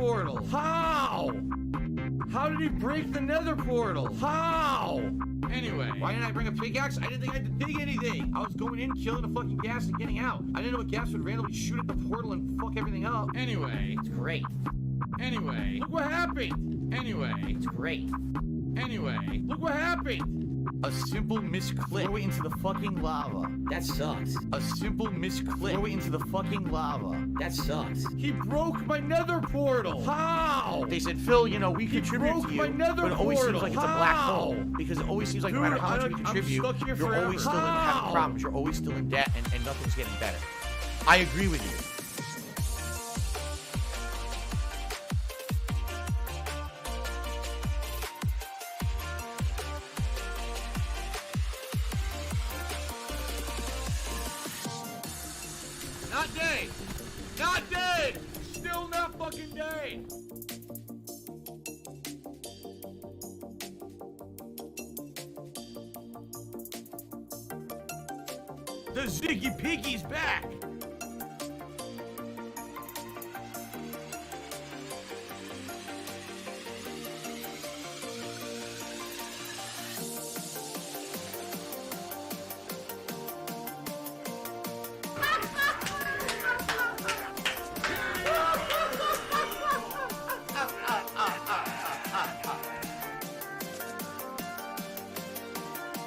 portal? How? How did he break the nether portal? How? Anyway, why didn't I bring a pickaxe? I didn't think I had to dig anything. I was going in, killing the fucking ghast and getting out. I didn't know a ghast would randomly shoot at the portal and fuck everything up. Anyway, It's great. anyway, look what happened. Anyway, It's great. anyway, look what happened. A simple misclick. Throw it into the fucking lava. That sucks. A simple misclick. Throw it into the fucking lava. That sucks. He broke my nether portal. How? They said, Phil, you know, we contribute broke to you, my nether but it always seems portal. like it's a black How? hole. Because it always seems like no Dude, matter how much we I'm contribute, stuck here you're forever. always still having How? problems. You're always still in debt and nothing's getting better. I agree with you. Not dead! Not dead! Still not fucking dead! The Ziggy Piggy's back!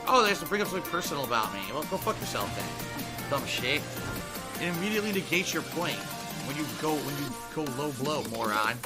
Oh, they have to bring up something personal about me. Well, go fuck yourself then. Dumb shit. It immediately negates your point when you go low blow, moron.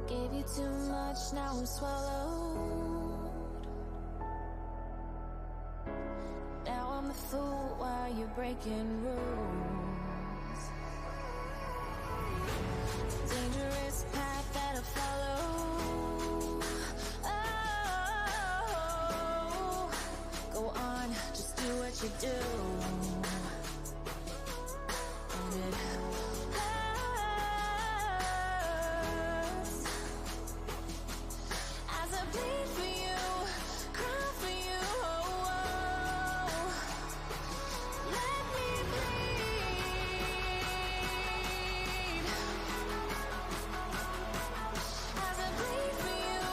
Gave you too much, now I'm swallowed. Now I'm the fool while you're breaking rules. It's a dangerous path that I follow. Oh, go on, just do what you do. And it as I bleed for you, cry for you, let me bleed. As I bleed for you,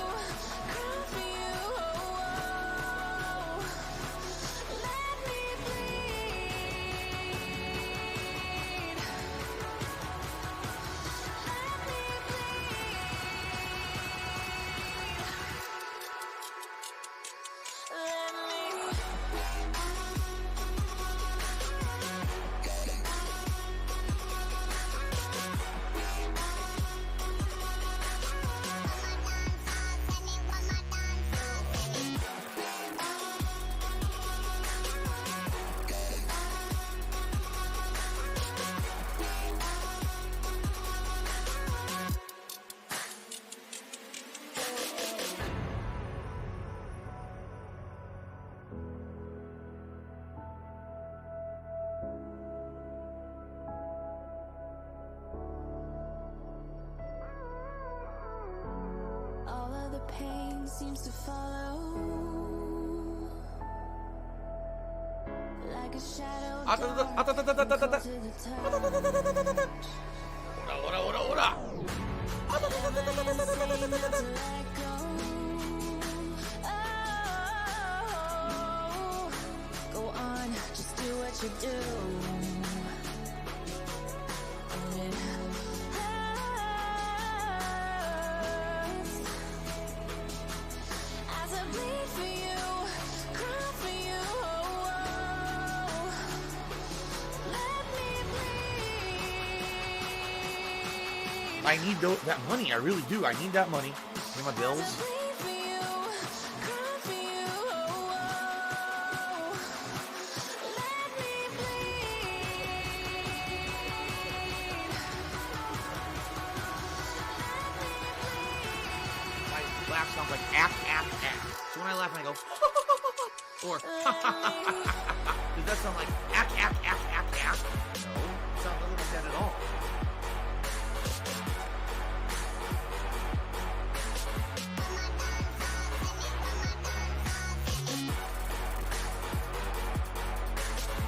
cry for you, let me bleed. nothing seems to follow. Like a shadow dark, close to the touch. Go on, just do what you do. And it hurts as I bleed for you, cry for you. Let me bleed. I need that money. I really do. I need that money. Pay my bills. Laugh sounds like ack. So when I laugh, I go, or does that sound like ack? No, it sounds nothing like that at all.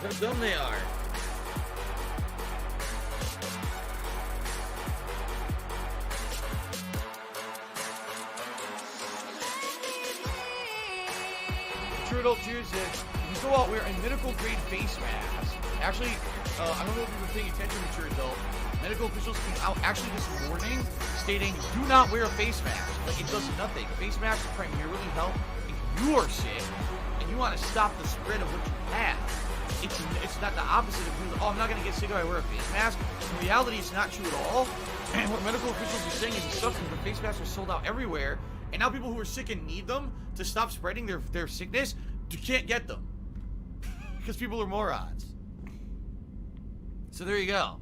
How dumb they are. True Adult Cheers said, you can go out wear a medical grade face mask. Actually, I don't know if you were paying attention to True Adult. Medical officials came out actually this morning stating, do not wear a face mask. Like, it does nothing. Face masks primarily help if you are sick and you want to stop the spread of what you have. It's not the opposite of, oh, I'm not going to get sick if I wear a face mask. In reality, it's not true at all. And what medical officials are saying is the stuff because the face masks are sold out everywhere. And now people who are sick and need them to stop spreading their sickness, you can't get them. Because people are morons. So there you go.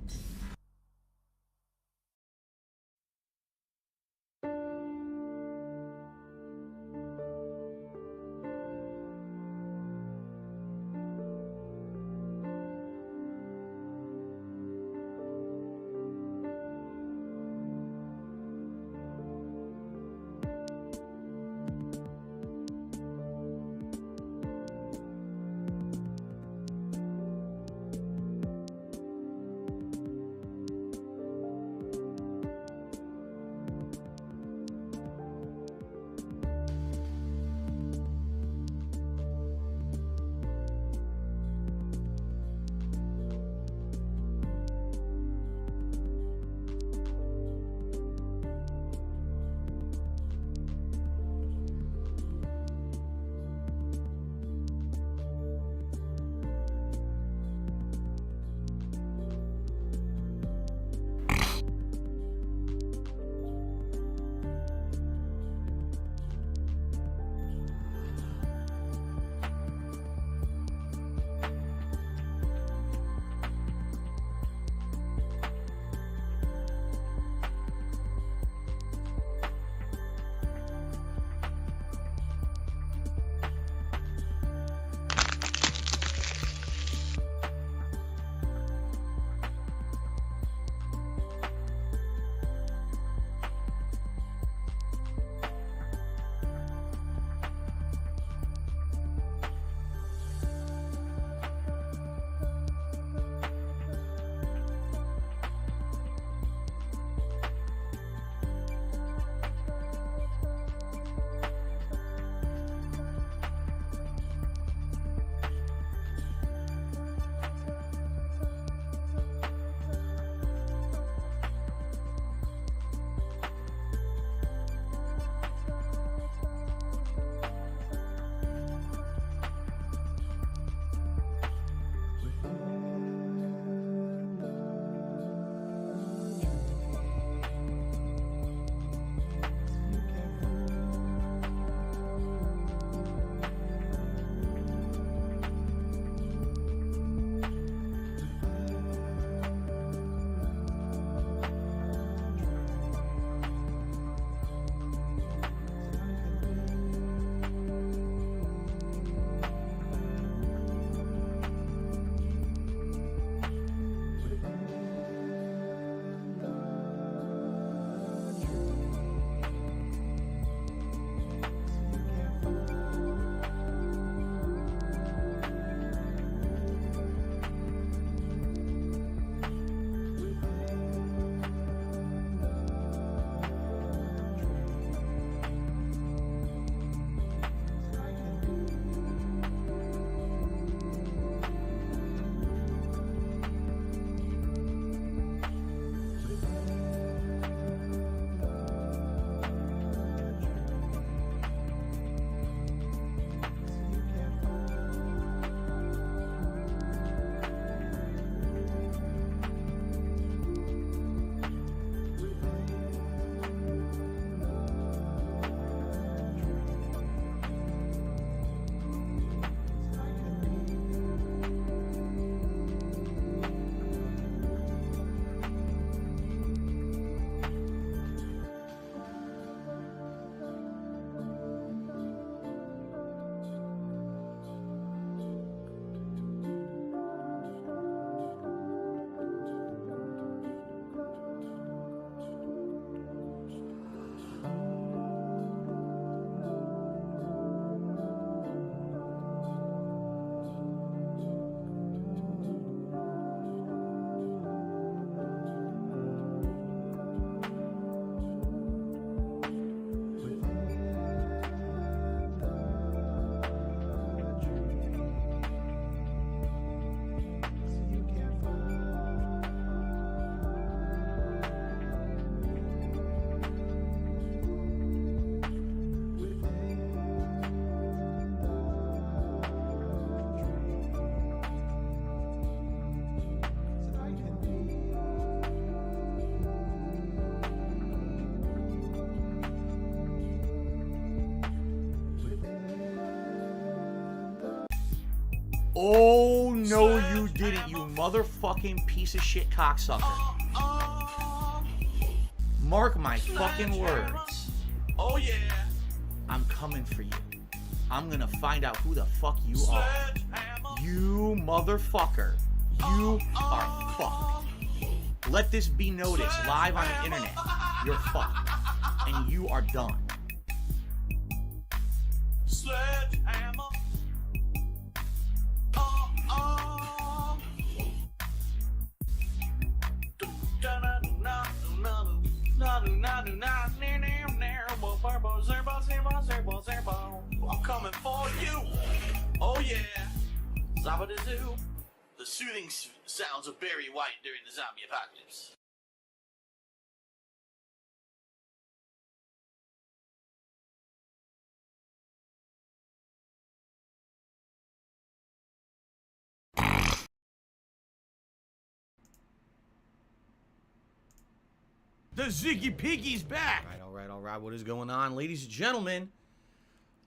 Oh, no, you didn't, you motherfucking piece of shit cocksucker. Mark my fucking words. Oh, yeah. I'm coming for you. I'm gonna find out who the fuck you are. You motherfucker. You are fucked. Let this be noticed live on the internet. You're fucked. And you are done. Sledgehammer. I'm coming for you. Oh yeah. Zabba-da-zoo. The soothing sounds of Barry White during the zombie apocalypse. The Ziggy Piggy's back! All right. What is going on? Ladies and gentlemen,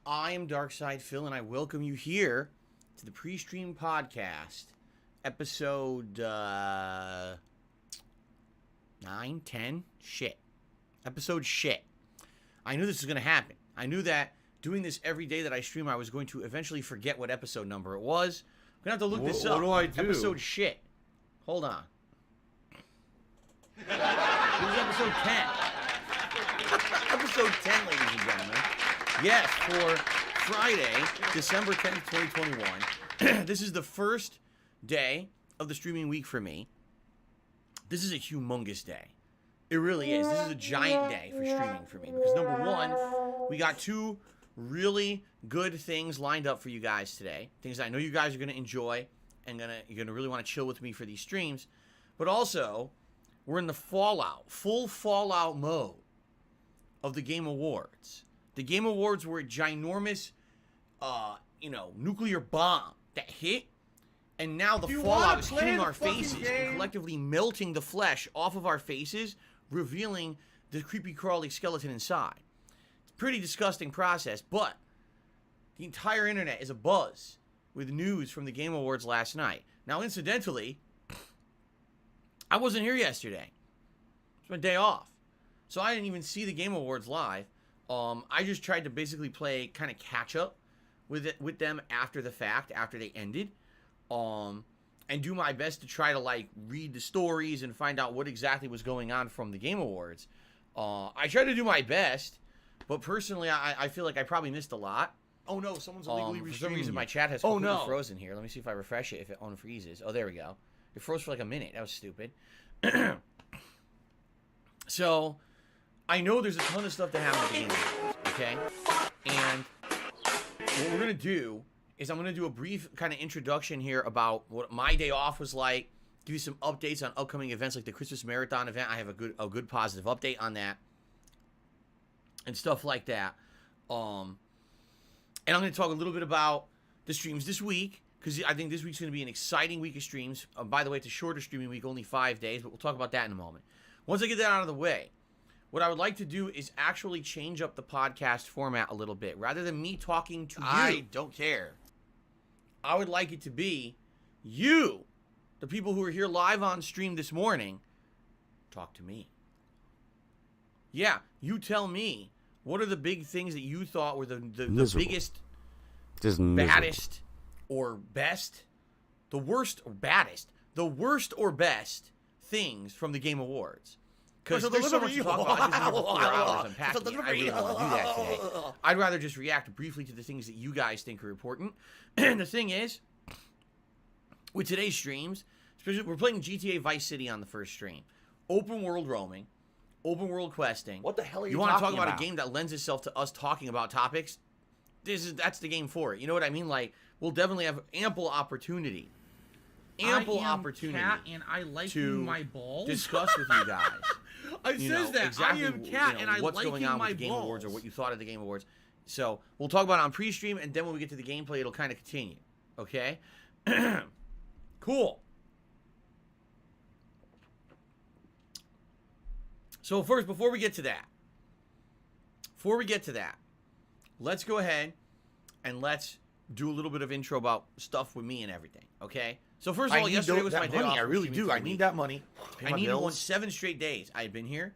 I am Darkside Phil, and I welcome you here to the Pre-Stream Podcast, episode, 9, 10? Shit. Episode shit. I knew this was going to happen. I knew that doing this every day that I stream, I was going to eventually forget what episode number it was. I'm going to have to look this up. What do I do? Episode shit. Hold on. It was episode 10. Episode 10, ladies and gentlemen. Yes, for Friday, December 10th, 2021. This is the first day of the streaming week for me. This is a humongous day. It really is. This is a giant day for streaming for me. Because number one, we got two really good things lined up for you guys today. Things that I know you guys are going to enjoy and you're going to really want to chill with me for these streams. But also, we're in the full Fallout mode of the Game Awards. The Game Awards were a ginormous, nuclear bomb that hit, and now the fallout is hitting our faces and collectively melting the flesh off of our faces, revealing the creepy crawly skeleton inside. It's a pretty disgusting process, but the entire internet is abuzz with news from the Game Awards last night. Now, incidentally, I wasn't here yesterday. It's my day off. So I didn't even see the Game Awards live. I just tried to basically play kind of catch up with them after the fact, after they ended. And do my best to try to read the stories and find out what exactly was going on from the Game Awards. I tried to do my best, but personally I feel like I probably missed a lot. Oh no, someone's illegally For some reason my chat has completely frozen here. Let me see if I refresh it, if it unfreezes. Oh, there we go. It froze for like a minute. That was stupid. So, I know there's a ton of stuff that happened at the Game Awards, okay? And what we're going to do is I'm going to do a brief kind of introduction here about what my day off was like, give you some updates on upcoming events like the Christmas Marathon event. I have a good positive update on that and stuff like that. And I'm going to talk a little bit about the streams this week, because I think this week's going to be an exciting week of streams. By the way, it's a shorter streaming week, only 5 days, but we'll talk about that in a moment. Once I get that out of the way, what I would like to do is actually change up the podcast format a little bit. Rather than me talking to you, I don't care. I would like it to be you, the people who are here live on stream this morning, talk to me. Yeah, you tell me, what are the big things that you thought were the biggest, baddest, or best, the worst or baddest, the worst or best things from the Game Awards? Because there's so much to talk about. I just need 4 hours unpacking it. I really don't want to do that today. I'd rather just react briefly to the things that you guys think are important. And the thing is, with today's streams, especially we're playing GTA Vice City on the first stream. Open world roaming, open world questing. What the hell are you You want to talk talking about a game that lends itself to us talking about topics? That's the game for it. You know what I mean? We'll definitely have ample opportunity. Cat and I like my balls. Discuss with you guys. It says that exactly, I am Cat and I what's like going on my with the Game balls. Awards or what you thought of the Game Awards. So we'll talk about it on pre-stream, and then when we get to the gameplay, it'll kind of continue. Okay? Cool. So first, before we get to that, let's go ahead and let's do a little bit of intro about stuff with me and everything, okay? So first of I all, need yesterday was that my day money. off. I really streaming do. for I a need week. that money. Pay I my needed bills. one 7 straight days. I had been here.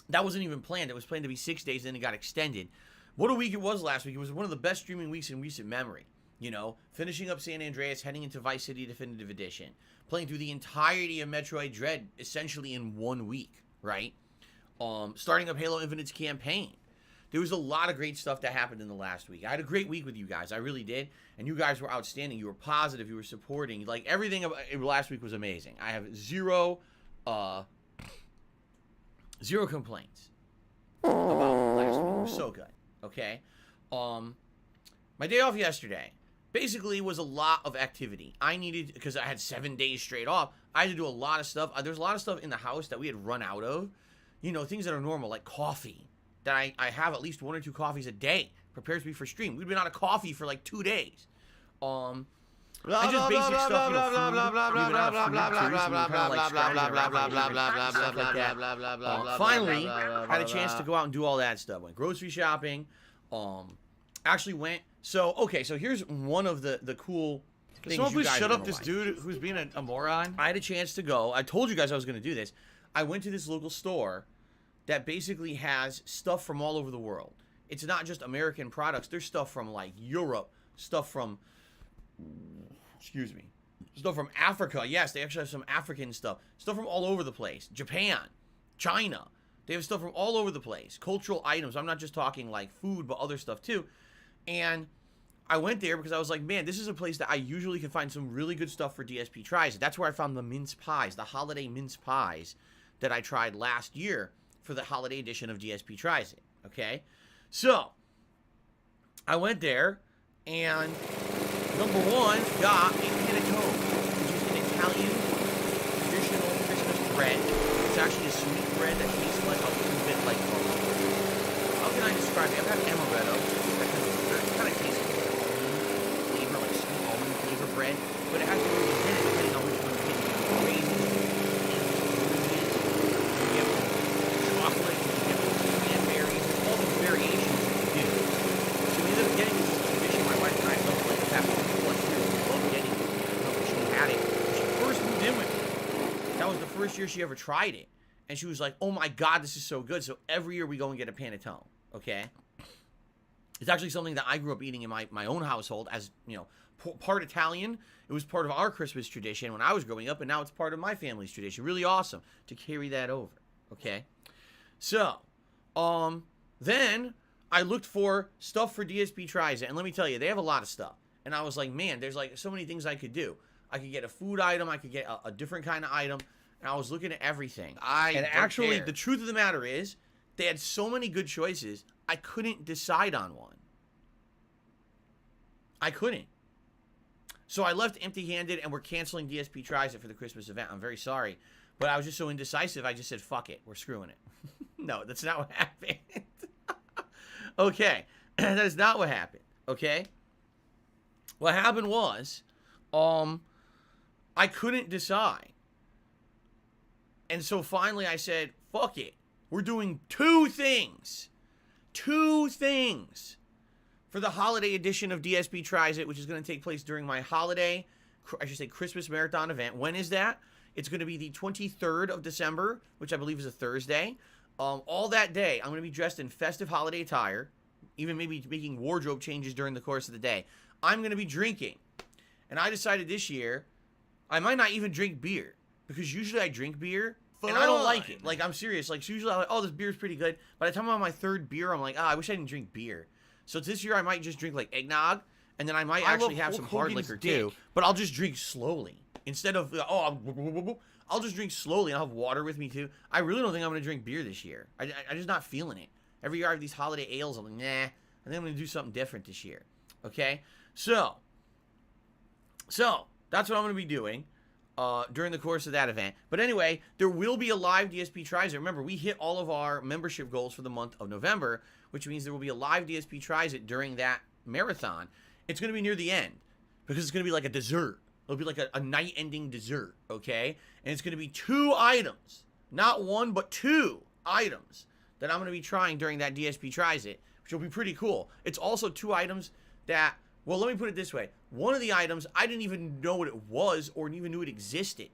That wasn't even planned. It was planned to be 6 days, then it got extended. What a week it was last week. It was one of the best streaming weeks in recent memory. You know, finishing up San Andreas, heading into Vice City Definitive Edition, playing through the entirety of Metroid Dread essentially in 1 week, right? Starting up Halo Infinite's campaign. There was a lot of great stuff that happened in the last week. I had a great week with you guys. I really did. And you guys were outstanding. You were positive. You were supporting. Like, everything about last week was amazing. I have zero complaints about last week. It was so good. Okay? My day off yesterday basically was a lot of activity. I needed, because I had 7 days straight off, I had to do a lot of stuff. There's a lot of stuff in the house that we had run out of. You know, things that are normal, like coffee. That I have at least 1 or 2 coffees a day. Prepares me for stream. We've been out of coffee for like 2 days. And just basic stuff, you know, food. We've been out of food, seriously, we kind of like scrounging around, stuff like that. Finally, had a chance to go out and do all that stuff. Went grocery shopping. Actually went. So here's one of the cool things. Someone you please guys shut are up gonna this like. dude who's being a moron. I had a chance to go. I told you guys I was going to do this. I went to this local store that basically has stuff from all over the world. It's not just American products. There's stuff from like Europe, stuff from Africa. Yes, they actually have some African stuff. Stuff from all over the place. Japan, China. They have stuff from all over the place. Cultural items. I'm not just talking like food, but other stuff too. And I went there because I was like, man, this is a place that I usually can find some really good stuff for DSP Tries It. That's where I found the mince pies, the holiday mince pies that I tried last year for the holiday edition of DSP Tries It, okay? So, I went there, and number one, got a panettone, which is an Italian traditional Christmas bread. It's actually a sweet bread that tastes like a little bit like, how can I describe it? I've had amaretto, that kind of tastes like almond flavor, like sweet almond flavor bread, but it has a little bit in it, depending on which one you get. You get raisins, chocolate, you get cranberries, all the variations you can do. So we ended up getting this tradition. My wife and I felt like that for 1 year. We loved getting it. You know, she had it when she first moved in with me. That was the first year she ever tried it. And she was like, oh my God, this is so good. So every year we go and get a panettone, okay? It's actually something that I grew up eating in my own household as, you know, part Italian. It was part of our Christmas tradition when I was growing up, and now it's part of my family's tradition. Really awesome to carry that over, okay? So, then I looked for stuff for DSP Tries It, and let me tell you, they have a lot of stuff. And I was like, man, there's like so many things I could do. I could get a food item, I could get a different kind of item, and I was looking at everything. The truth of the matter is, they had so many good choices, I couldn't decide on one. I couldn't. So I left empty-handed, and we're canceling DSP Tries It for the Christmas event. I'm very sorry. But I was just so indecisive, I just said, fuck it, we're screwing it. No, that's not what happened. Okay, that is not what happened, okay? What happened was, I couldn't decide. And so finally I said, fuck it. We're doing 2 things. 2 things for the holiday edition of DSP Tries It, which is going to take place during my holiday, I should say Christmas Marathon event. When is that? It's going to be the 23rd of December, which I believe is a Thursday. All that day, I'm going to be dressed in festive holiday attire, even maybe making wardrobe changes during the course of the day. I'm going to be drinking. And I decided this year, I might not even drink beer, because usually I drink beer, and I don't like it. Like, I'm serious. Like, so usually I'm like, oh, this beer's pretty good. By the time I'm on my 3rd beer, I'm like, I wish I didn't drink beer. So this year I might just drink, like, eggnog, and then I might actually have some hard liquor, too. But I'll just drink slowly. Instead of, I'll just drink slowly, and I'll have water with me, too. I really don't think I'm going to drink beer this year. I'm just not feeling it. Every year I have these holiday ales, I'm like, nah. I think I'm going to do something different this year. Okay? So, that's what I'm going to be doing during the course of that event. But anyway, there will be a live DSP Tries It. Remember, we hit all of our membership goals for the month of November, which means there will be a live DSP Tries It during that marathon. It's going to be near the end, because it's going to be like a dessert. It'll be like a night-ending dessert, okay? And it's going to be 2 items. Not 1, but 2 items that I'm going to be trying during that DSP Tries It, which will be pretty cool. It's also 2 items that Well, let me put it this way. One of the items, I didn't even know what it was or even knew it existed.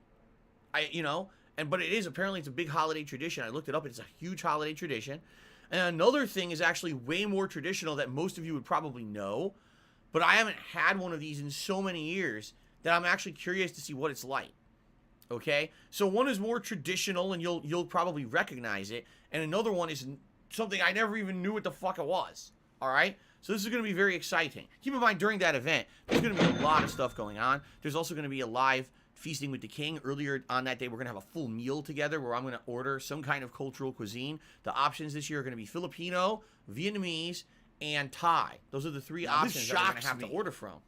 But it is, apparently it's a big holiday tradition. I looked it up. It's a huge holiday tradition. And another thing is actually way more traditional that most of you would probably know. But I haven't had one of these in so many years that I'm actually curious to see what it's like. Okay? So one is more traditional and you'll probably recognize it. And another one is something I never even knew what the fuck it was. All right? So this is going to be very exciting. Keep in mind, during that event, there's going to be a lot of stuff going on. There's also going to be a live Feasting with the King. Earlier on that day, we're going to have a full meal together where I'm going to order some kind of cultural cuisine. The options this year are going to be Filipino, Vietnamese, and Thai. Those are the three options that we're going to have to order from.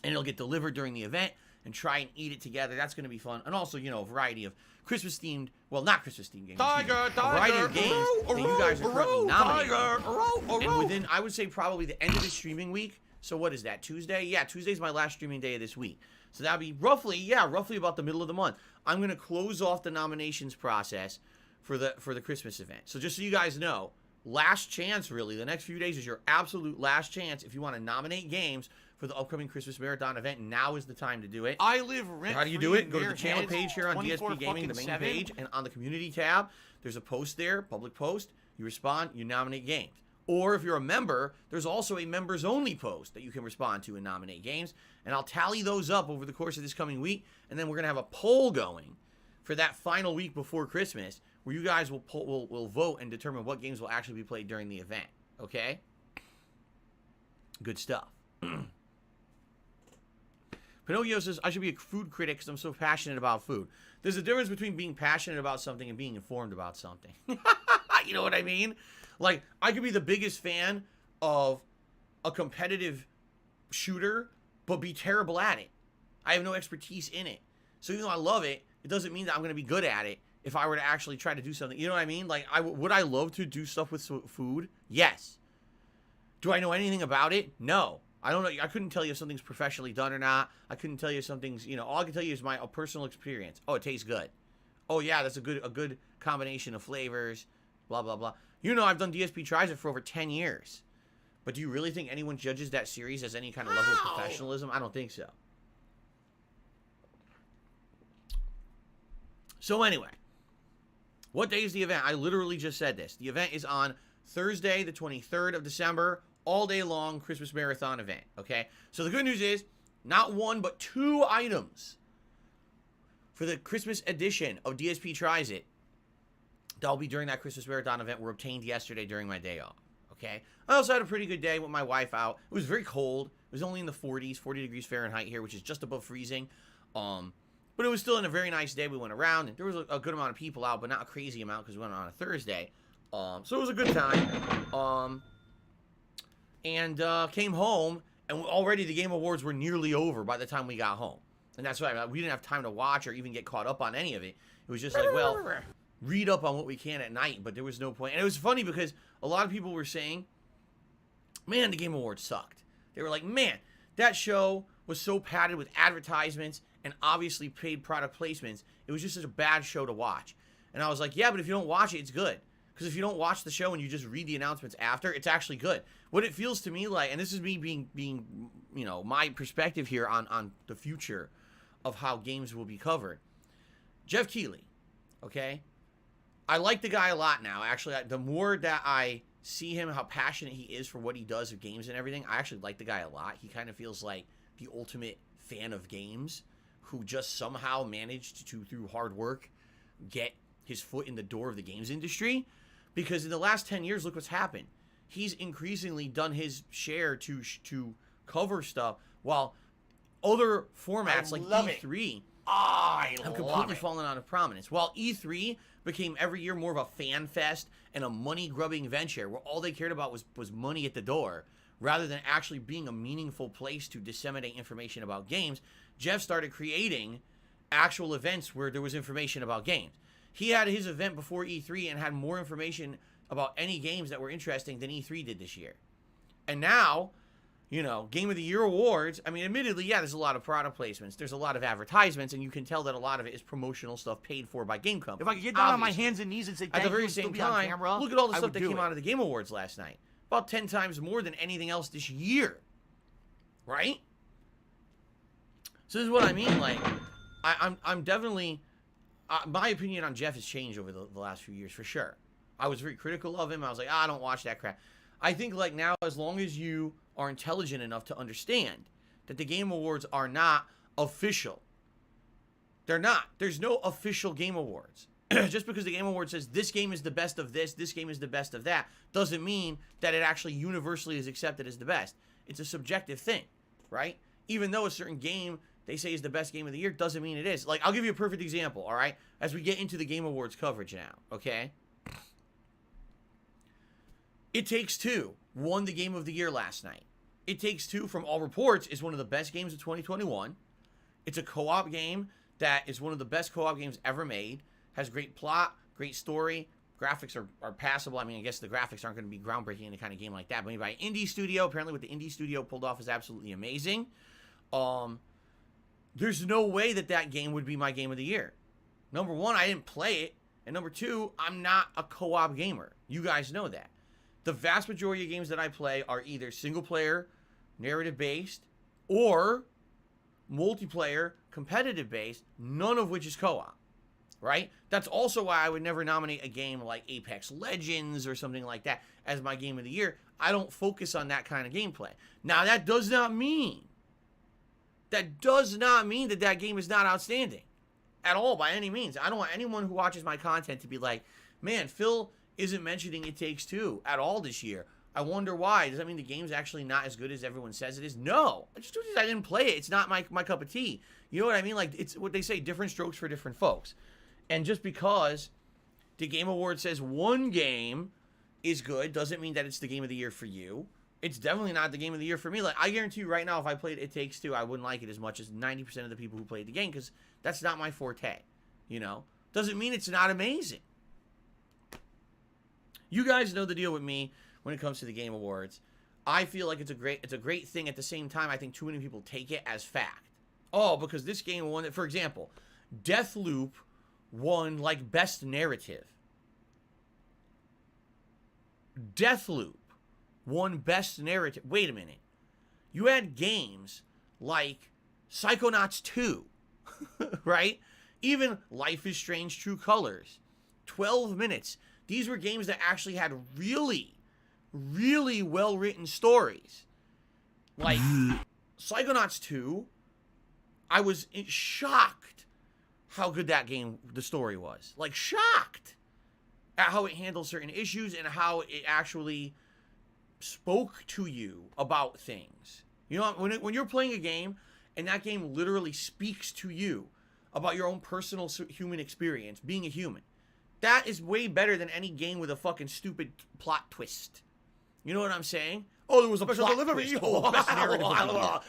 And it'll get delivered during the event and try and eat it together. That's going to be fun. And also, a variety of Christmas-themed, well, not Christmas-themed games. A variety of games that you guys are currently nominating. And within, I would say, probably the end of the streaming week. So what is that, Tuesday? Yeah, Tuesday's my last streaming day of this week. So that'll be roughly about the middle of the month. I'm going to close off the nominations process for the Christmas event. So just so you guys know, last chance, really. The next few days is your absolute last chance if you want to nominate games for the upcoming Christmas Marathon event. Now is the time to do it. I live rent. How do you do it? Go to the channel page here on DSP Gaming, the main page, and on the community tab, there's a post there, public post. You respond, you nominate games. Or if you're a member, there's also a members-only post that you can respond to and nominate games. And I'll tally those up over the course of this coming week. And then we're going to have a poll going for that final week before Christmas where you guys will vote and determine what games will actually be played during the event. Okay? Good stuff. Pinocchio says, I should be a food critic because I'm so passionate about food. There's a difference between being passionate about something and being informed about something. You know what I mean? Like, I could be the biggest fan of a competitive shooter, but be terrible at it. I have no expertise in it. So even though I love it, it doesn't mean that I'm going to be good at it if I were to actually try to do something. You know what I mean? Like, would I love to do stuff with food? Yes. Do I know anything about it? No. I don't know. I couldn't tell you if something's professionally done or not. I couldn't tell you if something's, all I can tell you is my personal experience. Oh, it tastes good. Oh, yeah, that's a good combination of flavors, blah, blah, blah. I've done DSP Tries It for over 10 years. But do you really think anyone judges that series as any kind of level of professionalism? I don't think so. So anyway, what day is the event? I literally just said this. The event is on Thursday, the 23rd of December, all day long Christmas Marathon event, okay? So the good news is, not one, but 2 items for the Christmas edition of DSP Tries It that'll be during that Christmas Marathon event were obtained yesterday during my day off, okay? I also had a pretty good day with my wife out. It was very cold. It was only in the 40s, 40 degrees Fahrenheit here, which is just above freezing. But it was still in a very nice day. We went around. And there was a good amount of people out, but not a crazy amount because we went on a Thursday. So it was a good time. And came home, and already the Game Awards were nearly over by the time we got home. And that's why we didn't have time to watch or even get caught up on any of it. It was just like, well, read up on what we can at night, but there was no point. And it was funny because a lot of people were saying, man, the Game Awards sucked. They were like, man, that show was so padded with advertisements and obviously paid product placements. It was just such a bad show to watch. And I was like, yeah, but if you don't watch it, it's good. Because if you don't watch the show and you just read the announcements after, it's actually good. What it feels to me like, and this is me being my perspective here on the future of how games will be covered. Jeff Keighley, okay? I like the guy a lot now. Actually, the more that I see him, how passionate he is for what he does with games and everything, I actually like the guy a lot. He kind of feels like the ultimate fan of games who just somehow managed to, through hard work, get his foot in the door of the games industry. Because in the last 10 years, look what's happened. He's increasingly done his share to cover stuff, while other formats like E3 have completely fallen out of prominence. While E3 became every year more of a fan fest and a money-grubbing venture where all they cared about was money at the door, rather than actually being a meaningful place to disseminate information about games, Jeff started creating actual events where there was information about games. He had his event before E3 and had more information about any games that were interesting than E3 did this year. And now, Game of the Year awards, I mean, admittedly, yeah, there's a lot of product placements. There's a lot of advertisements, and you can tell that a lot of it is promotional stuff paid for by game companies. If I could get down on my hands and knees and say, at the very same time, look at all the stuff that came out out of the Game Awards last night. About 10 times more than anything else this year. right? So this is what I mean. Like, I'm definitely, my opinion on Jeff has changed over the last few years for sure. I was very critical of him. I was like, I don't watch that crap. I think like now, as long as you are intelligent enough to understand that the Game Awards are not official. They're not. There's no official Game Awards. Just because the Game Award says this game is the best of this game is the best of that, doesn't mean that it actually universally is accepted as the best. It's a subjective thing, right? Even though a certain game they say is the best game of the year, doesn't mean it is. Like, I'll give you a perfect example, all right? As we get into the Game Awards coverage now, okay? It Takes Two won the Game of the Year last night. It Takes Two, from all reports, is one of the best games of 2021. It's a co-op game that is one of the best co-op games ever made. Has great plot, great story. Graphics are passable. I mean, I guess the graphics aren't going to be groundbreaking in a kind of game like that. But made by an indie studio. Apparently what the indie studio pulled off is absolutely amazing. There's no way that game would be my game of the year. Number one, I didn't play it. And number two, I'm not a co-op gamer. You guys know that. The vast majority of games that I play are either single-player, narrative-based, or multiplayer, competitive-based, none of which is co-op, right? That's also why I would never nominate a game like Apex Legends or something like that as my game of the year. I don't focus on that kind of gameplay. Now, that does not mean that game is not outstanding at all by any means. I don't want anyone who watches my content to be like, man, Phil isn't mentioning It Takes Two at all this year. I wonder why. Does that mean the game's actually not as good as everyone says it is? No. I didn't play it. It's not my cup of tea. You know what I mean? Like, it's what they say, different strokes for different folks. And just because the Game Award says one game is good doesn't mean that it's the game of the year for you. It's definitely not the game of the year for me. Like, I guarantee you right now, if I played It Takes Two, I wouldn't like it as much as 90% of the people who played the game, because that's not my forte, you know? Doesn't mean it's not amazing. You guys know the deal with me when it comes to the Game Awards. I feel like it's a great thing. At the same time, I think too many people take it as fact. Oh, because this game won it. For example, Deathloop won, like, Best Narrative. Deathloop won Best Narrative. Wait a minute. You had games like Psychonauts 2, right? Even Life is Strange True Colors, 12 Minutes. These were games that actually had really, really well-written stories. Like, Psychonauts 2, I was shocked how good that game, the story was. Like, shocked at how it handled certain issues and how it actually spoke to you about things. You know, when you're playing a game and that game literally speaks to you about your own personal human experience, being a human, that is way better than any game with a fucking stupid plot twist. You know what I'm saying? Oh, there was a special delivery. Oh, best narrative.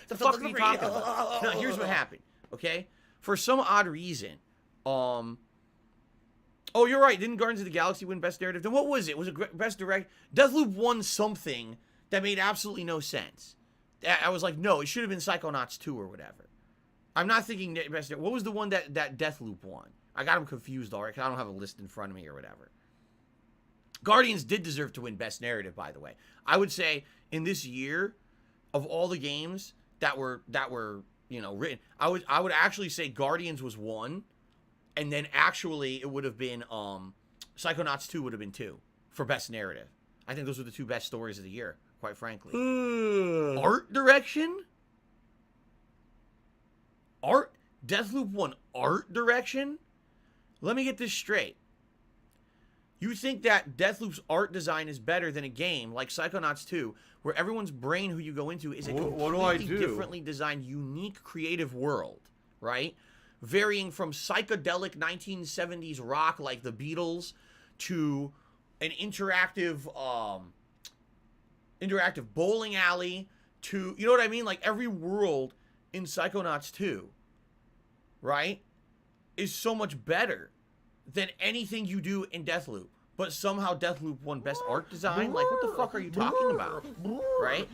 The fuck are you talking about? Now, here's what happened, okay? For some odd reason, oh, you're right. Didn't Guardians of the Galaxy win Best Narrative? Then what was it? Was it Best Direct? Deathloop won something that made absolutely no sense. I was like, no, it should have been Psychonauts 2 or whatever. I'm not thinking Best Narrative. What was the one that Deathloop won? I got them confused already because I don't have a list in front of me or whatever. Guardians did deserve to win Best Narrative, by the way. I would say in this year, of all the games that were written, I would actually say Guardians was 1, and then actually it would have been Psychonauts 2 would have been 2 for Best Narrative. I think those were the 2 best stories of the year, quite frankly. Art direction? Deathloop won art direction? Let me get this straight. You think that Deathloop's art design is better than a game like Psychonauts 2, where everyone's brain who you go into is a completely differently designed, unique, creative world, right? Varying from psychedelic 1970s rock like the Beatles to an interactive bowling alley to, you know what I mean? Like, every world in Psychonauts 2, right, is so much better than anything you do in Deathloop. But somehow Deathloop won Best Art Design? Like, what the fuck are you talking about? Right?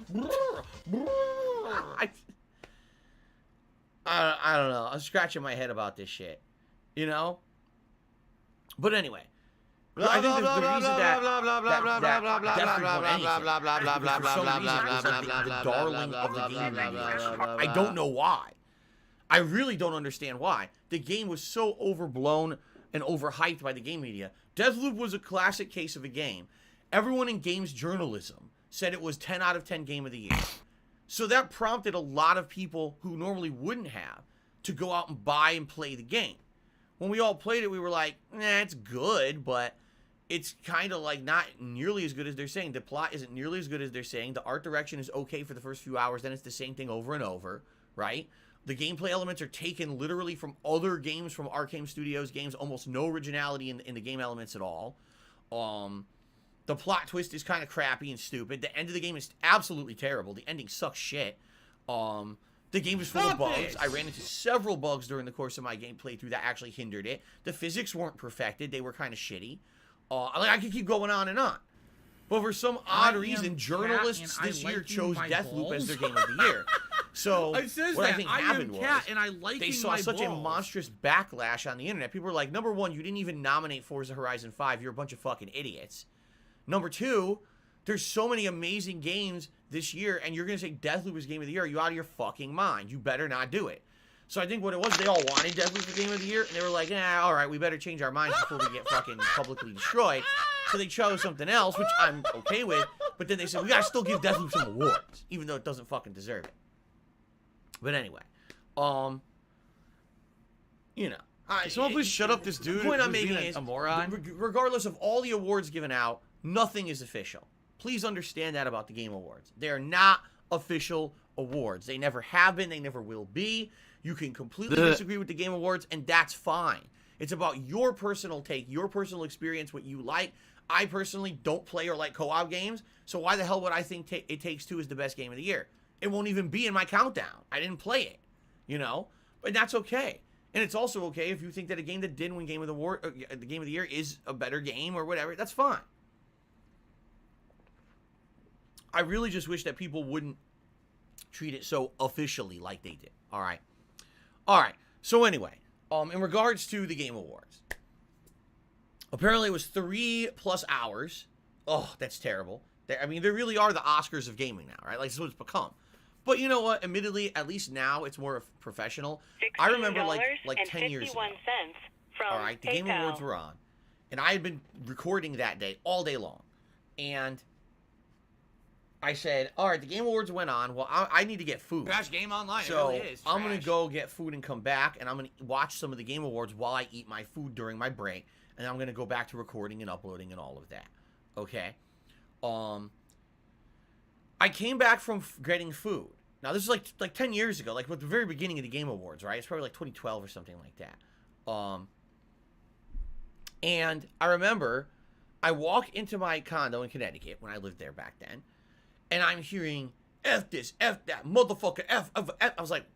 I don't know. I'm scratching my head about this shit. You know? But anyway, I think the reason that Deathloop won anything is because for some reason it was like the darling of the game media. I don't know why. I really don't understand why. The game was so overblown and overhyped by the game media. Deathloop was a classic case of a game. Everyone in games journalism said it was 10 out of 10 game of the year. So that prompted a lot of people who normally wouldn't have to go out and buy and play the game. When we all played it, we were like, it's good, but it's kind of like not nearly as good as they're saying. The plot isn't nearly as good as they're saying. The art direction is okay for the first few hours, then it's the same thing over and over, right? The gameplay elements are taken literally from other games from Arcane Studios games. Almost no originality in the game elements at all. The plot twist is kind of crappy and stupid. The end of the game is absolutely terrible. The ending sucks shit. The game is full of bugs. I ran into several bugs during the course of my game playthrough that actually hindered it. The physics weren't perfected. They were kind of shitty. I could keep going on and on. But for some odd reason, journalists this year chose Deathloop as their game of the year. So what I think happened was they saw such a monstrous backlash on the internet. People were like, number one, you didn't even nominate Forza Horizon 5. You're a bunch of fucking idiots. Number two, there's so many amazing games this year, and you're going to say Deathloop is game of the year. Are you out of your fucking mind? You better not do it. So I think what it was, they all wanted Deathloop for game of the year, and they were like, all right, we better change our minds before we get fucking publicly destroyed. So they chose something else, which I'm okay with, but then they said, we gotta still give Deathloop some awards, even though it doesn't fucking deserve it. But anyway, you know. Someone please shut up this dude. The point I'm making is, a moron. Regardless of all the awards given out, nothing is official. Please understand that about the Game Awards. They are not official awards. They never have been. They never will be. You can completely disagree with the Game Awards, and that's fine. It's about your personal take, your personal experience, what you like. I personally don't play or like co-op games, so why the hell would I think It Takes Two is the best game of the year? It won't even be in my countdown. I didn't play it, you know? But that's okay. And it's also okay if you think that a game that didn't win the Game of the Year is a better game or whatever. That's fine. I really just wish that people wouldn't treat it so officially like they did. All right. So anyway, in regards to the Game Awards, apparently it was 3+ hours. Oh, that's terrible. I mean, they really are the Oscars of gaming now, right? Like, this is what it's become. But you know what? Admittedly, at least now it's more professional. I remember like 10 years ago. All right, the Game Awards were on, and I had been recording that day all day long, and I said, all right, the Game Awards went on. Well, I need to get food. Trash game online. So it really is. I'm going to go get food and come back, and I'm going to watch some of the Game Awards while I eat my food during my break, and I'm going to go back to recording and uploading and all of that. Okay? I came back from getting food. Now, this is like 10 years ago, like at the very beginning of the Game Awards, right? It's probably like 2012 or something like that. And I remember I walk into my condo in Connecticut when I lived there back then, and I'm hearing, F this, F that, motherfucker, F. I was like,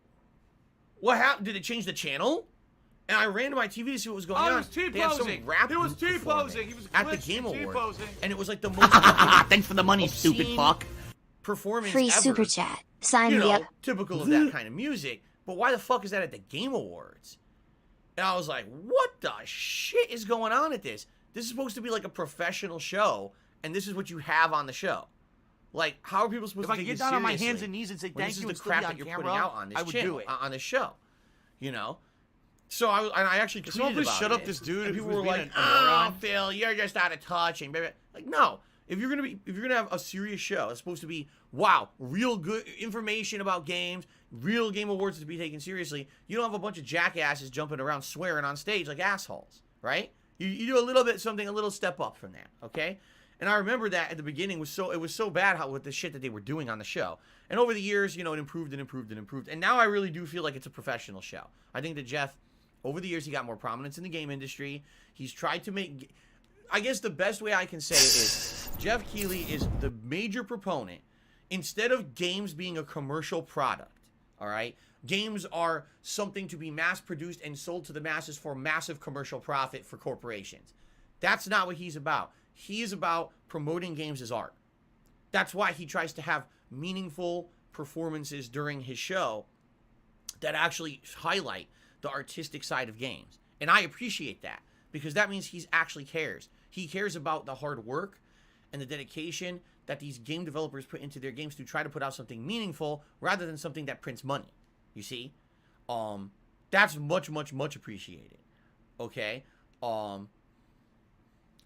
what happened? Did it change the channel? And I ran to my TV to see what was going on. It was T-posing. It was T-posing. He was at the Game Awards. And it was like the most thanks for the money, stupid fuck. Performance Free ever. super chat. Sign me up. Typical of that kind of music. But why the fuck is that at the Game Awards? And I was like, what the shit is going on at this? This is supposed to be like a professional show, and this is what you have on the show. Like, how are people supposed to take get it down on my seriously hands and knees and say when thank this you is and the still crap be on that you're camera, putting out on this I would channel, do it. on this show, you know? So I actually tweeted Someone please about shut it, up this dude and who's people were being like, a moron. "Oh, Phil, you're just out of touch," and blah, blah. Like, no. If you're gonna have a serious show, it's supposed to be real good information about games, real Game Awards to be taken seriously. You don't have a bunch of jackasses jumping around swearing on stage like assholes, right? You do a little bit something, a little step up from that, okay? And I remember that at the beginning it was so bad with the shit that they were doing on the show. And over the years, it improved and improved and improved. And now I really do feel like it's a professional show. I think that Jeff, over the years, he got more prominence in the game industry. He's tried to make, I guess the best way I can say it is, Jeff Keighley is the major proponent. Instead of games being a commercial product, all right? Games are something to be mass-produced and sold to the masses for massive commercial profit for corporations. That's not what he's about. He is about promoting games as art. That's why he tries to have meaningful performances during his show that actually highlight the artistic side of games. And I appreciate that, because that means he actually cares. He cares about the hard work and the dedication that these game developers put into their games to try to put out something meaningful rather than something that prints money. You see? That's much, much, much appreciated. Okay?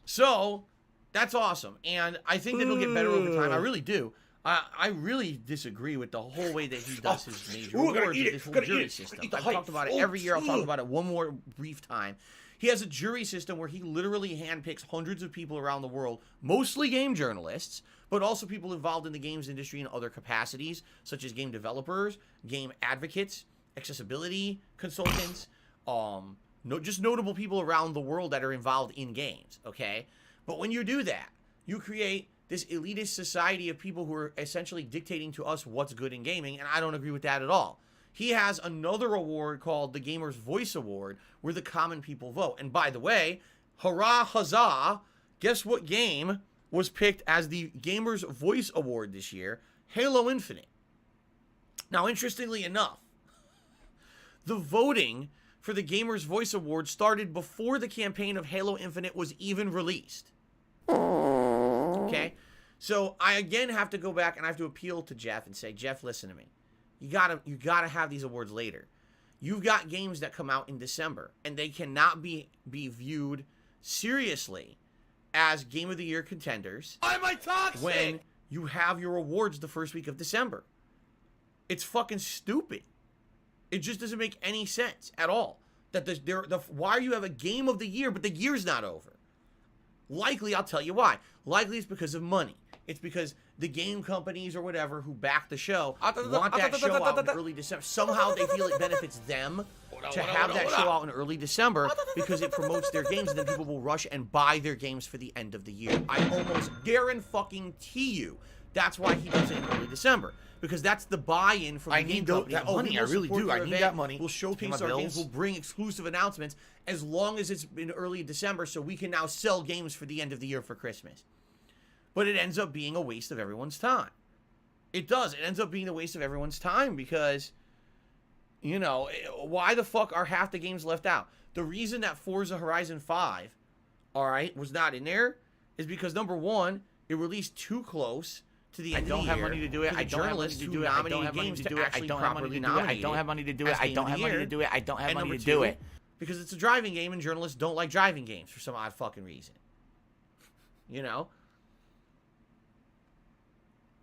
So, that's awesome. And I think that it'll get better over time. I really do. I really disagree with the whole way that he does his major awards with this whole jury system. I've talked about it every year. I'll talk about it one more brief time. He has a jury system where he literally handpicks hundreds of people around the world, mostly game journalists, but also people involved in the games industry in other capacities, such as game developers, game advocates, accessibility consultants, just notable people around the world that are involved in games, okay? But when you do that, you create this elitist society of people who are essentially dictating to us what's good in gaming, and I don't agree with that at all. He has another award called the Gamer's Voice Award, where the common people vote. And by the way, hurrah, huzzah, guess what game was picked as the Gamer's Voice Award this year? Halo Infinite. Now, interestingly enough, the voting for the Gamer's Voice Award started before the campaign of Halo Infinite was even released. Okay? So I again have to go back and I have to appeal to Jeff and say, Jeff, listen to me. You gotta have these awards later. You've got games that come out in December, and they cannot be viewed seriously as Game of the Year contenders. Why am I toxic? When you have your awards the first week of December. It's fucking stupid. It just doesn't make any sense at all. That why you have a Game of the Year, but the year's not over. Likely, I'll tell you why. Likely it's because of money. It's because the game companies or whatever who back the show want that show out in early December. Somehow they feel it benefits them to have that show out in early December because it promotes their games, and then people will rush and buy their games for the end of the year. I almost guarantee you that's why he does it in early December. Because that's the buy-in from the game company. that money. I really do. I need that money. We'll showcase our games. We'll bring exclusive announcements as long as it's in early December, so we can now sell games for the end of the year for Christmas. But it ends up being a waste of everyone's time. It does. It ends up being a waste of everyone's time because, you know, why the fuck are half the games left out? The reason that Forza Horizon 5, all right, was not in there is because, number one, it released too close to the end of the year. I don't have money to do it. I don't have money to do it. I don't have money to do it. I don't have money to do it. I don't have money to do it. I don't have money to do it. I don't have money to do it. Because it's a driving game and journalists don't like driving games for some odd fucking reason. You know?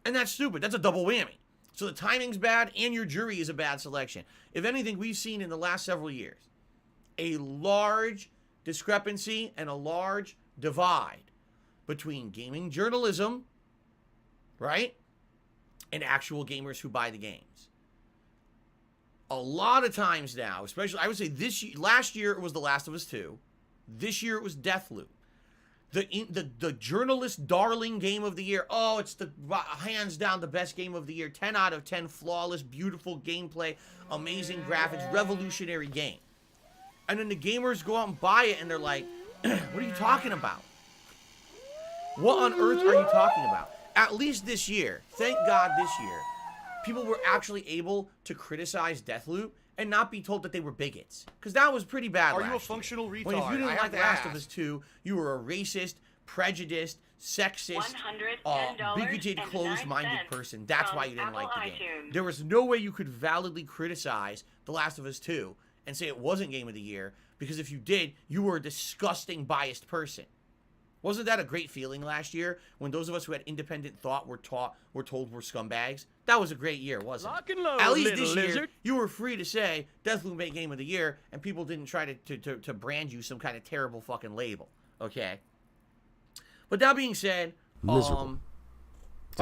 And that's stupid. That's a double whammy. So the timing's bad and your jury is a bad selection. If anything, we've seen in the last several years a large discrepancy and a large divide between gaming journalism, right, and actual gamers who buy the games. A lot of times now, especially, I would say last year it was The Last of Us 2. This year it was Deathloop. The journalist darling game of the year. Oh, it's the hands down the best game of the year. 10 out of 10, flawless, beautiful gameplay, amazing graphics, revolutionary game. And then the gamers go out and buy it and they're like, what are you talking about? What on earth are you talking about? At least this year, thank God this year, people were actually able to criticize Deathloop and not be told that they were bigots. Because that was pretty bad last year. Are you a functional retard? When if you didn't like The Last of Us 2, you were a racist, prejudiced, sexist, bigoted, closed-minded person. That's why you didn't like the game. There was no way you could validly criticize The Last of Us 2 and say it wasn't Game of the Year, because if you did, you were a disgusting, biased person. Wasn't that a great feeling last year when those of us who had independent thought were told we're scumbags? That was a great year, wasn't it? At least this year, you were free to say Deathloop made Game of the Year, and people didn't try to brand you some kind of terrible fucking label. Okay? But that being said, by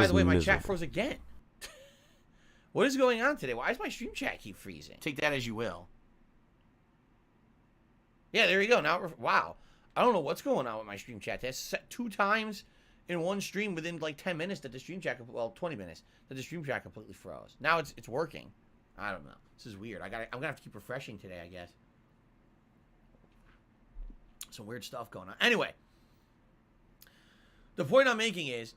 the way, my chat froze again. What is going on today? Why does my stream chat keep freezing? Take that as you will. Yeah, there you go. Now, wow. I don't know what's going on with my stream chat. That's set 2 times in one stream within like 10 minutes that the stream chat, 20 minutes, that the stream chat completely froze. Now it's working. I don't know. This is weird. I'm gonna have to keep refreshing today, I guess. Some weird stuff going on. Anyway, the point I'm making is,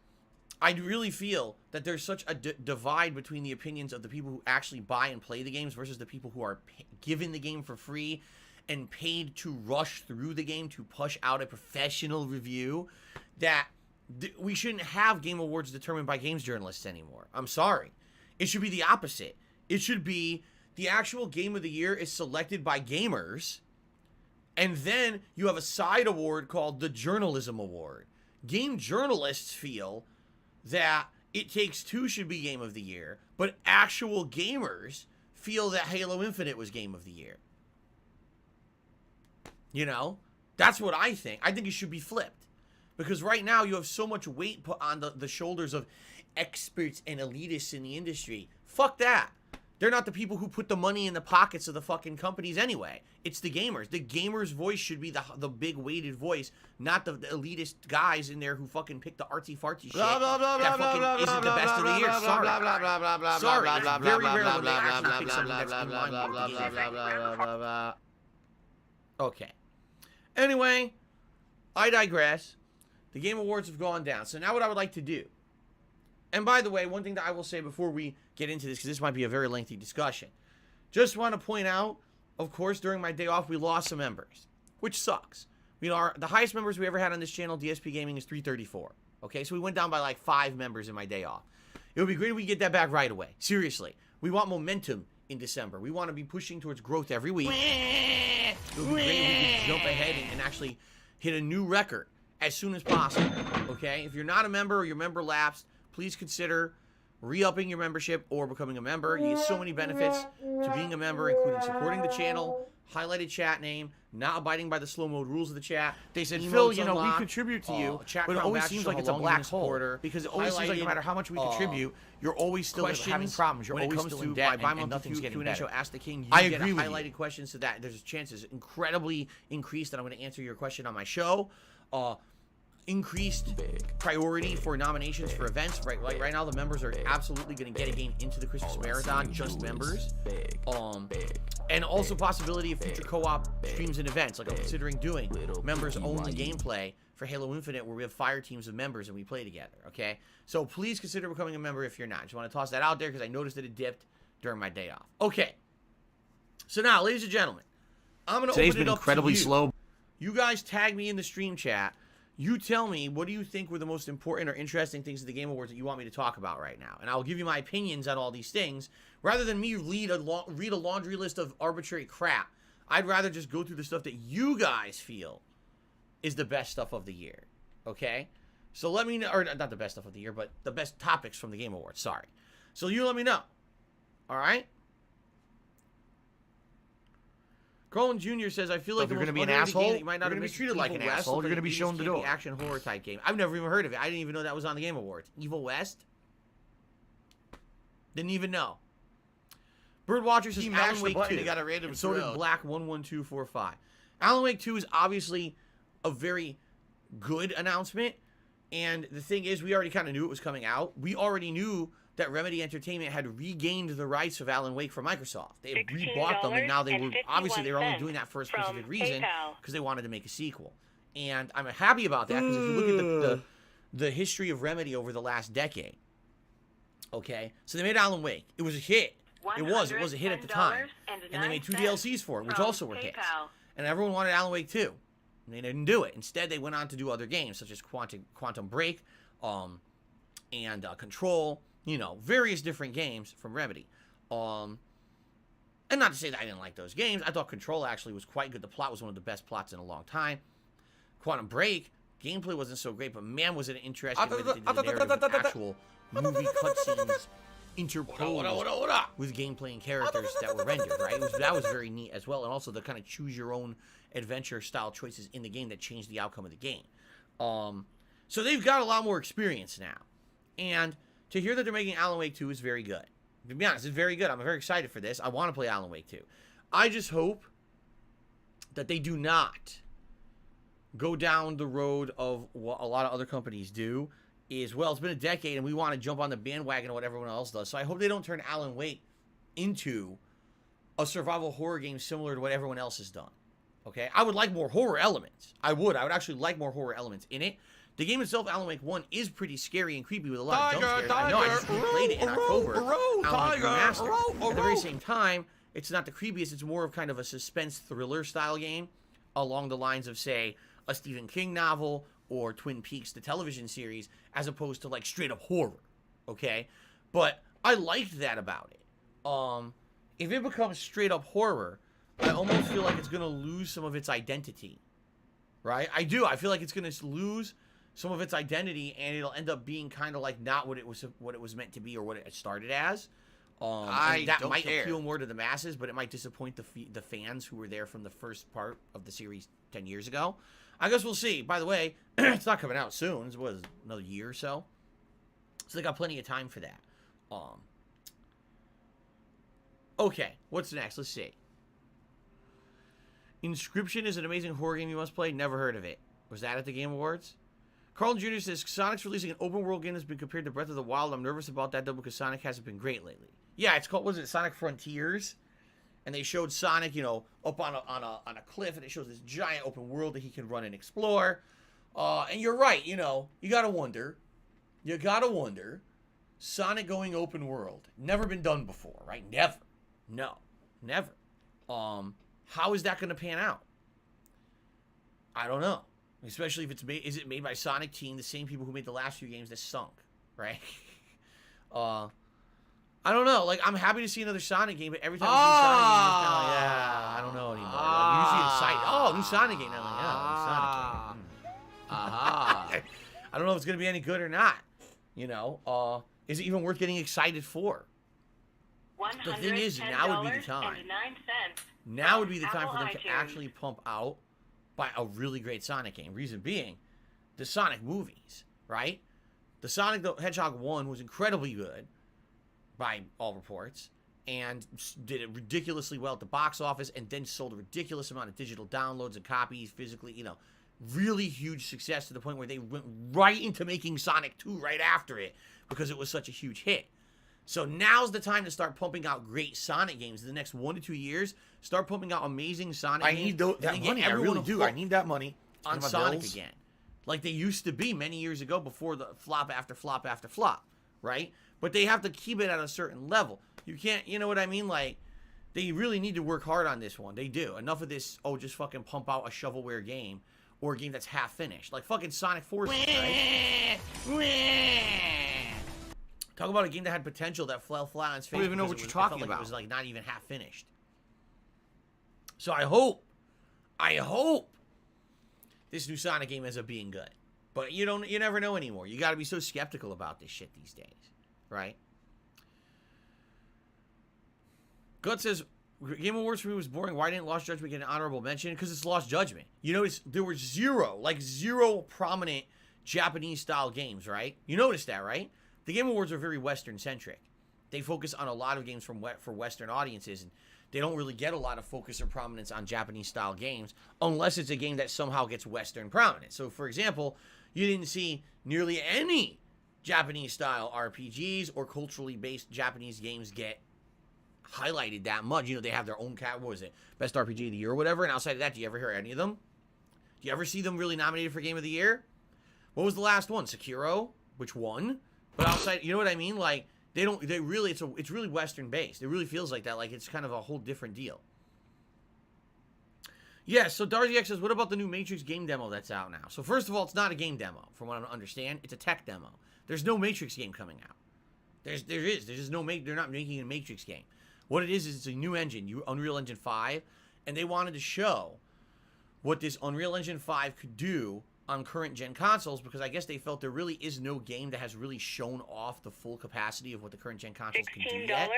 I really feel that there's such a divide between the opinions of the people who actually buy and play the games versus the people who are given the game for free and paid to rush through the game to push out a professional review that we shouldn't have Game Awards determined by games journalists anymore. I'm sorry. It should be the opposite. It should be the actual game of the year is selected by gamers, and then you have a side award called the Journalism Award. Game journalists feel that It Takes Two should be game of the year, but actual gamers feel that Halo Infinite was game of the year. You know? That's what I think. I think it should be flipped. Because right now you have so much weight put on the shoulders of experts and elitists in the industry. Fuck that. They're not the people who put the money in the pockets of the fucking companies anyway. It's the gamers. The gamers' voice should be the big weighted voice, not the elitist guys in there who fucking pick the artsy-fartsy shit that fucking isn't the best of the year. Sorry. Sorry. It's very rare when they actually pick something that's in line with the game. Okay. Anyway, I digress. The Game Awards have gone down. So now what I would like to do. And by the way, one thing that I will say before we get into this, because this might be a very lengthy discussion. Just want to point out, of course, during my day off, we lost some members, which sucks. We are the highest members we ever had on this channel, DSP Gaming, is 334. Okay, so we went down by like 5 members in my day off. It would be great if we get that back right away. Seriously. We want momentum in December. We want to be pushing towards growth every week. It would be great if we could jump ahead and actually hit a new record as soon as possible. Okay? If you're not a member or your member lapsed, please consider re-upping your membership or becoming a member. You get so many benefits to being a member, including supporting the channel, highlighted chat name, not abiding by the slow mode rules of the chat. They said, Phil, you know, we contribute to you, but it always seems like it's a black hole. Because it always seems like no matter how much we contribute, you're always still having problems. You're always still in debt, and nothing's getting better. Ask the King, you get highlighted questions so that there's chances incredibly increased that I'm going to answer your question on my show. Increased priority for nominations for events. Right now the members are absolutely going to get a game into the Christmas Marathon, just members. And also possibility of future co-op streams and events. Like I'm considering doing members only gameplay for Halo Infinite where we have fire teams of members and we play together, okay? So please consider becoming a member if you're not. Just want to toss that out there because I noticed that it dipped during my day off. Okay. So now, ladies and gentlemen, I'm going to open it up incredibly slow. You guys tag me in the stream chat. You tell me, what do you think were the most important or interesting things of the Game Awards that you want me to talk about right now? And I'll give you my opinions on all these things. Rather than me read a laundry list of arbitrary crap, I'd rather just go through the stuff that you guys feel is the best stuff of the year. Okay? So let me know, or not the best stuff of the year, but the best topics from the Game Awards. Sorry. So you let me know. All right? Colin Jr. says, I feel like you're going to be an asshole, you might not have been treated like an asshole. You're going to be shown the door. Action horror type game. I've never even heard of it. I didn't even know that was on the Game Awards. Evil West? Didn't even know. Birdwatcher says Alan Wake 2. Got a random and so did Black 11245. Alan Wake 2 is obviously a very good announcement. And the thing is, we already kind of knew it was coming out. We already knew that Remedy Entertainment had regained the rights of Alan Wake from Microsoft. They had rebought them, and now they were only doing that for a specific reason because they wanted to make a sequel. And I'm happy about that because if you look at the history of Remedy over the last decade, okay, so they made Alan Wake. It was a hit. It was a hit at the time, and they made 2 DLCs for it, which also were hits. And everyone wanted Alan Wake 2, and they didn't do it. Instead, they went on to do other games such as Quantum Break, and Control. You know, various different games from Remedy. And not to say that I didn't like those games. I thought Control actually was quite good. The plot was one of the best plots in a long time. Quantum Break, gameplay wasn't so great, but man, was it an interesting way that they did the narrative with actual movie cutscenes interposed with gameplay and characters that were rendered, right? That was very neat as well, and also the kind of choose-your-own adventure style choices in the game that changed the outcome of the game. So they've got a lot more experience now. And to hear that they're making Alan Wake 2 is very good. To be honest, it's very good. I'm very excited for this. I want to play Alan Wake 2. I just hope that they do not go down the road of what a lot of other companies do. Is, well, it's been a decade and we want to jump on the bandwagon of what everyone else does. So I hope they don't turn Alan Wake into a survival horror game similar to what everyone else has done. Okay? I would like more horror elements. I would actually like more horror elements in it. The game itself, Alan Wake 1, is pretty scary and creepy with a lot of jump scares. I know, I just replayed it in October. Alan Wake Remastered. At the very same time, it's not the creepiest. It's more of kind of a suspense thriller style game along the lines of, say, a Stephen King novel or Twin Peaks, the television series, as opposed to like straight up horror. Okay? But I liked that about it. If it becomes straight up horror, I almost feel like it's going to lose some of its identity. Right? I do. I feel like it's going to lose some of its identity, and it'll end up being kind of like not what it was meant to be or what it started as. That might appeal more to the masses, but it might disappoint the fans who were there from the first part of the series 10 years ago. I guess we'll see. By the way, it's not coming out soon. It's another year or so. So they got plenty of time for that. Okay, what's next? Let's see. Inscription is an amazing horror game you must play. Never heard of it. Was that at the Game Awards? Carlton Jr. says, Sonic's releasing an open world game that's been compared to Breath of the Wild. I'm nervous about that, though, because Sonic hasn't been great lately. Yeah, it's called, Sonic Frontiers? And they showed Sonic, up on a cliff, and it shows this giant open world that he can run and explore. And you're right, you gotta wonder. Sonic going open world. Never been done before, right? Never. No. Never. How is that gonna pan out? I don't know. Especially if is it made by Sonic Team, the same people who made the last few games that sunk, right? I don't know. Like, I'm happy to see another Sonic game, but every time I see Sonic game, it's kind of like, yeah, I don't know anymore. Like, usually it's exciting. New Sonic game. I'm like, yeah, new Sonic game. I don't know if it's going to be any good or not. Is it even worth getting excited for? The thing is, now would be the time. Now would be the time for them to actually pump out by a really great Sonic game. Reason being, the Sonic movies, right? The Sonic the Hedgehog 1 was incredibly good, by all reports, and did it ridiculously well at the box office, and then sold a ridiculous amount of digital downloads and copies physically, really huge success to the point where they went right into making Sonic 2 right after it, because it was such a huge hit. So now's the time to start pumping out great Sonic games. In the next 1 to 2 years, start pumping out amazing Sonic games. I need that money. I really do. I need that money on Sonic again, like they used to be many years ago before the flop after flop after flop, right? But they have to keep it at a certain level. You can't, you know what I mean? Like, they really need to work hard on this one. They do. Enough of this, just fucking pump out a shovelware game or a game that's half finished. Like fucking Sonic Forces, right? Talk about a game that had potential that fell flat on its face. I don't even know what you're talking about. It was like not even half finished. So I hope this new Sonic game ends up being good. But you never know anymore. You got to be so skeptical about this shit these days, right? Gut says, Game Awards for me was boring. Why didn't Lost Judgment get an honorable mention? Because it's Lost Judgment. You notice there were zero prominent Japanese-style games, right? You noticed that, right? The Game Awards are very Western-centric. They focus on a lot of games for Western audiences, and they don't really get a lot of focus or prominence on Japanese-style games unless it's a game that somehow gets Western prominence. So, for example, you didn't see nearly any Japanese-style RPGs or culturally-based Japanese games get highlighted that much. They have their own Best RPG of the Year or whatever, and outside of that, do you ever hear any of them? Do you ever see them really nominated for Game of the Year? What was the last one? Sekiro, which won? But outside, you know what I mean? Like, it's really Western based. It really feels like that. Like, it's kind of a whole different deal. Yeah, so Darcy X says, what about the new Matrix game demo that's out now? So first of all, it's not a game demo, from what I understand. It's a tech demo. There's no Matrix game coming out. There's just no, they're not making a Matrix game. What it is it's a new engine, Unreal Engine 5, and they wanted to show what this Unreal Engine 5 could do on current gen consoles, because I guess they felt there really is no game that has really shown off the full capacity of what the current gen consoles can do yet.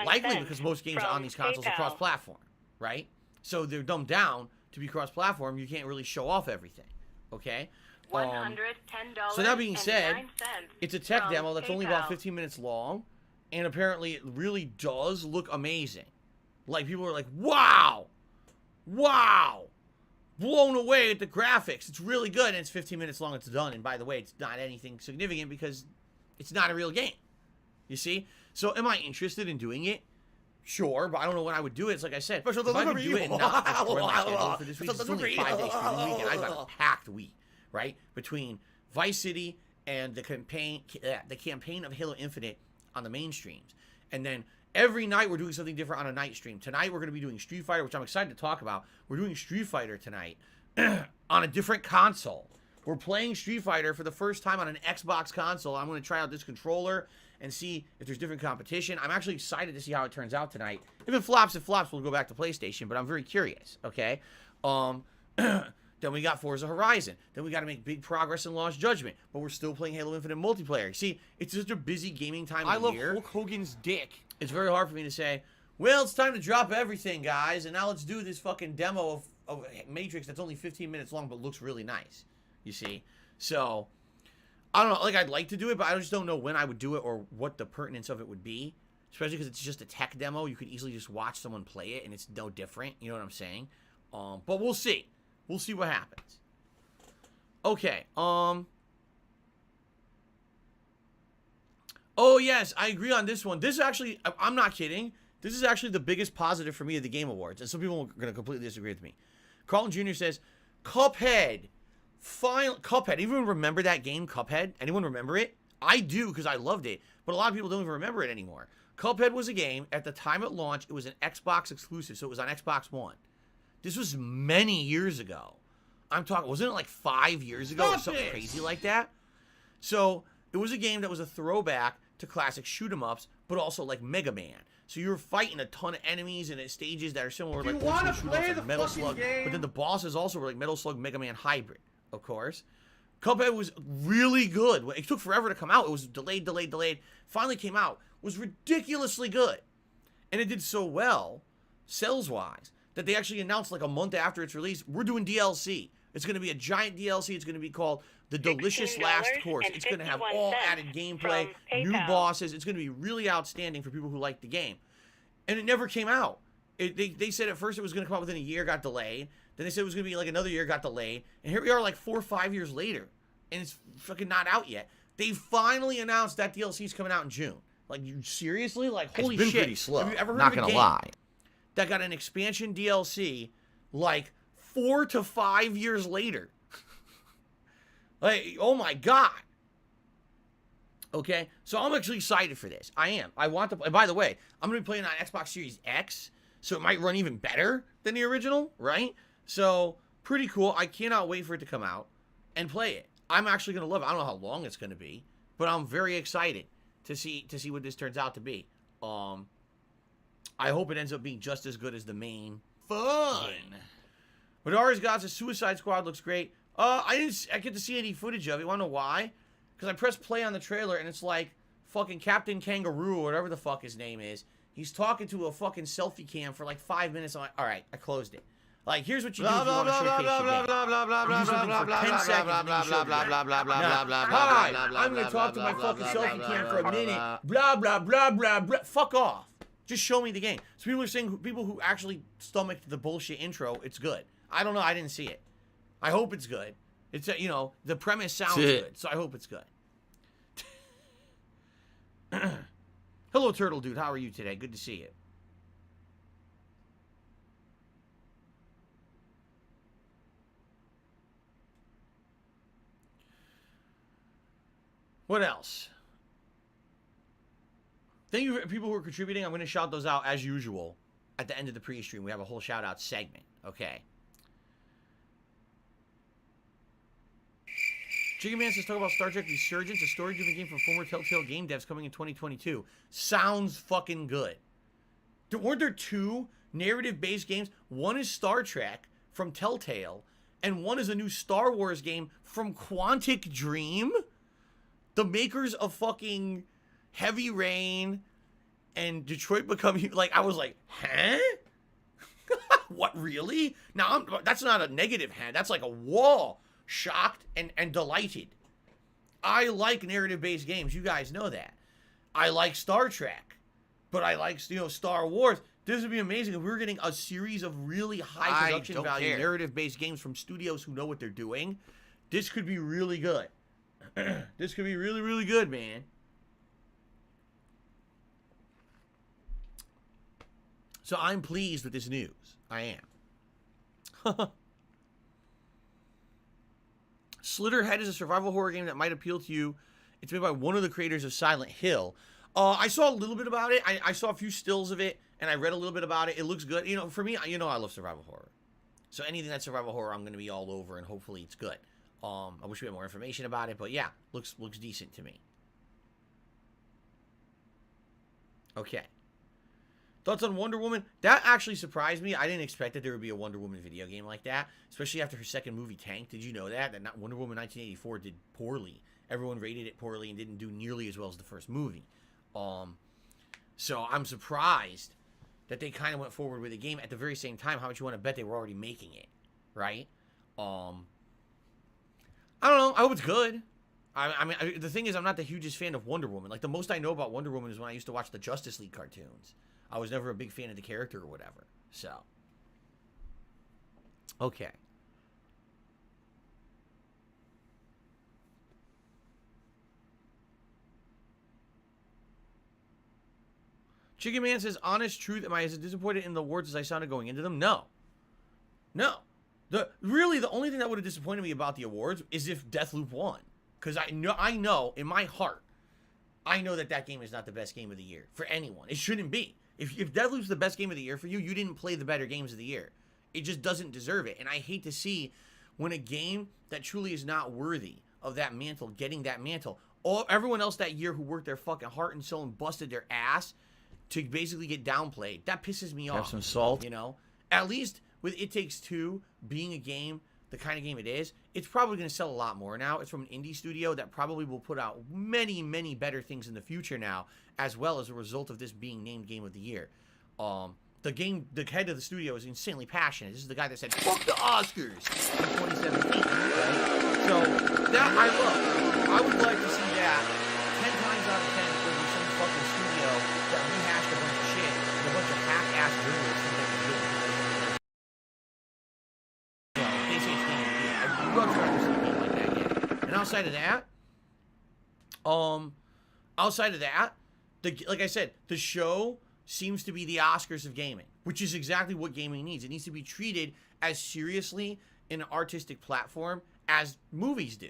Likely because most games on these consoles are cross-platform, right? So they're dumbed down to be cross-platform. You can't really show off everything, okay? $110. So that being said, it's a tech demo that's only about 15 minutes long, and apparently it really does look amazing. Like, people are like, wow! Blown away at the graphics. It's really good, and it's 15 minutes long. It's done. And by the way, it's not anything significant because it's not a real game. You see? So am I interested in doing it? Sure, but I don't know when I would do it. It's like I said, if I could do it and not destroy my schedule for this week, it's only 5 days streaming week, and I've got a packed week, right? Between Vice City and the campaign of Halo Infinite on the mainstreams, and then Every night we're doing something different on a night stream. Tonight we're going to be doing Street Fighter, which I'm excited to talk about. We're doing Street Fighter tonight on a different console. We're playing Street Fighter for the first time on an Xbox console. I'm going to try out this controller and see if there's different competition. I'm actually excited to see how it turns out tonight. If it flops, we'll go back to PlayStation, but I'm very curious, okay? Then we got Forza Horizon. Then we got to make big progress in Lost Judgment, but we're still playing Halo Infinite multiplayer. See, it's just a busy gaming time of year. I love Hulk Hogan's dick. It's very hard for me to say, well, it's time to drop everything, guys, and now let's do this fucking demo of Matrix that's only 15 minutes long but looks really nice, you see? So, I don't know, like, I'd like to do it, but I just don't know when I would do it or what the pertinence of it would be, especially because it's just a tech demo. You could easily just watch someone play it, and it's no different, you know what I'm saying? But we'll see. We'll see what happens. Okay, oh, yes, I agree on this one. This actually, I'm not kidding. This is actually the biggest positive for me of the Game Awards. And some people are going to completely disagree with me. Carlton Jr. says, Cuphead. Cuphead. Anyone remember that game, Cuphead? Anyone remember it? I do, because I loved it. But a lot of people don't even remember it anymore. Cuphead was a game, at the time it launched, it was an Xbox exclusive. So it was on Xbox One. This was many years ago. I'm talking, wasn't it like 5 years ago or something crazy like that? So it was a game that was a throwback to classic shoot-em-ups, but also like Mega Man. So you were fighting a ton of enemies and stages that are similar, like old school shoot-em-ups, like Metal Slug. But then the bosses also were like Metal Slug Mega Man hybrid, of course. Cuphead was really good. It took forever to come out. It was delayed. Finally came out. It was ridiculously good. And it did so well, sales-wise, that they actually announced like a month after its release, we're doing DLC. It's going to be a giant DLC. It's going to be called The Delicious Last Course. It's going to have all added gameplay, new bosses. It's going to be really outstanding for people who like the game. And it never came out. They said at first it was going to come out within a year, got delayed. Then they said it was going to be like another year, got delayed. And here we are like 4 or 5 years later. And it's fucking not out yet. They finally announced that DLC is coming out in June. Like, you seriously? Like, holy shit. It's been pretty slow. Have you ever heard Not of a gonna game lie. that got an expansion DLC like 4 to 5 years later? Like, oh my god. Okay, so I'm actually excited for this. I am. I want to play. By the way, I'm going to be playing on Xbox Series X, so it might run even better than the original, right? So, pretty cool. I cannot wait for it to come out and play it. I'm actually going to love it. I don't know how long it's going to be, but I'm very excited to see what this turns out to be. I hope it ends up being just as good as the main game. Madara's Gods, the Suicide Squad looks great. I get to see any footage of it. You want to know why? Because I pressed play on the trailer, and it's like fucking Captain Kangaroo or whatever the fuck his name is. He's talking to a fucking selfie cam for like 5 minutes. I'm like, all right, I closed it. Like, here's what you do if you want to showcase your game. You do something for 10 seconds and then you show the game. Hi, I'm going to talk to my fucking selfie cam for a minute. Blah, blah, blah, blah, blah. Fuck off. Just show me the game. So people are saying, people who actually stomached the bullshit intro, it's good. I don't know. I didn't see it. I hope it's good. It's, you know, the premise sounds good, so I hope it's good. Hello, Turtle Dude. How are you today? Good to see you. What else? Thank you for people who are contributing. I'm going to shout those out as usual at the end of the pre-stream. We have a whole shout-out segment. Okay. Chicken Man says, talk about Star Trek Resurgence, a story-driven game from former Telltale game devs coming in 2022. Sounds fucking good. Weren't there 2 narrative-based games? One is Star Trek from Telltale, and one is a new Star Wars game from Quantic Dream? The makers of fucking Heavy Rain and Detroit Become Human. Like, I was like, huh? What, really? Now, that's not a negative hand. That's like a wall. Shocked and delighted. I like narrative-based games. You guys know that. I like Star Trek. But I like, you know, Star Wars. This would be amazing if we were getting a series of really high production value narrative-based games from studios who know what they're doing. This could be really good. This could be really, really good, man. So I'm pleased with this news. I am. Slitterhead is a survival horror game that might appeal to you. It's made by one of the creators of Silent Hill. I saw a little bit about it. I saw a few stills of it, and I read a little bit about it. It looks good. You know, for me, you know I love survival horror. So anything that's survival horror, I'm going to be all over, and hopefully it's good. I wish we had more information about it, but yeah, looks decent to me. Okay. Thoughts on Wonder Woman? That actually surprised me. I didn't expect that there would be a Wonder Woman video game like that, especially after her second movie tanked. Did you know that? That Wonder Woman 1984 did poorly. Everyone rated it poorly and didn't do nearly as well as the first movie. So I'm surprised that they kind of went forward with the game at the very same time. How much you want to bet they were already making it, right? I don't know. I hope it's good. I mean, the thing is, I'm not the hugest fan of Wonder Woman. Like, the most I know about Wonder Woman is when I used to watch the Justice League cartoons. I was never a big fan of the character or whatever. So, okay. Chicken Man says, honest truth, am I as disappointed in the awards as I sounded going into them? No. No. Really, the only thing that would have disappointed me about the awards is if Deathloop won. Because I know in my heart, I know that game is not the best game of the year for anyone. It shouldn't be. If Deathloop's the best game of the year for you, you didn't play the better games of the year. It just doesn't deserve it. And I hate to see when a game that truly is not worthy of that mantle getting that mantle. Everyone else that year who worked their fucking heart and soul and busted their ass to basically get downplayed. That pisses me off. Have some salt. You know? At least with It Takes Two being a game, the kind of game it is, it's probably going to sell a lot more now. It's from an indie studio that probably will put out many, many better things in the future now, as well as a result of this being named Game of the Year. The head of the studio is insanely passionate. This is the guy that said, fuck the Oscars in 2017, right? So, that I love. I would like to see that 10 times out of 10 over some fucking studio that rehashed a bunch of shit with a bunch of hack-ass journalists who think it's good. They say it's Game of the Year. I'd love to see a game like that again. And outside of that, like I said, the show seems to be the Oscars of gaming, which is exactly what gaming needs. It needs to be treated as seriously in an artistic platform as movies do.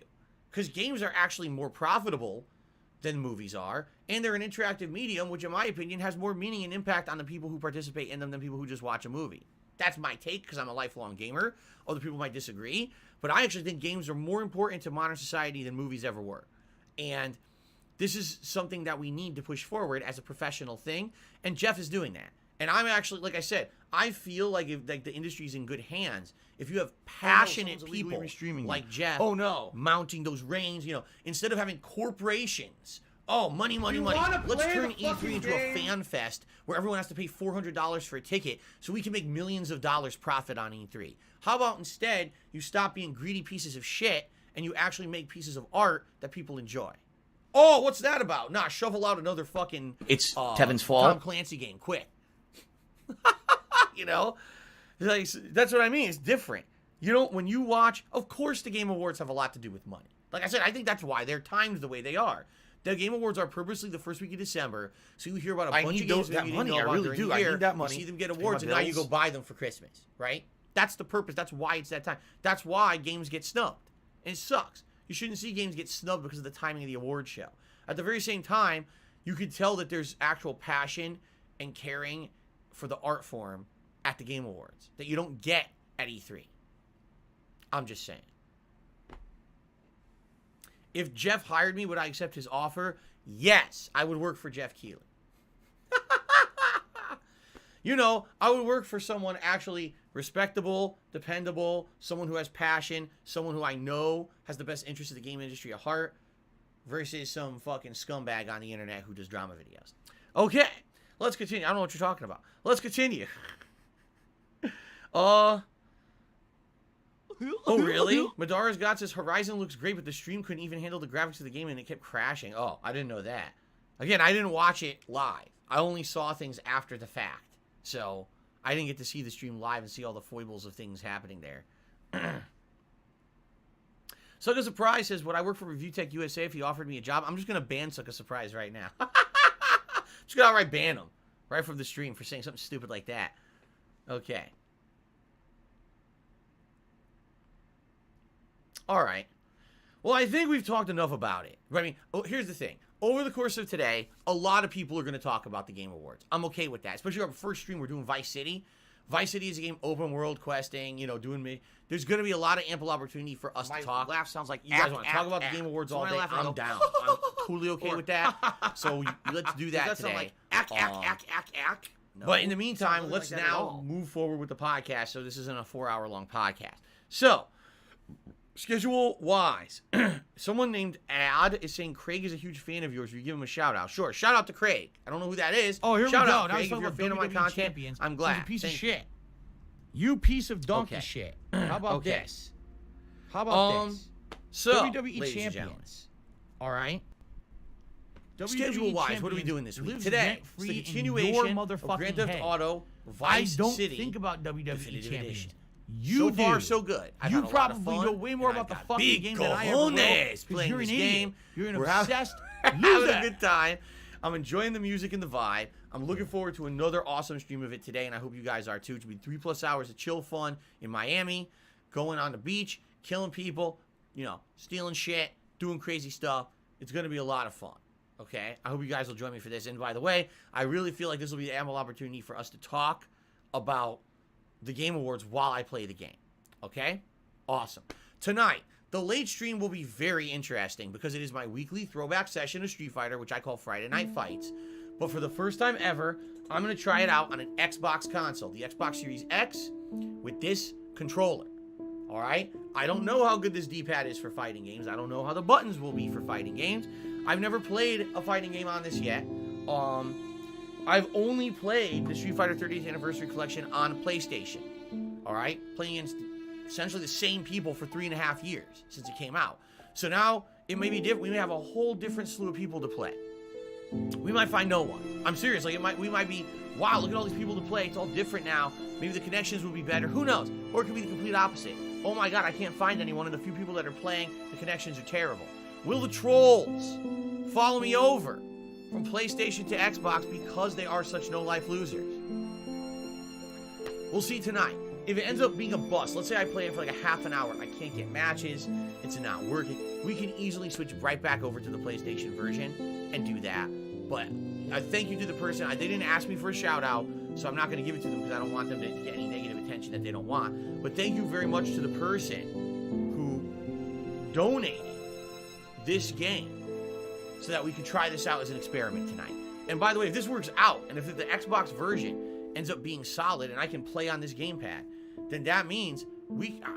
Because games are actually more profitable than movies are, and they're an interactive medium, which in my opinion has more meaning and impact on the people who participate in them than people who just watch a movie. That's my take, because I'm a lifelong gamer. Other people might disagree, but I actually think games are more important to modern society than movies ever were. And this is something that we need to push forward as a professional thing, and Jeff is doing that. And I'm actually, like I said, I feel like if the industry's in good hands, if you have passionate people like Jeff mounting those reins, you know, instead of having corporations, money, let's turn E3 into a fan fest where everyone has to pay $400 for a ticket so we can make millions of dollars profit on E3. How about instead you stop being greedy pieces of shit and you actually make pieces of art that people enjoy? Oh, what's that about? Nah, shovel out another fucking... It's Tevin's fault. Tom Clancy game, quick. You know? Like, that's what I mean. It's different. You don't... When you watch... Of course the Game Awards have a lot to do with money. Like I said, I think that's why they're timed the way they are. The Game Awards are purposely the first week of December, so you hear about a bunch of games that you didn't know about during the year. I need that money. You see them get awards, and now you go buy them for Christmas, right? That's the purpose. That's why it's that time. That's why games get snubbed. And it sucks. You shouldn't see games get snubbed because of the timing of the award show. At the very same time, you could tell that there's actual passion and caring for the art form at the Game Awards that you don't get at E3. I'm just saying. If Jeff hired me, would I accept his offer? Yes, I would work for Jeff Keighley. You know, I would work for someone actually respectable, dependable, someone who has passion, someone who I know has the best interest of the game industry at heart, versus some fucking scumbag on the internet who does drama videos. Okay, let's continue. I don't know what you're talking about. Let's continue. Oh, really? Madara's God says Horizon looks great, but the stream couldn't even handle the graphics of the game and it kept crashing. Oh, I didn't know that. Again, I didn't watch it live. I only saw things after the fact. So, I didn't get to see the stream live and see all the foibles of things happening there. Sucka Surprise says, would I work for Review Tech USA if he offered me a job? I'm just going to ban Sucka Surprise right now. Just going to outright ban him right from the stream for saying something stupid like that. Okay. All right. Well, I think we've talked enough about it. I mean, here's the thing. over the course of today, a lot of people are going to talk about the Game Awards. I'm okay with that, especially our first stream. We're doing Vice City. Vice City is a game, open world questing, you know, doing me. There's going to be a lot of ample opportunity for us to talk. Laugh sounds like You guys want to talk about the Game Awards all day? I'm down. I'm totally okay with that. So let's do that today. Like ack. No, but in the meantime, let's now move forward with the podcast. So this isn't a 4-hour long podcast. So schedule-wise, someone named Ad is saying Craig is a huge fan of yours. Will you give him a shout-out? Sure. Shout-out to Craig. I don't know who that is. Oh, here shout we go. out, Now Craig. If you're a fan of my content, champions. I'm glad. He's a piece Thank of shit. You piece of donkey Okay. shit. How about Okay. this? How about this? So, WWE ladies and gentlemen, champions. All right. schedule-wise, what are we doing this week? lives Today, rent-free it's the in your continuation of motherfucking Grand Theft head. Auto I Vice don't City. think about WWE Definitive champions. Edition. You So do. far, so good. I've You had a lot of probably fun, know way more and about I've the got fucking big game than I ever will. cojones 'Cause playing you're an this idiot. game. You're an We're having- obsessed having loser. a good time. I'm enjoying the music and the vibe. I'm looking forward to another awesome stream of it today, and I hope you guys are too. It's going to be 3+ hours of chill fun in Miami, going on the beach, killing people, you know, stealing shit, doing crazy stuff. It's going to be a lot of fun. Okay? I hope you guys will join me for this. And by the way, I really feel like this will be an ample opportunity for us to talk about the Game Awards while I play the game. Okay? Awesome. Tonight, the late stream will be very interesting because it is my weekly throwback session of Street Fighter, which I call Friday Night Fights. But for the first time ever, I'm going to try it out on an Xbox console, the Xbox Series X, with this controller. All right? I don't know how good this D-pad is for fighting games. I don't know how the buttons will be for fighting games. I've never played a fighting game on this yet. I've only played the Street Fighter 30th Anniversary Collection on PlayStation. All right? Playing against essentially the same people for 3.5 years since it came out. So now it may be different. We may have a whole different slew of people to play. We might find no one. I'm serious. Like we might be, wow, look at all these people to play. It's all different now. Maybe the connections will be better. Who knows? Or it could be the complete opposite. Oh my God, I can't find anyone, and the few people that are playing, the connections are terrible. Will the trolls follow me over from PlayStation to Xbox because they are such no-life losers? We'll see tonight. If it ends up being a bust, let's say I play it for like a half an hour, I can't get matches, it's not working, we can easily switch right back over to the PlayStation version and do that. But I thank you to the person. They didn't ask me for a shout out, so I'm not going to give it to them because I don't want them to get any negative attention that they don't want. But thank you very much to the person who donated this game so that we could try this out as an experiment tonight. And by the way, if this works out, and if the Xbox version ends up being solid and I can play on this gamepad, then that means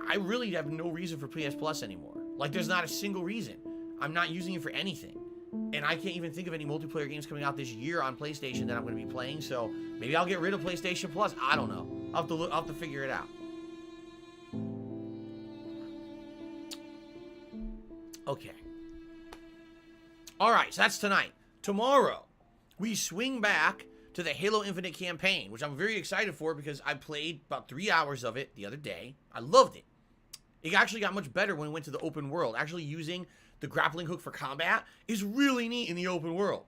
I really have no reason for PS Plus anymore. Like, there's not a single reason. I'm not using it for anything. And I can't even think of any multiplayer games coming out this year on PlayStation that I'm going to be playing, so maybe I'll get rid of PlayStation Plus. I don't know. I'll have to figure it out. Okay. All right, so that's tonight. Tomorrow, we swing back to the Halo Infinite campaign, which I'm very excited for because I played about 3 hours of it the other day. I loved it. It actually got much better when it went to the open world. Actually using the grappling hook for combat is really neat in the open world.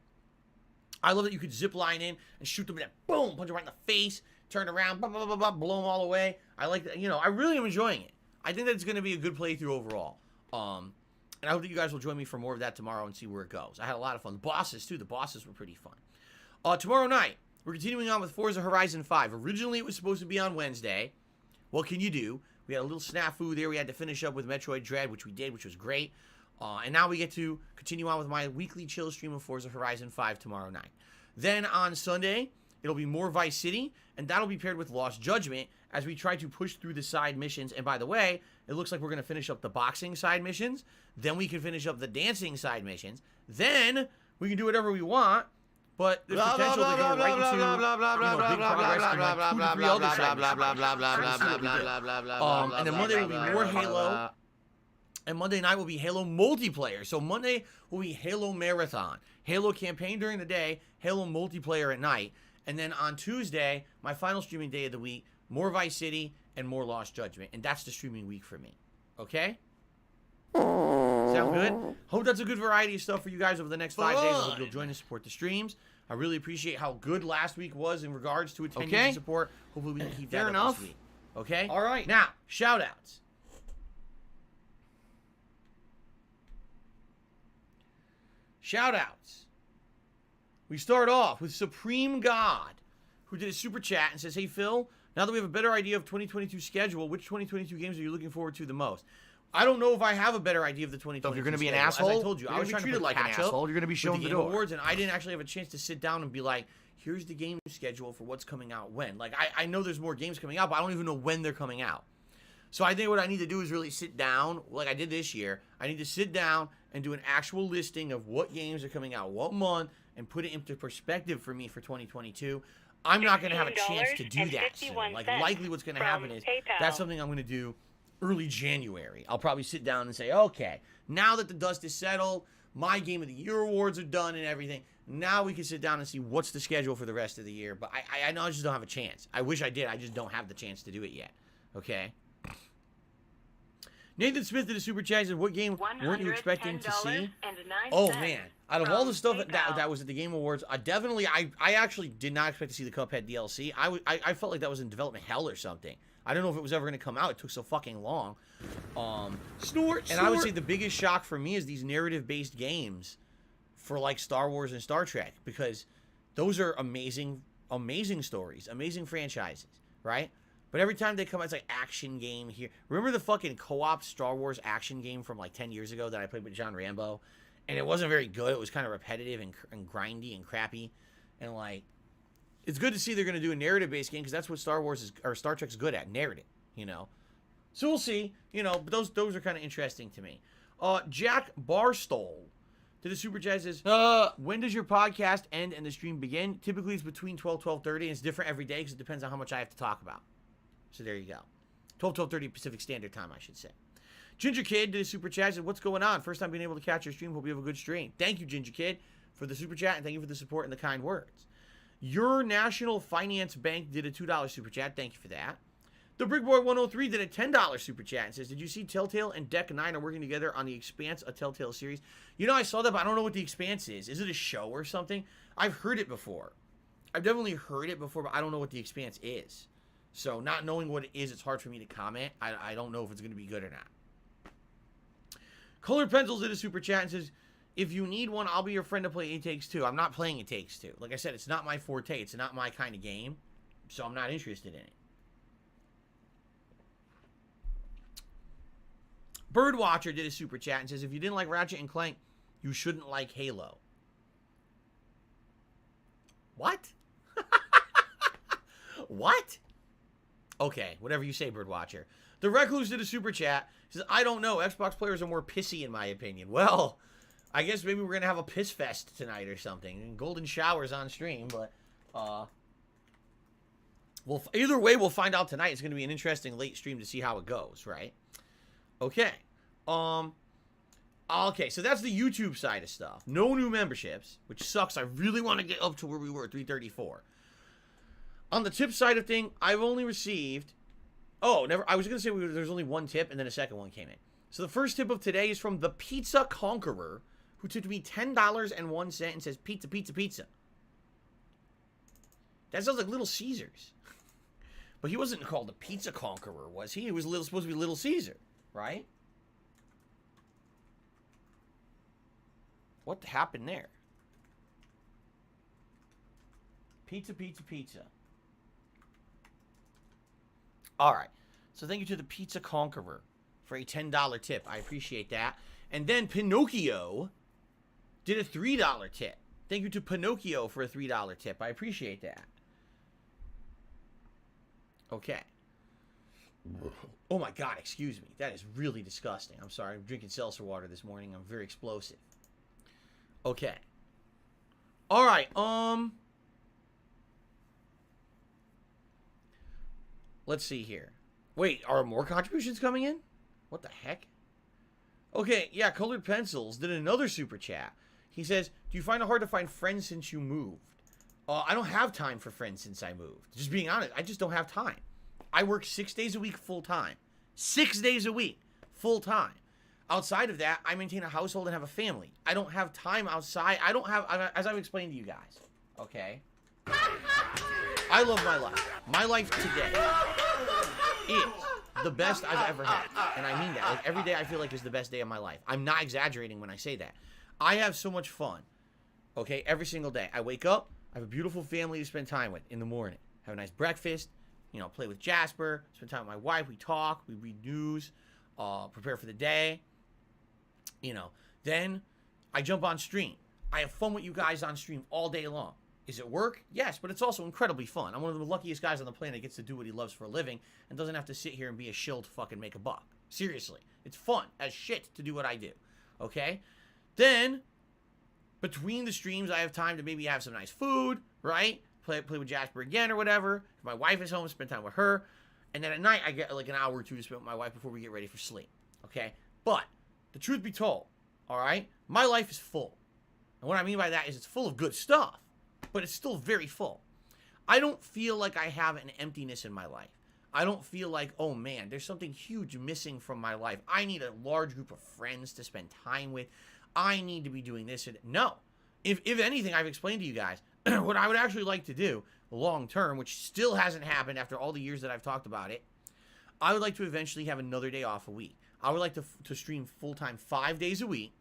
I love that you could zip line in and shoot them and then boom, punch them right in the face, turn around, blah, blah, blah, blah, blow them all away. I like that. You know, I really am enjoying it. I think that it's going to be a good playthrough overall. And I hope that you guys will join me for more of that tomorrow and see where it goes. I had a lot of fun. The bosses, too. The bosses were pretty fun. Tomorrow night, we're continuing on with Forza Horizon 5. Originally, it was supposed to be on Wednesday. What can you do? We had a little snafu there. We had to finish up with Metroid Dread, which we did, which was great. And now we get to continue on with my weekly chill stream of Forza Horizon 5 tomorrow night. Then on Sunday, it'll be more Vice City, and that'll be paired with Lost Judgment as we try to push through the side missions. And by the way, it looks like we're going to finish up the boxing side missions. Then we can finish up the dancing side missions. Then we can do whatever we want. But there's potential to go right into big progress in like 2 to 3 other side missions. And then Monday will be more Halo. And Monday night will be Halo multiplayer. So Monday will be Halo Marathon. Halo campaign during the day, Halo multiplayer at night. And then on Tuesday, my final streaming day of the week, more Vice City and more Lost Judgment. And that's the streaming week for me. Okay? Sound good? Hope that's a good variety of stuff for you guys over the next 5 days. I hope you'll join and support the streams. I really appreciate how good last week was in regards to attendance and support. Hopefully we can keep that up this week. Okay? All right. Now, shout-outs. Shout-outs We start off with Supreme God, who did a super chat and says, "Hey Phil, now that we have a better idea of 2022 schedule, which 2022 games are you looking forward to the most?" I don't know if I have a better idea of the 2022 So if you're going to be an schedule. asshole, As I told you, you're I was gonna trying be to treated like an catch up asshole. You're going to be with shown the the Game door. Awards, and I didn't actually have a chance to sit down and be like, here's the game schedule for what's coming out when. Like, I know there's more games coming out, but I don't even know when they're coming out. So I think what I need to do is really sit down, like I did this year. I need to sit down and do an actual listing of what games are coming out what month and put it into perspective for me for 2022. I'm not going to have a chance to do that soon. Like, likely what's going to happen is that's something I'm going to do early January. I'll probably sit down and say, okay, now that the dust is settled, my Game of the Year awards are done and everything, now we can sit down and see what's the schedule for the rest of the year. But I know I just don't have a chance. I wish I did. I just don't have the chance to do it yet. Okay? Nathan Smith did a super chat and said, what game weren't you expecting to see? Oh, man. Out of all the stuff that was at the Game Awards, I actually did not expect to see the Cuphead DLC. I felt like that was in development hell or something. I don't know if it was ever going to come out. It took so fucking long. Snort. I would say the biggest shock for me is these narrative-based games for, like, Star Wars and Star Trek, because those are amazing, amazing stories, amazing franchises, right? But every time they come out, it's like action game here. Remember the fucking co-op Star Wars action game from like 10 years ago that I played with John Rambo? And it wasn't very good. It was kind of repetitive and grindy and crappy. And like, it's good to see they're going to do a narrative-based game because that's what Star Wars is, or Star Trek's good at, narrative, you know? So we'll see, you know, but those are kind of interesting to me. Jack Barstow did a super chat says, when does your podcast end and the stream begin? Typically it's between 12:30, and it's different every day because it depends on how much I have to talk about. So there you go. 12:30 Pacific Standard Time, I should say. Ginger Kid did a super chat. Said, what's going on? First time being able to catch your stream. Hope you have a good stream. Thank you, Ginger Kid, for the super chat, and thank you for the support and the kind words. Your National Finance Bank did a $2 super chat. Thank you for that. The Brickboy 103 did a $10 super chat and says, did you see Telltale and Deck 9 are working together on The Expanse, a Telltale series? You know, I saw that, but I don't know what The Expanse is. Is it a show or something? I've heard it before. I've definitely heard it before, but I don't know what The Expanse is. So not knowing what it is, it's hard for me to comment. I don't know if it's going to be good or not. Colored Pencils did a super chat and says, if you need one, I'll be your friend to play It Takes Two. I'm not playing It Takes Two. Like I said, it's not my forte. It's not my kind of game. So I'm not interested in it. Birdwatcher did a super chat and says, if you didn't like Ratchet and Clank, you shouldn't like Halo. What? What? Okay, whatever you say, Birdwatcher. The Recluse did a super chat. He says, I don't know. Xbox players are more pissy, in my opinion. Well, I guess maybe we're going to have a piss fest tonight or something. And golden showers on stream, but either way, we'll find out tonight. It's going to be an interesting late stream to see how it goes, right? Okay. Okay, so that's the YouTube side of stuff. No new memberships, which sucks. I really want to get up to where we were at 334. On the tip side of thing, I've only received... Oh, never. I was going to say there's only one tip, and then a second one came in. So the first tip of today is from the Pizza Conqueror, who tipped me $10.01 and says, pizza, pizza, pizza. That sounds like Little Caesars. But he wasn't called the Pizza Conqueror, was he? He was supposed to be Little Caesar, right? What happened there? Pizza, pizza, pizza. All right. So thank you to the Pizza Conqueror for a $10 tip. I appreciate that. And then Pinocchio did a $3 tip. Thank you to Pinocchio for a $3 tip. I appreciate that. Okay. Oh my God, excuse me. That is really disgusting. I'm sorry. I'm drinking seltzer water this morning. I'm very explosive. Okay. All right. Let's see here. Wait, are more contributions coming in? What the heck? Okay, yeah, Colored Pencils did another super chat. He says, do you find it hard to find friends since you moved? I don't have time for friends since I moved. Just being honest, I just don't have time. I work 6 days a week full time. 6 days a week full time. Outside of that, I maintain a household and have a family. I don't have time outside. I don't have, as I've explained to you guys, okay? I love my life. My life today is the best I've ever had. And I mean that. Like, every day I feel like is the best day of my life. I'm not exaggerating when I say that. I have so much fun. Okay, every single day. I wake up, I have a beautiful family to spend time with in the morning. Have a nice breakfast, you know, play with Jasper, spend time with my wife, we talk, we read news, prepare for the day. You know, then I jump on stream. I have fun with you guys on stream all day long. Is it work? Yes, but it's also incredibly fun. I'm one of the luckiest guys on the planet that gets to do what he loves for a living and doesn't have to sit here and be a shill to fucking make a buck. Seriously. It's fun as shit to do what I do. Okay? Then, between the streams, I have time to maybe have some nice food, right? Play with Jasper again or whatever. If my wife is home, spend time with her. And then at night, I get like an hour or two to spend with my wife before we get ready for sleep. Okay? But, the truth be told, all right? My life is full. And what I mean by that is it's full of good stuff, but it's still very full. I don't feel like I have an emptiness in my life. I don't feel like, oh man, there's something huge missing from my life. I need a large group of friends to spend time with. I need to be doing this. And no. If anything, I've explained to you guys what I would actually like to do long term, which still hasn't happened after all the years that I've talked about it. I would like to eventually have another day off a week. I would like to stream full-time 5 days a week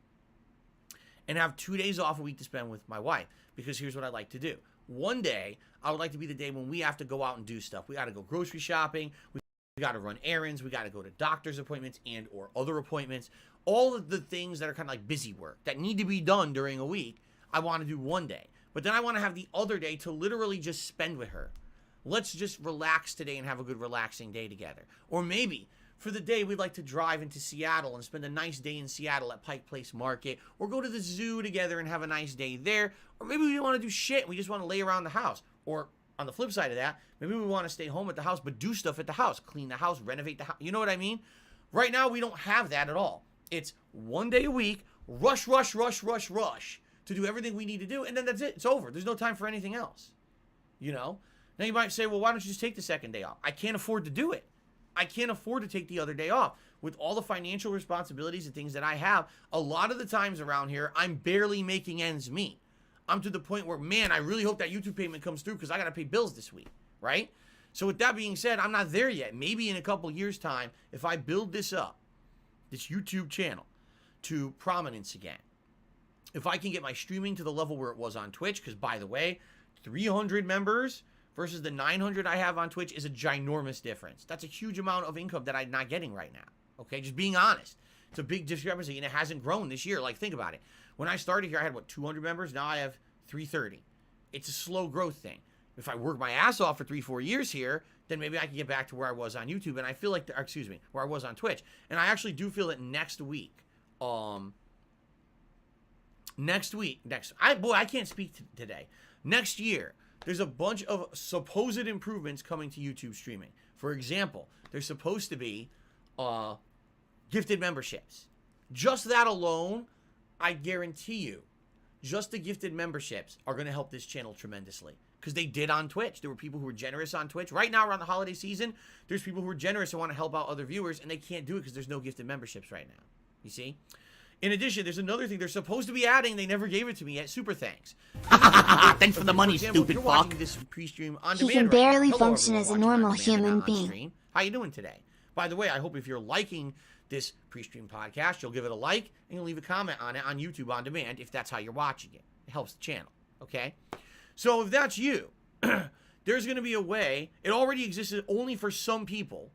and have 2 days off a week to spend with my wife. Because here's what I like to do. One day, I would like to be the day when we have to go out and do stuff. We got to go grocery shopping. We got to run errands. We got to go to doctor's appointments and or other appointments. All of the things that are kind of like busy work that need to be done during a week, I want to do one day. But then I want to have the other day to literally just spend with her. Let's just relax today and have a good relaxing day together. Or maybe for the day, we'd like to drive into Seattle and spend a nice day in Seattle at Pike Place Market, or go to the zoo together and have a nice day there. Or maybe we don't want to do shit. We just want to lay around the house. Or on the flip side of that, maybe we want to stay home at the house, but do stuff at the house. Clean the house, renovate the house. You know what I mean? Right now, we don't have that at all. It's 1 day a week, rush to do everything we need to do, and then that's it. It's over. There's no time for anything else. You know? Now you might say, well, why don't you just take the second day off? I can't afford to do it. I can't afford to take the other day off. With all the financial responsibilities and things that I have, a lot of the times around here, I'm barely making ends meet. I'm to the point where, man, I really hope that YouTube payment comes through because I got to pay bills this week, right? So with that being said, I'm not there yet. Maybe in a couple years' time, if I build this up, this YouTube channel, to prominence again, if I can get my streaming to the level where it was on Twitch, because by the way, 300 members versus the 900 I have on Twitch is a ginormous difference. That's a huge amount of income that I'm not getting right now. Okay, just being honest. It's a big discrepancy, and it hasn't grown this year. Like, think about it. When I started here, I had, 200 members? Now I have 330. It's a slow growth thing. If I work my ass off for 3-4 years here, then maybe I can get back to where I was on YouTube, and I feel like, where I was on Twitch. And I actually do feel that next week, I can't speak today. Next year, there's a bunch of supposed improvements coming to YouTube streaming. For example, there's supposed to be gifted memberships. Just that alone, I guarantee you, just the gifted memberships are going to help this channel tremendously. Because they did on Twitch. There were people who were generous on Twitch. Right now, around the holiday season, there's people who are generous and want to help out other viewers, and they can't do it because there's no gifted memberships right now. You see? In addition, there's another thing they're supposed to be adding. They never gave it to me yet. Super thanks. Thanks for the money, stupid you're fuck. watching this pre-stream on He demand can right now. barely Hello, function everyone as a watching normal on demand and human on being. stream. How you doing today? By the way, I hope if you're liking this pre-stream podcast, you'll give it a like and you'll leave a comment on it on YouTube on demand if that's how you're watching it. It helps the channel, okay? So if that's you, there's going to be a way. It already existed only for some people,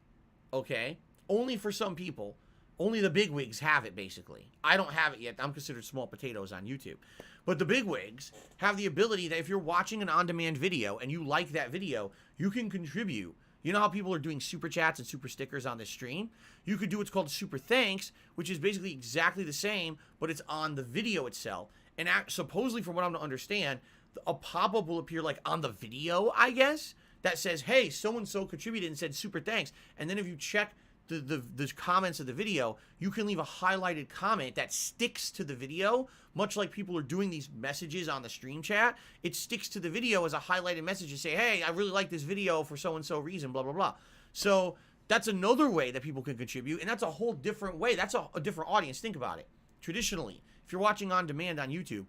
okay? Only for some people. Only the bigwigs have it, basically. I don't have it yet. I'm considered small potatoes on YouTube. But the bigwigs have the ability that if you're watching an on-demand video and you like that video, you can contribute. You know how people are doing super chats and super stickers on this stream? You could do what's called super thanks, which is basically exactly the same, but it's on the video itself. And supposedly, from what I'm to understand, a pop-up will appear like on the video, I guess, that says, hey, so-and-so contributed and said super thanks. And then if you check the comments of the video, you can leave a highlighted comment that sticks to the video, much like people are doing these messages on the stream chat. It sticks to the video as a highlighted message to say, hey, I really like this video for so-and-so reason, blah, blah, blah. So that's another way that people can contribute, and that's a whole different way. That's a different audience. Think about it. Traditionally, if you're watching on demand on YouTube,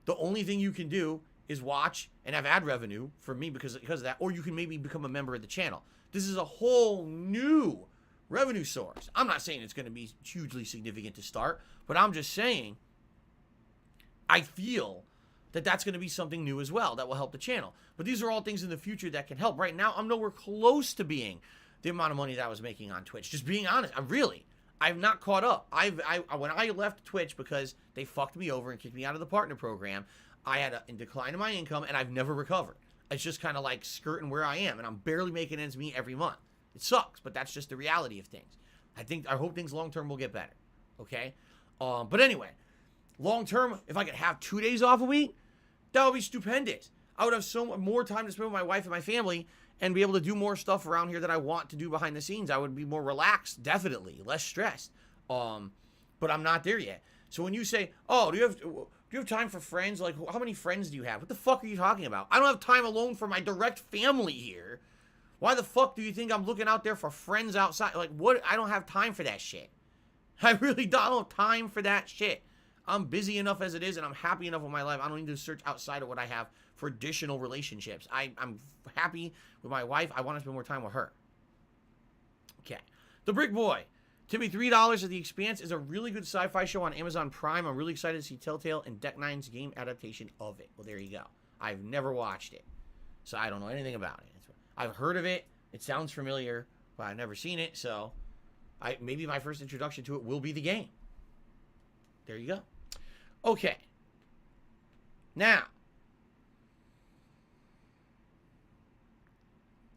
the only thing you can do is watch and have ad revenue for me because of that, or you can maybe become a member of the channel. This is a whole new revenue source. I'm not saying it's going to be hugely significant to start, but I'm just saying I feel that's going to be something new as well that will help the channel. But these are all things in the future that can help. Right now, I'm nowhere close to being the amount of money that I was making on Twitch. Just being honest, I've not caught up. When I left Twitch because they fucked me over and kicked me out of the partner program, I had a decline in my income, and I've never recovered. It's just kind of like skirting where I am, and I'm barely making ends meet every month. It sucks, but that's just the reality of things. I hope things long term will get better. Okay, but anyway, long term, if I could have 2 days off a week, that would be stupendous. I would have so much more time to spend with my wife and my family, and be able to do more stuff around here that I want to do behind the scenes. I would be more relaxed, definitely, less stressed. But I'm not there yet. So when you say, "Oh, do you have time for friends?" Like, how many friends do you have? What the fuck are you talking about? I don't have time alone for my direct family here. Why the fuck do you think I'm looking out there for friends outside? Like, what? I don't have time for that shit. I really don't. I don't have time for that shit. I'm busy enough as it is, and I'm happy enough with my life. I don't need to search outside of what I have for additional relationships. I'm happy with my wife. I want to spend more time with her. Okay. The Brick Boy. Timmy, $3 at The Expanse is a really good sci-fi show on Amazon Prime. I'm really excited to see Telltale and Deck Nine's game adaptation of it. Well, there you go. I've never watched it, so I don't know anything about it. I've heard of it. It sounds familiar, but I've never seen it, so maybe my first introduction to it will be the game. There you go. Okay. Now,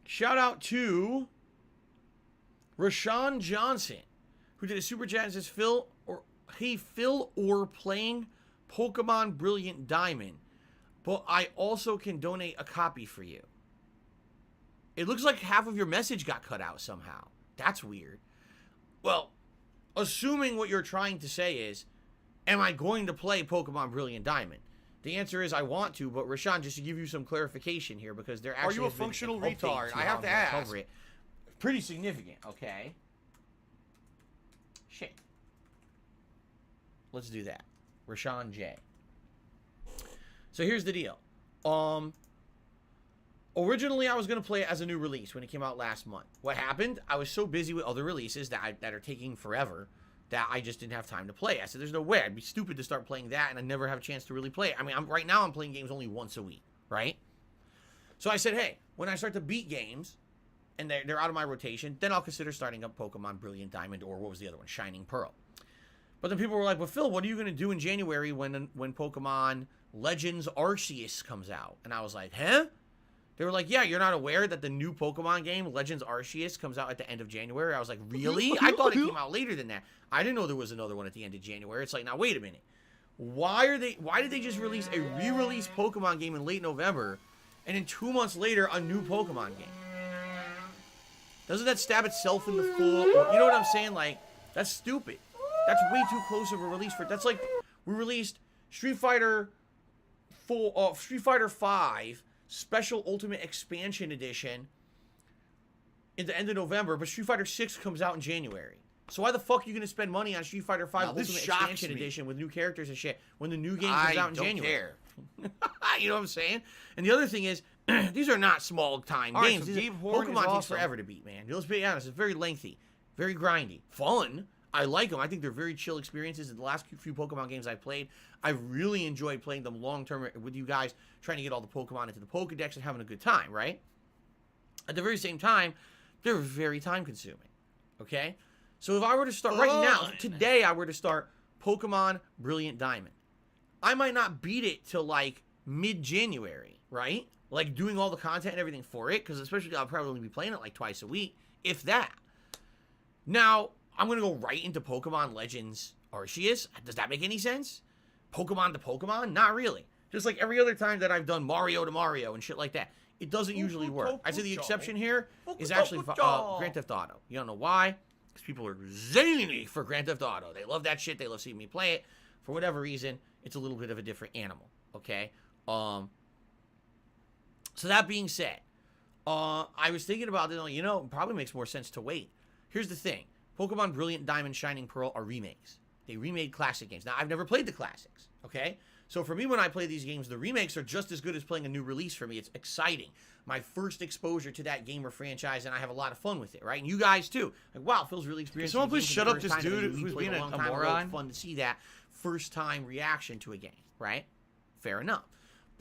shout out to Rashawn Johnson, who did a super chat and says, Phil or playing Pokemon Brilliant Diamond, but I also can donate a copy for you. It looks like half of your message got cut out somehow. That's weird. Well, assuming what you're trying to say is, am I going to play Pokemon Brilliant Diamond? The answer is I want to, but Rashawn, just to give you some clarification here, because there actually Are you a functional retard? I have to ask. Cover it. Pretty significant, okay? Shit. Let's do that. Rashawn J. So here's the deal. Originally, I was going to play it as a new release when it came out last month. What happened? I was so busy with other releases that are taking forever that I just didn't have time to play. I said, there's no way. I'd be stupid to start playing that and I never have a chance to really play it. I mean, right now I'm playing games only once a week, right? So I said, hey, when I start to beat games and they're out of my rotation, then I'll consider starting up Pokemon Brilliant Diamond, or what was the other one? Shining Pearl. But then people were like, well, Phil, what are you going to do in January when Pokemon Legends Arceus comes out? And I was like, huh? They were like, yeah, you're not aware that the new Pokemon game, Legends Arceus, comes out at the end of January? I was like, really? I thought it came out later than that. I didn't know there was another one at the end of January. It's like, now, wait a minute. Why did they just release a re-release Pokemon game in late November, and then 2 months later, a new Pokemon game? Doesn't that stab itself in the foot? You know what I'm saying? Like, that's stupid. That's way too close of a release for it. That's like, we released Street Fighter 5 Special Ultimate Expansion Edition in the end of November, but Street Fighter 6 comes out in January. So why the fuck are you going to spend money on Street Fighter 5 Ultimate Expansion Edition with new characters and shit when the new game comes out in January? You know what I'm saying? And the other thing is, these are not small time games. So Pokemon takes forever to beat, man. Let's be honest. It's very lengthy, very grindy, fun. I like them. I think they're very chill experiences. In the last few Pokemon games I've played, I've really enjoyed playing them long-term with you guys, trying to get all the Pokemon into the Pokedex and having a good time, right? At the very same time, they're very time-consuming, okay? So if I were to start right now, today I were to start Pokemon Brilliant Diamond, I might not beat it till, like, mid-January, right? Like, doing all the content and everything for it, because especially I'll probably only be playing it, like, twice a week, if that. Now, I'm going to go right into Pokemon Legends Arceus. Does that make any sense? Pokemon to Pokemon? Not really. Just like every other time that I've done Mario to Mario and shit like that. It doesn't usually work. I'd say the exception here is actually Grand Theft Auto. You don't know why? Because people are zany for Grand Theft Auto. They love that shit. They love seeing me play it. For whatever reason, it's a little bit of a different animal. Okay? So that being said, I was thinking about it. You know, it probably makes more sense to wait. Here's the thing. Pokemon Brilliant Diamond, Shining Pearl are remakes. They remade classic games. Now, I've never played the classics, okay? So for me, when I play these games, the remakes are just as good as playing a new release for me. It's exciting. My first exposure to that game or franchise, and I have a lot of fun with it, right? And you guys, too. Like, wow, Phil's really experienced. Can someone please shut up this dude who's being a moron? It's fun to see that first-time reaction to a game, right? Fair enough.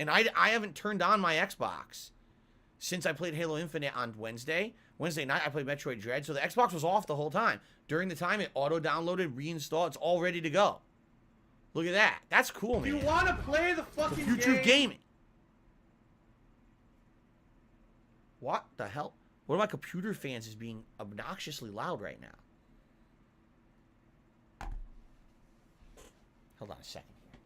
And I haven't turned on my Xbox since I played Halo Infinite on Wednesday. Wednesday night, I played Metroid Dread, so the Xbox was off the whole time. During the time, it auto-downloaded, reinstalled. It's all ready to go. Look at that. That's cool, man. You want to play the The fucking future of game? gaming. What the hell? One of my computer fans is being obnoxiously loud right now. Hold on a second here.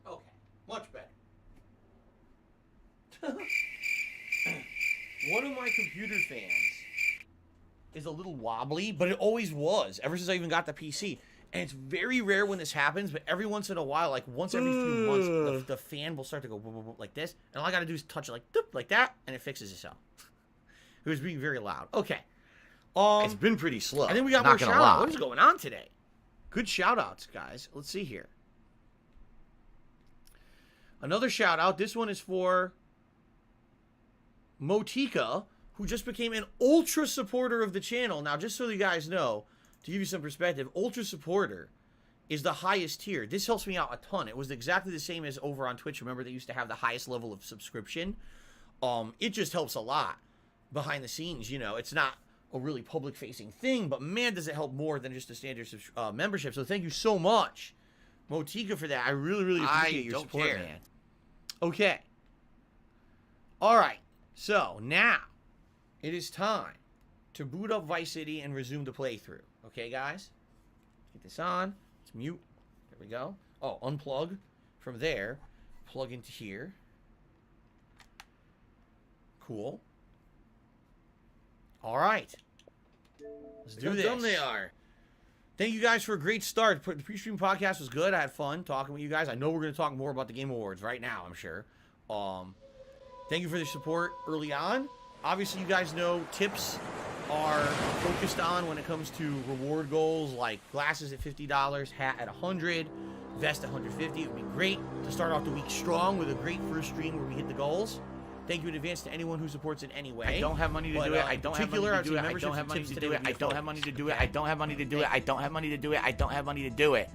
Okay, much better. One of my computer fans is a little wobbly, but it always was, ever since I even got the PC. And it's very rare when this happens, but every once in a while, like once every few months, the fan will start to go like this. And all I gotta do is touch it like that, and it fixes itself. It was being very loud. Okay. It's been pretty slow. I think we got not more gonna shout outs. lie. What is going on today? Good shout outs, guys. Let's see here. Another shout out. This one is for Motika, who just became an ultra supporter of the channel. Now, just so you guys know, to give you some perspective, ultra supporter is the highest tier. This helps me out a ton. It was exactly the same as over on Twitch. Remember, they used to have the highest level of subscription. It just helps a lot behind the scenes. You know, it's not a really public-facing thing, but man, does it help more than just a standard membership. So thank you so much, Motika, for that. I really, really appreciate your support, man. Okay. All right. So now it is time to boot up Vice City and resume the playthrough. Okay, guys? Get this on. Let's mute. There we go. Oh, unplug from there. Plug into here. Cool. All right. Let's do this. How dumb they are. Thank you guys for a great start. The pre-stream podcast was good. I had fun talking with you guys. I know we're going to talk more about the Game Awards right now, I'm sure. Thank you for the support early on. Obviously, you guys know tips are focused on when it comes to reward goals, like glasses at $50, hat at $100, vest at $150. It would be great to start off the week strong with a great first stream where we hit the goals. Thank you in advance to anyone who supports in any way. I don't have money to do it. I don't have money to do it. I don't have money to do it. I don't have money to do it. I don't have money to do it. I don't have money to do it. I don't have money to do it.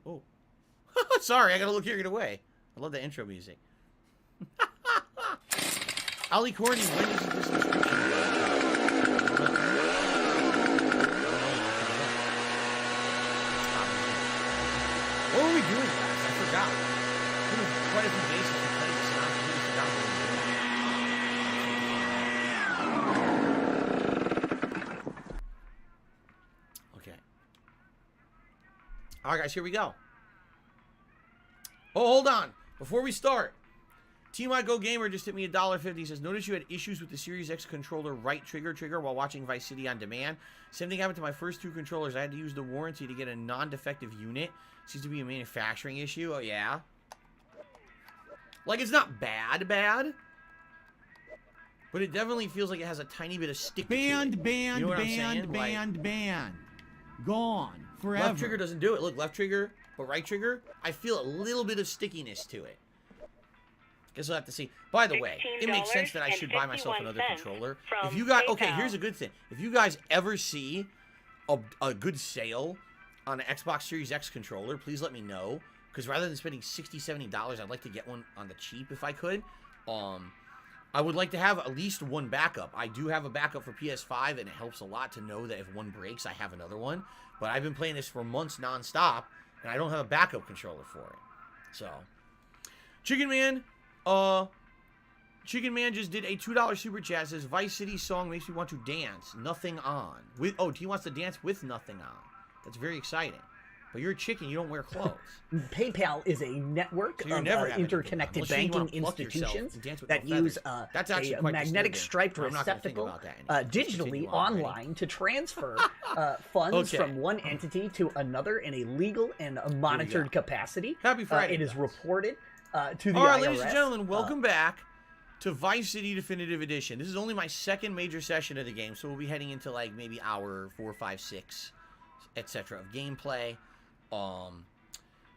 Oh. Sorry, I got a little carried away. I love the intro music. Ali Corny, when is this subscription? What were we doing last? I forgot. There was quite a few days since we played this, and I completely forgot what we were doing. Okay. All right, guys, here we go. Oh, hold on. Before we start, Team I Go Gamer just hit me $1.50. He says, notice you had issues with the Series X controller right trigger while watching Vice City on demand. Same thing happened to my first two controllers. I had to use the warranty to get a non-defective unit. Seems to be a manufacturing issue. Oh, yeah? Like, it's not bad, but it definitely feels like it has a tiny bit of stick to it. You know what I'm saying? Banned. Gone. Forever. Left trigger doesn't do it. Look, left trigger, but right trigger, I feel a little bit of stickiness to it. Guess we'll have to see. By the way, it makes sense that I should buy myself another controller. If you guys, okay, here's a good thing. If you guys ever see a good sale on an Xbox Series X controller, please let me know. Because rather than spending $60, $70, I'd like to get one on the cheap if I could. I would like to have at least one backup. I do have a backup for PS5, and it helps a lot to know that if one breaks, I have another one. But I've been playing this for months nonstop, and I don't have a backup controller for it. So, Chicken Man just did a $2 super chat. Says Vice City song makes me want to dance. Nothing on. He wants to dance with nothing on. That's very exciting. But you're a chicken. You don't wear clothes. PayPal is a network So you of never have interconnected anything. Unless you banking wanna pluck yourself institutions and dance with that no use feathers. That's actually a quite magnetic disturbing. striped I'm not gonna think receptacle about that anymore. Let's digitally continue on, ready? online to transfer funds Okay. from one entity to another in a legal and monitored capacity. Happy Friday, It is guys. reported to the All right, IRS. ladies and gentlemen, welcome back to Vice City Definitive Edition. This is only my second major session of the game, so we'll be heading into like maybe hour 4, 5, 6, etc. of gameplay.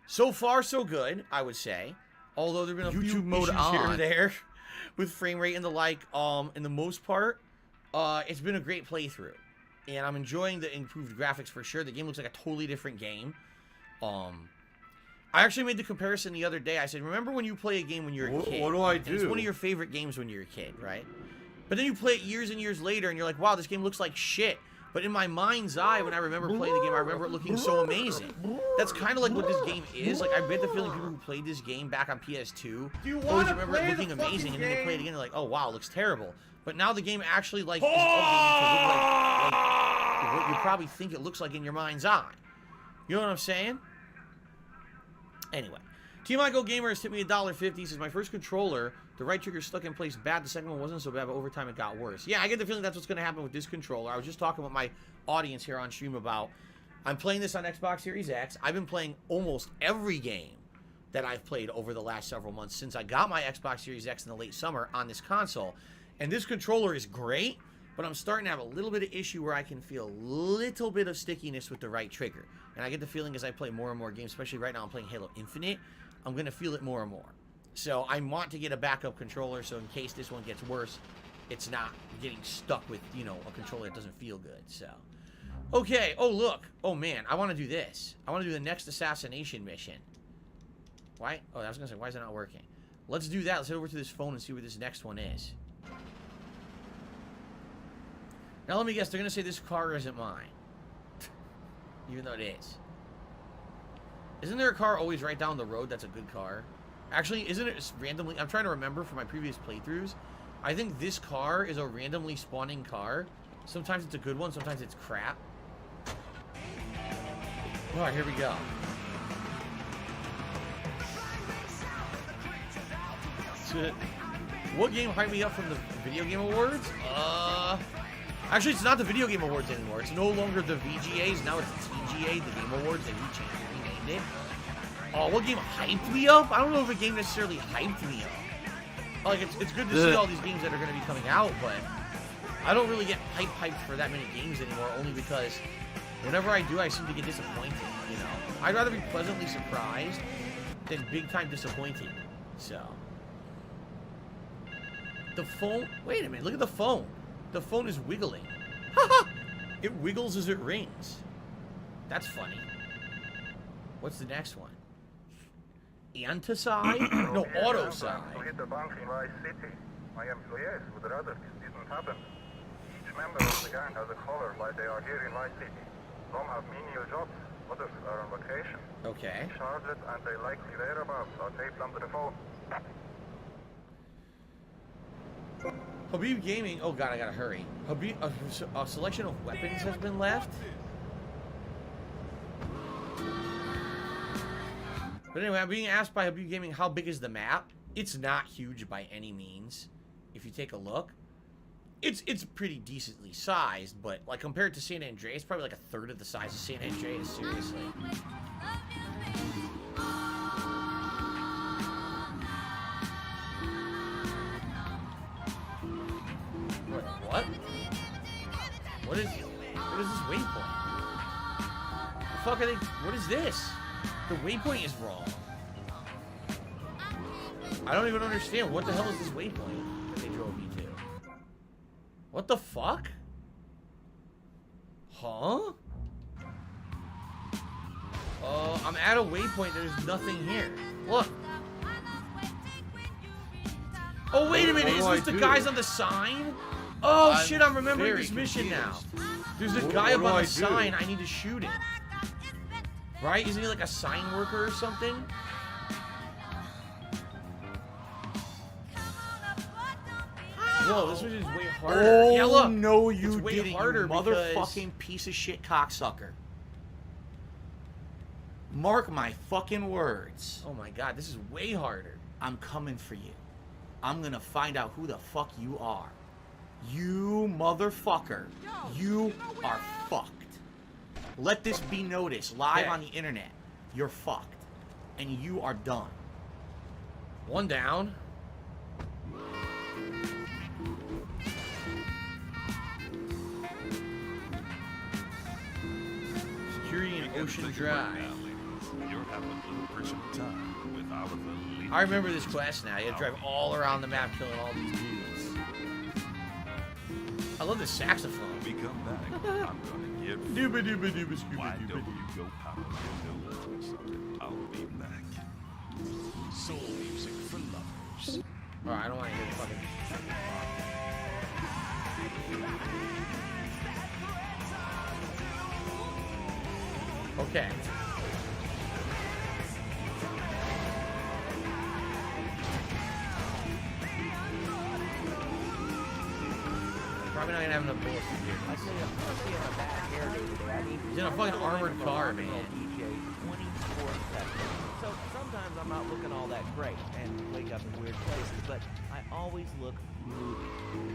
So far, so good, I would say. Although there've been a few mode issues here on. and there with frame rate and the like. In the most part, it's been a great playthrough, and I'm enjoying the improved graphics for sure. The game looks like a totally different game. I actually made the comparison the other day. I said, remember when you play a game when you're a kid? What do I And it's do? one of your favorite games when you're a kid, right? But then you play it years and years later, and you're like, wow, this game looks like shit. But in my mind's eye, when I remember playing the game, I remember it looking so amazing. That's kind of like what this game is. Like, I bet the feeling people who played this game back on PS2 always remember it looking amazing, and then they play it again, they're like, oh, wow, it looks terrible. But now the game actually, like, is updated to look like what you probably think it looks like in your mind's eye. You know what I'm saying? Anyway. Team Michael Gamer has tipped me $1.50. He says, my first controller, the right trigger stuck in place bad. The second one wasn't so bad, but over time it got worse. Yeah, I get the feeling that's what's going to happen with this controller. I was just talking with my audience here on stream about, I'm playing this on Xbox Series X. I've been playing almost every game that I've played over the last several months since I got my Xbox Series X in the late summer on this console. And this controller is great, but I'm starting to have a little bit of issue where I can feel a little bit of stickiness with the right trigger. And I get the feeling as I play more and more games, especially right now I'm playing Halo Infinite, I'm going to feel it more and more. So I want to get a backup controller so in case this one gets worse, it's not getting stuck with, you know, a controller that doesn't feel good. So, okay. Oh, look. Oh, man. I want to do this. I want to do the next assassination mission. Why? Oh, I was going to say, why is it not working? Let's do that. Let's head over to this phone and see what this next one is. Now, let me guess. They're going to say this car isn't mine. Even though it is. Isn't there a car always right down the road that's a good car? Actually, isn't it randomly... I'm trying to remember from my previous playthroughs. I think this car is a randomly spawning car. Sometimes it's a good one, sometimes it's crap. Alright, here we go. So, what game hyped me up from the Video Game Awards? Actually, it's not the Video Game Awards anymore. It's no longer the VGAs. Now it's the TGA, the Game Awards. They renamed it. Oh, what game hyped me up? I don't know if a game necessarily hyped me up. Like, it's good to see all these games that are going to be coming out, but I don't really get hyped for that many games anymore, only because whenever I do, I seem to get disappointed, you know? I'd rather be pleasantly surprised than big-time disappointed, so. The phone... Wait a minute, look at the phone. The phone is wiggling. Haha! It wiggles as it rings. That's funny. What's the next one? Anti-side? No, auto-side. To hit the bank in Vice City. My employees would rather this didn't happen. Each member of the gang has a collar like they are here in Vice City. Some have menial jobs, others are on vacation. Okay. Each target and their likely whereabouts are taped onto the phone. Habib Gaming. Oh god, I gotta hurry. Habib, a selection of weapons has been left. But anyway, I'm being asked by Habib Gaming, how big is the map? It's not huge by any means. If you take a look, it's pretty decently sized, but like compared to San Andreas, it's probably like a third of the size of San Andreas. Seriously. What? What is this waypoint? The fuck are they? What is this? The waypoint is wrong. I don't even understand. What the hell is this waypoint that they drove me to? What the fuck? Huh? I'm at a waypoint. There's nothing here. Look. Oh, wait a minute. Is this the guys on the sign? Oh, shit. I'm remembering this mission now. There's a guy up on the sign. I need to shoot him. Right? Isn't he like a sign worker or something? Whoa, this was just way harder. Oh, yeah, look. no, It's you way didn't, harder you because- motherfucking piece of shit cocksucker. Mark my fucking words. Oh my god, this is way harder. I'm coming for you. I'm gonna find out who the fuck you are. You motherfucker. You are fucked. Let this be noticed live on the internet. You're fucked. And you are done. One down. Security in Ocean Drive. I remember this quest now. You have to drive all around the map killing all these dudes. I love the saxophone. We come back. I'm gonna get dooba dooba dooba scooba why dooba don't doo. you go power your nose or something? I'll be back. Soul music for lovers. Alright, I don't want to hear the fucking... Okay. Probably not gonna have enough bullets to do this. I see a bad hair day today. I need He's in a fucking armored car, man. DJ 24/7. So sometimes I'm not looking all that great and wake up in weird places, but I always look moody.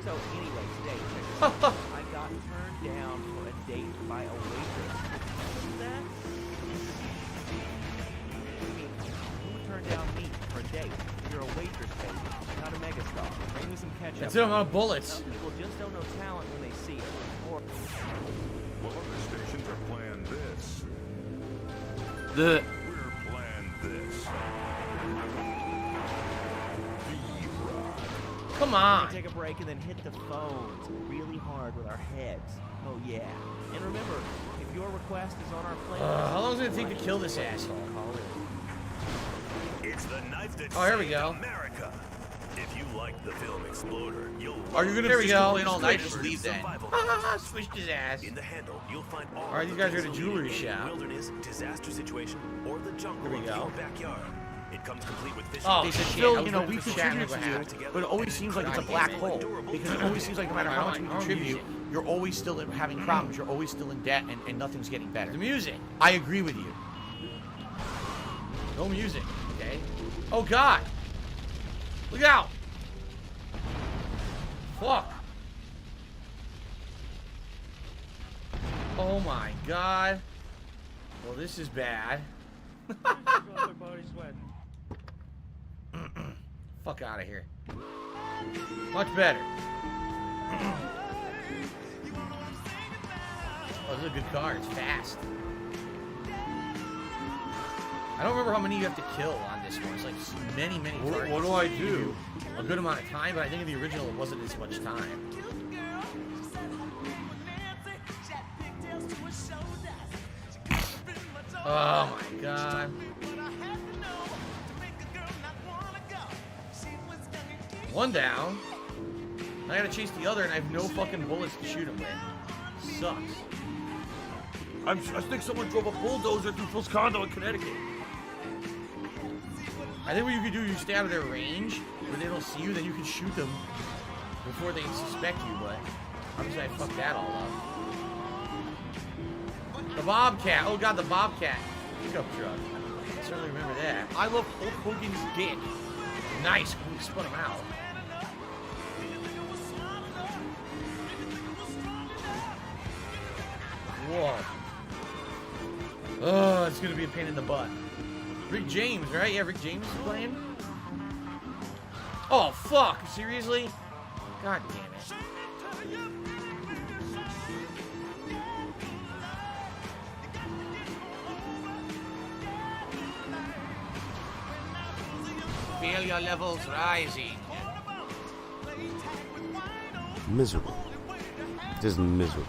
So anyway, today, check this out. I got turned down for a date by a waitress. What's that? I mean, who would turn down me for a date? You're a waitress, baby, not a megastar. Bring me some ketchup. That's it, I'm out of bullets. Some people just don't know talent when they see it. Or Well, other stations are playing this. The We're playing this. Come we on. take a break and then hit the phones really hard with our heads. Oh yeah. And remember, if your request is on our playlist, How long is it gonna take to kill this asshole? call it. It's the knife that Oh, here we saved go. America. If you like the film Exploder, you'll Are you gonna There we just go. complain all night? Just leave that. Switched his ass. In the handle, you'll find all Alright, these guys are at a jewelry shop. wilderness, disaster situation, or the jungle Here we of go. your backyard. It comes complete with fishing. Oh, They said, shit, I Phil, was you know, looking we for contribute Shatner to you, together, but it always seems like it's a black hole. Durable. Because it always seems like no matter how much we contribute, you're always still having problems. You're always still in debt, and nothing's getting better. The music. I agree with you. No music. Okay. Oh god. Look out. Fuck. Oh my god. Well, this is bad. Fuck out of here. Much better. Oh, this is a good car. It's fast. I don't remember how many you have to kill on this one. It's like many targets. What do I do? A good amount of time, but I think in the original it wasn't as much time. Oh my god. One down. I gotta chase the other and I have no fucking bullets to shoot him with. Sucks. I think someone drove a bulldozer through Phil's condo in Connecticut. I think what you could do is you stay out of their range where they don't see you, then you can shoot them before they suspect you, but obviously I fucked that all up. The Bobcat. Oh god, the Bobcat pickup truck. I certainly remember that. I love Hulk Hogan's dick. Nice. We spun him out. Whoa. Oh, it's gonna be a pain in the butt. Rick James, right? Yeah, Rick James is playing. Oh fuck! Seriously? God damn it. Failure levels rising. Miserable. Just miserable.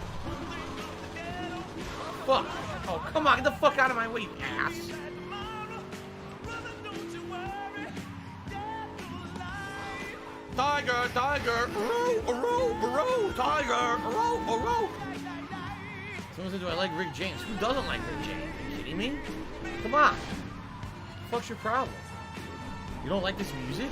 Fuck. Oh, come on. Get the fuck out of my way, you ass. Tiger, tiger, row, row, tiger, row. Someone said, do I like Rick James? Who doesn't like Rick James? Are you kidding me? Come on. What the fuck's your problem? You don't like this music?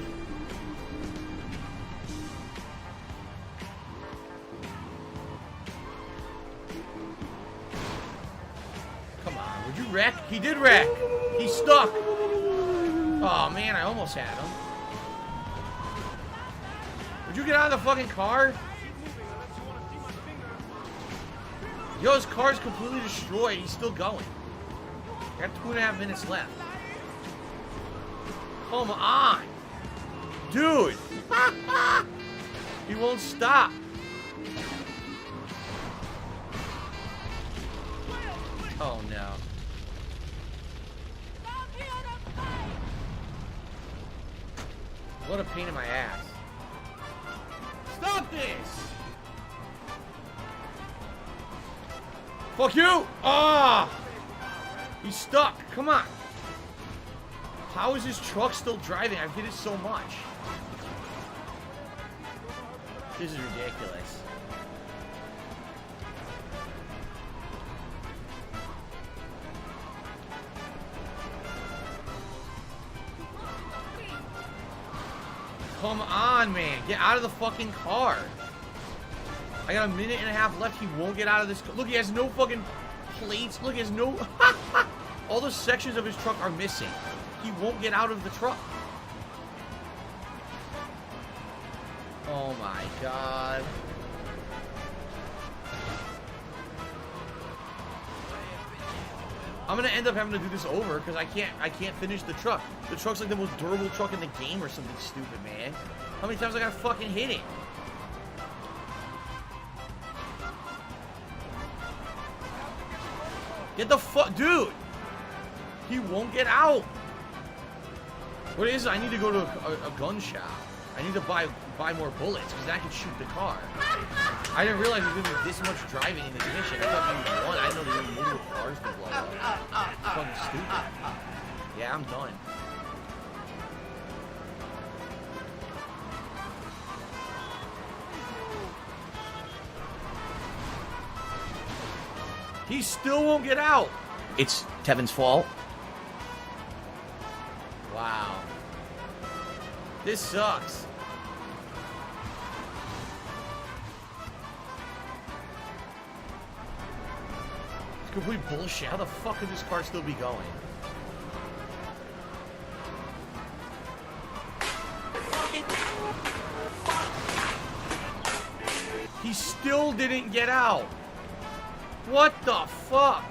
Come on, would you wreck? He did wreck! He's stuck. Oh, man, I almost had him. Would you get out of the fucking car? Yo, his car's completely destroyed. He's still going. Got 2.5 minutes left. Come on. Dude. He won't stop. Oh, no. What a pain in my ass. Stop this! Fuck you! Ah! He's stuck. Come on. How is his truck still driving? I've hit it so much. This is ridiculous. Come on, man. Get out of the fucking car. I got 1.5 minutes left. He won't get out of this car. Look, he has no fucking plates. Look, he has no... All the sections of his truck are missing. He won't get out of the truck. Oh my god. I'm gonna end up having to do this over because I can't finish the truck. The truck's like the most durable truck in the game or something stupid, man. How many times I gotta fucking hit it? Get the fuck, dude! He won't get out. What it is, I need to go to a gun shop. I need to buy more bullets because then I can shoot the car. I didn't realize there was gonna be this much driving in this mission. I thought there was one. I didn't know there were multiple cars to blow up. It's fucking stupid. Yeah, I'm done. He still won't get out. It's Tevin's fault. Wow. This sucks. It's complete bullshit. How the fuck could this car still be going? He still didn't get out. What the fuck?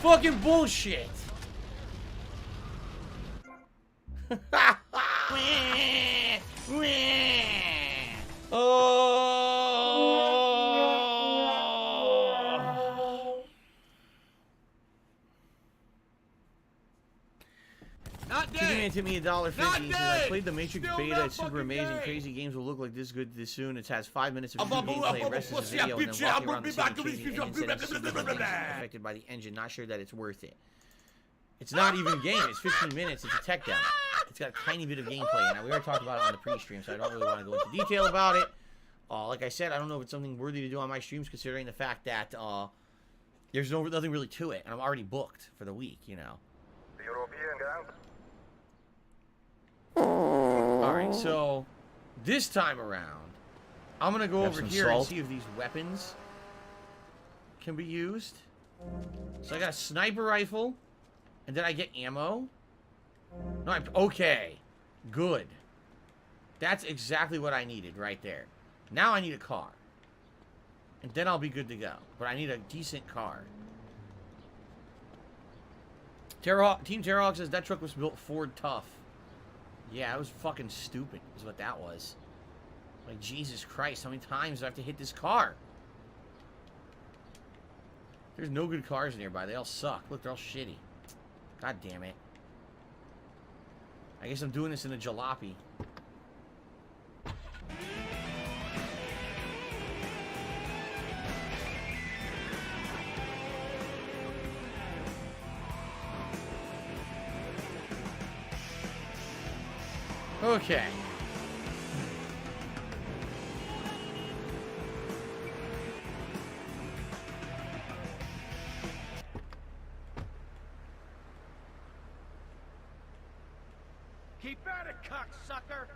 Fucking bullshit. Kidman hit me $1.50. He says, I played the Matrix beta. It's super amazing. Crazy games will look like this good this soon. It has 5 minutes of gameplay. Rest is a video and then walking around the city changing engines and affected by the engine. Not sure that it's worth it. It's not even game. It's 15 minutes. It's a tech demo. It's got a tiny bit of gameplay. Now, we already talked about it on the pre-stream, so I don't really want to go into detail about it. Like I said, I don't know if it's something worthy to do on my streams, considering the fact that there's nothing really to it, and I'm already booked for the week, you know. The European gang. Alright, so this time around, I'm going to go over here and see if these weapons can be used. So I got a sniper rifle, and then I get ammo. No, okay, good. That's exactly what I needed right there. Now I need a car. And then I'll be good to go. But I need a decent car. Team Terrahawk says that truck was built Ford tough. Yeah, it was fucking stupid is what that was. Like, Jesus Christ, how many times do I have to hit this car? There's no good cars nearby. They all suck. Look, they're all shitty. God damn it. I guess I'm doing this in a jalopy. Okay. Keep at it, cocksucker!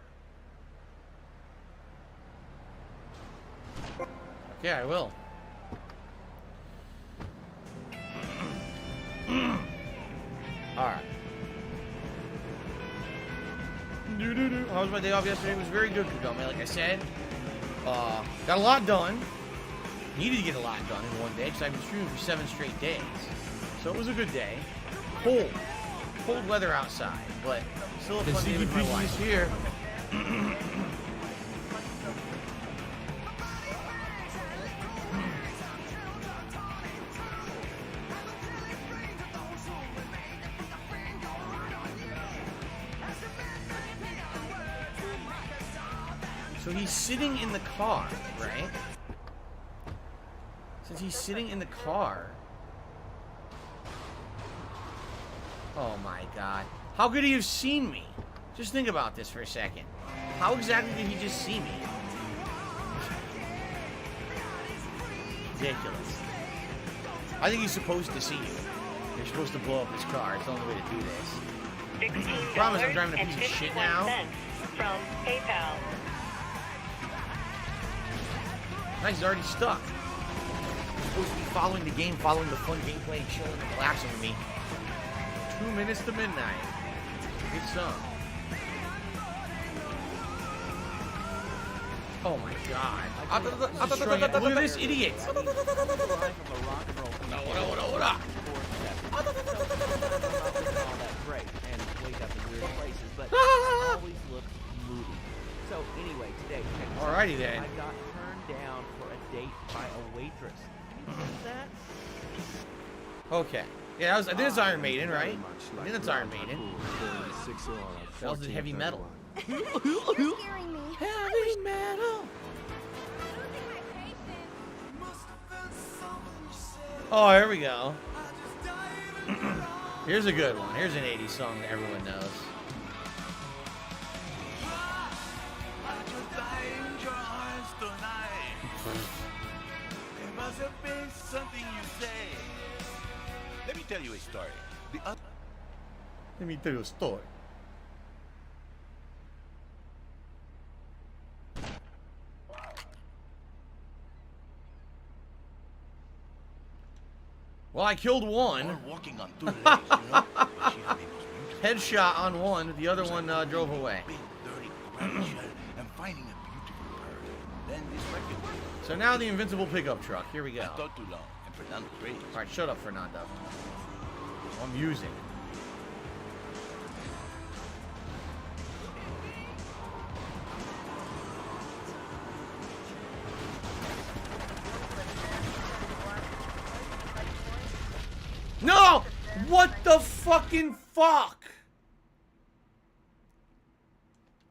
Yeah, I will. Alright. How was my day off yesterday? It was very good, Kagome. Like I said, got a lot done. Needed to get a lot done in one day because I've been streaming for 7 straight days. So it was a good day. Cold. Cold weather outside, but still a fun day with my wife. Here. So he's sitting in the car, right? Since he's sitting in the car. Oh my god. How could he have seen me? Just think about this for a second. How exactly did he just see me? Ridiculous. I think he's supposed to see you. You're supposed to blow up his car. It's the only way to do this. Promise I'm driving a piece of shit now. From PayPal. Nice, he's already stuck. He's supposed to be following the game, following the fun gameplay, and chilling and relaxing with me. 2 minutes to midnight. Good song. Oh my god. Look at this idiot. So anyway, today, alrighty then. I got turned down for a date by a waitress. Can you believe that? Okay. Yeah, I think it's Iron Maiden, right? I think that's Iron Maiden. That was heavy metal. You're scaring me. Heavy metal. Oh, here we go. Here's a good one. Here's an 80s song that everyone knows. There must have been something you say. Let me tell you a story. Let me tell you a story. Well, I killed one. Walking on 2 legs, you know? Headshot on one. The other one drove away. Big, dirty, grimy shell and finding a beautiful pearl. Then this record. So now the invincible pickup truck. Here we go. I thought too long, and Fernando crazy. All right, shut up, Fernando. I'm using. No! What the fucking fuck?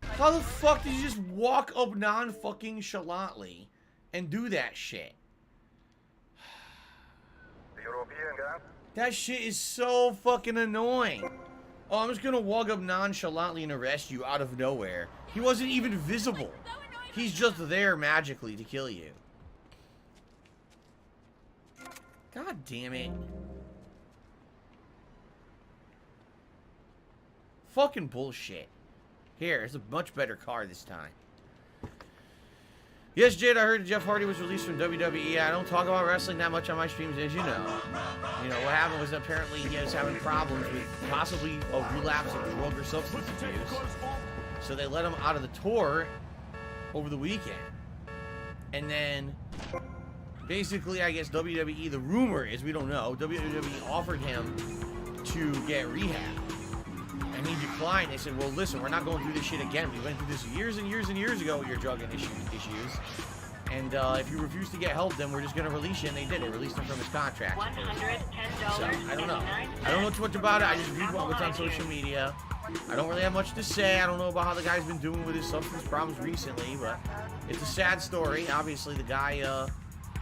How the fuck did you just walk up non-fucking chalantly and do that shit? The European gang? That shit is so fucking annoying. Oh, I'm just gonna walk up nonchalantly and arrest you out of nowhere. He wasn't even visible. He's just there magically to kill you. God damn it. Fucking bullshit. Here, it's a much better car this time. Yes, Jade, I heard Jeff Hardy was released from WWE. I don't talk about wrestling that much on my streams, as you know. You know, what happened was apparently he was having problems with possibly a relapse of drug or substance abuse. So they let him out of the tour over the weekend. And then, basically, I guess WWE, the rumor is, we don't know, WWE offered him to get rehab. And he declined. They said, well, listen, we're not going through this shit again. We went through this years and years and years ago with your drug issues. And if you refuse to get help, then we're just going to release you. And they did. They released him from his contract. $110. So, I don't know. I don't know too much about it. I just read what's on social media. I don't really have much to say. I don't know about how the guy's been doing with his substance problems recently. But it's a sad story. Obviously, the guy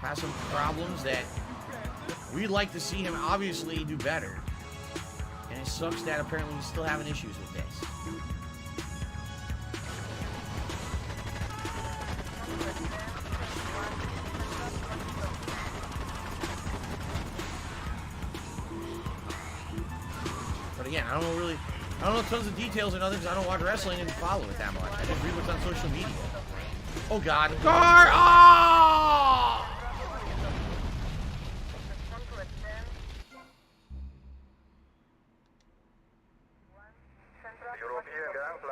has some problems that we'd like to see him obviously do better. And it sucks that apparently he's still having issues with this. But again, I don't know tons of details and others. I don't watch wrestling and follow it that much. I just read what's on social media. Oh God, car! Oh!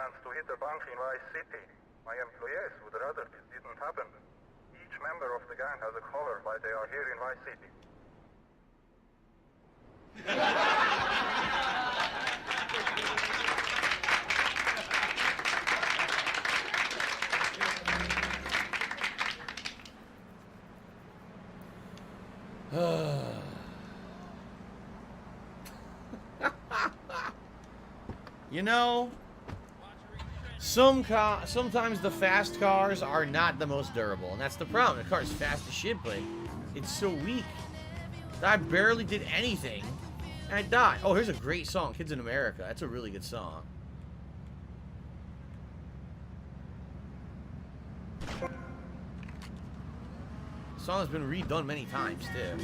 plans to hit a bank in Vice City. My employees would rather it didn't happen. Each member of the gang has a collar while they are here in Vice City. You know, sometimes the fast cars are not the most durable, and that's the problem. The car is fast as shit, but it's so weak. I barely did anything, and I died. Oh, here's a great song, Kids in America. That's a really good song. The song has been redone many times, too.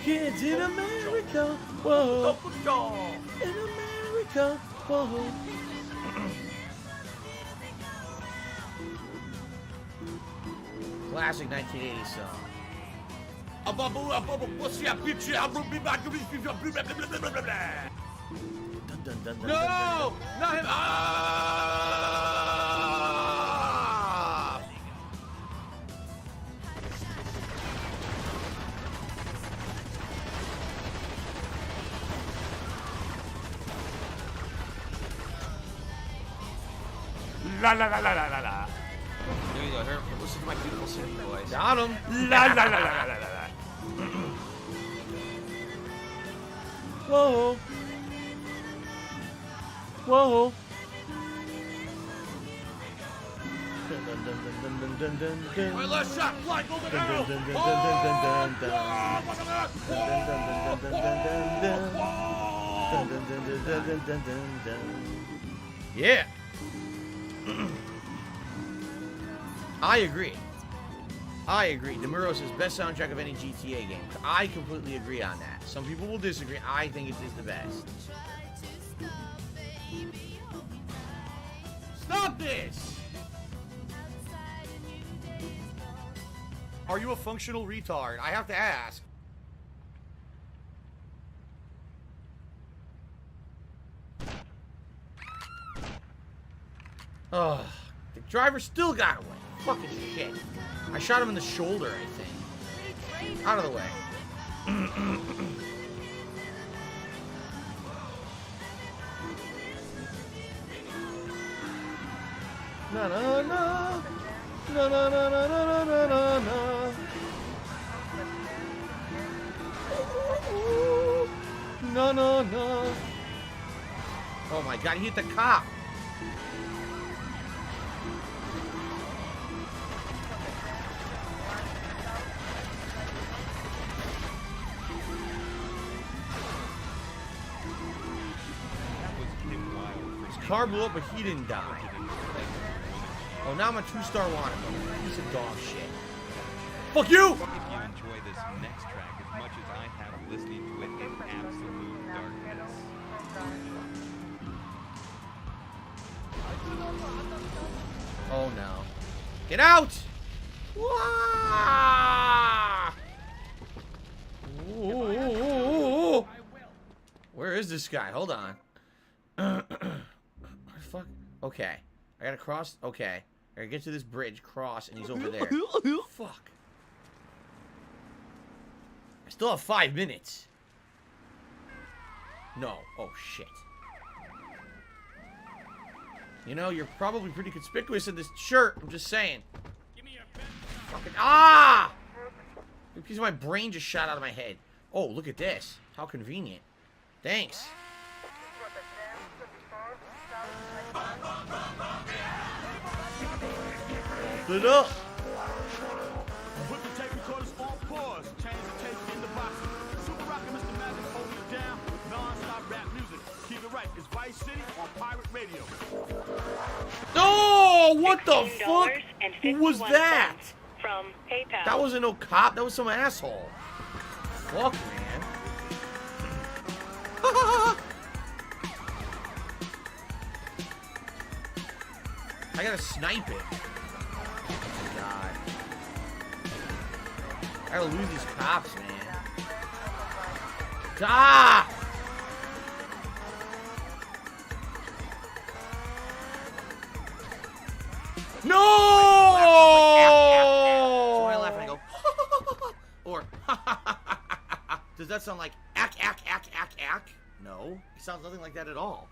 Kids in America, whoa. In America, whoa. Classic 1980s song. No! Not him! La la la la la la la. There you go. Here, listen to my beautiful singing voice. Got him. La la la la la la la. Whoa. Whoa. My last shot, fly golden arrow. Yeah. I agree. Demuros is best soundtrack of any GTA game. I completely agree on that. Some people will disagree. I think it is the best. Stop this! Are you a functional retard? I have to ask. Ugh. The driver still got away. Fucking shit. I shot him in the shoulder, I think. Out of the way. Na na na. Na na na na na na na na. No, no, no. Oh my god, he hit the cop. His car blew up, but he didn't die. Oh, now I'm a 2-star wanted. Piece of dog shit. Fuck you! If you enjoy this next track as much as I have listening to it in absolute darkness. Oh no. Get out! Wah! Ooh. Where is this guy? Hold on. Where the fuck? Okay. I gotta cross. Okay. I gotta get to this bridge, cross, and he's over there. Fuck. I still have 5 minutes. No. Oh, shit. You know, you're probably pretty conspicuous in this shirt. I'm just saying. Give me your fucking... Ah! A piece of my brain just shot out of my head. Oh, look at this. How convenient. Thanks. Put it up. Put the tape recorders on pause. Change the tape in the box. Super Rock and Mr. Magic hold it down. Non-stop rap music. Keep it right. It's Vice City on Pirate Radio. Oh, what the fuck? Who was that? From PayPal. That wasn't no cop. That was some asshole. Fuck, man. I gotta snipe it. Oh my god. I gotta lose these cops, man. Ah! No! So when I laugh, I go, or does that sound like ack? No, it sounds nothing like that at all.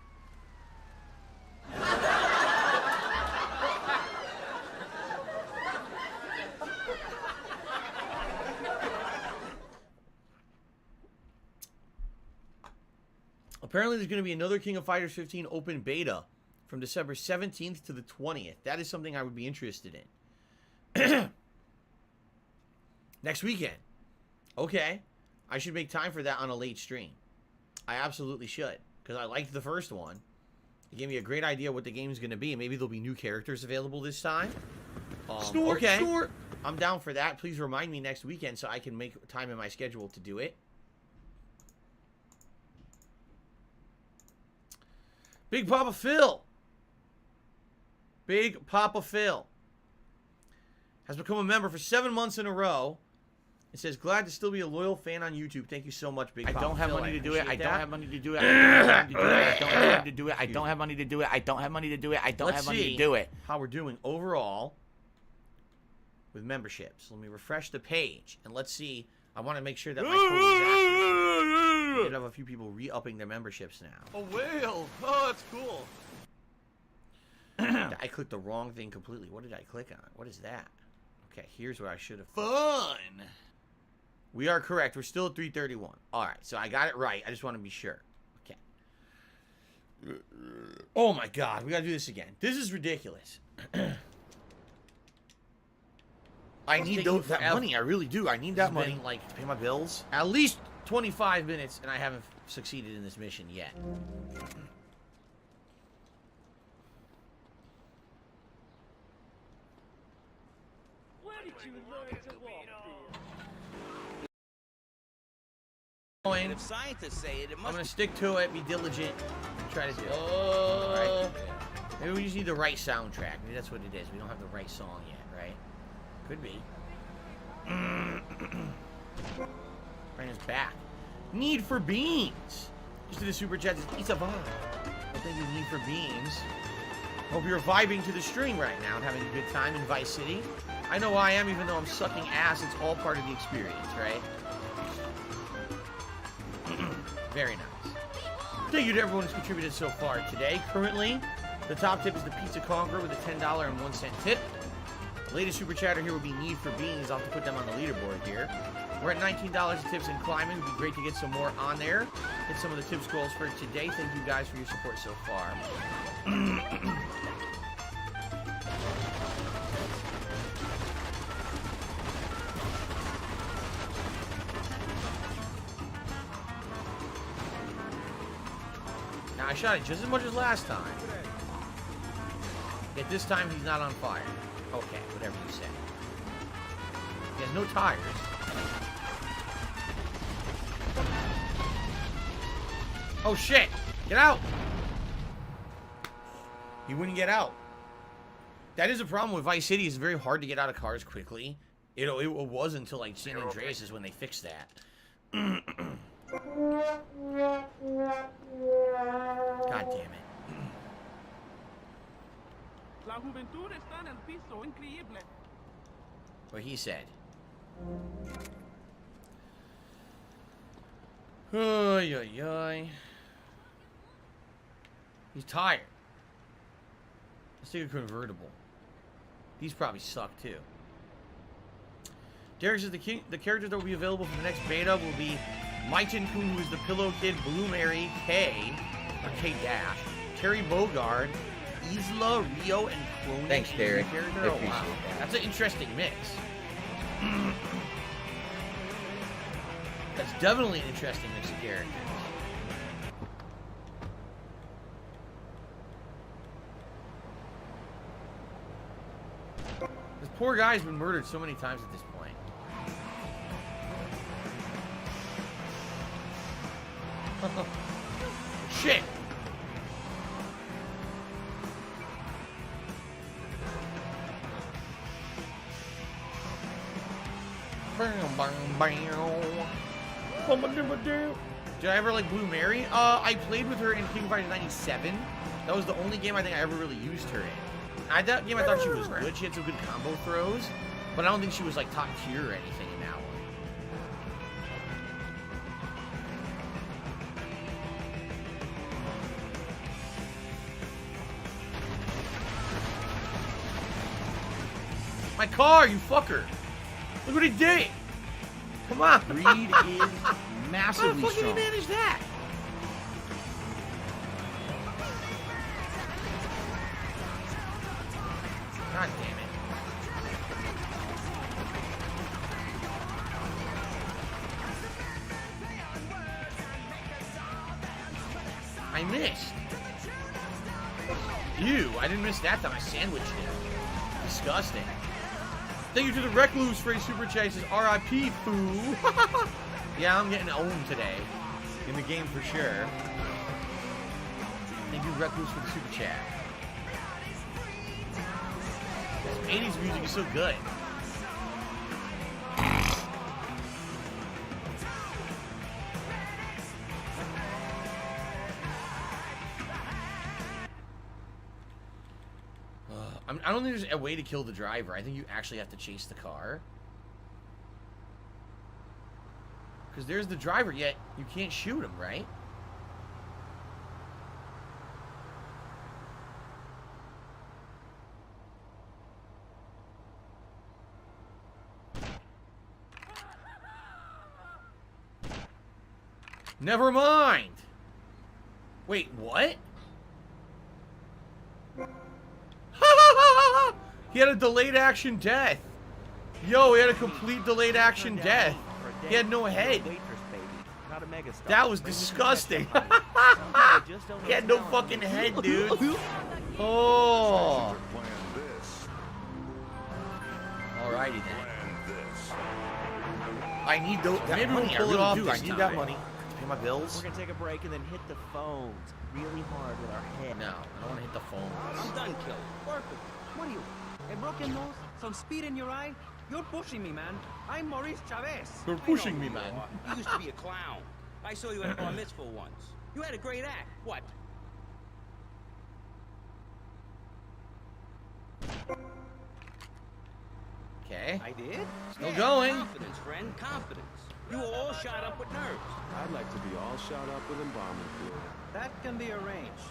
Apparently, there's going to be another King of Fighters 15 open beta from December 17th to the 20th. That is something I would be interested in. Next weekend. Okay. I should make time for that on a late stream. I absolutely should. Because I liked the first one. It gave me a great idea what the game is going to be. Maybe there'll be new characters available this time. Okay. Snort. I'm down for that. Please remind me next weekend so I can make time in my schedule to do it. Big Papa Phil. Big Papa Phil has become a member for 7 months in a row. It says, glad to still be a loyal fan on YouTube. Thank you so much, Big Papa Phil. I don't have money to do it. I don't have money to do it. I don't have money to do it. I don't have money to do it. I don't have money to do it. I don't have money to do it. How we're doing overall with memberships. Let me refresh the page and let's see. I want to make sure that my total is accurate. We did have a few people re-upping their memberships now. A whale! Oh, that's cool. I clicked the wrong thing completely. What did I click on? What is that? Okay, here's where I should have. Fun! We are correct. We're still at 331. All right, so I got it right. I just want to be sure. Okay. Oh my God, we got to do this again. This is ridiculous. I need that money. I really do. I need that money, like, to pay my bills. At least 25 minutes, and I haven't succeeded in this mission yet. Where did you learn to walk? If scientists say it, I'm gonna stick to it, be diligent, and try to do it. Right? Maybe we just need the right soundtrack. Maybe that's what it is. We don't have the right song yet, right? Could be. Bring us back. Need for Beans. Just to the super chat. It's a vibe. Well, thank you, Need for Beans. Hope you're vibing to the stream right now and having a good time in Vice City. I know I am, even though I'm sucking ass. It's all part of the experience, right? Very nice. Thank you to everyone who's contributed so far today. Currently, the top tip is the Pizza Conqueror with a $10.01 tip. The latest super chatter here will be Need for Beans. I'll have to put them on the leaderboard here. We're at $19 in tips and climbing. It would be great to get some more on there. Hit some of the tips goals for today. Thank you guys for your support so far. Now, I shot it just as much as last time. Yet this time he's not on fire. Okay, whatever you say. He has no tires. Oh shit! Get out! He wouldn't get out. That is a problem with Vice City. It's very hard to get out of cars quickly. It was until like San Andreas is when they fixed that. God damn it. La juventud está en el piso, increíble. What he said. Oy, oy, oy. He's tired. Let's take a convertible. These probably suck too. Derek says the characters that will be available for the next beta will be Myton Kun, who is the Pillow Kid, Blue Mary, K, or K Dash, Terry Bogard, Isla, Rio, and Clone. Thanks, Derek. Oh, Appreciate wow. that. That's an interesting mix. That's definitely an interesting mix of characters. This poor guy's been murdered so many times at this point. Shit! Did I ever like Blue Mary? I played with her in King of Fighters 97. That was the only game I think I ever really used her in. that game I thought she was good. She had some good combo throws, but I don't think she was like top tier or anything in that one. My car, you fucker! Look what he did! Come on! Reed is massively How the fuck strong. did he manage that? God damn it. I missed. Ew, I didn't miss that time. I sandwiched it. Disgusting. Thank you to the Recluse for a super chat. Says RIP, foo. Yeah, I'm getting owned today. In the game for sure. Thank you, Recluse, for the super chat. This 80s music is so good. I don't think there's a way to kill the driver. I think you actually have to chase the car. Because there's the driver, yet you can't shoot him, right? Never mind. Wait, what? He had a delayed action death. Yo, he had a complete delayed action death. He had no head. That was disgusting. He had no fucking head, dude. Oh. Alrighty then. I need that money. I really do. I need that money to pay my bills. We're gonna take a break and then hit the phones really hard with our head. No, I don't want to hit the phones. I'm done, Kill. Perfect. What are you? A broken nose? Some speed in your eye? You're pushing me, man. I'm Maurice Chavez. You're pushing me, man. You used to be a clown. I saw you at a bar mitzvah once. You had a great act. What? Okay. I did? Still going. Confidence, friend. Confidence. You were all shot up with nerves. I'd like to be all shot up with embalming fluid. That can be arranged.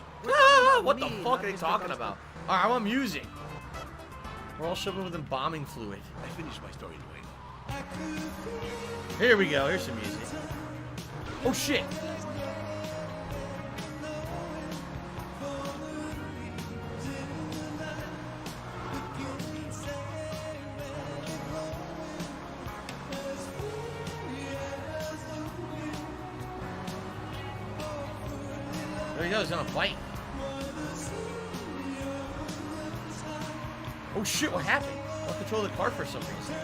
What the fuck are they talking about? Alright, I want music. We're all shoving with embalming fluid. I finished my story, Dwayne. Here we go. Here's some music. Oh shit. There he goes, he's on a bike. Oh shit, what happened? I lost control of the car for some reason.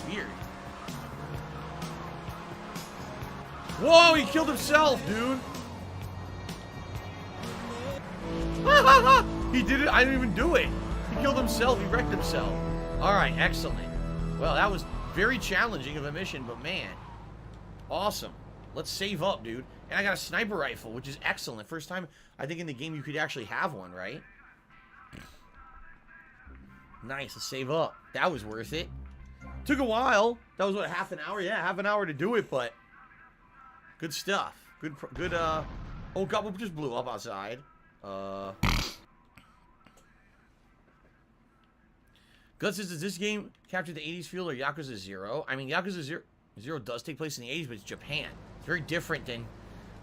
Weird. Whoa, he killed himself, dude. He did it. I didn't even do it. He killed himself. He wrecked himself. All right, excellent. Well, that was very challenging of a mission, but man, awesome. Let's save up, dude. And I got a sniper rifle, which is excellent. First time, I think, in the game you could actually have one, right? Nice, let's save up. That was worth it. Took a while. That was, what, half an hour? Yeah, half an hour to do it, but good stuff. Good, oh, God, we just blew up outside. Guts says, does this game capture the 80s feel or Yakuza 0? I mean, Yakuza 0 does take place in the 80s, but it's Japan. It's very different than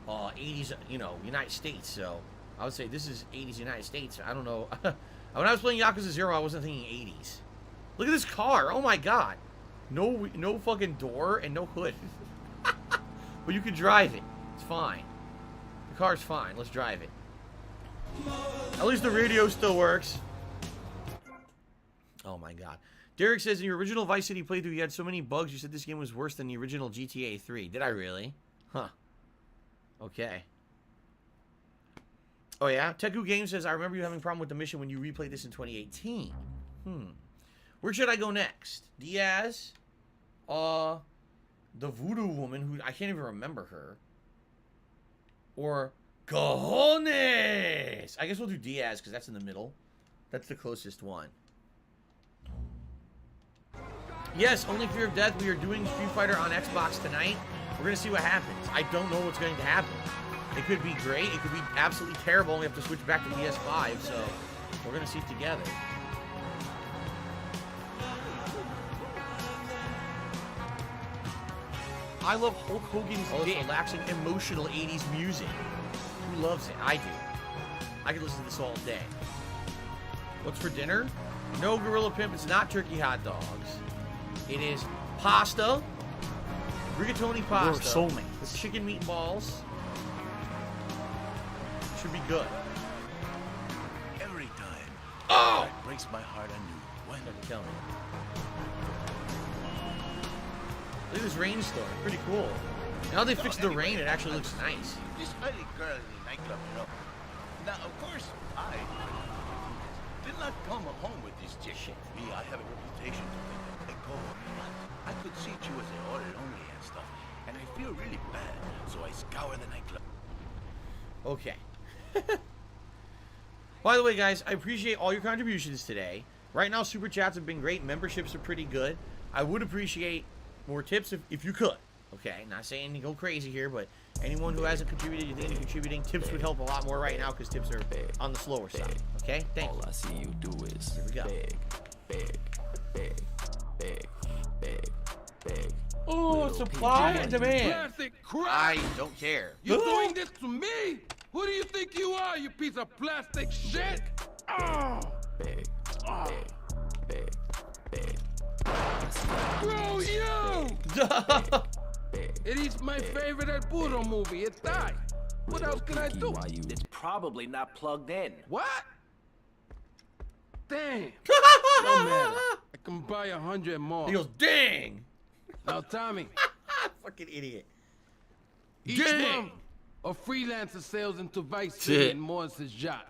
80s, you know, United States. So I would say this is 80s United States. I don't know. When I was playing Yakuza 0, I wasn't thinking 80s. Look at this car. Oh my God. No fucking door and no hood. But you can drive it. It's fine. The car's fine. Let's drive it. At least the radio still works. Oh my God. Derek says, in your original Vice City playthrough, you had so many bugs, you said this game was worse than the original GTA 3. Did I really? Huh. Okay. Oh yeah? Teku Games says, I remember you having a problem with the mission when you replayed this in 2018. Where should I go next? Diaz? The voodoo woman, who I can't even remember her. Or Cajones! I guess we'll do Diaz, because that's in the middle. That's the closest one. Yes, only Fear of Death. We are doing Street Fighter on Xbox tonight. We're going to see what happens. I don't know what's going to happen. It could be great. It could be absolutely terrible. And we have to switch back to PS5, so we're going to see it together. I love Hulk Hogan's relaxing, emotional 80s music. Who loves it? I do. I could listen to this all day. What's for dinner? No, Gorilla Pimp. It's not turkey hot dogs. It is pasta. Rigatoni pasta. We're soulmates. With chicken meatballs. Should be good. Every time. Oh! It breaks my heart anew. When Kill me. Look at this rain storm. Pretty cool. Now they fixed the rain, it actually looks nice. This early girl in the nightclub, you know. Now, of course, I did not come home with this chick. Me, I have a reputation to make go. But I could see she was an order only and stuff, and I feel really bad, so I scour the nightclub. Okay. By the way, guys, I appreciate all your contributions today. Right now, super chats have been great. Memberships are pretty good. I would appreciate more tips if you could. Okay, not saying to go crazy here, but anyone who hasn't contributed, you think you're contributing, tips would help a lot more right now because tips are on the slower side. Okay, thank you. All I see you do is here we go. Beg. Oh, supply and demand. Plastic crap! I don't care. You doing this to me? Who do you think you are, you piece of plastic shit? Oh! Beg. Bro, you! It is my favorite El Burro movie. It died. What else can I do? It's probably not plugged in. What? Damn. No matter. I can buy 100 more. He goes, dang. Now, Tommy. Fucking idiot. Each Dang. month, a freelancer sails into Vice City and moors his yacht.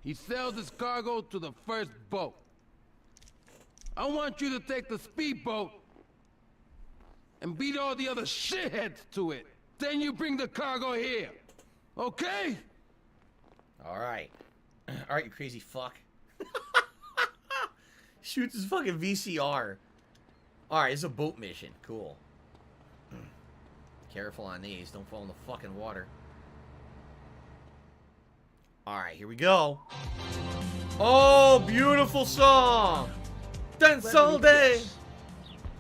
He sells his cargo to the first boat. I want you to take the speedboat and beat all the other shitheads to it. Then you bring the cargo here. Okay? All right. All right, you crazy fuck. Shoots his fucking VCR. All right, it's a boat mission. Cool. Careful on these. Don't fall in the fucking water. All right, here we go. Oh, beautiful song. Dance all day.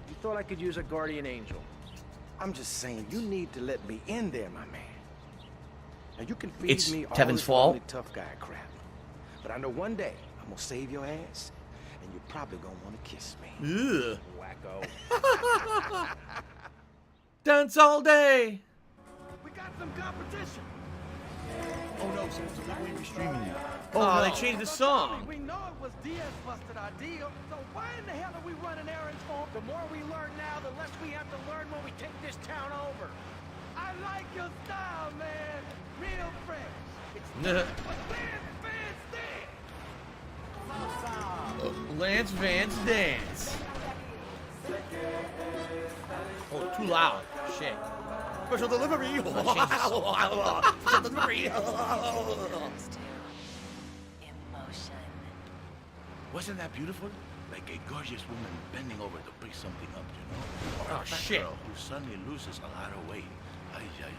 You thought I could use a guardian angel. I'm just saying, you need to let me in there, my man. Now, you can feed It's me all Tevin's this fault. lonely tough guy crap. But I know one day I'm gonna save your ass, and you're probably gonna want to kiss me. Ugh. Wacko. Dance all day. We got some competition. Oh no, someone's illegally streaming you. Oh, they changed the song. We know it was Diaz busted our deal, so why in the hell are we running errands for him? The more we learn now, the less we have to learn when we take this town over. I like your style, man. Real fresh. It's Lance Vance dance. Oh, too loud. Shit. Special delivery. Special delivery. Wasn't that beautiful? Like a gorgeous woman bending over to pick something up, you know? Or Oh, a fat shit. girl who suddenly loses a lot of weight. Ay, ay, ay.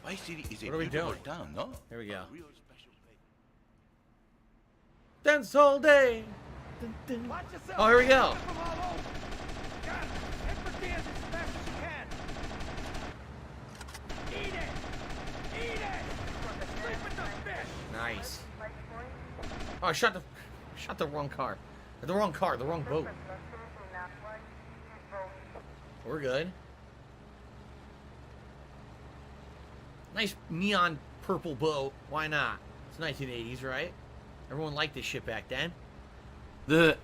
Vice City is a What are we beautiful doing? town, no? Here we go. Real special place. Dance all day. Dun, dun. Watch yourself. Oh, here we go. From all over. God, head for Diaz as fast as you can. Eat it. Eat it. Sleep with the fish. Nice. Oh, I shot the wrong car. The wrong car, the wrong boat. We're good. Nice neon purple boat. Why not? It's 1980s, right? Everyone liked this shit back then. The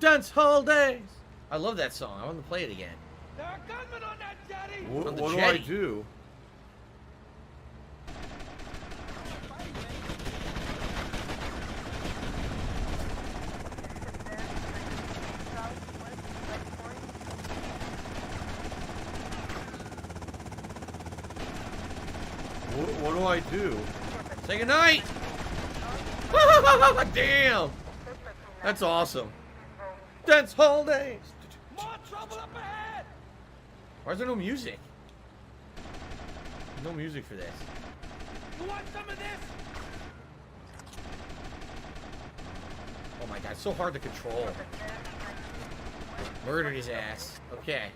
Dance Hall Days. I love that song. I want to play it again. There are gunmen on that jetty. On the What do jetty. I do? What do I do? Say goodnight! Damn! That's awesome. Dance hall days! More trouble up ahead! Why is there no music? No music for this. You want some of this? Oh my god, it's so hard to control. Murdered his ass. Okay.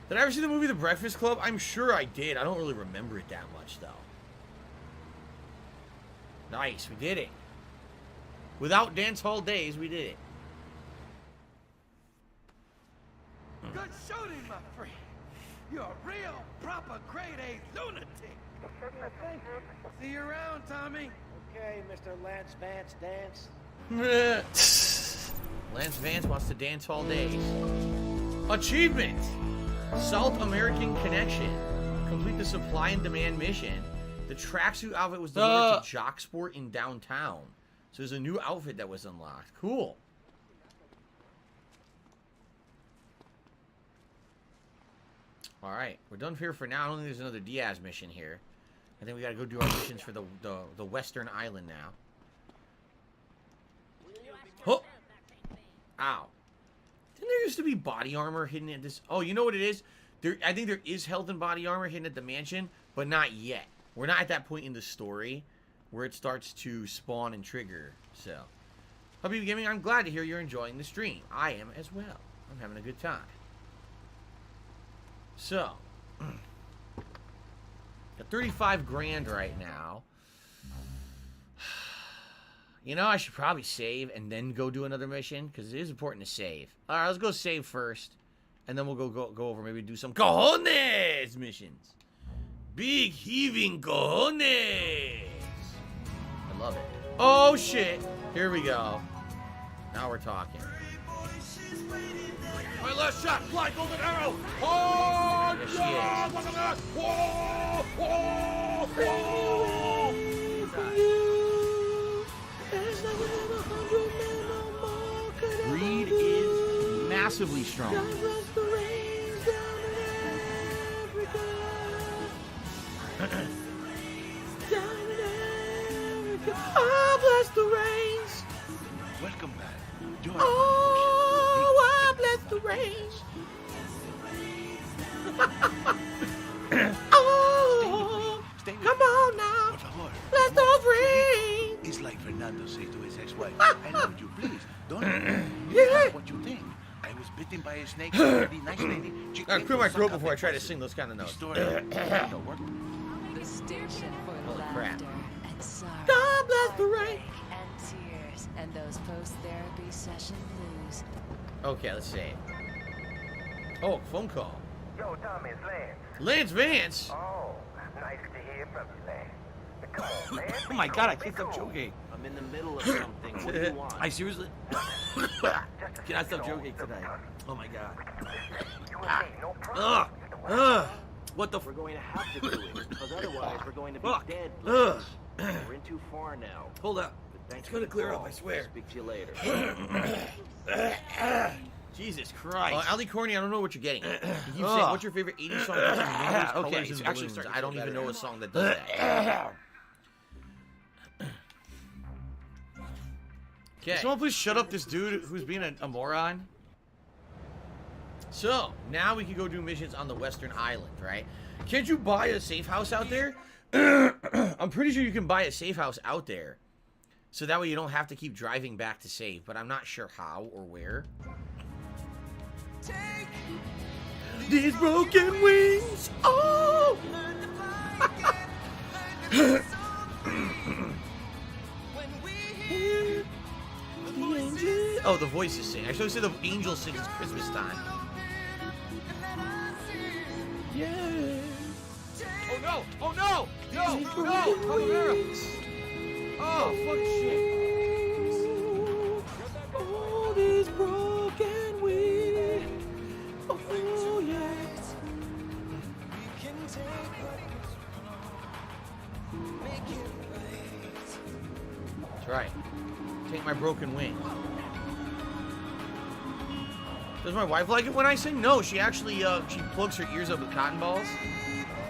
Did I ever see the movie The Breakfast Club? I'm sure I did. I don't really remember it that much, though. Nice, we did it. Without dance hall days, we did it. Good shooting, my friend. You're a real, proper grade A lunatic. See you around, Tommy. Okay, Mr. Lance Vance Dance. Lance Vance wants to dance all days. Achievement! South American Connection. Complete the supply and demand mission. The tracksuit outfit was delivered to Jock Sport in downtown. So there's a new outfit that was unlocked. Cool. Alright, we're done here for now. I don't think there's another Diaz mission here. I think we gotta go do our missions for the Western Island now. Oh! Ow. Didn't there used to be body armor hidden at this? Oh, you know what it is? I think there is health and body armor hidden at the mansion, but not yet. We're not at that point in the story where it starts to spawn and trigger. So, Habibi Gaming, I'm glad to hear you're enjoying the stream. I am as well. I'm having a good time. So, got 35 grand right now. You know, I should probably save and then go do another mission, because it is important to save. All right, let's go save first, and then we'll go over, maybe do some cojones missions. Big heaving cojones. I love it. Oh, shit. Here we go. Now we're talking. My last shot, fly golden arrow. Oh, yes, she yeah, is. look at that. Whoa, whoa, whoa. Greed is massively strong. Oh, bless the rains. Welcome back. Oh, bless the rains. Oh, come on now. Bless those rains. It's like Fernando said to his ex-wife. I know you, please. Don't Yeah. what you think. I was bitten by a snake. Very nice lady. She I came clear to my throat suck up before I the try to pussy. sing those kind of notes. The Station for Holy crap. laughter and sorrow. God bless the rain. And tears and those post-therapy session blues. Okay, let's see. Oh, phone call. Yo, Tommy, it's Lance. Lance Vance. Oh, nice to hear from you, Lance. Come on, man. Oh my god, I can't stop joking. I'm in the middle of something. What do you want? I seriously cannot stop joking today. Oh my god. Ugh. What the? We're going to have to do it, because otherwise we're going to be Fuck. dead. Ugh. We're in too far now. Hold up. But thanks It's gonna for the clear call. up, I swear. Speak to you later. Jesus Christ. Ali Corny, I don't know what you're getting. You keep saying, Ugh. what's your favorite 80s song? That's in millions, Okay, colors, it's and actually balloons. starting to I don't feel even better. know a song that does that. Okay. Someone please shut up this dude who's being a moron. So, now we can go do missions on the Western Island, right? Can't you buy a safe house out there? I'm pretty sure you can buy a safe house out there. So that way you don't have to keep driving back to save, but I'm not sure how or where. These broken wings, oh! Oh, the voices sing. I should say the angel sings it's Christmas time. Yeah. Oh no! Oh no! No! No! Calavera! Oh, fuck shit. All these broken wings. Oh, yeah. That's right. Take my broken wing. Does my wife like it when I sing? No, she actually she plugs her ears up with cotton balls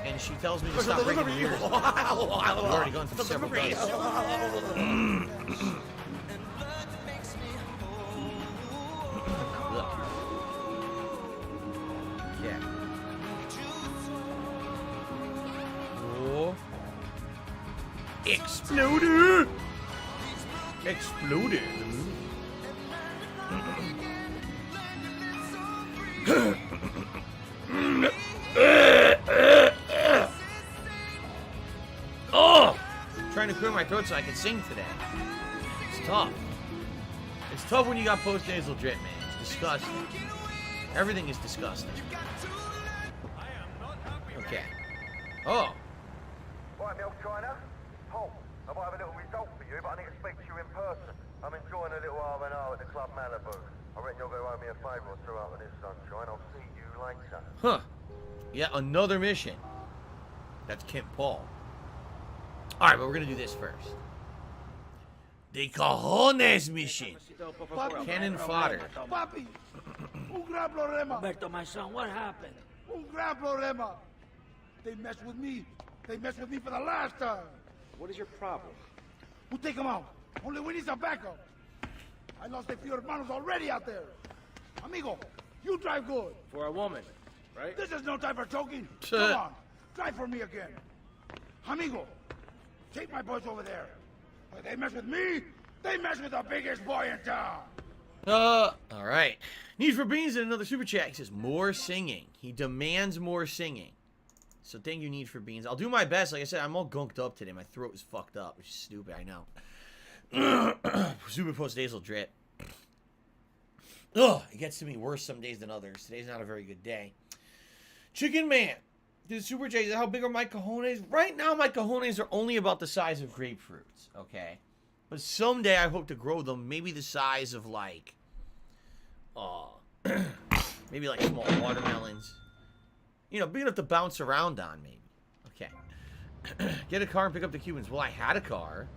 and she tells me to stop breaking the rules. We've already gone through several days. Look. Yeah. Oh. Exploded! Exploded! Oh! I'm trying to clear my throat so I can sing today. It's tough. It's tough when you got post-nasal drip, man. It's disgusting. Everything is disgusting. Okay. Oh. Right, Milk China. Paul, I might have a little result for you, but I need to speak to you in person. I'm enjoying a little R&R at the Club Malibu. I reckon you'll go owe me a favour or two out of this sunshine. I'll see you later. Huh. Yeah, another mission. That's Kent Paul. Alright, but we're gonna do this first. The Cojones mission. Cannon fodder. Papi, un gran problema. Alberto, my son, what happened? Un gran problema. They messed with me. They messed with me for the last time. What is your problem? We'll take them out. Only we need some backup. I lost a few hermanos already out there. Amigo, you drive good. For a woman, right? This is no time for joking. Come on, drive for me again. Amigo, take my boys over there. If they mess with me, they mess with the biggest boy in town. Alright. Need for Beans and another super chat. He says, more singing. He demands more singing. So thank you, Need for Beans. I'll do my best. Like I said, I'm all gunked up today. My throat is fucked up, which is stupid, I know. Super post-nasal drip. Ugh, it gets to me worse some days than others. Today's not a very good day. Chicken Man. Did Super J, how big are my cojones? Right now, my cojones are only about the size of grapefruits, okay? But someday I hope to grow them maybe the size of, like, maybe like small watermelons. You know, big enough to bounce around on, maybe. Okay. Get a car and pick up the Cubans. Well, I had a car.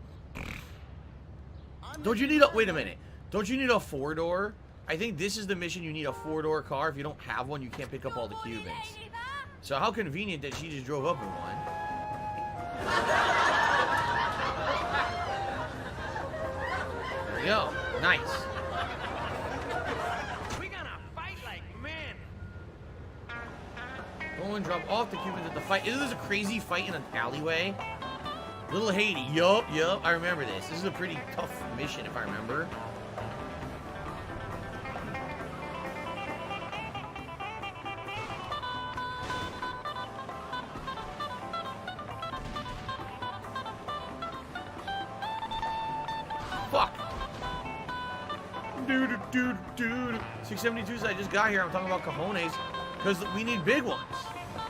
Don't you need a... Wait a minute. Don't you need a 4-door? I think this is the mission. You need a 4-door car. If you don't have one, you can't pick up all the Cubans. So how convenient that she just drove up in one. There we go. Nice. We're gonna fight like men. Go and drop off the Cubans at the fight. Isn't this a crazy fight in an alleyway? Little Haiti. Yup. I remember this. This is a pretty tough mission, if I remember. Fuck. Dude. 672 I just got here. I'm talking about cojones because we need big ones.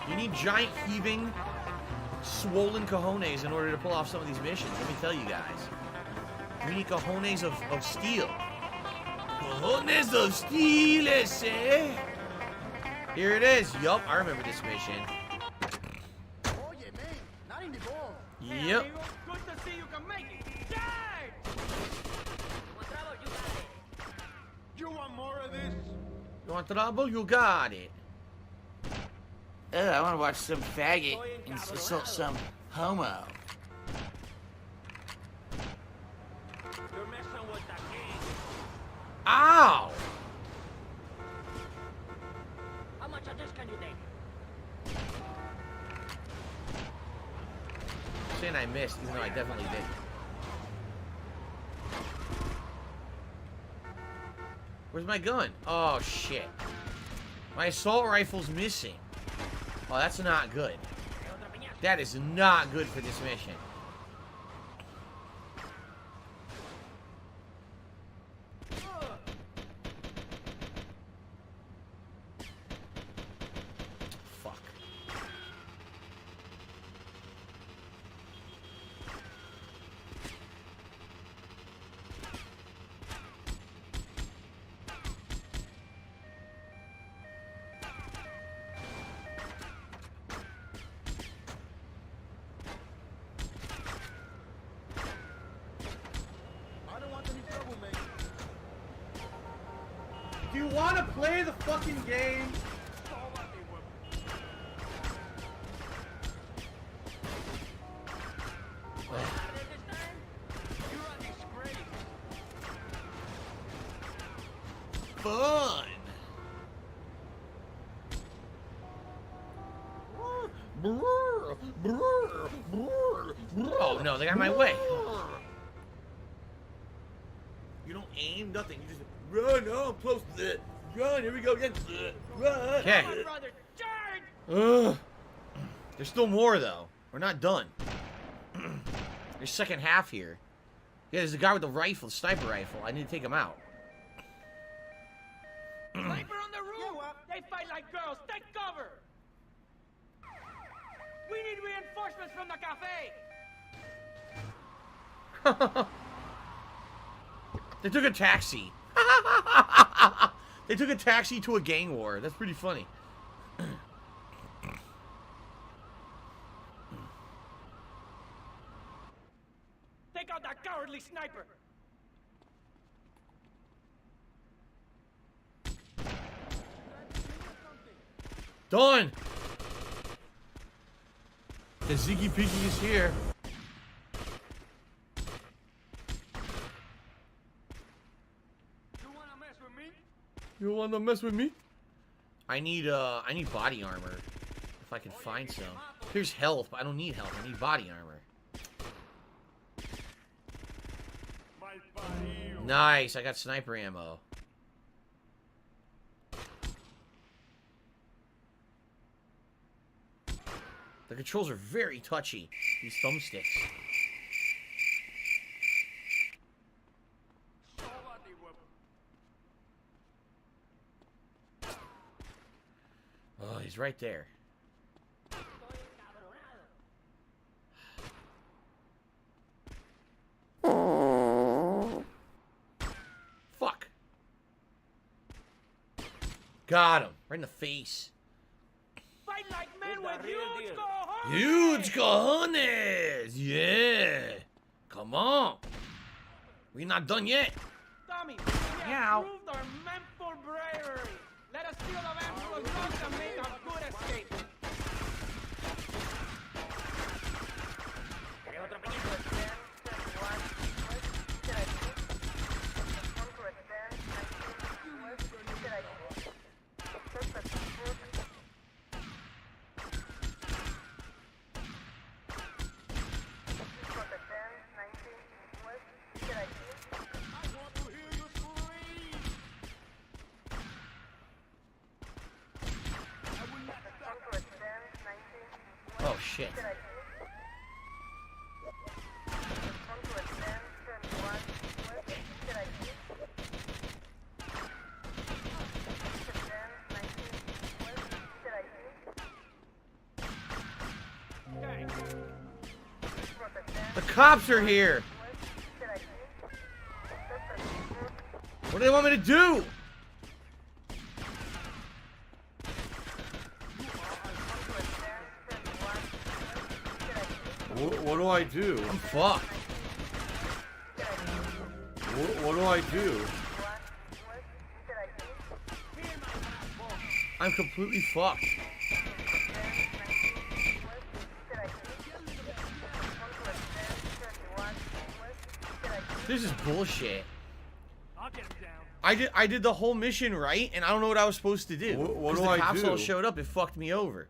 You need giant heaving, swollen cojones in order to pull off some of these missions. Let me tell you guys. We need cojones of steel. Cojones of steel, eh? Here it is. Yup, I remember this mission. Yep. Good to see you can make it. Yay! You want more of this? You want trouble? You got it. I want to watch some faggot insult some homo. You're messing with the king. Ow! How much of this can you take? Saying I missed, even though I definitely did. Where's my gun? Oh, shit. My assault rifle's missing. Oh, that's not good. That is not good for this mission. Fuck. Do you want to play the fucking game? Fun. Oh no, they got in my way. You don't aim, nothing. You just run. Oh, I'm close to it. Run. Here we go again. Run. Okay. There's still more though. We're not done. There's second half here. Yeah, there's a guy with the rifle, the sniper rifle. I need to take him out. Sniper on the roof! They fight like girls. Take cover! We need reinforcements from the cafe! They took a taxi. They took a taxi to a gang war. That's pretty funny. Take out that cowardly sniper! Done! The Ziggy Piggy is here. You wanna mess with me? I need body armor. If I can find some. Here's health, but I don't need health. I need body armor. Nice, I got sniper ammo. The controls are very touchy, these thumbsticks. Oh, he's right there. Fuck. Got him. Right in the face. Fight like men with huge cojones! Huge cojones! Yeah! Come on! We're not done yet. Tommy, we have proved our men for bravery. Let us steal the van to a drugs and make a good escape. Oh shit. The cops are here. What do they want me to do? What do I do? I'm fucked. What do I do? I'm completely fucked. This is bullshit. I did the whole mission right, and I don't know what I was supposed to do. What do the I cops do? all showed up, it fucked me over.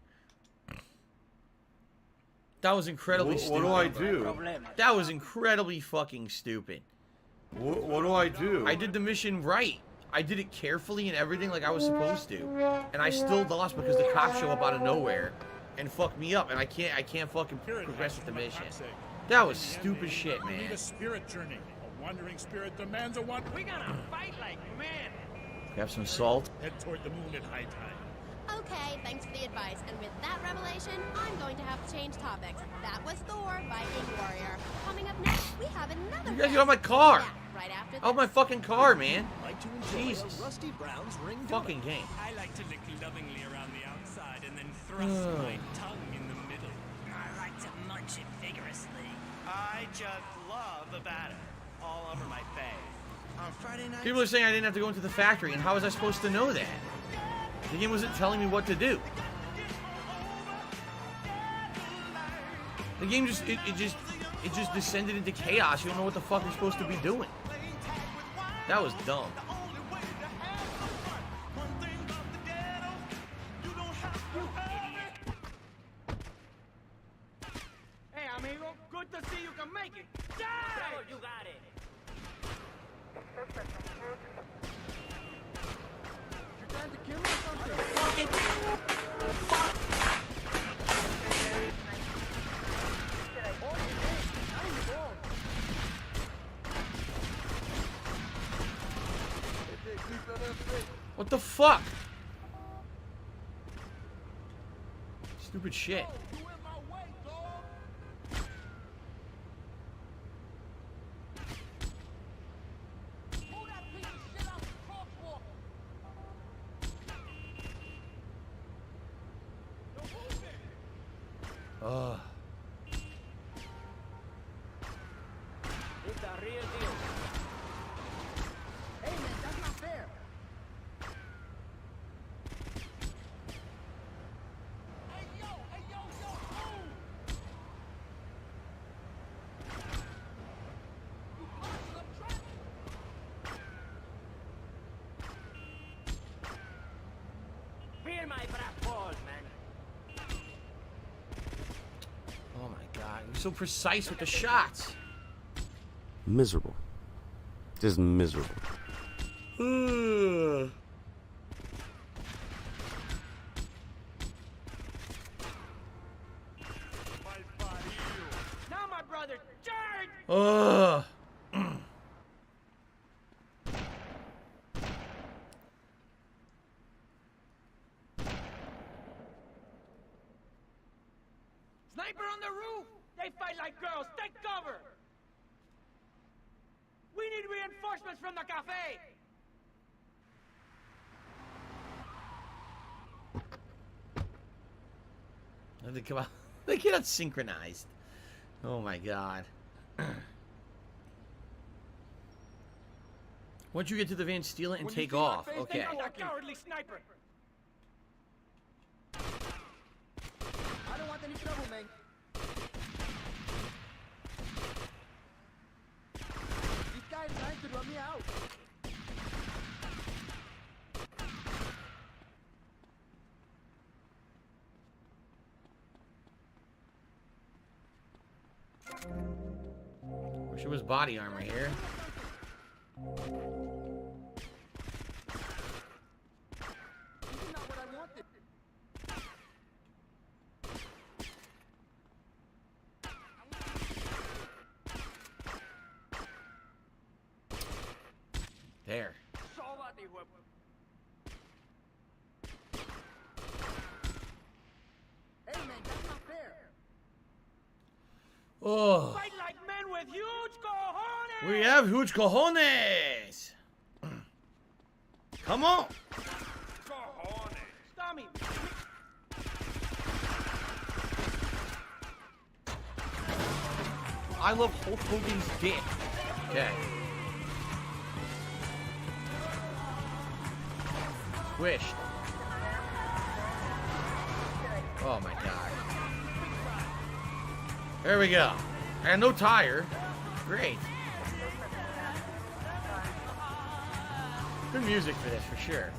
That was incredibly stupid. What do I do? That was incredibly fucking stupid. What do I do? I did the mission right. I did it carefully and everything like I was supposed to. And I still lost because the cops show up out of nowhere and fuck me up, and I can't fucking progress with the mission. That was stupid shit, man. Need a spirit journey. A wandering spirit demands a wander. We're gonna fight like men. Have some salt. Head toward the moon at high tide. Okay, thanks for the advice. And with that revelation, I'm going to have to change topics. That was Thor, Viking Warrior. Coming up next, we have another. You guys get off my car. Yeah, right after Off my fucking car, man. Like to enjoy Jesus. a Rusty Brown's ring Fucking game. I like to lick lovingly around the outside and then thrust my tongue in the middle. I like to munch it vigorously. I just love the batter all over my face. On Friday night. People are saying I didn't have to go into the factory, and how was I supposed to know that? The game wasn't telling me what to do. The game just, it just it just descended into chaos. You don't know what the fuck you're supposed to be doing. That was dumb. Hey, amigo, good to see you can make it. Bravo, you got it. You trying to kill me or something? Fuck. What the fuck? Stupid shit. Ugh. It's a real deal. Hey man, that's not fair. Feel my brat balls, man. Oh my god, you're so precise with the shots. Miserable. Just miserable. Now my brother, charge! Ugh. Sniper on the roof! They fight like girls! Take cover! We need reinforcements from the cafe! They come out. They get out synchronized. Oh my god. Once you get to the van, steal it and take off. Okay. Cowardly sniper! I don't want any trouble, man. This guy is trying to run me out. Wish it was body armor here. There. Hey man, that's not fair. Oh. Fight like men with huge cojones! We have huge cojones. Come on. Tommy, I love Hulk Hogan's dick. Okay. Squished. Oh my god. There we go. And no tire. Great. Good music for this, for sure.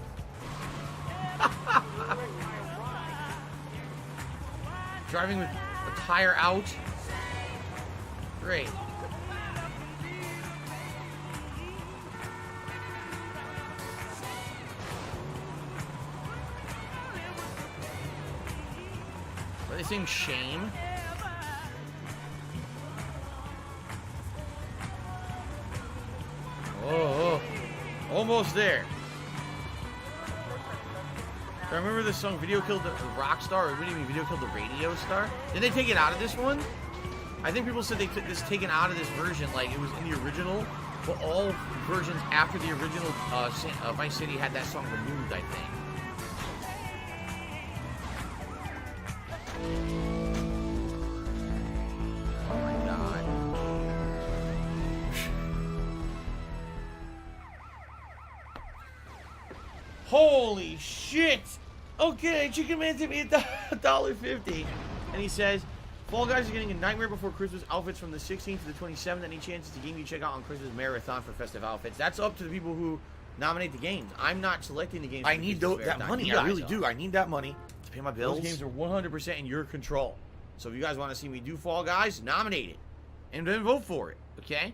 Driving with a tire out. Great. Are they saying shame? Oh, almost there. I remember this song, Video Killed the Rock Star, or what do you mean, Video Killed the Radio Star? Did they take it out of this one? I think people said they took this taken out of this version, like it was in the original, but all versions after the original Vice City had that song removed, I think. Oh my god. Holy shit! Okay, Chicken Man tipped me $1.50. And he says, Fall Guys is getting a Nightmare Before Christmas outfits from the 16th to the 27th. Any chance it's a game you check out on Christmas Marathon for festive outfits? That's up to the people who nominate the games. I'm not selecting the games. I need that money. I really do. I need that money to pay my bills. Those games are 100% in your control. So if you guys want to see me do Fall Guys, nominate it. And then vote for it. Okay?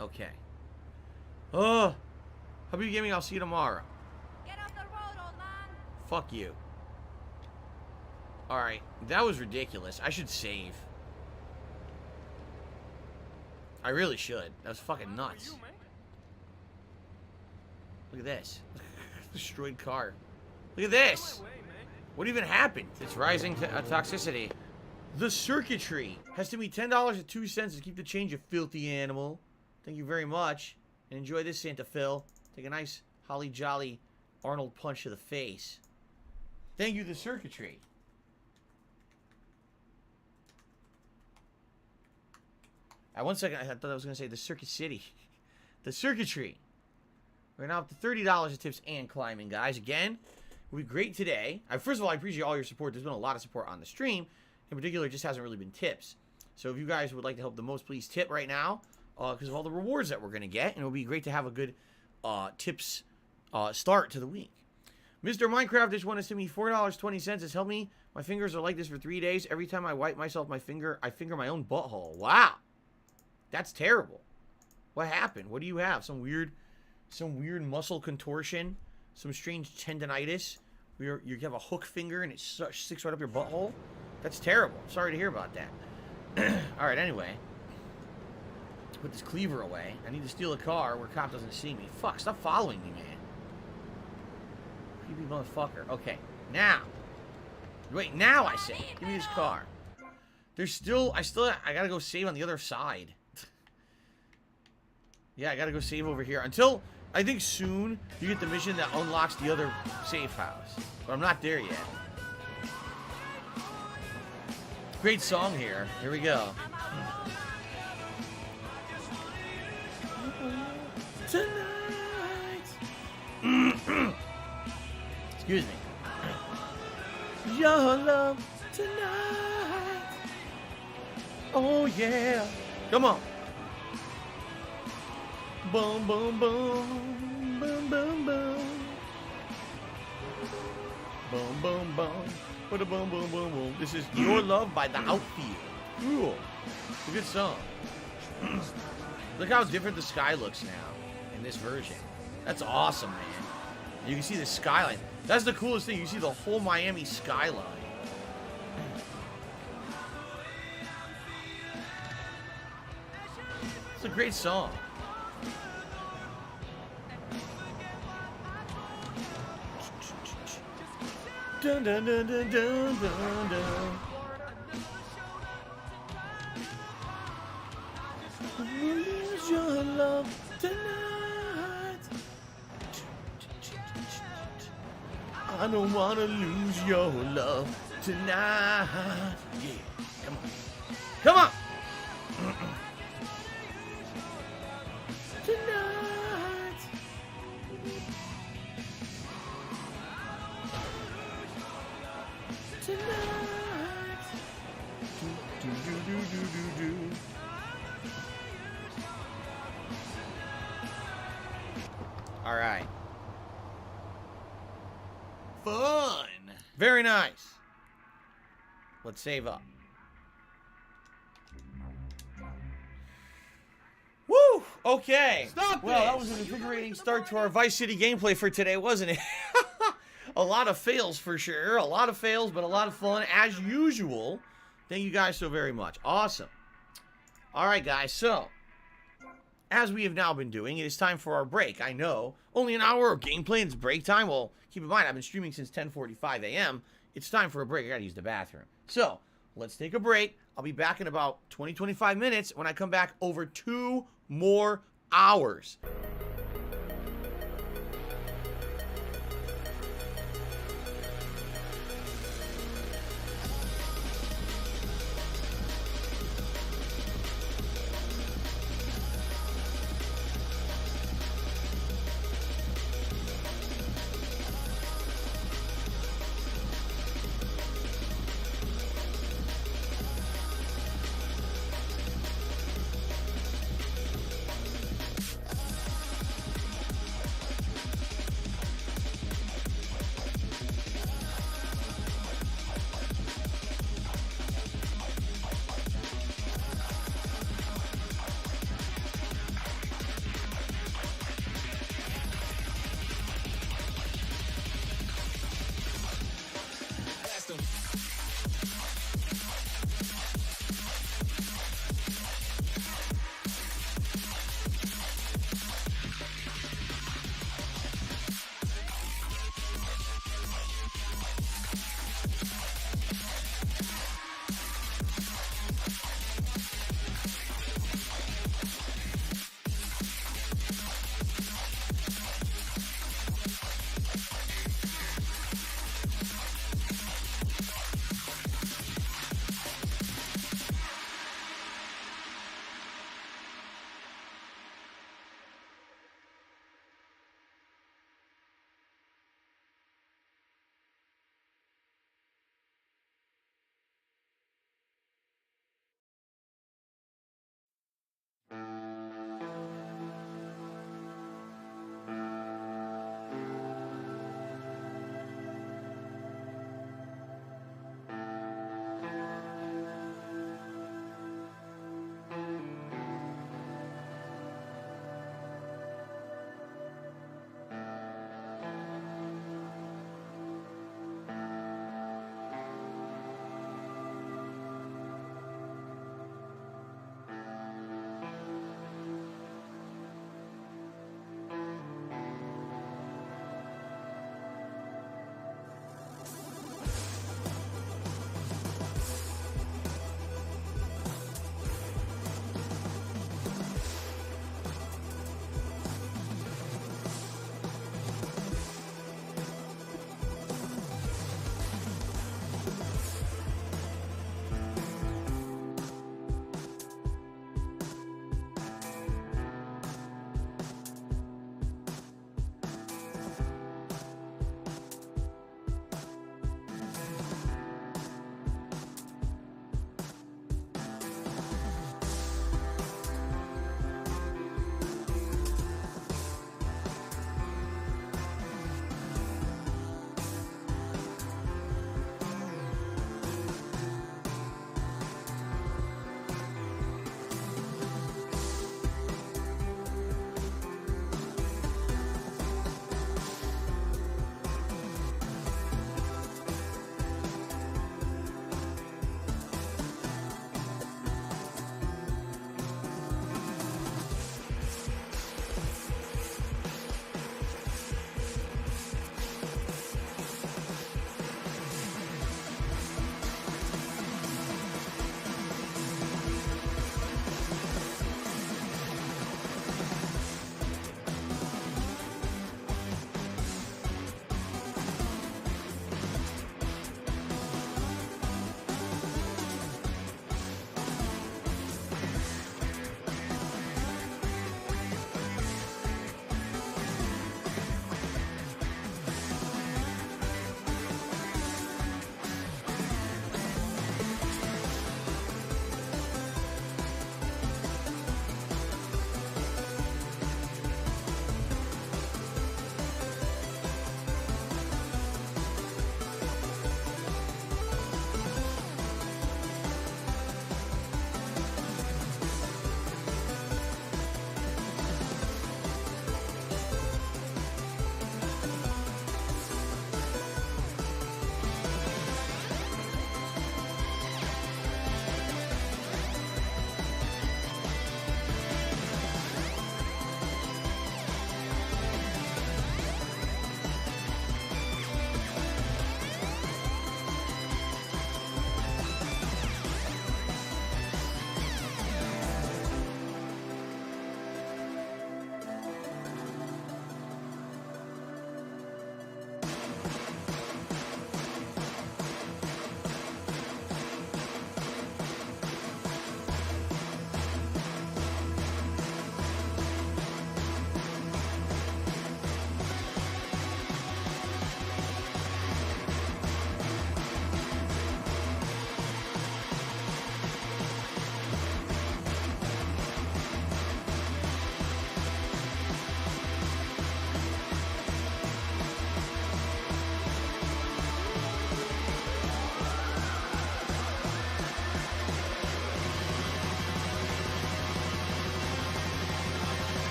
Okay. Happy Gaming, I'll see you tomorrow. Get off the road, old man. Fuck you. Alright, that was ridiculous. I should save. I really should. That was fucking nuts. Look at this. Destroyed car. Look at this. What even happened? It's rising to toxicity. The circuitry has to be $10.02 to keep the change, you filthy animal. Thank you very much. And enjoy this, Santa Phil. Take a nice holly jolly Arnold punch to the face. Thank you, the circuitry. At 1 second, I thought I was going to say the Circuit City. The circuitry. We're now up to $30 of tips and climbing, guys. Again, it would be great today. First of all, I appreciate all your support. There's been a lot of support on the stream. In particular, it just hasn't really been tips. So if you guys would like to help the most, please tip right now. Because of all the rewards that we're going to get. And it would be great to have a good tips start to the week. Mr. Minecraft just wanted to send me $4.20. It's helped me. My fingers are like this for 3 days. Every time I wipe myself, I finger my own butthole. Wow. That's terrible. What happened? What do you have? Some weird muscle contortion? Some strange tendonitis? You have a hook finger and it sticks right up your butthole? That's terrible. Sorry to hear about that. Alright, anyway. Put this cleaver away. I need to steal a car where a cop doesn't see me. Fuck, stop following me, man. Creepy motherfucker. Okay, now. Wait, now I say. Give me this car. I gotta go save on the other side. Yeah, I gotta go save over here. Until, I think soon, you get the mission that unlocks the other safe house. But I'm not there yet. Great song here. Here we go. Tonight. Excuse me. Your love tonight. Oh, yeah. Come on. Boom, boom, boom, boom, boom, boom. Boom, boom, boom. Put a boom, boom, boom, boom. This is Your Love by The Outfield. Cool. It's a good song. Look how different the sky looks now in this version. That's awesome, man. You can see the skyline. That's the coolest thing. You see the whole Miami skyline. It's a great song. Dun, dun, dun, dun, dun, dun, dun. Lose your love tonight. I don't wanna lose your love tonight. Yeah, come on. Come on! Tonight. Tonight. Do, do, do, do, do, do. All right. Fun. Very nice. Let's save up. Woo! Okay. Stop well, this. that was an invigorating start to our Vice City gameplay for today, wasn't it? A lot of fails for sure. A lot of fails, but a lot of fun as usual. Thank you guys so very much. Awesome. All right, guys. So, as we have now been doing, it is time for our break. I know. Only an hour of gameplay and it's break time. Well, keep in mind, I've been streaming since 10:45 a.m. It's time for a break. I gotta use the bathroom. So, let's take a break. I'll be back in about 20-25 minutes. When I come back, over 2 more hours.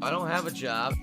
I don't have a job.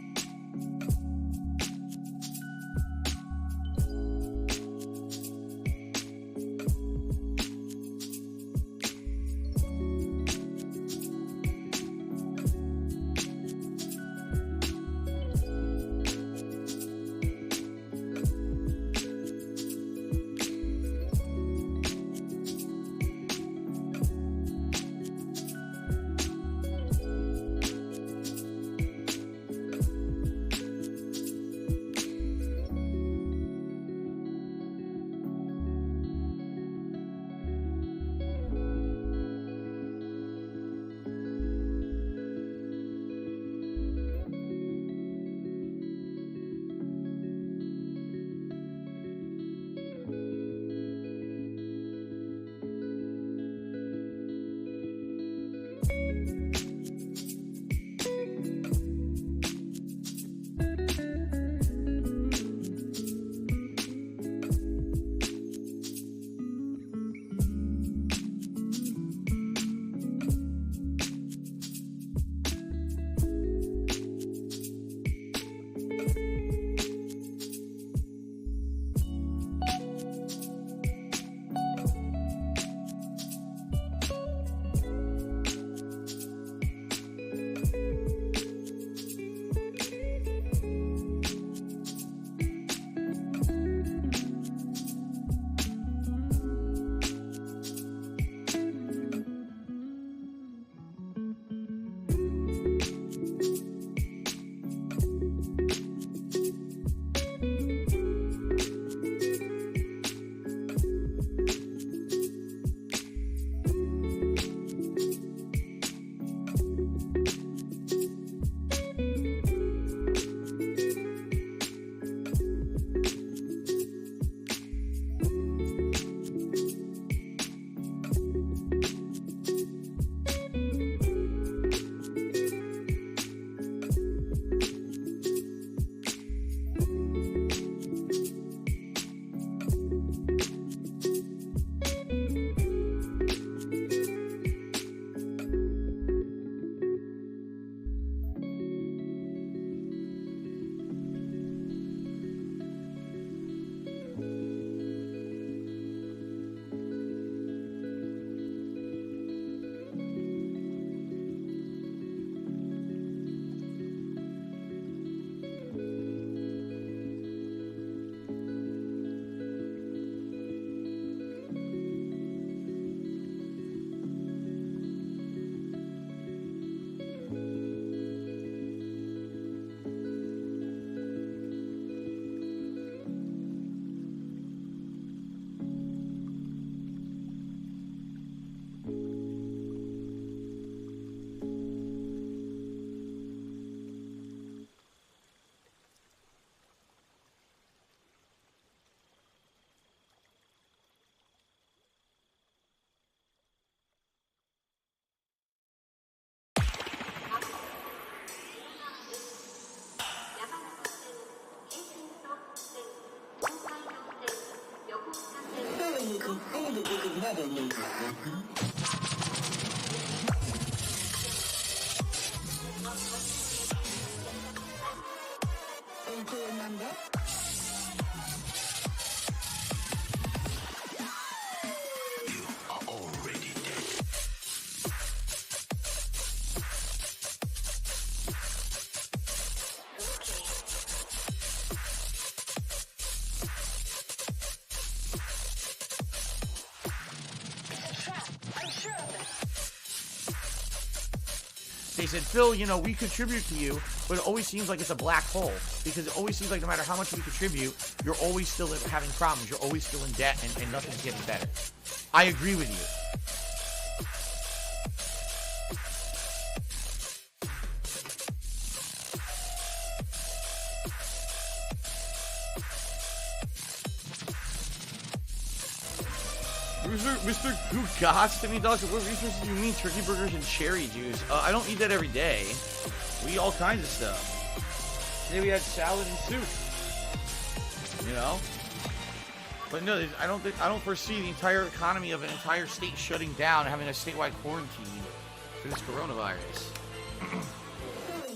They said, Phil, you know, we contribute to you, but it always seems like it's a black hole. Because it always seems like no matter how much we contribute, you're always still having problems. You're always still in debt, and nothing's getting better. I agree with you. Mr. Gugas, to me, doctor, what reasons do you mean turkey burgers and cherry juice? I don't eat that every day. We eat all kinds of stuff. Today we had salad and soup. You know? But no, I don't foresee the entire economy of an entire state shutting down and having a statewide quarantine for this coronavirus. I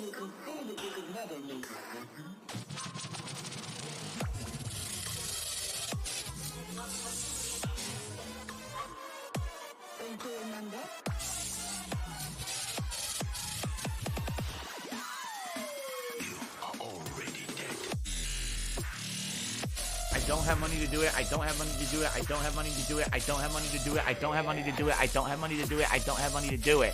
don't have money to do it. I don't have money to do it. I don't have money to do it. I don't have money to do it. I don't have money to do it. I don't have money to do it. I don't have money to do it.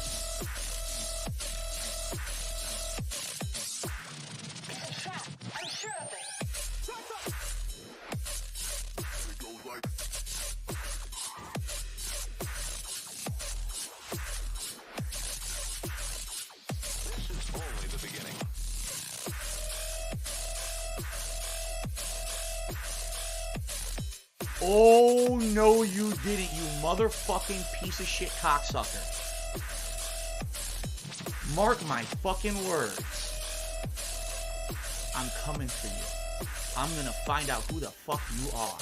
Oh, no, you didn't, you motherfucking piece of shit cocksucker. Mark my fucking words. I'm coming for you. I'm gonna find out who the fuck you are.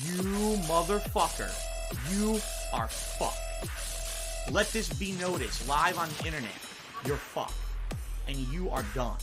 You motherfucker. You are fucked. Let this be noticed live on the internet. You're fucked. And you are done.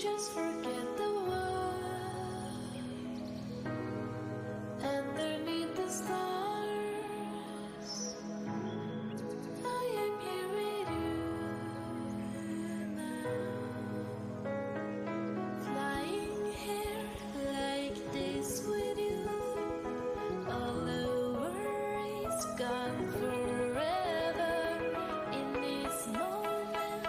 just forget the world. Underneath the stars, I am here with you now. Flying here like this with you. All the worries gone forever in this moment.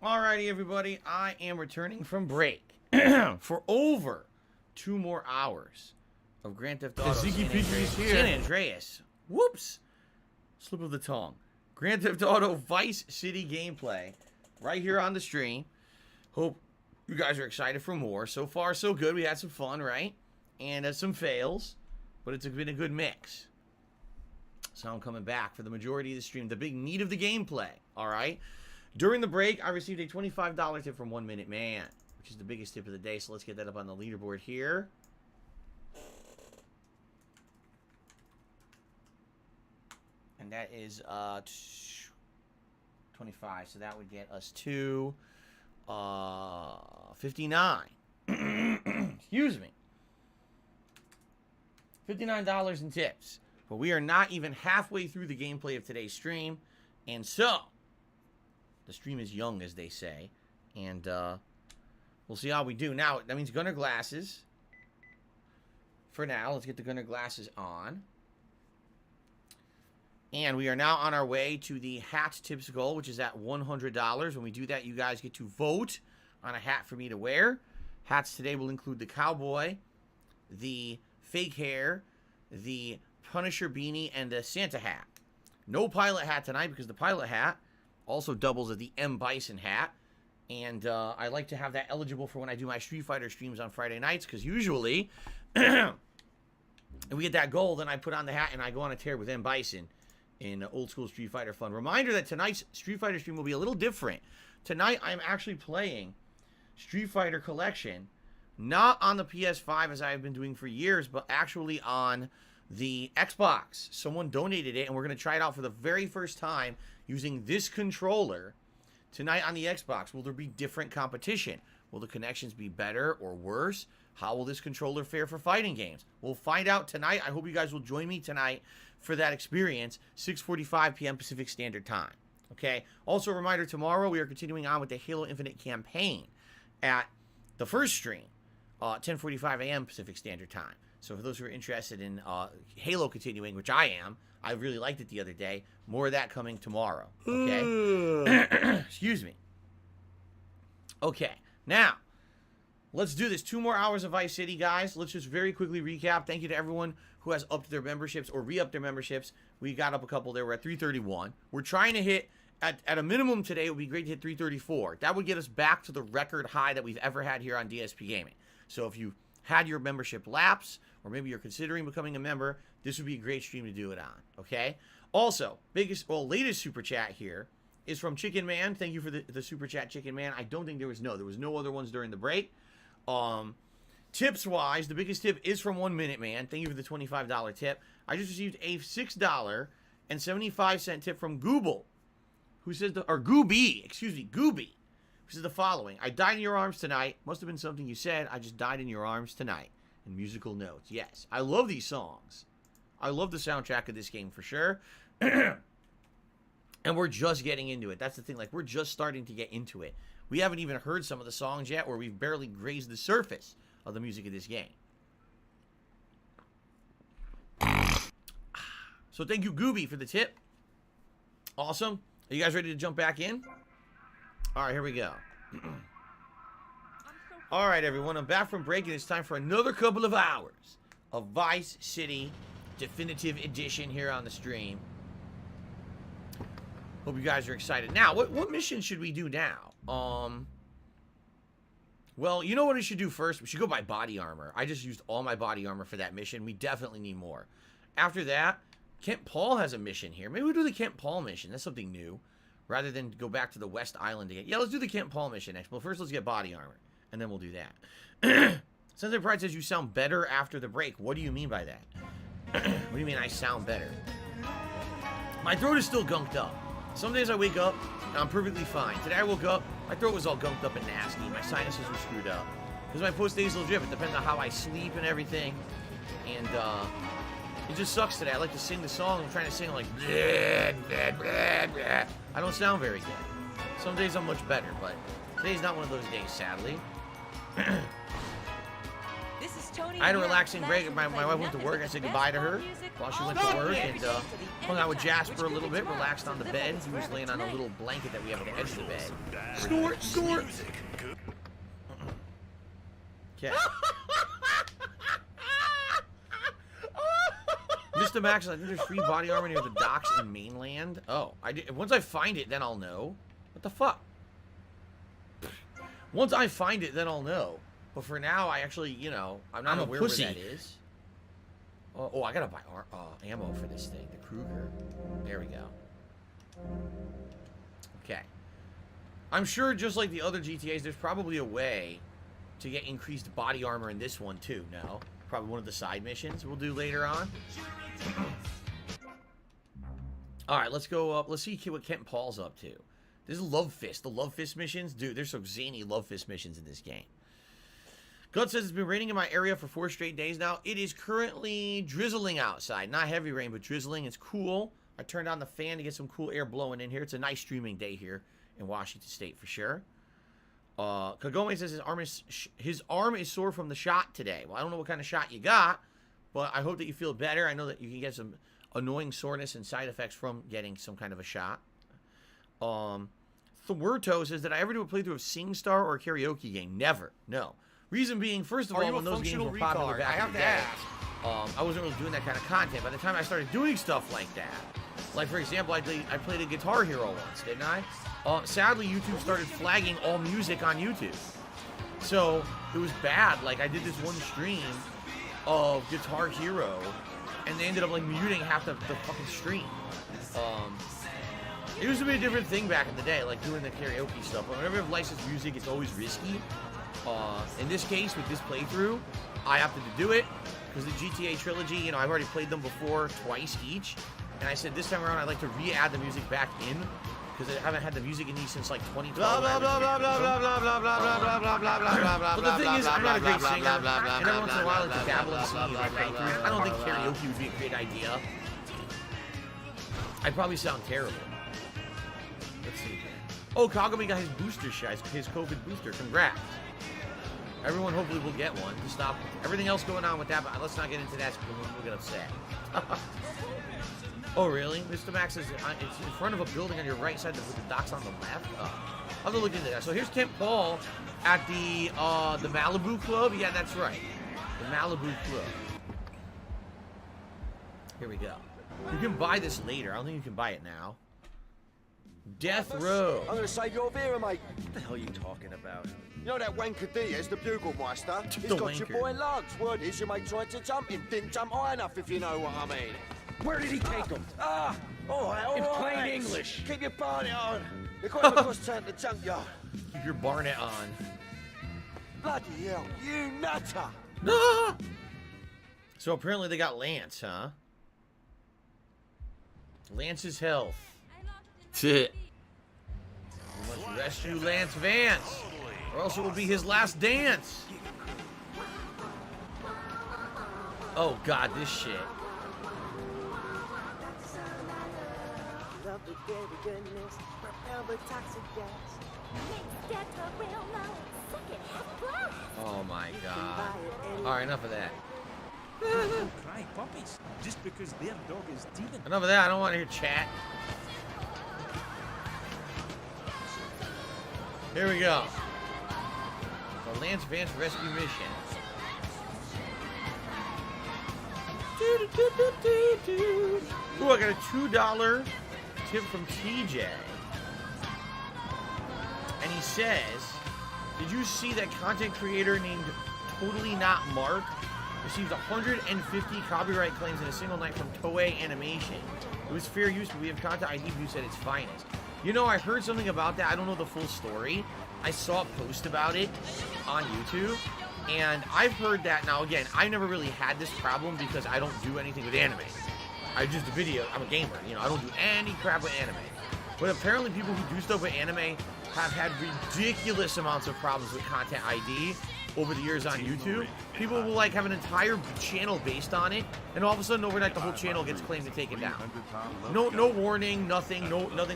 Alrighty, everybody. I am returning from break for over 2 more hours of Grand Theft Auto San Andreas. Whoops. Slip of the tongue. Grand Theft Auto Vice City gameplay right here on the stream. Hope you guys are excited for more. So far, so good. We had some fun, right? And some fails, but it's been a good mix. So I'm coming back for the majority of the stream, the big meat of the gameplay, all right? During the break, I received a $25 tip from 1 Minute Man, which is the biggest tip of the day, so let's get that up on the leaderboard here. And that is 25, so that would get us to 59. Excuse me. $59 in tips. But we are not even halfway through the gameplay of today's stream, and so the stream is young, as they say, and we'll see how we do. Now, that means Gunner glasses. For now, let's get the Gunner glasses on. And we are now on our way to the hat tips goal, which is at $100. When we do that, you guys get to vote on a hat for me to wear. Hats today will include the cowboy, the fake hair, the Punisher beanie, and the Santa hat. No pilot hat tonight because the pilot hat also doubles as the M. Bison hat. And I like to have that eligible for when I do my Street Fighter streams on Friday nights, because usually if we get that goal, then I put on the hat and I go on a tear with M. Bison in old school Street Fighter fun. Reminder that tonight's Street Fighter stream will be a little different. Tonight I'm actually playing Street Fighter Collection, not on the PS5 as I have been doing for years, but actually on the Xbox. Someone donated it, and we're going to try it out for the very first time using this controller tonight on the Xbox. Will there be different competition? Will the connections be better or worse? How will this controller fare for fighting games? We'll find out tonight. I hope you guys will join me tonight for that experience, 6:45 p.m. Pacific Standard Time. Okay? Also a reminder, tomorrow we are continuing on with the Halo Infinite campaign at the first stream, 10:45 a.m. Pacific Standard Time. So for those who are interested in Halo continuing, which I am, I really liked it the other day. More of that coming tomorrow. Okay? Excuse me. Okay. Now, let's do this. 2 more hours of Vice City, guys. Let's just very quickly recap. Thank you to everyone who has upped their memberships or re-upped their memberships. We got up a couple there. We're at 331. We're trying to hit, at a minimum today, it would be great to hit 334. That would get us back to the record high that we've ever had here on DSP Gaming. So if you had your membership lapse, or maybe you're considering becoming a member, this would be a great stream to do it on, okay? Also, latest super chat here is from Chicken Man. Thank you for the super chat, Chicken Man. I don't think there was no other ones during the break. Tips wise, the biggest tip is from 1 Minute Man. Thank you for the $25 tip. I just received a $6.75 tip from Google, who says Gooby, Gooby, who says the following: I died in your arms tonight. Must have been something you said. I just died in your arms tonight. In musical notes. Yes, I love these songs. I love the soundtrack of this game for sure. And we're just getting into it. That's the thing. Like, we're just starting to get into it. We haven't even heard some of the songs yet, or we've barely grazed the surface of the music of this game. So thank you, Gooby, for the tip. Awesome. Are you guys ready to jump back in? All right, here we go. All right, everyone. I'm back from break, and it's time for another couple of hours of Vice City Definitive Edition here on the stream. Hope you guys are excited. Now, what mission should we do now? Well, you know what we should do first? We should go buy body armor. I just used all my body armor for that mission. We definitely need more. After that, Kent Paul has a mission here. Maybe we'll do the Kent Paul mission. That's something new. Rather than go back to the West Island again. Yeah, let's do the Kent Paul mission next. But first, let's get body armor. And then we'll do that. Sensei Pride says you sound better after the break. What do you mean by that? What do you mean I sound better? My throat is still gunked up. Some days I wake up and I'm perfectly fine. Today I woke up, my throat was all gunked up and nasty. My sinuses were screwed up. Because my post-nasal drip, it depends on how I sleep and everything. And it just sucks today. I like to sing the song. I'm trying to sing like, bleh, bleh, bleh, bleh. I don't sound very good. Some days I'm much better, but today's not one of those days, sadly. This is I had a relaxing break. My wife went to work. I said goodbye to her while she went to work, and hung out with Jasper a little bit, relaxed on the bed. He was laying on a little blanket that we have at the edge of the bed. Snort, snort. Okay. Mr. Max, I think there's free body armor near the docks in mainland. Oh, once I find it, then I'll know. What the fuck? Once I find it, then I'll know. But for now, I actually, you know, I'm not aware where that is. Oh, I gotta buy ammo for this thing, the Kruger. There we go. Okay. I'm sure, just like the other GTAs, there's probably a way to get increased body armor in this one too. No, probably one of the side missions we'll do later on. All right, let's go up. Let's see what Kent Paul's up to. This is Love Fist. The Love Fist missions, dude. There's some zany Love Fist missions in this game. Gut says it's been raining in my area for 4 straight days now. It is currently drizzling outside. Not heavy rain, but drizzling. It's cool. I turned on the fan to get some cool air blowing in here. It's a nice streaming day here in Washington State for sure. Kagome says his arm is sore from the shot today. Well, I don't know what kind of shot you got, but I hope that you feel better. I know that you can get some annoying soreness and side effects from getting some kind of a shot. Thwerto says, did I ever do a playthrough of SingStar or a karaoke game? Never. No. Reason being, first of all, when those games were popular back in the day, I wasn't really doing that kind of content. By the time I started doing stuff like that, like for example, I played a Guitar Hero once, didn't I? Sadly, YouTube started flagging all music on YouTube. So it was bad. Like I did this one stream of Guitar Hero, and they ended up like muting half the fucking stream. It used to be a different thing back in the day, like doing the karaoke stuff. But whenever you have licensed music, it's always risky. In this case, with this playthrough, I opted to do it because the GTA trilogy, you know, I've already played them before twice each, and I said this time around I'd like to re-add the music back in because I haven't had the music in these since like 2012. Blah blah blah blah blah blah blah blah blah blah blah blah blah blah. But the thing is, I'm not a great singer, and every once in a while I like to dabble and sing my playthroughs. I don't think karaoke would be a great idea. I'd probably sound terrible. Let's see here. Oh, Kagome got his booster shot, his COVID booster. Congrats. Everyone hopefully will get one to stop everything else going on with that, but let's not get into that because we'll get upset. Oh, really? Mr. Max says it's in front of a building on your right side with the docks on the left? I'll have to look into that. So here's Kent Paul at the Malibu Club. Yeah, that's right. The Malibu Club. Here we go. You can buy this later. I don't think you can buy it now. Death Row. I'm gonna save your Vera, mate. What the hell are you talking about? You know that wanker Diaz, the Bugelmeister? He's got your boy lugs. Word is your mate tried to jump him. Didn't jump high enough, if you know what I mean. Where did he take him? All right. In plain English. Keep your barnet on. They've got him across town to the junkyard. Keep your barnet on. Bloody hell, you nutter. So apparently they got Lance, huh? Lance's health. We must rescue Lance Vance, or else it will be his last dance. Oh God, this shit. Oh my God. Alright, enough of that. Cry puppies just because their dog is demon. Enough of that, I don't want to hear chat. Here we go. The Lance Vance rescue mission. Ooh, I got a $2 tip from TJ. And he says, did you see that content creator named Totally Not Mark received 150 copyright claims in a single night from Toei Animation? It was fair use, but we have content ID views at its finest. You know, I heard something about that. I don't know the full story. I saw a post about it on YouTube, and I've heard that. Now, again, I never really had this problem because I don't do anything with anime. I just do video. I'm a gamer. You know, I don't do any crap with anime. But apparently people who do stuff with anime have had ridiculous amounts of problems with content ID over the years on YouTube. People will like have an entire channel based on it, and all of a sudden overnight the whole channel gets claimed and taken down. No warning, nothing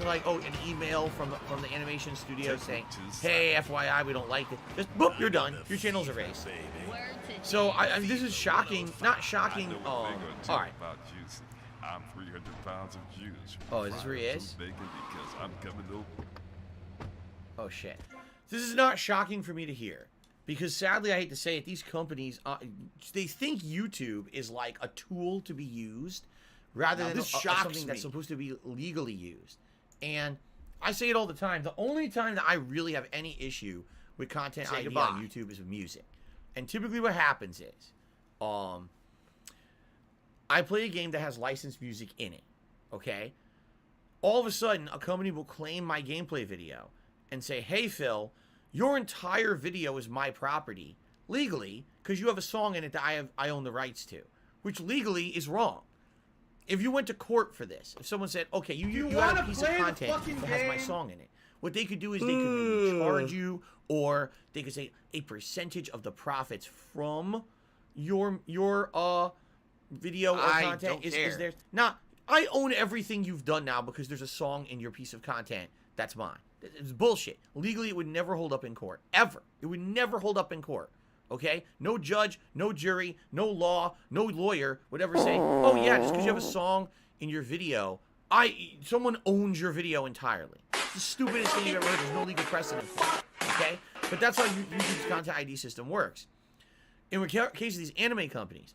like, oh, an email from the animation studio saying, hey, FYI, we don't like it. Just boop, you're done. Your channel's erased. Word to So this is shocking, not shocking. All right. I'm 300 pounds of juice. Oh, is this where he is? Bacon because I'm coming over. Oh shit. This is not shocking for me to hear, because sadly, I hate to say it, these companies they think YouTube is like a tool to be used rather than something that's supposed to be legally used. And I say it all the time. The only time that I really have any issue with content ID on YouTube is with music. And typically what happens is, I play a game that has licensed music in it, okay? All of a sudden, a company will claim my gameplay video and say, hey, Phil, your entire video is my property, legally, because you have a song in it that I own the rights to, which legally is wrong. If you went to court for this, if someone said, okay, you have a piece of content that has my song in it, what they could do is they could maybe charge you, or they could say a percentage of the profits from your video or content is theirs. Now, I own everything you've done now because there's a song in your piece of content that's mine. It's bullshit. Legally, it would never hold up in court. Ever. It would never hold up in court. Okay? No judge, no jury, no law, no lawyer would ever say, oh yeah, just because you have a song in your video, someone owns your video entirely. It's the stupidest thing you've ever heard. There's no legal precedent for it. Okay? But that's how YouTube's content ID system works. In the case of these anime companies,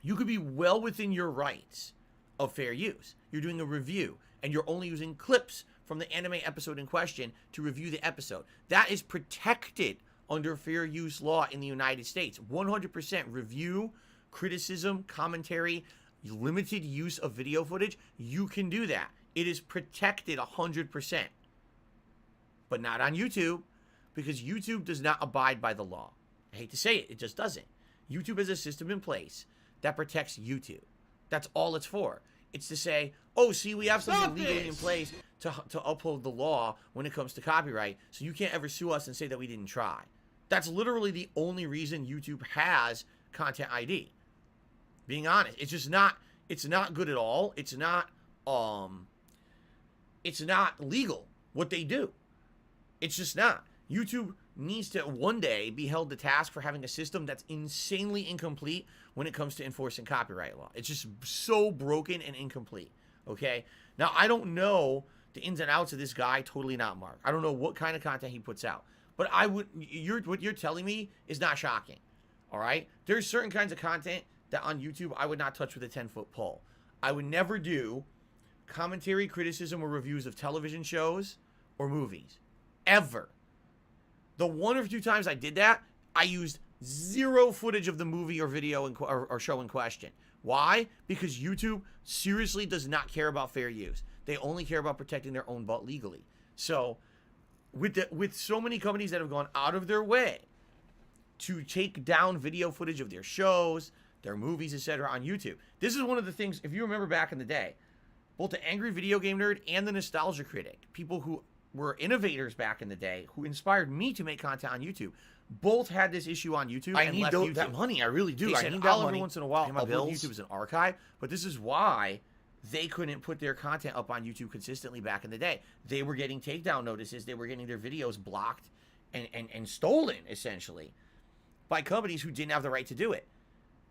you could be well within your rights of fair use. You're doing a review, and you're only using clips from the anime episode in question to review the episode. That is protected under fair use law in the United States. 100% review, criticism, commentary, limited use of video footage. You can do that. It is protected 100%. But not on YouTube, because YouTube does not abide by the law. I hate to say it, it just doesn't. YouTube has a system in place that protects YouTube. That's all it's for. It's to say, oh, see, we have something legally in place to uphold the law when it comes to copyright, so you can't ever sue us and say that we didn't try. That's literally the only reason YouTube has Content ID. Being honest, it's just not, it's not good at all. It's not legal what they do. It's just not. YouTube needs to one day be held to task for having a system that's insanely incomplete when it comes to enforcing copyright law. It's just so broken and incomplete, okay? Now, I don't know the ins and outs of this guy, totally not Mark. I don't know what kind of content he puts out. But what you're telling me is not shocking, all right? There's certain kinds of content that on YouTube I would not touch with a 10-foot pole. I would never do commentary, criticism, or reviews of television shows or movies. Ever. The one or two times I did that, I used zero footage of the movie or video or show in question. Why? Because YouTube seriously does not care about fair use. They only care about protecting their own butt legally. So, with so many companies that have gone out of their way to take down video footage of their shows, their movies, etc. on YouTube, this is one of the things, if you remember back in the day, both the Angry Video Game Nerd and the Nostalgia Critic, people who were innovators back in the day, who inspired me to make content on YouTube, both had this issue on YouTube. I need that money. I really do. I need that money. Every once in a while, upload YouTube as an archive. But this is why they couldn't put their content up on YouTube consistently back in the day. They were getting takedown notices. They were getting their videos blocked and stolen, essentially, by companies who didn't have the right to do it.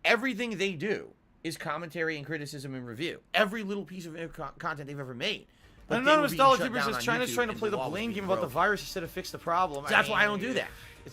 Everything they do is commentary and criticism and review. Every little piece of content they've ever made. But anonymous Dollar Trooper says China's trying to play the blame game about the virus instead of fix the problem. That's why I don't do that.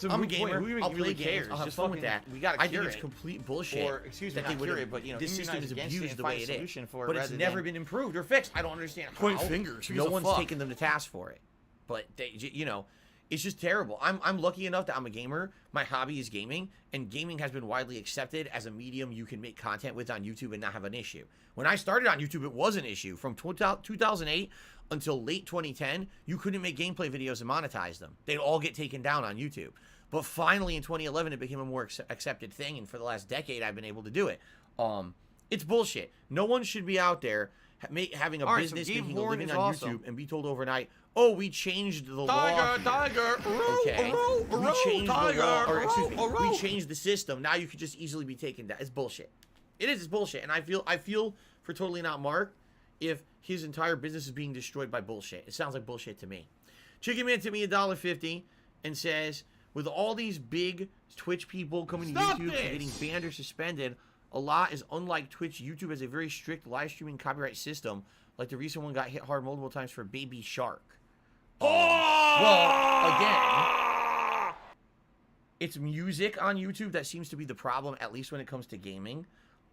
I'm a gamer. Who really cares? I'll have fun with that. I think it's complete bullshit. Or excuse me, that they would. But you know, this system is abused the way it is. But it's never been improved or fixed. I don't understand how. Point fingers. No one's taken them to task for it. But they, you know, it's just terrible. I'm lucky enough that I'm a gamer. My hobby is gaming, and gaming has been widely accepted as a medium you can make content with on YouTube and not have an issue. When I started on YouTube, it was an issue. From 2008 until late 2010, you couldn't make gameplay videos and monetize them. They'd all get taken down on YouTube. But finally, in 2011, it became a more accepted thing, and for the last decade, I've been able to do it. It's bullshit. No one should be out there having a business, making a living on YouTube, and be told overnight, oh, we changed the law. Okay? We changed the law, or excuse me, we changed the system. Now you could just easily be taken down. It's bullshit. It is. It's bullshit. And I feel for Totally Not Mark if his entire business is being destroyed by bullshit. It sounds like bullshit to me. Chicken Man tipped me $1.50 and says, with all these big Twitch people coming Stop to YouTube and this! getting banned or suspended, a lot is unlike Twitch. YouTube has a very strict live streaming copyright system. Like the recent one got hit hard multiple times for Baby Shark. Well, again, it's music on YouTube that seems to be the problem, at least when it comes to gaming.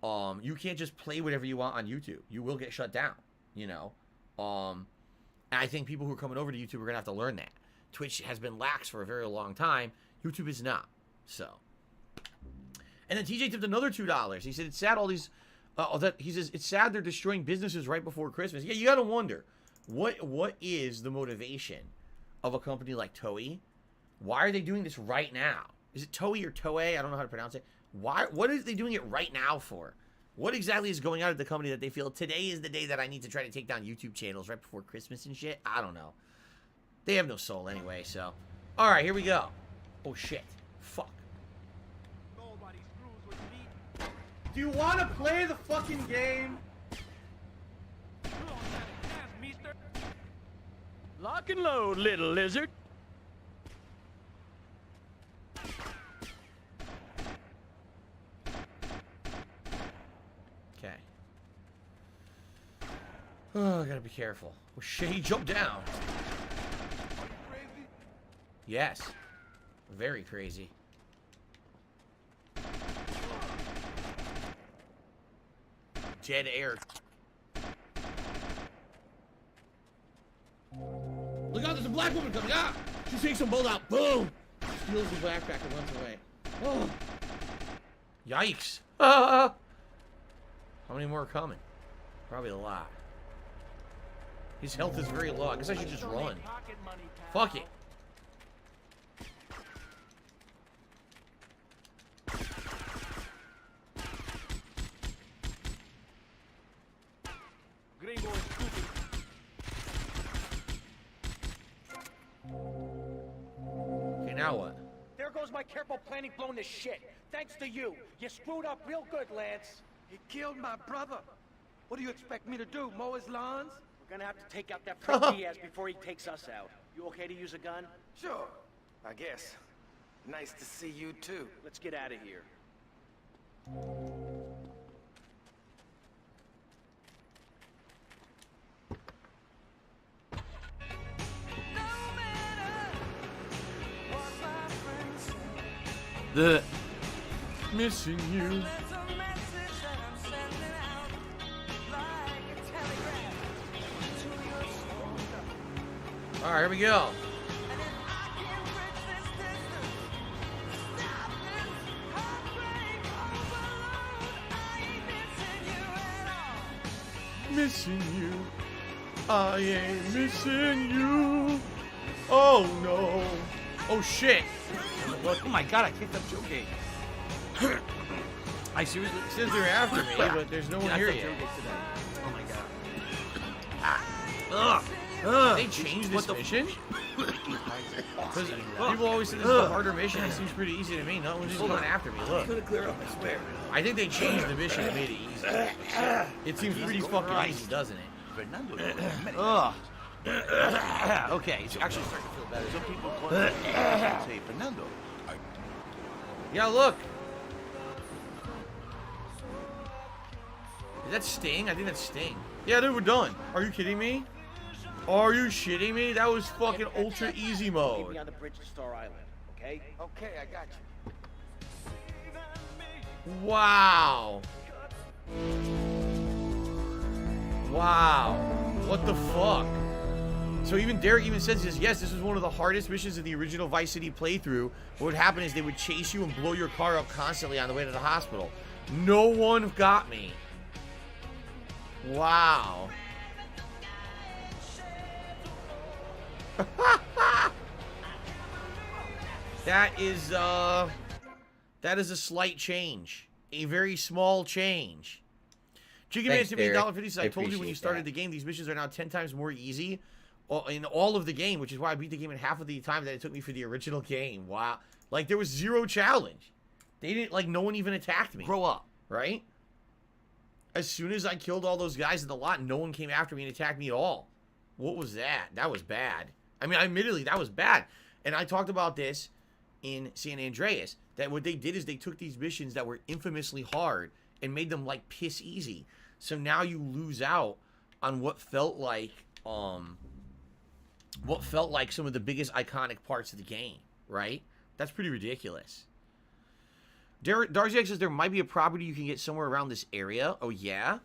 You can't just play whatever you want on YouTube. You will get shut down, you know. And I think people who are coming over to YouTube are going to have to learn that. Twitch has been lax for a very long time. YouTube is not. So. And then TJ tipped another $2. He said, it's sad all these... he says, it's sad they're destroying businesses right before Christmas. Yeah, you got to wonder. What is the motivation of a company like Toei? Why are they doing this right now? Is it Toei or Toei? I don't know how to pronounce it. What are they doing it right now for? What exactly is going on at the company that they feel today is the day that I need to try to take down YouTube channels right before Christmas and shit? I don't know. They have no soul anyway, so. All right, here we go. Oh, shit. Fuck. Do you want to play the fucking game? Lock and load, little lizard. Okay. Oh, I gotta be careful. Oh, shit, he jumped down. Yes. Very crazy. Dead air. Look out, there's a black woman coming. Ah! She takes some bolt out. Boom! Steals the backpack and runs away. Oh. Yikes. How many more are coming? Probably a lot. His health is very low. I guess I should just run. Fuck it. Okay, now what? There goes my careful planning blown to shit. Thanks to you. You screwed up real good, Lance. He killed my brother. What do you expect me to do, mow his lawns? We're gonna have to take out that prick Diaz before he takes us out. You okay to use a gun? Sure, I guess. Nice to see you too. Let's get out of here. The missing you. All right, here we go. Missing you. I ain't missing you. Oh no. Oh shit. Oh my god, I kicked up Joe Gate. I seriously says they're after me, but there's no one here yet. Oh my god. They changed this mission? Because people always say this is a harder mission. It seems pretty easy to me. No one's just coming after me. Look. Couldn't clear up, I swear. I think they changed the mission and made it easy. It seems pretty fucking easy, doesn't it? Ugh. Okay, it's actually starting to feel better. Some people call it say Fernando. Yeah, look. Is that Sting? I think that's Sting. Yeah, dude, we're done. Are you kidding me? Are you shitting me? That was fucking ultra easy Meet mode. me on the bridge to Star Island, okay? Okay, I got you. Wow. Wow. What the fuck? So even Derek even says this, yes, this was one of the hardest missions of the original Vice City playthrough. What would happen is they would chase you and blow your car up constantly on the way to the hospital. No one got me. Wow. That is a slight change. A very small change. Chicken Man Thanks, to me Derek. $1.50 says, I told you when you started the game, these missions are now 10 times more easy in all of the game, which is why I beat the game in half of the time that it took me for the original game. Wow. Like, there was zero challenge. They didn't, like, no one even attacked me. Grow up. Right? As soon as I killed all those guys in the lot, no one came after me and attacked me at all. What was that? That was bad. I mean, admittedly, that was bad. And I talked about this in San Andreas. That what they did is they took these missions that were infamously hard and made them like piss easy. So now you lose out on what felt like some of the biggest iconic parts of the game, right? That's pretty ridiculous. Darcy X says there might be a property you can get somewhere around this area. Oh yeah,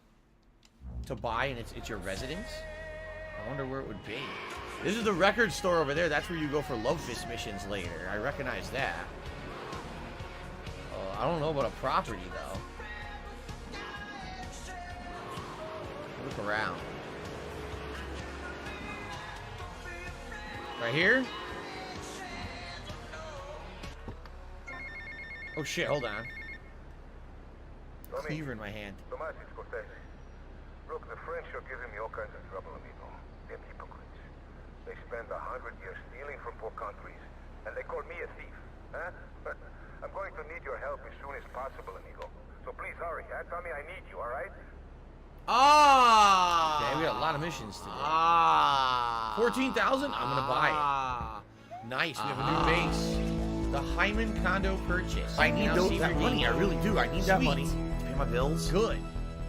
to buy, and it's your residence. I wonder where it would be. This is the record store over there. That's where you go for Love Fist missions later. I recognize that. I don't know about a property though. Look around. Right here? Oh shit, hold on. Cleaver in my hand. Tomás, it's Cortez. Look, the French are giving me all kinds of trouble, amigo. They're hypocrites. They spend 100 years stealing from poor countries, and they call me a thief, huh? I'm going to need your help as soon as possible, amigo. So please hurry, huh? Tell me I need you, all right? Ah! Okay, we got a lot of missions today. 14,000? I'm gonna buy it. Nice, we have a new base. The Hyman condo purchase. I need that money, I really do. I need that money to pay my bills. Good.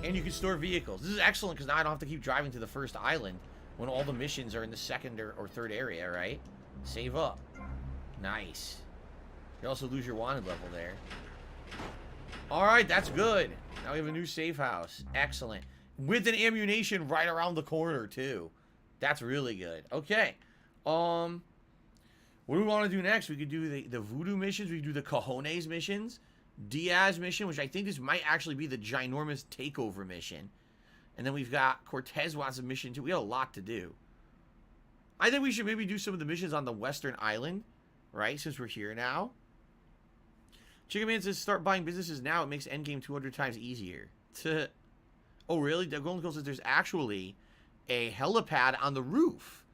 And you can store vehicles. This is excellent because now I don't have to keep driving to the first island when all the missions are in the second or third area, right? Save up. Nice. You also lose your wanted level there. Alright, that's good. Now we have a new safe house. Excellent. With an ammunition right around the corner, too. That's really good. Okay. What do we want to do next? We could do the Voodoo missions. We could do the Cojones missions. Diaz mission, which I think this might actually be the ginormous takeover mission. And then we've got Cortez wants a mission, too. We got a lot to do. I think we should maybe do some of the missions on the Western Island, right? Since we're here now. Chicken Man says, start buying businesses now. It makes endgame 200 times easier. Oh, really? The Golden Girl says there's actually a helipad on the roof.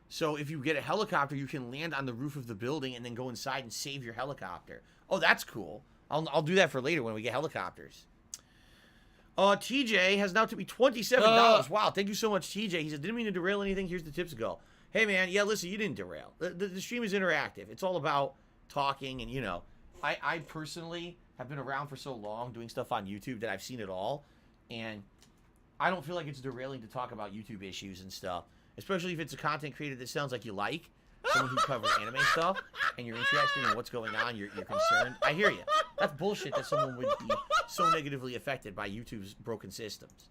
So if you get a helicopter, you can land on the roof of the building and then go inside and save your helicopter. Oh, that's cool. I'll do that for later when we get helicopters. TJ has now tipped me $27. Wow, thank you so much, TJ. He said, didn't mean to derail anything. Here's the tips go. Hey, man, yeah, listen, you didn't derail. The stream is interactive. It's all about talking and, you know. I personally have been around for so long doing stuff on YouTube that I've seen it all. And I don't feel like it's derailing to talk about YouTube issues and stuff. Especially if it's a content creator that sounds like you like. Someone who covers anime stuff. And you're interested in what's going on. You're concerned. I hear you. That's bullshit that someone would be so negatively affected by YouTube's broken systems.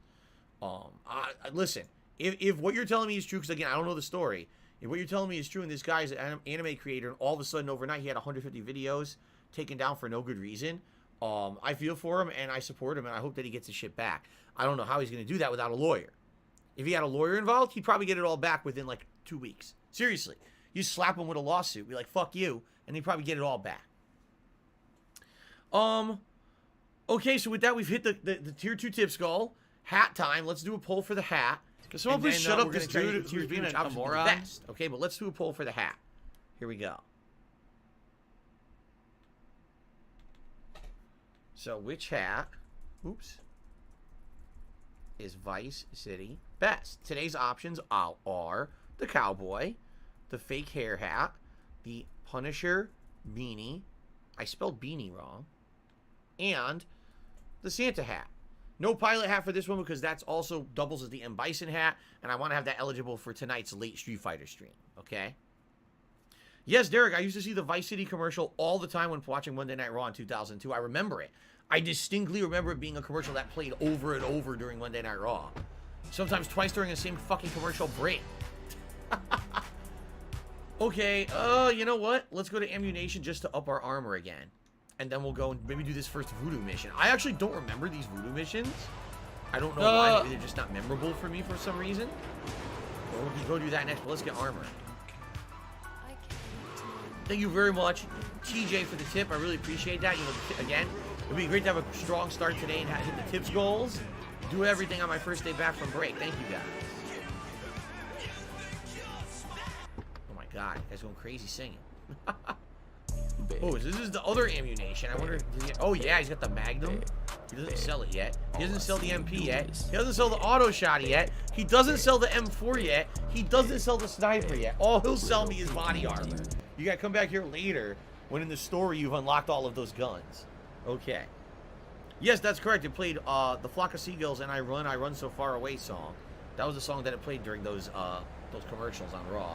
Listen. If what you're telling me is true, because again, I don't know the story. If what you're telling me is true and this guy's an anime creator and all of a sudden overnight he had 150 videos taken down for no good reason, I feel for him and I support him and I hope that he gets his shit back. I don't know how he's going to do that without a lawyer. If he had a lawyer involved, he'd probably get it all back within like 2 weeks. Seriously. You slap him with a lawsuit, be like, fuck you, and he'd probably get it all back. Okay, so with that, we've hit the tier 2 tips goal. Hat time. Let's do a poll for the hat. Can someone please shut up this dude who's being a moron? Okay, but let's do a poll for the hat. Here we go. So, which hat, is Vice City best? Today's options are the cowboy, the fake hair hat, the Punisher beanie, I spelled beanie wrong, and the Santa hat. No pilot hat for this one because that's also doubles as the M. Bison hat, and I want to have that eligible for tonight's late Street Fighter stream, okay? Yes, Derek, I used to see the Vice City commercial all the time when watching Monday Night Raw in 2002. I remember it. I distinctly remember it being a commercial that played over and over during Monday Night Raw. Sometimes twice during the same fucking commercial break. Okay, you know what? Let's go to ammunition just to up our armor again. And then we'll go and maybe do this first voodoo mission. I actually don't remember these voodoo missions. I don't know why. Maybe they're just not memorable for me for some reason. Well, we can go do that next, but let's get armor. Thank you very much, TJ, for the tip. I really appreciate that. You know, again, it would be great to have a strong start today and hit the tips goals. Do everything on my first day back from break. Thank you, guys. Oh, my God. You guys going crazy singing. Oh, this is the other ammunition. I wonder... Oh, yeah, he's got the Magnum. He doesn't sell it yet. He doesn't sell the MP yet. He doesn't sell the auto shot yet. He doesn't sell the M4 yet. He doesn't sell the sniper yet. Oh, he'll sell me his body armor. You gotta come back here later when in the story you've unlocked all of those guns. Okay. Yes, that's correct. It played the Flock of Seagulls and I Run So Far Away song. That was the song that it played during those commercials on Raw.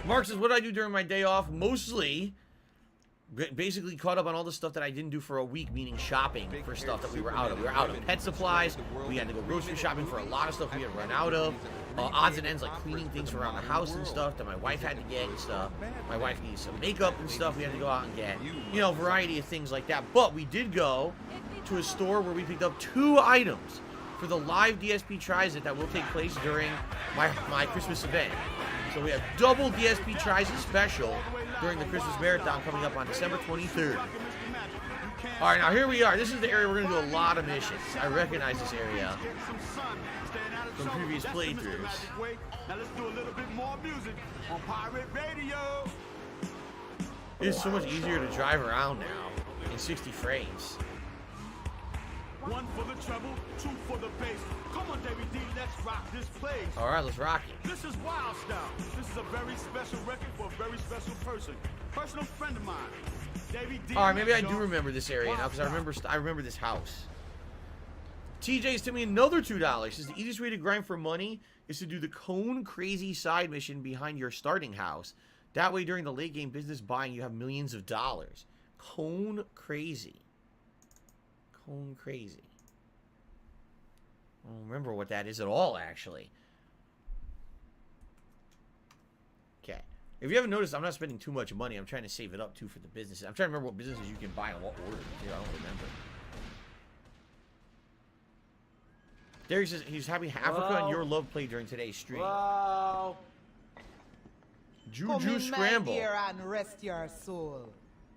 Mark says, what did I do during my day off? Mostly, basically caught up on all the stuff that I didn't do for a week, meaning shopping for stuff that we were out of. We were out of pet supplies. We had to go grocery shopping for a lot of stuff we had run out of. Odds and ends like cleaning things around the house and stuff that my wife had to get and stuff. My wife needs some makeup and stuff we had to go out and get. You know, variety of things like that. But we did go to a store where we picked up 2 items for the live DSP Tries-It that will take place during my Christmas event. So we have double DSP Tries-It special during the Christmas Marathon coming up on December 23rd. All right, now here we are. This is the area we're going to do a lot of missions. I recognize this area from previous playthroughs. Now let's do a little bit more music on Pirate Radio. It's so much easier to drive around now in 60 frames. 1 for the treble, 2 for the bass. Come on, David D, let's rock this place. All right, let's rock it. This is Wild Style. This is a very special record for a very special person. Personal friend of mine, David D. All right, maybe I do remember this area now because I remember this house. TJ's to me another $2. Says the easiest way to grind for money is to do the Cone Crazy side mission behind your starting house. That way, during the late game business buying, you have millions of dollars. Cone Crazy. Cone Crazy. I don't remember what that is at all, actually. Okay. If you haven't noticed, I'm not spending too much money. I'm trying to save it up, too, for the businesses. I'm trying to remember what businesses you can buy in what order. I don't remember. Derek says he's happy Africa and your love play during today's stream. Wow. Juju Scramble. Come in, my dear, and rest your soul.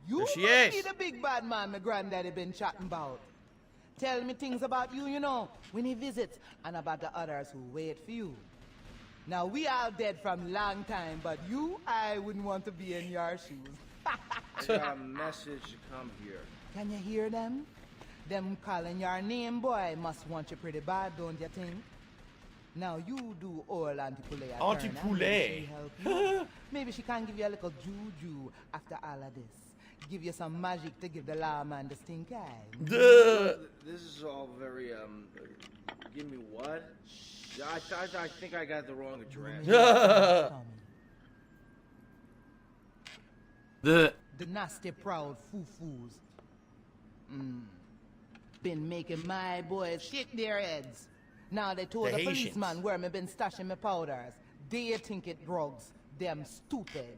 You There she must is. be the big bad man my granddaddy been chatting about. Tell me things about you, you know, when he visits, and about the others who wait for you. Now, we all dead from long time, but you, I wouldn't want to be in your shoes. I got a message to come here. Can you hear them? Them calling your name, boy, must want you pretty bad, don't you think? Now you do all Auntie Poulet. Auntie Poulet. Maybe she can give you a little juju after all of this. Give you some magic to give the lawman the stink eye. This is all very, give me what? I think I got the wrong address. The nasty proud foo-foos. Been making my boys shake their heads. Now they told the policeman where me been stashing my powders. They think it drugs. Them stupid.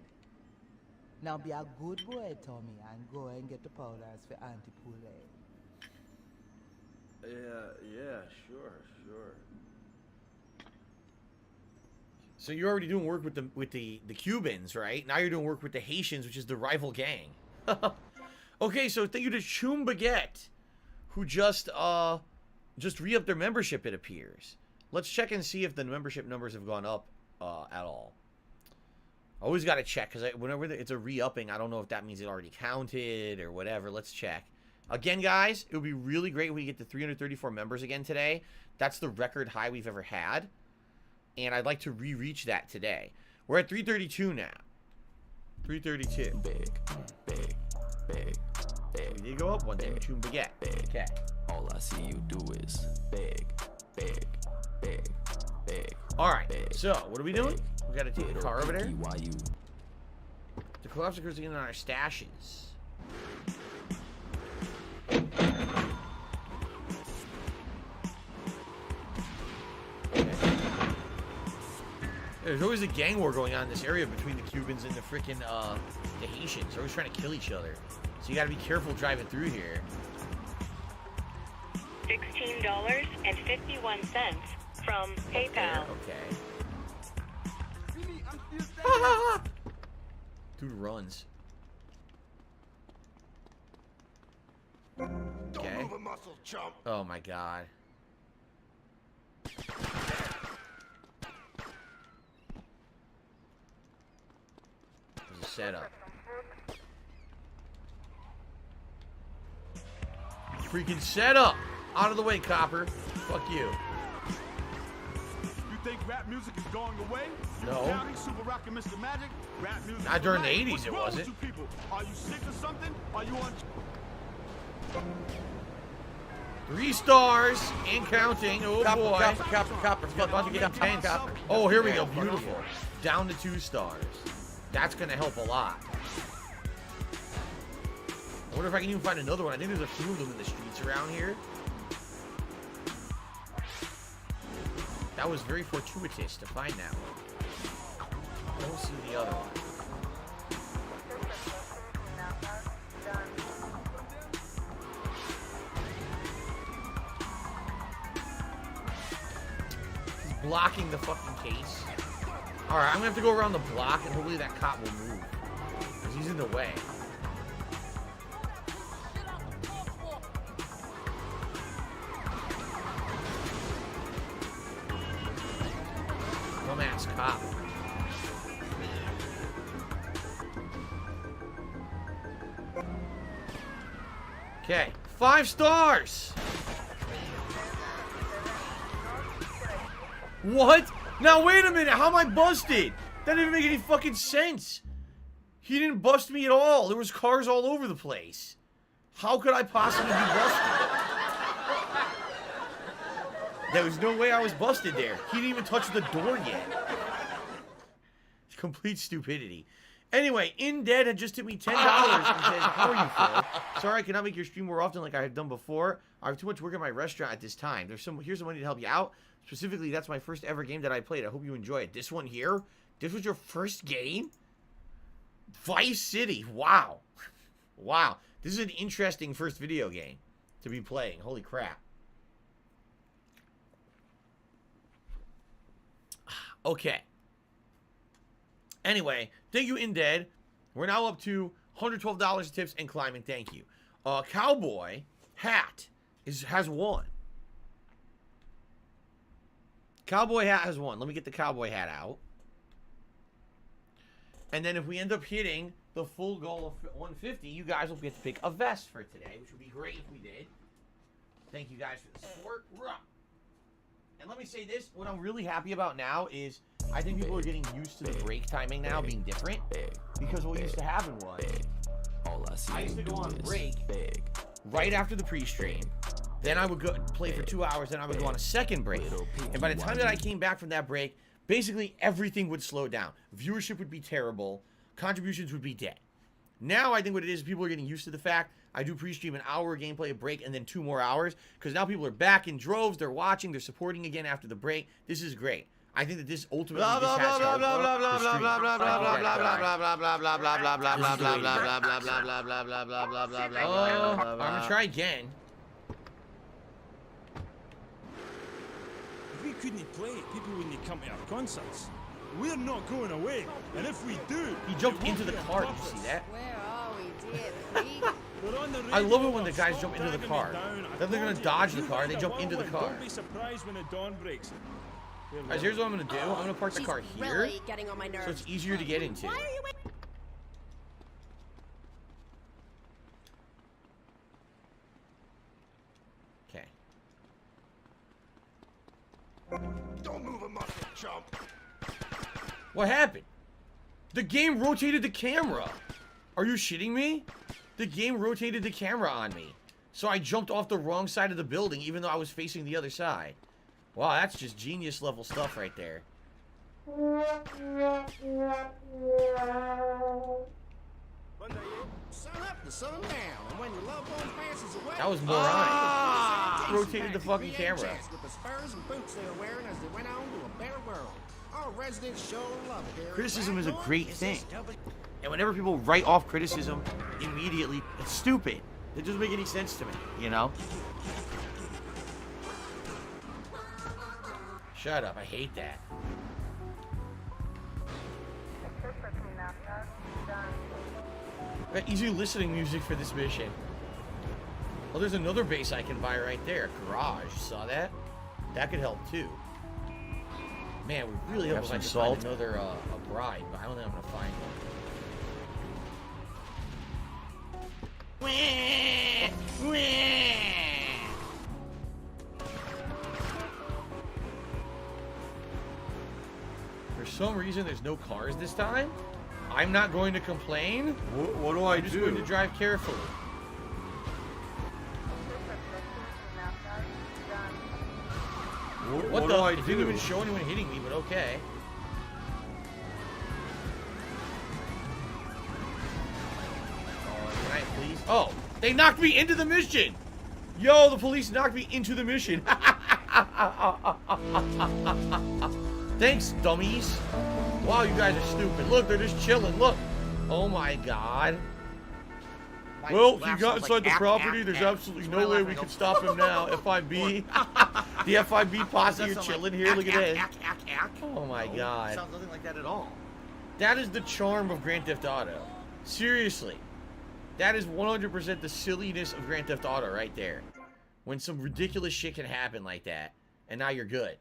Now be a good boy, Tommy, and go and get the powders for Auntie Poulet. Yeah, sure. So you're already doing work with the Cubans, right? Now you're doing work with the Haitians, which is the rival gang. Okay, so thank you to Choom Baguette, who just re-upped their membership, it appears. Let's check and see if the membership numbers have gone up at all. Always got to check, because whenever it's a re-upping, I don't know if that means it already counted or whatever. Let's check. Again, guys, it would be really great if we get to 334 members again today. That's the record high we've ever had. And I'd like to re-reach that today. We're at 332 now. 332. Big. We did go up one day with Choom Baguette. Okay. All I see you do is big. Alright, so what are we doing? We gotta take the car over there. The collapse occurs again in our stashes. There's always a gang war going on in this area between the Cubans and the freaking the Haitians. They're always trying to kill each other. So you gotta be careful driving through here. $16.51 from PayPal. Okay. Dude runs. Okay. Don't move a muscle, chump. Oh my god. There's a setup. Freaking setup! Out of the way, copper. Fuck you. You think think rap music is going away? No. Counting, Super Rockin' Mr. Magic, rap music. Not during the is 80s, What's it wrong with wasn't. you people? Are you sick or something? Are you on? 3 stars and counting. Oh boy. Copper. About to get up 10 copper. Oh, here we go. Beautiful. Down to 2 stars. That's gonna help a lot. I wonder if I can even find another one. I think there's a few of them in the streets around here. That was very fortuitous to find that one. I don't see the other one. He's blocking the fucking case. Alright, I'm gonna have to go around the block and hopefully that cop will move. Because he's in the way. Dumbass cop. Okay, 5 stars! What? Now wait a minute, how am I busted? That didn't make any fucking sense. He didn't bust me at all. There was cars all over the place. How could I possibly be busted? There was no way I was busted there. He didn't even touch the door yet. Complete stupidity. Anyway, In Dead had just hit me $10 and says, how are you, Phil? Sorry I cannot make your stream more often like I have done before. I have too much work at my restaurant at this time. Here's some money to help you out. Specifically, that's my first ever game that I played. I hope you enjoy it. This one here? This was your first game? Vice City. Wow. Wow. This is an interesting first video game to be playing. Holy crap. Okay. Anyway, thank you, In Dead. We're now up to $112 tips and climbing. Thank you. Cowboy Hat has won. Cowboy Hat has won. Let me get the cowboy hat out. And then if we end up hitting the full goal of 150, you guys will get to pick a vest for today, which would be great if we did. Thank you guys for the support. And let me say this, what I'm really happy about now is I think people are getting used to the break timing now being different. Because what used to happen was I used to go on break right after the pre-stream. Then I would go play for 2 hours, then I would go on a second break. And by the time that I came back from that break, basically everything would slow down. Viewership would be terrible. Contributions would be dead. Now I think what it is, people are getting used to the fact I do pre-stream an hour gameplay, a break, and then 2 more hours. Because now people are back in droves, they're watching, they're supporting again after the break. This is great. I think that this ultimately I'm gonna try again. If we couldn't play, people wouldn't come to our concerts. We're not going away, and if we do, he jumped into the car. Did you see that? Where are we, dear freak? I love it when the guys jump into the car. Then they're gonna dodge the car. They jump into the car. Don't be surprised when the dawn breaks. Guys, here's what I'm gonna do. I'm gonna park the car here, really getting on my nerves. so it's easier to get into. Why are you waiting? Okay. Don't move a muscle, chump. What happened? The game rotated the camera. Are you shitting me? The game rotated the camera on me. So I jumped off the wrong side of the building even though I was facing the other side. Wow, that's just genius level stuff right there. Sun up to sun down, and when your loved one passes away, That was moronic. Rotated the fucking camera. with the spurs and boots they were wearing as they went on to a better world. All residents show love here. Criticism is a great thing. And whenever people write off criticism immediately, it's stupid. It doesn't make any sense to me, you know? Shut up, I hate that. Got easy listening music for this mission. Oh, there's another base I can buy right there. Garage, saw that? That could help too. Man, we really hope I can find another a bride, but I don't think I'm gonna find one. some reason there's no cars this time, I'm not going to complain. What do I I'm just going to drive carefully. What do I do? It didn't even show anyone hitting me, but okay. Can I please? Oh, they knocked me into the mission. Yo, the police knocked me into the mission. Thanks, dummies. Wow, you guys are stupid. Look, they're just chilling. Look. Oh my god. Well, he got inside the property. There's absolutely no way we can stop him now. FIB. The FIB posse are chilling here. Look at this. Oh my god. Sounds nothing like that at all. That is the charm of Grand Theft Auto. Seriously. That is 100% the silliness of Grand Theft Auto right there. When some ridiculous shit can happen like that, and now you're good.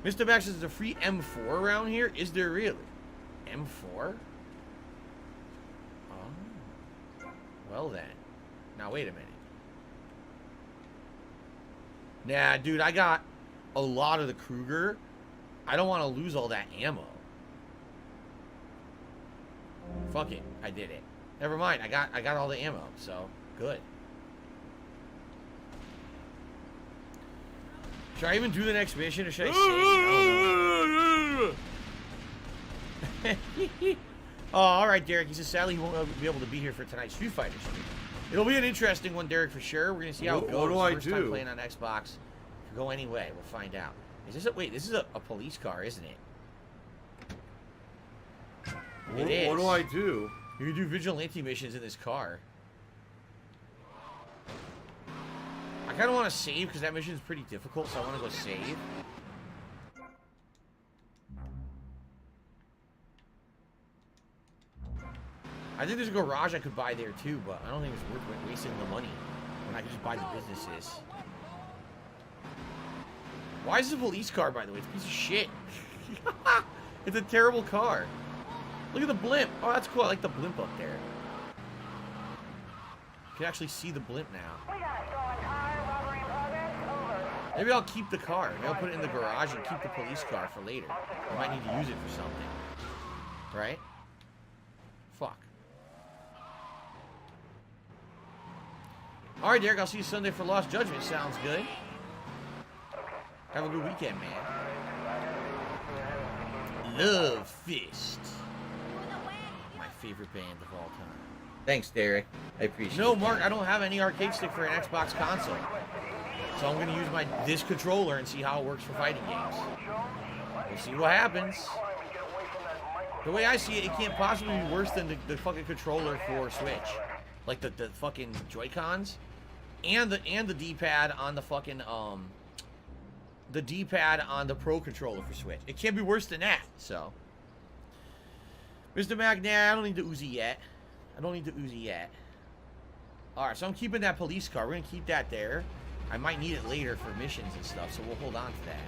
Mr. Max says there's a free M4 around here. Is there really? M4? Oh. Well then. Now wait a minute. Nah, dude, I got a lot of the Kruger. I don't want to lose all that ammo. Fuck it. I did it. Never mind. I got all the ammo, so good. Should I even do the next mission, or should I save? Oh, alright, Derek. He says sadly he won't be able to be here for tonight's Street Fighter stream. It'll be an interesting one, Derek, for sure. We're gonna see how it goes. What do I First time playing on Xbox. If go anyway, we'll find out. Is this a wait? This is a police car, isn't it? It is. What do I do? You can do vigilante missions in this car. I kind of want to save because that mission is pretty difficult, so I want to go save. I think there's a garage I could buy there too, but I don't think it's worth wasting the money when I can just buy the businesses. Why is this a police car, by the way? It's a piece of shit. It's a terrible car. Look at the blimp. Oh, that's cool. I like the blimp up there. You can actually see the blimp now. Maybe I'll keep the car. Maybe I'll put it in the garage and keep the police car for later. I might need to use it for something. Right? Fuck. Alright, Derek. I'll see you Sunday for Lost Judgment. Sounds good. Have a good weekend, man. Love Fist. My favorite band of all time. Thanks, Derek. I appreciate it. No, Mark, I don't have any arcade stick for an Xbox console. So I'm going to use this controller and see how it works for fighting games. We'll see what happens. The way I see it, it can't possibly be worse than the fucking controller for Switch. Like the fucking Joy-Cons. And the D-pad on the fucking, the D-pad on the Pro controller for Switch. It can't be worse than that, so. Mr. Mac, nah, I don't need the Uzi yet. Alright, so I'm keeping that police car. We're going to keep that there. I might need it later for missions and stuff, so we'll hold on to that.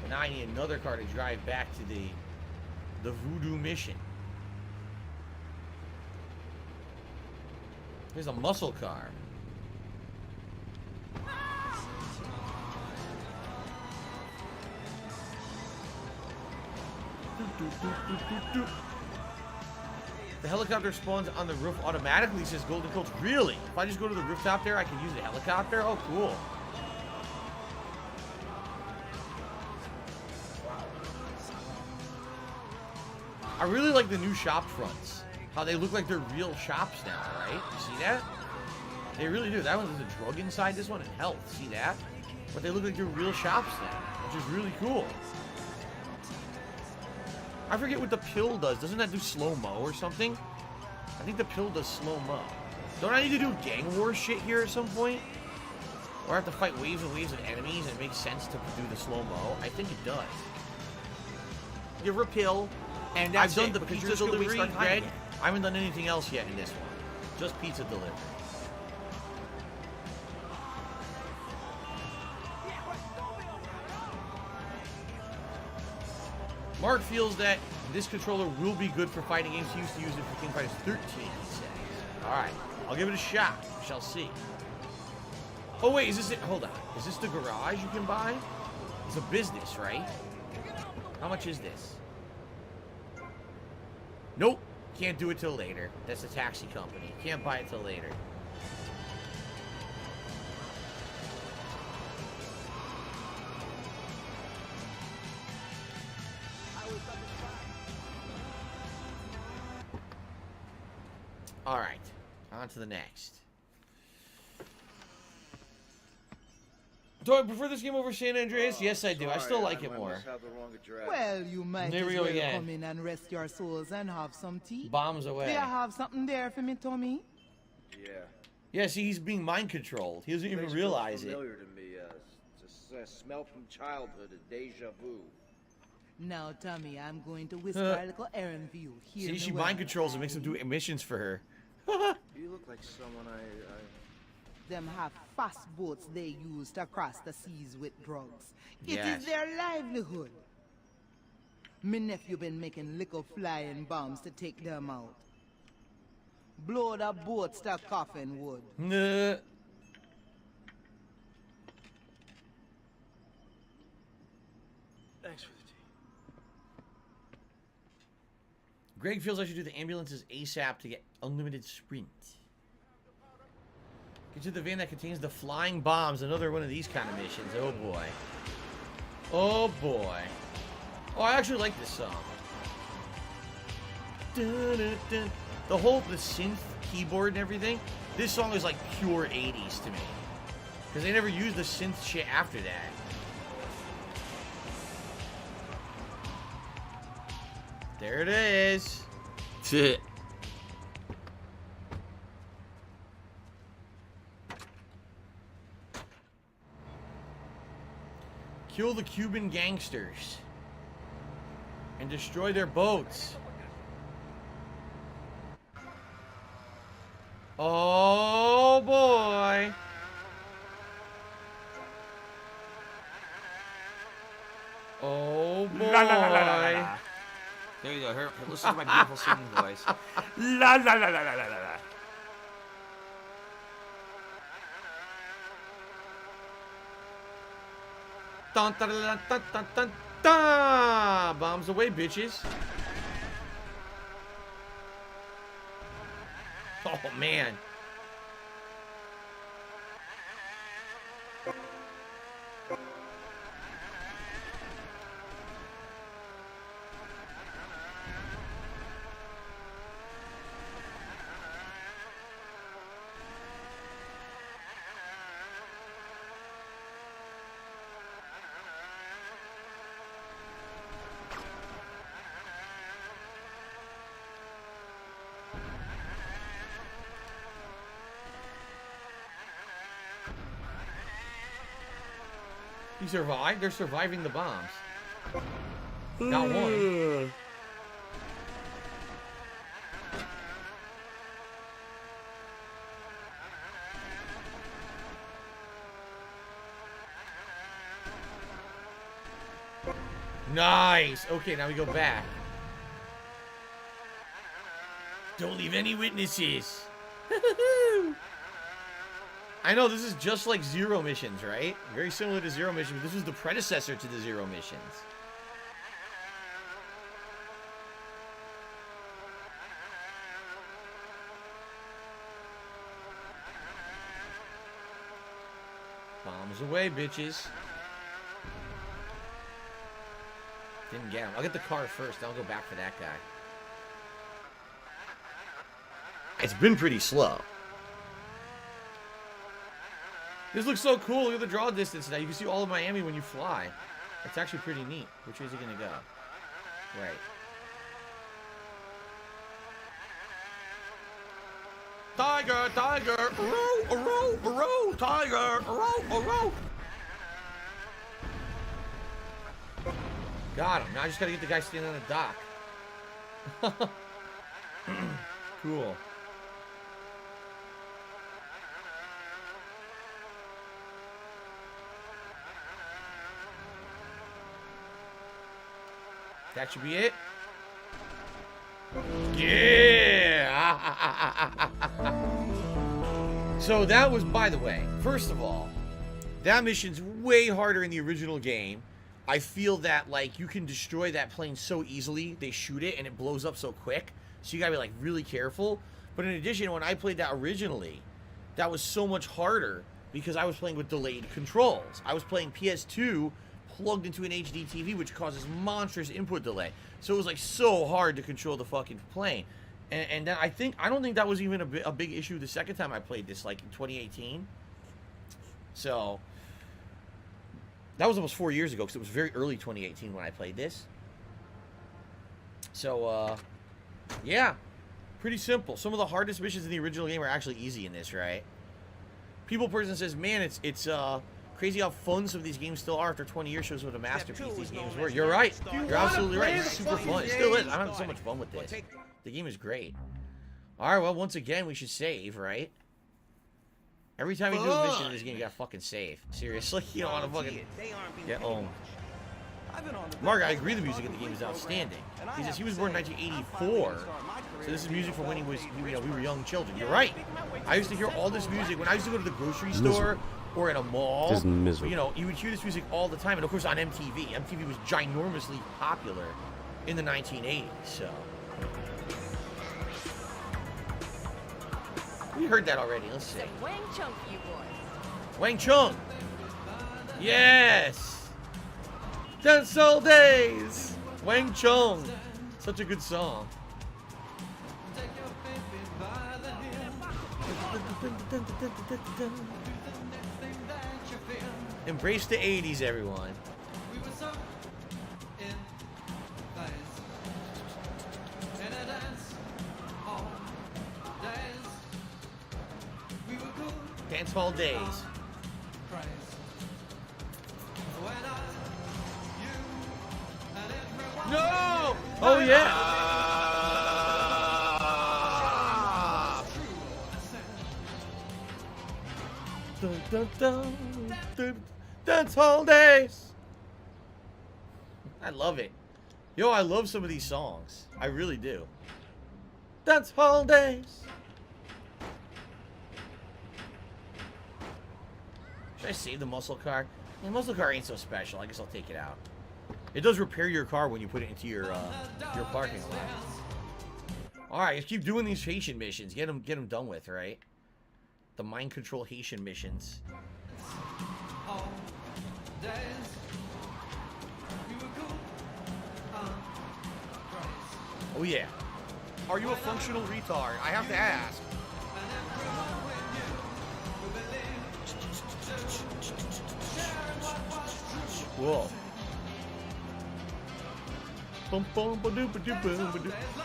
But now I need another car to drive back to the Voodoo mission. Here's a muscle car. The helicopter spawns on the roof automatically, says Golden Coach. Really? If I just go to the rooftop there, I can use the helicopter? Oh, cool. I really like the new shop fronts. How they look like they're real shops now, right? You see that? They really do. That one has a drug inside this one and health. See that? But they look like they're real shops now, which is really cool. I forget what the pill does. Doesn't that do slow-mo or something? I think the pill does slow-mo. Don't I need to do gang war shit here at some point? Or I have to fight waves and waves of enemies and it makes sense to do the slow-mo? I think it does. Give her a pill. And that's I've done the pizza delivery, Greg. I haven't done anything else yet in this one. Just pizza delivery. Mark feels that this controller will be good for fighting games. He used to use it for King Fighters 13, he says. Alright, I'll give it a shot. We shall see. Oh wait, is this it? Hold on. Is this the garage you can buy? It's a business, right? How much is this? Nope. Can't do it till later. That's a taxi company. Can't buy it till later. Alright. On to the next. Do I prefer this game over San Andreas? Yes, I do. I still like it more. Well, you might There we as go well again. come in and rest your souls and have some tea. Bombs away. Do you have something there for me, Tommy? Yeah. Yeah, see, he's being mind controlled. He doesn't even Makes realize it. familiar to me. It's a smell from childhood, a deja vu. Now, Tommy, I'm going to whisper a little errand for you. Hear See, me she well. mind controls and makes him do missions for her. You look like someone I... Them have fast boats they use to cross the seas with drugs. It Yes. is their livelihood. Me nephew been making little flying bombs to take them out. Blow the boats to coffin wood. Nah. Thanks for the tea. Greg feels I should do the ambulances ASAP to get unlimited sprint. Get to the van that contains the flying bombs. Another one of these kind of missions. Oh boy. Oh boy. Oh, I actually like this song. Dun, dun, dun. The synth keyboard and everything. This song is like pure 80s to me. Because they never used the synth shit after that. There it is. Shit. Kill the Cuban gangsters. And destroy their boats. Oh boy. Oh boy. La, la, la, la, la, la. There you go. Listen to my beautiful singing voice. La la la la la la la. Dun, dun, dun, dun, dun, dun, dun. Bombs away, bitches. Oh man. He survived? They're surviving the bombs. Got one. Nice. Okay, now we go back. Don't leave any witnesses. I know, this is just like Zero Missions, right? Very similar to Zero Missions, but this was the predecessor to the Zero Missions. Bombs away, bitches. Didn't get him. I'll get the car first, then I'll go back for that guy. It's been pretty slow. This looks so cool. Look at the draw distance now. You can see all of Miami when you fly. It's actually pretty neat. Which way is it going to go? Right. Tiger, tiger, row, row, row, tiger, row, row. Got him. Now I just got to get the guy standing on the dock. Cool. That should be it. Yeah! So that was, by the way, first of all, that mission's way harder in the original game. I feel that, like, you can destroy that plane so easily. They shoot it, and it blows up so quick. So you gotta be, like, really careful. But in addition, when I played that originally, that was so much harder because I was playing with delayed controls. I was playing PS2 plugged into an HD TV, which causes monstrous input delay. So it was, like, so hard to control the fucking plane. And then I don't think that was even a big issue the second time I played this, like, in 2018. So that was almost 4 years ago, because it was very early 2018 when I played this. So, yeah. Pretty simple. Some of the hardest missions in the original game are actually easy in this, right? People Person says, man, it's crazy how fun some of these games still are after 20 years. Shows what a masterpiece these games were. You're right. You're absolutely right. It's super fun. It still is. I'm having so much fun with this. The game is great. Alright, well, once again, we should save, right? Every time you do a mission in this game, you gotta fucking save. Seriously, you don't wanna fucking get home. Mark, I agree the music in the game is outstanding. He says he was born in 1984, so this is music from when we were young children. You're right. I used to hear all this music when I used to go to the grocery store or in a mall. Just miserable. You know, you would hear this music all the time, and of course on MTV. MTV was ginormously popular in the 1980s, so. We heard that already. Let's see. Wang Chung for you boys. Wang Chung. Yes. Dance all days. Wang Chung. Such a good song. Embrace the 80s, everyone. Dance hall days. No! Oh yeah! Dun, dun, dun, dun, dance hall days. I love it. Yo, I love some of these songs. I really do. Dance hall days. Should I save the muscle car? The muscle car ain't so special. I guess I'll take it out. It does repair your car when you put it into your parking lot. All right, let's keep doing these Haitian missions. Get them done with, right? The mind control Haitian missions. Oh yeah. Are you a functional retard? I have to ask. Whoa.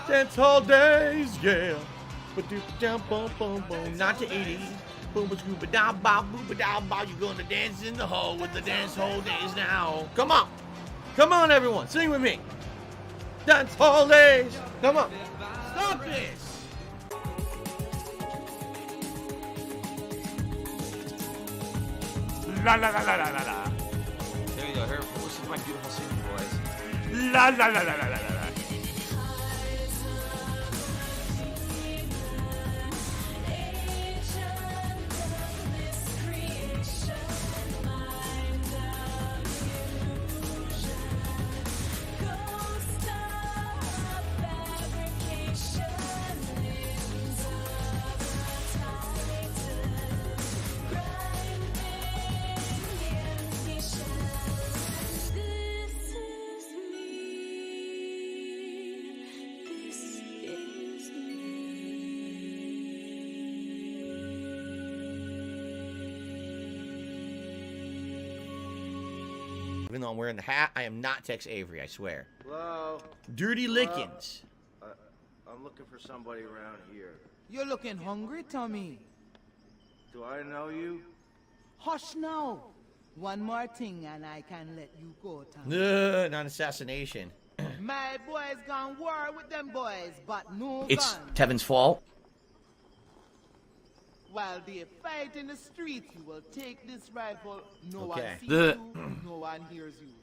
Dance hall days, yeah. Not to 80. You're going to dance in the hall with the dance hall days now. Come on. Come on, everyone. Sing with me. Dance hall days. Come on. Stop this. La la la la la la la. There you go. Here, listen to my beautiful singing voice. La la la la la la la. Even though I'm wearing the hat, I am not Tex Avery, I swear. Hello? Dirty Lickens. I'm looking for somebody around here. You're looking hungry, Tommy. Do I know you? Hush now. One more thing and I can let you go, Tommy. Not assassination. My boys gone war with them boys, but no It's gun. Tevin's fault. While they fight in the streets, you will take this rifle. No one Okay. sees you, no one hears you.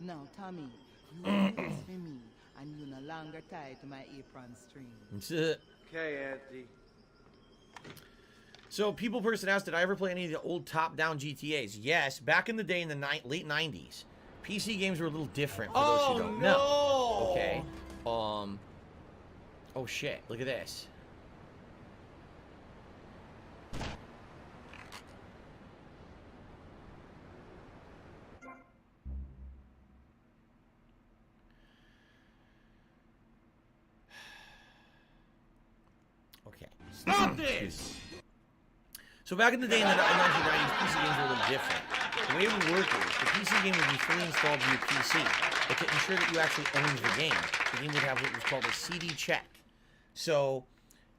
Now, Tommy, you do this for me, and you're no longer tied to my apron string. That's it. Okay, Auntie. So, People Person asked, did I ever play any of the old top-down GTAs? Yes, back in the day in the late 90s. PC games were a little different for those who don't know. Okay. Oh, shit. Look at this. Okay. Stop this! So back in the day in the 1990s, PC games were a little different. The way it would work is, the PC game would be fully installed in your PC, but to ensure that you actually owned the game would have what was called a CD check. So,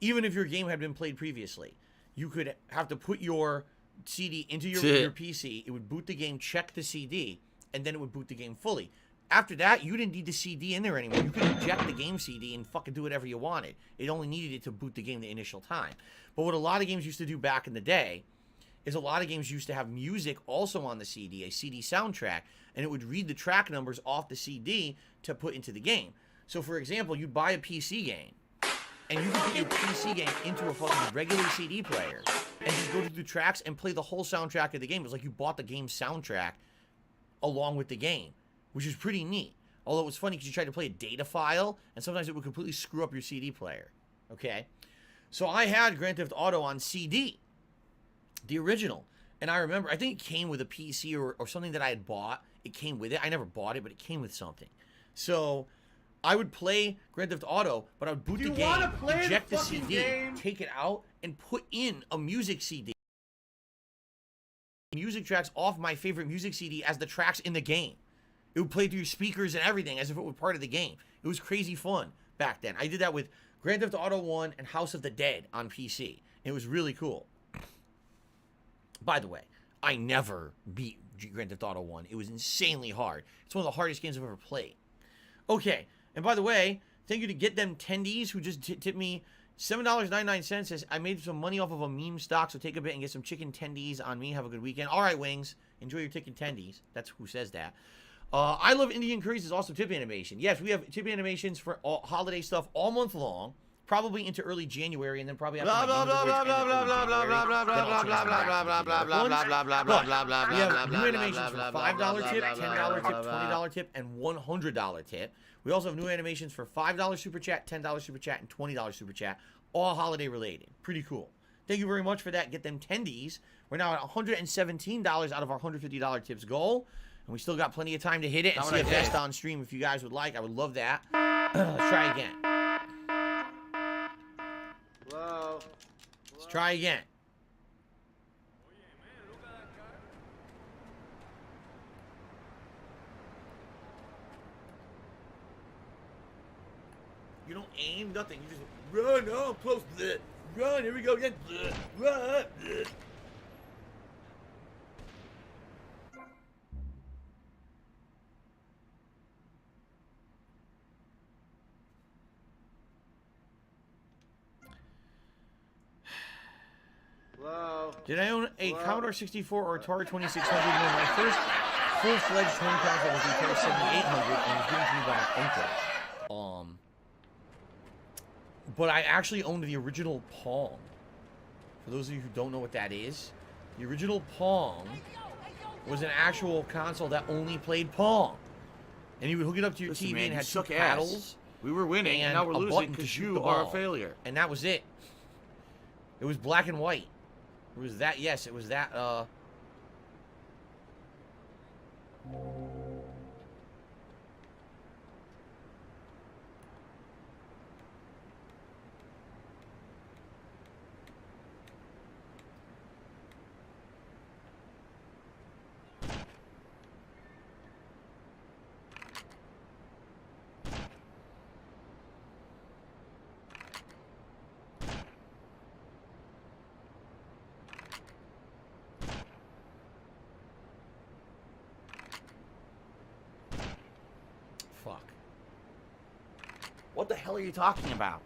even if your game had been played previously, you could have to put your CD into your PC, it would boot the game, check the CD, and then it would boot the game fully. After that, you didn't need the CD in there anymore. You could eject the game CD and fucking do whatever you wanted. It only needed it to boot the game the initial time. But what a lot of games used to do back in the day is a lot of games used to have music also on the CD, a CD soundtrack, and it would read the track numbers off the CD to put into the game. So, for example, you'd buy a PC game, and you could put your PC game into a fucking regular CD player, and just go through the tracks and play the whole soundtrack of the game. It was like you bought the game's soundtrack along with the game, which is pretty neat. Although it was funny because you tried to play a data file, and sometimes it would completely screw up your CD player. Okay? So I had Grand Theft Auto on CD, the original. And I remember, I think it came with a PC or something that I had bought. It came with it. I never bought it, but it came with something. So I would play Grand Theft Auto, but I would boot the game, eject the CD, take it out, and put in a music CD. Music tracks off my favorite music CD as the tracks in the game. It would play through speakers and everything as if it were part of the game. It was crazy fun back then. I did that with Grand Theft Auto 1 and House of the Dead on PC. It was really cool. By the way, I never beat Grand Theft Auto 1. It was insanely hard. It's one of the hardest games I've ever played. Okay, and by the way, thank you to Get Them Tendies, who just tipped me $7.99. Says, I made some money off of a meme stock, so take a bit and get some chicken tendies on me. Have a good weekend. All right, Wings. Enjoy your chicken tendies. That's who says that. I Love Indian Curries is also tip animation. Yes, we have tip animations for all holiday stuff all month long, probably into early January, and then probably after we have new animations for $5 tip, $10 tip, $20 tip, and $100 tip. We also have new animations for $5 super chat, $10 super chat, and $20 super chat, all holiday related. Pretty cool. Thank you very much for that. Get Them Tendies. We're now at $117 out of our $150 tips goal. And we still got plenty of time to hit it and see a best on stream if you guys would like. I would love that. Let's try again. Hello? Let's try again. You don't aim, nothing. You just run. Oh, close. Run. Here we go again. Run. Hello? Did I own a Commodore 64 or Atari 2600 when my first full-fledged home console was the Atari 7800 and was given to me by my uncle? But I actually owned the original Pong. For those of you who don't know what that is, the original Pong was an actual console that only played Pong. And you would hook it up to your TV and had two paddles. We were winning, and now we're losing because you are a failure. And that was it. It was black and white. It was that, yes, it was that, fuck. What the hell are you talking about?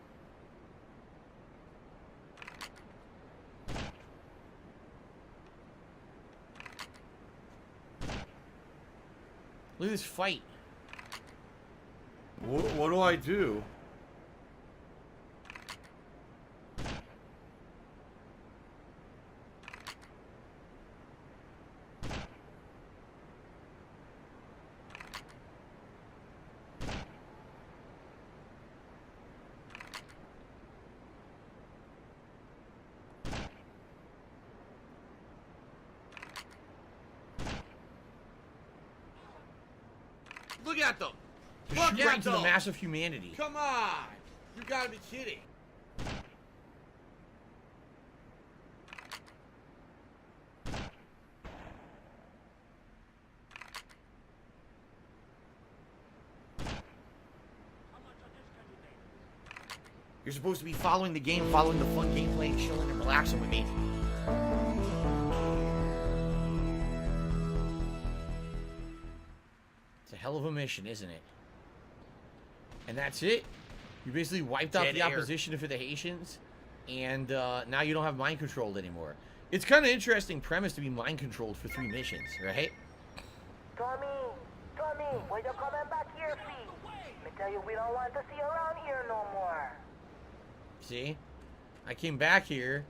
Look at this fight. What do I do? Look at them. Just Look shoot right at into the them. mass of humanity. Come on. You gotta be kidding. You're supposed to be following the game, following the fun gameplay, and chilling and relaxing with me. It's a hell of a mission, isn't it? And that's it. You basically wiped out Dead the air. opposition for the Haitians, and now you don't have mind controlled anymore. It's kind of interesting premise to be mind controlled for 3 missions, right? Tommy, when you coming back here, see? Me tell you, we don't want to see you around here no more. See? I came back here,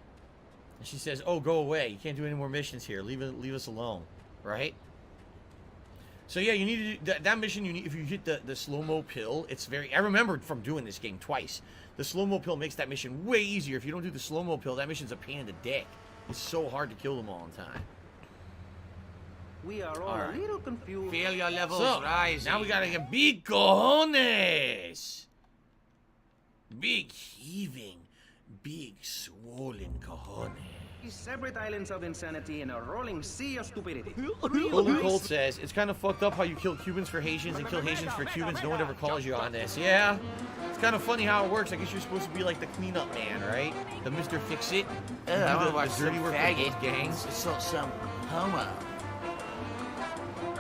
and she says, oh, go away. You can't do any more missions here. Leave us alone. Right? So, yeah, you need to do... That mission, you need, if you hit the slow-mo pill, it's very... I remembered from doing this game twice. The slow-mo pill makes that mission way easier. If you don't do the slow-mo pill, that mission's a pain in the dick. It's so hard to kill them all in time. We are all a little confused. Failure levels So, rising. now we gotta get big cojones. Big heaving, big swollen cojones. Separate islands of insanity in a rolling sea of stupidity. Holy Cold says, it's kind of fucked up how you kill Cubans for Haitians and kill Haitians for Cubans. No one ever calls you on this. Yeah, it's kind of funny how it works. I guess you're supposed to be like the cleanup man, right? The Mr. Fix-It. I want to watch the dirty some work faggot of those gangs. some homo.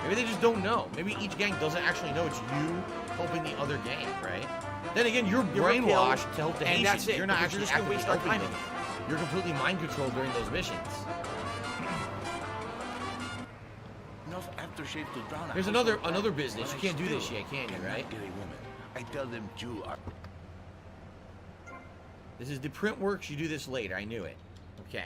Maybe they just don't know. Maybe each gang doesn't actually know it's you helping the other gang, right? Then again, you're brainwashed to help the and Haitians. that's it, You're not because actually you're just gonna actively waste our helping time them. You're completely mind controlled during those missions. Enough aftershave to drown a There's house another of fire. another business. But You I can't do this still yet, can you, cannot right? get a woman. I tell them you are... This is the print works. You do this later. I knew it. Okay.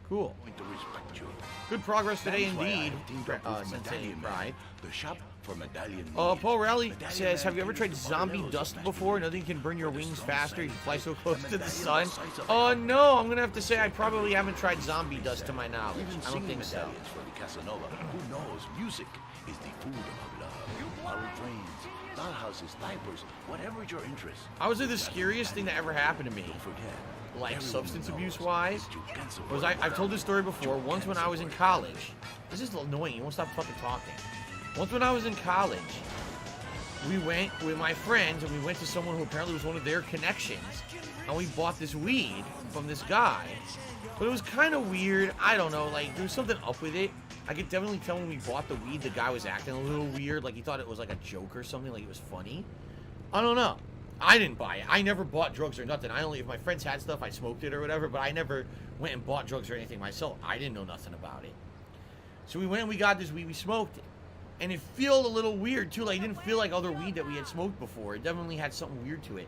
Cool. going to respect you. Good progress today, That's why I indeed. teamed up with Sensei Medallion Man, Pride. the shop for Medallion Paul Rowley Medallion says, Man have you ever can tried use the zombie Barbados dust to before? Nothing can burn your wings faster. You fly so close to the Medallion sun. the size of Oh, a- no. I'm going to have to say I probably haven't tried zombie dust to my knowledge. Even I don't singing think so. medallions for the Casanova. Who knows? Music is the food of love. Model trains, dollhouses, diapers, whatever is your interest. I would say the scariest thing that ever happened to me, Don't forget. like everyone substance knows abuse wise, that you cancel was work. I've told this story before. Once when I was in college, this is annoying. You won't stop fucking talking. Once when I was in college, we went with my friends and we went to someone who apparently was one of their connections, and we bought this weed from this guy. But it was kind of weird. I don't know. Like there was something up with it. I could definitely tell when we bought the weed, the guy was acting a little weird. Like he thought it was like a joke or something. Like it was funny. I don't know. I didn't buy it. I never bought drugs or nothing. I only, if my friends had stuff, I smoked it or whatever, but I never went and bought drugs or anything myself. I didn't know nothing about it. So we went and we got this weed, we smoked it. And it felt a little weird too. Like it didn't feel like other weed that we had smoked before. It definitely had something weird to it.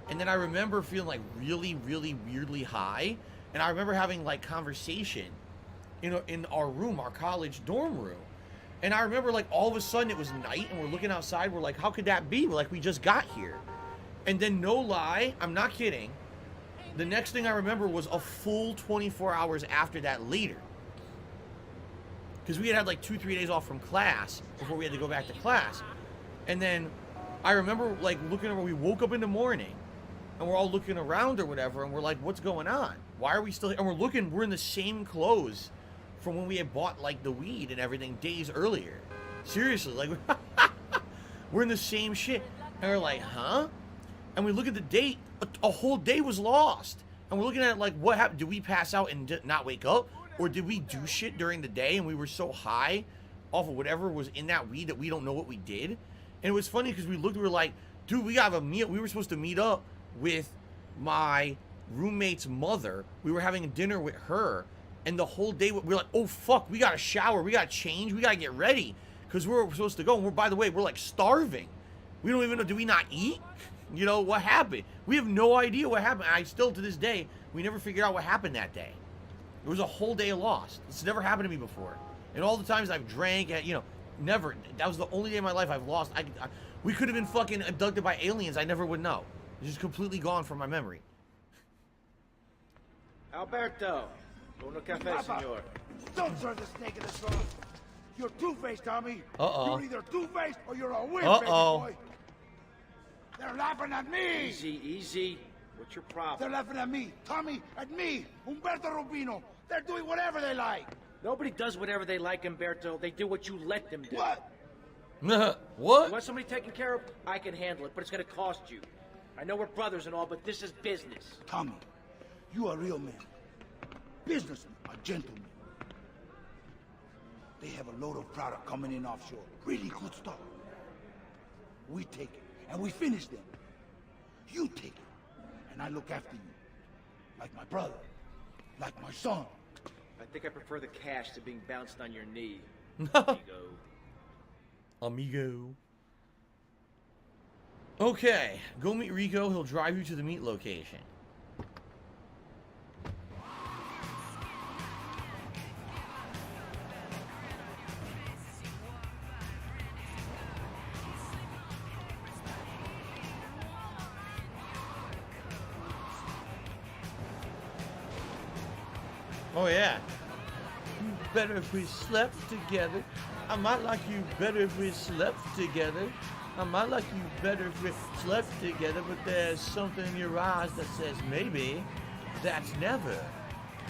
And then I remember feeling like really, really weirdly high. And I remember having like conversation in our room, our college dorm room. And I remember like all of a sudden it was night and we're looking outside. We're like, how could that be? We're like, we just got here. And then no lie, I'm not kidding, the next thing I remember was a full 24 hours after that later. Because we had like 2-3 days off from class before we had to go back to class. And then I remember like looking over, we woke up in the morning and we're all looking around or whatever and we're like, what's going on? Why are we still here? And we're looking, we're in the same clothes from when we had bought like the weed and everything days earlier. Seriously, like we're in the same shit. And we're like, huh? And we look at the date, a whole day was lost. And we're looking at it like, what happened? Did we pass out and not wake up? Or did we do shit during the day and we were so high off of whatever was in that weed that we don't know what we did? And it was funny because we looked, we were like, dude, we got a meal. We were supposed to meet up with my roommate's mother. We were having a dinner with her. And the whole day, we were like, oh, fuck, we got to shower. We got to change. We got to get ready. Because we're supposed to go. And by the way, we're like starving. We don't even know, do we not eat? You know, what happened? We have no idea what happened. I still, to this day, we never figured out what happened that day. It was a whole day lost. It's never happened to me before. And all the times I've drank, you know, never. That was the only day in my life I've lost. We could have been fucking abducted by aliens. I never would know. It's just completely gone from my memory. Alberto, uno café, Papa, senor. don't turn the snake in the straw. You're two-faced, Tommy. Uh-oh. You're either two-faced or you're a wimp, baby Uh-oh. boy. They're laughing at me. Easy, easy. What's your problem? They're laughing at me, Tommy, at me, Humberto Rubino. They're doing whatever they like. Nobody does whatever they like, Umberto. They do what you let them do. What? What? You want somebody taken care of? I can handle it, but it's gonna cost you. I know we're brothers and all, but this is business. Tommy, you a real man. Businessman, a gentleman. They have a load of product coming in offshore. Really good stuff. We take it, and we finish them. You take it, and I look after you. Like my brother. Like my son. I think I prefer the cash to being bounced on your knee. Amigo. Okay, go meet Rico. He'll drive you to the meet location. Oh yeah. Better if we slept together. I might like you better if we slept together. I might like you better if we slept together, but there's something in your eyes that says maybe. That's never.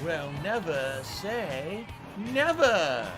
Well, never say never.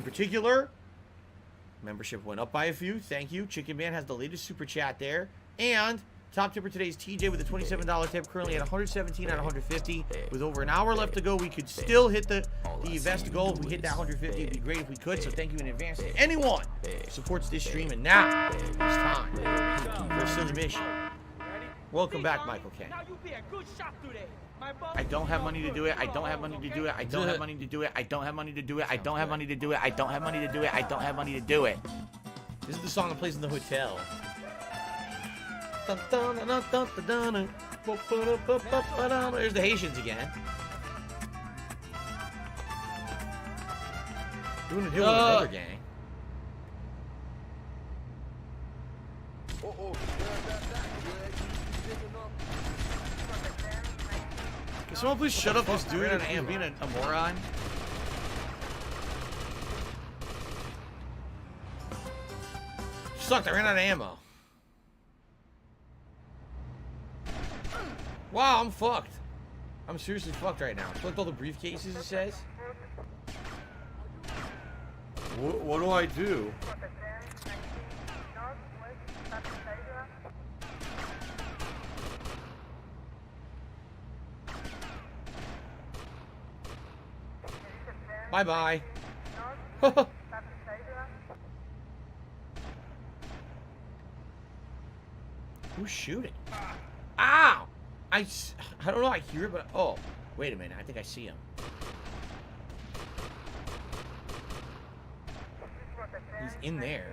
Particular membership went up by a few. Thank you. Chicken Man has the latest super chat there. And top tipper today is TJ with a $27 tip, currently at 117 out of 150. With over an hour left to go, we could still hit the Vesta goal. If we hit that 150, it'd be great if we could. So thank you in advance to anyone who supports this stream. And now it's time for a silly mission. Welcome back, Michael K. I don't have money to do it. I don't have money to do it. I don't have money to do it. I don't have money to do it. I don't have money to do it. I don't have money to do it. I don't have money to do it. This is the song that plays in the hotel. There's the Haitians again. Doing a deal with another gang. Can someone please shut up this dude and being a moron? Sucked, I ran out of ammo. Wow, I'm fucked. I'm seriously fucked right now. Collect all the briefcases, it says. What do I do? Bye-bye. Who's shooting? Ow! I don't know, I hear it, but... Oh, wait a minute. I think I see him. He's in there.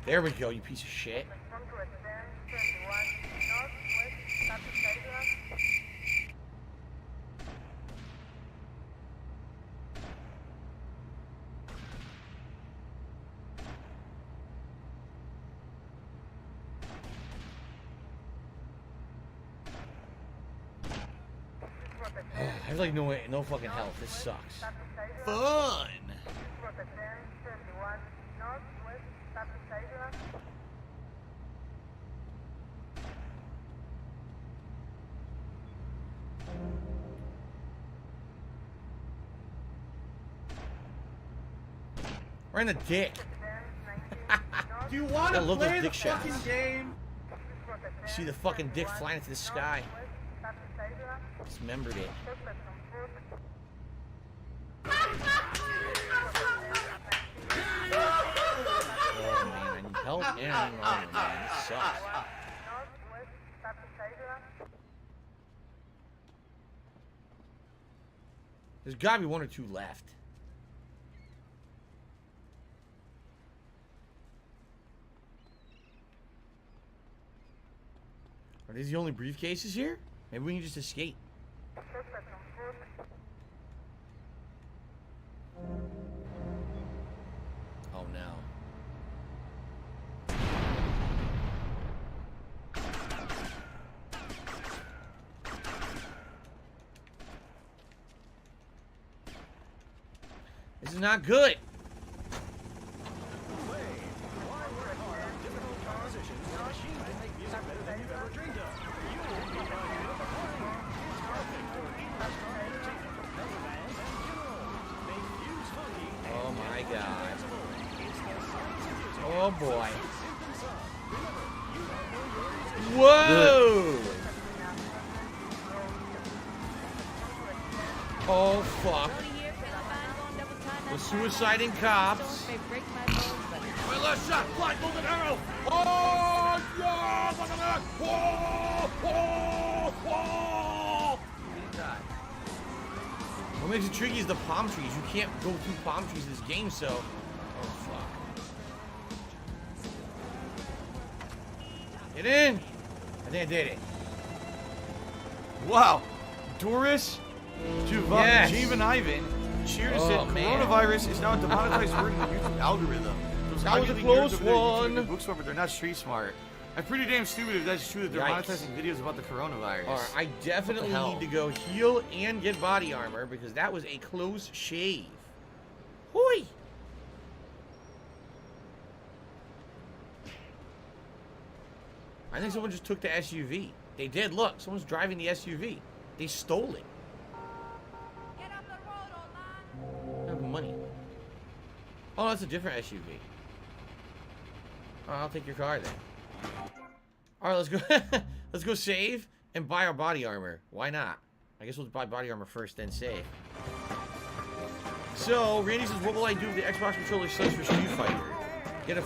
There we go, you piece of shit. I have like no fucking health. This sucks. Fun. We're in the dick. Do you want to I love play those the dick shots. fucking game? See the fucking dick flying into the sky. Dismembered it. Oh man, I need help and I need armor, man. This sucks. There's gotta be one or two left. Are these the only briefcases here? Maybe we can just escape. Oh no. This is not good. Oh my god. Oh boy. Whoa! Oh fuck. The suiciding cops. My left shot, fly, golden arrow. Oh yeah! Look at that! Whoa! Whoa! Whoa! What makes it tricky is the palm trees. You can't go through palm trees in this game, so. Oh fuck. Get in! I think I did it. Wow. Doris, Yes. Jave and Ivan cheered Oh, said man. coronavirus is now a demonetized word in the YouTube algorithm. Those That was a hard-hitting close nerds over there at YouTube one. and bookstore, but they're not street smart. I'm pretty damn stupid if that's true that they're Yikes. monetizing videos about the coronavirus. Alright, I definitely What the hell? need to go heal and get body armor because that was a close shave. Hoi! I think someone just took the SUV. They did. Look, someone's driving the SUV. They stole it. I have money. Oh, that's a different SUV. Oh, I'll take your car then. All right, let's go. Let's go save and buy our body armor. Why not? I guess we'll buy body armor first, then save. So Randy says, "What will I do if the Xbox controller sucks for Street Fighter? Get a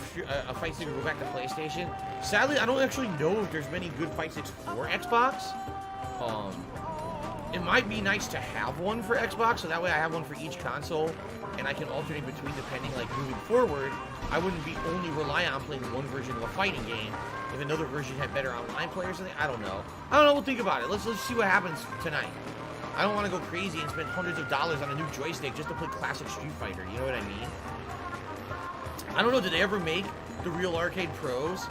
fight stick or go back to PlayStation?" Sadly, I don't actually know if there's many good fight sticks for Xbox. It might be nice to have one for Xbox, so that way I have one for each console, and I can alternate between depending, like, moving forward. I wouldn't be only reliant on playing one version of a fighting game if another version had better online play or something. I don't know. We'll think about it. Let's see what happens tonight. I don't want to go crazy and spend hundreds of dollars on a new joystick just to play classic Street Fighter. You know what I mean? I don't know. Did they ever make the Real Arcade Pros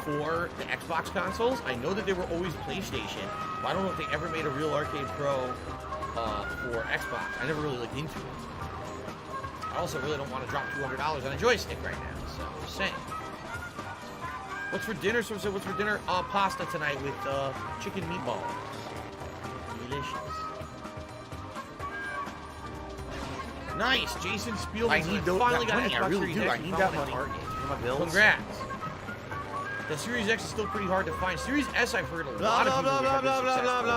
for the Xbox consoles? I know that they were always PlayStation, but I don't know if they ever made a Real Arcade Pro for Xbox. I never really looked into it. I also really don't want to drop $200 on a joystick right now, so just saying. What's for dinner? Someone said, what's for dinner? Pasta tonight with chicken meatballs. Delicious. Nice, Jason Spielman. I need finally that got money. Xbox I really Series do. X I need from that the money Target. for my bills. Congrats. The Series X is still pretty hard to find. Series S, I've heard a lot of people have been successful.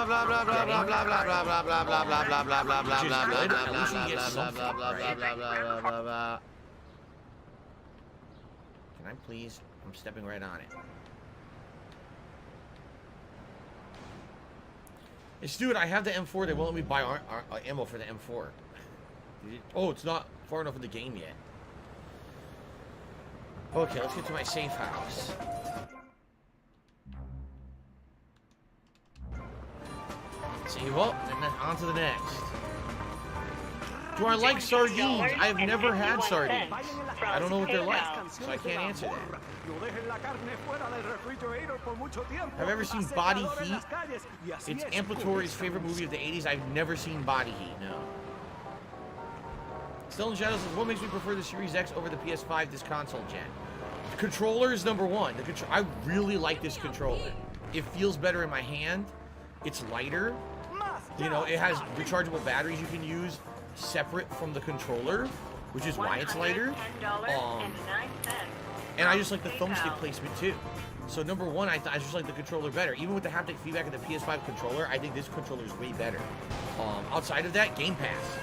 Can I please? I'm stepping right on it. Hey, Stuart, I have the M4. They won't let me buy ammo for the M4. Oh, it's not far enough in the game yet. Okay, let's get to my safe house. Save up, and then on to the next. Do I like sardines? I've never had sardines. I don't know what they're like, so I can't answer that. Have I ever seen Body Heat? It's Amplatory's favorite movie of the 80s. I've never seen Body Heat, no. Still in Shadows says, what makes me prefer the Series X over the PS5 this console gen? The controller is number one. I really like this controller. It feels better in my hand. It's lighter. You know, it has rechargeable batteries you can use separate from the controller, which is why it's lighter. And I just like the thumbstick placement too. So number one, I just like the controller better. Even with the haptic feedback of the PS5 controller, I think this controller is way better. Outside of that, Game Pass.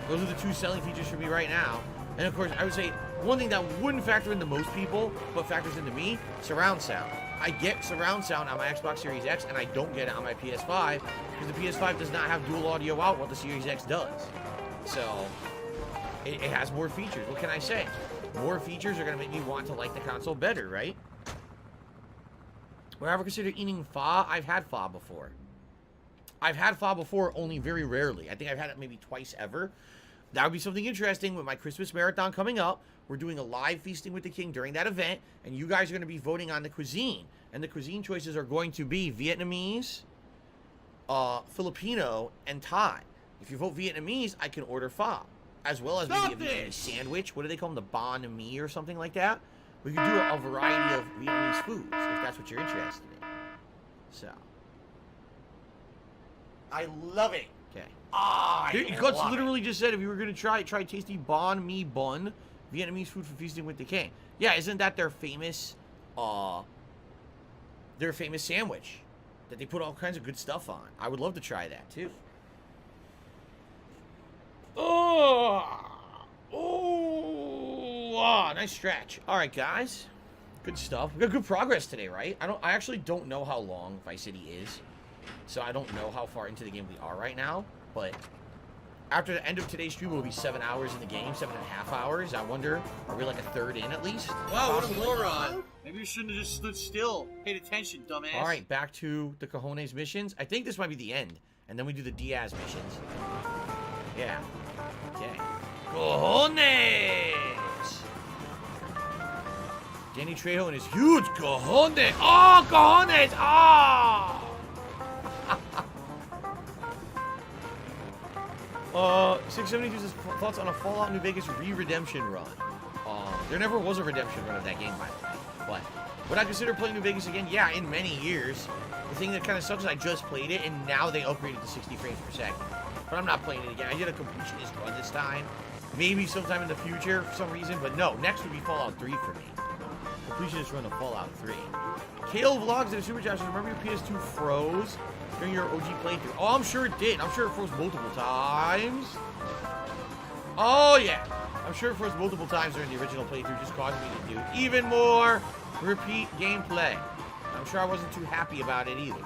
Those are the two selling features for me right now. And of course, I would say one thing that wouldn't factor into most people, but factors into me, surround sound. I get surround sound on my Xbox Series X, and I don't get it on my PS5, because the PS5 does not have dual audio out, what the Series X does. So, it has more features. What can I say? More features are going to make me want to like the console better, right? Would I ever consider eating pho? I've had pho before. I've had pho before, only very rarely. I think I've had it maybe twice ever. That would be something interesting with my Christmas marathon coming up. We're doing a live Feasting with the King during that event, and you guys are going to be voting on the cuisine. And the cuisine choices are going to be Vietnamese, Filipino, and Thai. If you vote Vietnamese, I can order pho, as well as maybe a Vietnamese sandwich. What do they call them? The banh mi or something like that? We can do a variety of Vietnamese foods, if that's what you're interested in. So. I love it. Okay. Guts literally just said if you were going to try tasty banh mi bun, Vietnamese food for Feasting with the King. Yeah, isn't that their famous sandwich that they put all kinds of good stuff on? I would love to try that too. Nice stretch. All right, guys. Good stuff. We got good progress today, right? I actually don't know how long Vice City is. So I don't know how far into the game we are right now, but after the end of today's stream, we'll be 7 hours in the game, 7.5 hours. I wonder, are we like a third in at least? Wow, what a moron. Maybe you shouldn't have just stood still. Paid attention, dumbass. All right, back to the Cojones missions. I think this might be the end, and then we do the Diaz missions. Yeah. Okay. Cojones! Danny Trejo and his huge cojones. Oh, cojones! Oh! 672 says thoughts on a Fallout New Vegas re-redemption run. There never was a redemption run of that game, by the way. But would I consider playing New Vegas again? Yeah, in many years. The thing that kind of sucks is I just played it, and now they upgraded to 60 frames per second. But I'm not playing it again. I did a completionist run this time. Maybe sometime in the future for some reason, but no. Next would be Fallout 3 for me. Completionist run of Fallout 3. Kale Vlogs and Super Josh, remember your PS2 froze during your OG playthrough? Oh, I'm sure it did. I'm sure it froze multiple times. Oh, yeah. I'm sure it froze multiple times during the original playthrough, just causing me to do even more repeat gameplay. I'm sure I wasn't too happy about it either.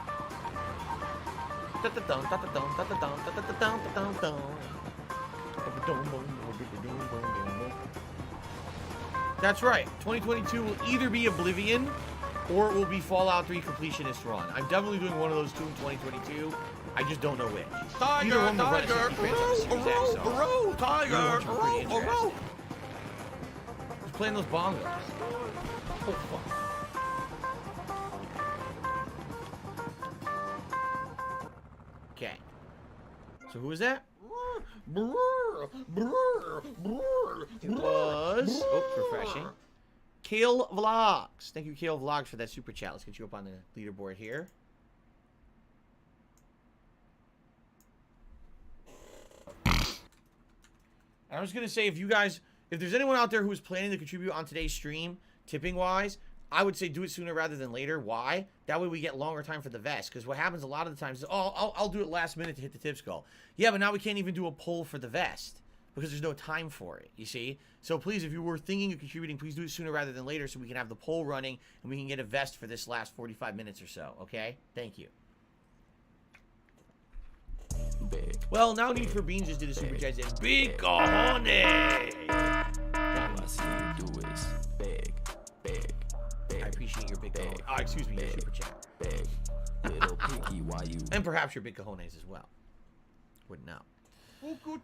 That's right. 2022 will either be Oblivion or it will be Fallout 3 Completionist Run. I'm definitely doing one of those two in 2022. I just don't know which. Either one will run at 60 frames on the Series X, so either one's pretty interesting. Just playing those bongos. Oh, fuck. Okay. So who is that? It was refreshing. Kale Vlogs. Thank you, Kale Vlogs, for that super chat. Let's get you up on the leaderboard here. I was gonna say, if there's anyone out there who is planning to contribute on today's stream, tipping wise, I would say do it sooner rather than later. Why? That way we get longer time for the vest. Because what happens a lot of the times is, oh, I'll do it last minute to hit the tips goal. Yeah, but now we can't even do a poll for the vest because there's no time for it, you see? So please, if you were thinking of contributing, please do it sooner rather than later so we can have the poll running and we can get a vest for this last 45 minutes or so, okay? Thank you. Big. Well, now Need for Beans just did a super chat saying, big cojones! All I see you do is big. I appreciate your big cojones. Oh, excuse me, your super chat. Big. Little picky, why you... And perhaps your big cojones as well. Wouldn't know.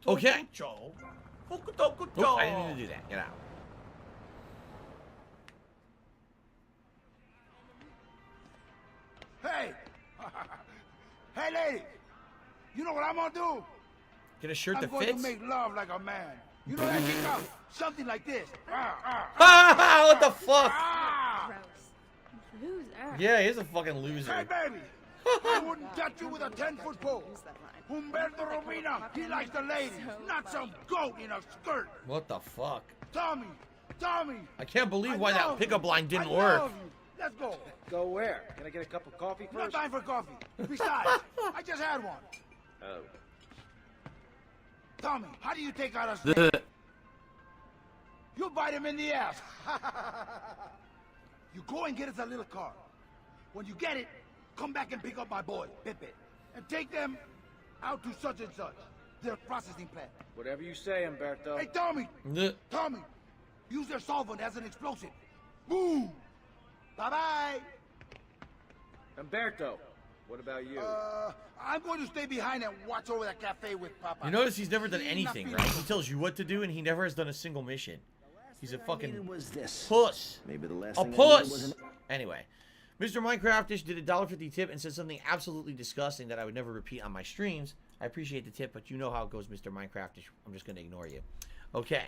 Okay. Oops, I didn't mean to do that. Get out. Hey! Hey, lady! You know what I'm gonna do? Get a shirt that I'm fits? going to make love like a man. You know that kick out? Something like this. What the fuck? Loser. Yeah, he's a fucking loser. Hey, baby! I wouldn't touch you with a 10-foot pole. Humberto Robina, he likes the ladies, not some goat in a skirt. What the fuck? Tommy! I can't believe why that pickup line didn't work. Let's go. Go where? Can I get a cup of coffee No first? time for coffee. Besides, I just had one. Oh. Tommy, how do you take out a snake? You bite him in the ass. You go and get us a little car. When you get it, come back and pick up my boy, Pepe, and take them out to such and such, their processing plant. Whatever you say, Umberto. Hey, Tommy! Tommy, use their solvent as an explosive. Boom! Bye-bye! Umberto, what about you? I'm going to stay behind and watch over that cafe with Papa. You notice he's never done anything, right? He tells you what to do, and he never has done a single mission. He's a fucking puss. Maybe the last A thing I needed was puss! an... Anyway, Mr. Minecraftish did a $1.50 tip and said something absolutely disgusting that I would never repeat on my streams. I appreciate the tip, but you know how it goes, Mr. Minecraftish. I'm just going to ignore you. Okay.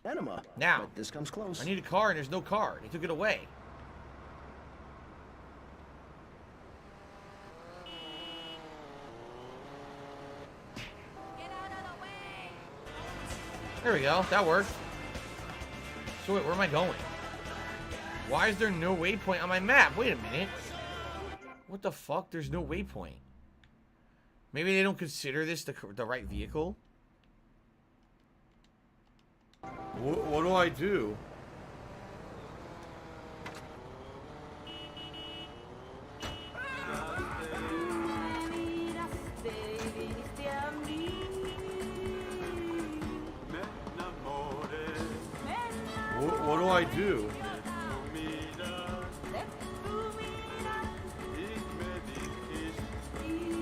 Enema. Now, But this comes close. I need a car, and there's no car. They took it away. There we go. That worked. So wait, where am I going? Why is there no waypoint on my map? Wait a minute. What the fuck? There's no waypoint. Maybe they don't consider this the right vehicle? What do I do? What do I do?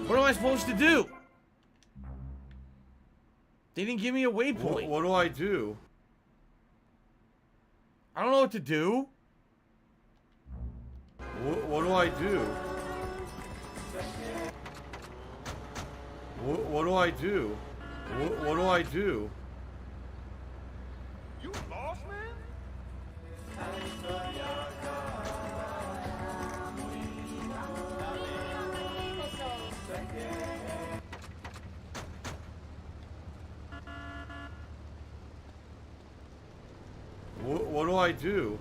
What am I supposed to do? They didn't give me a waypoint. What do I do? I don't know what to do. What do I do? What do I do? What do I do? You lost, man? What do I do?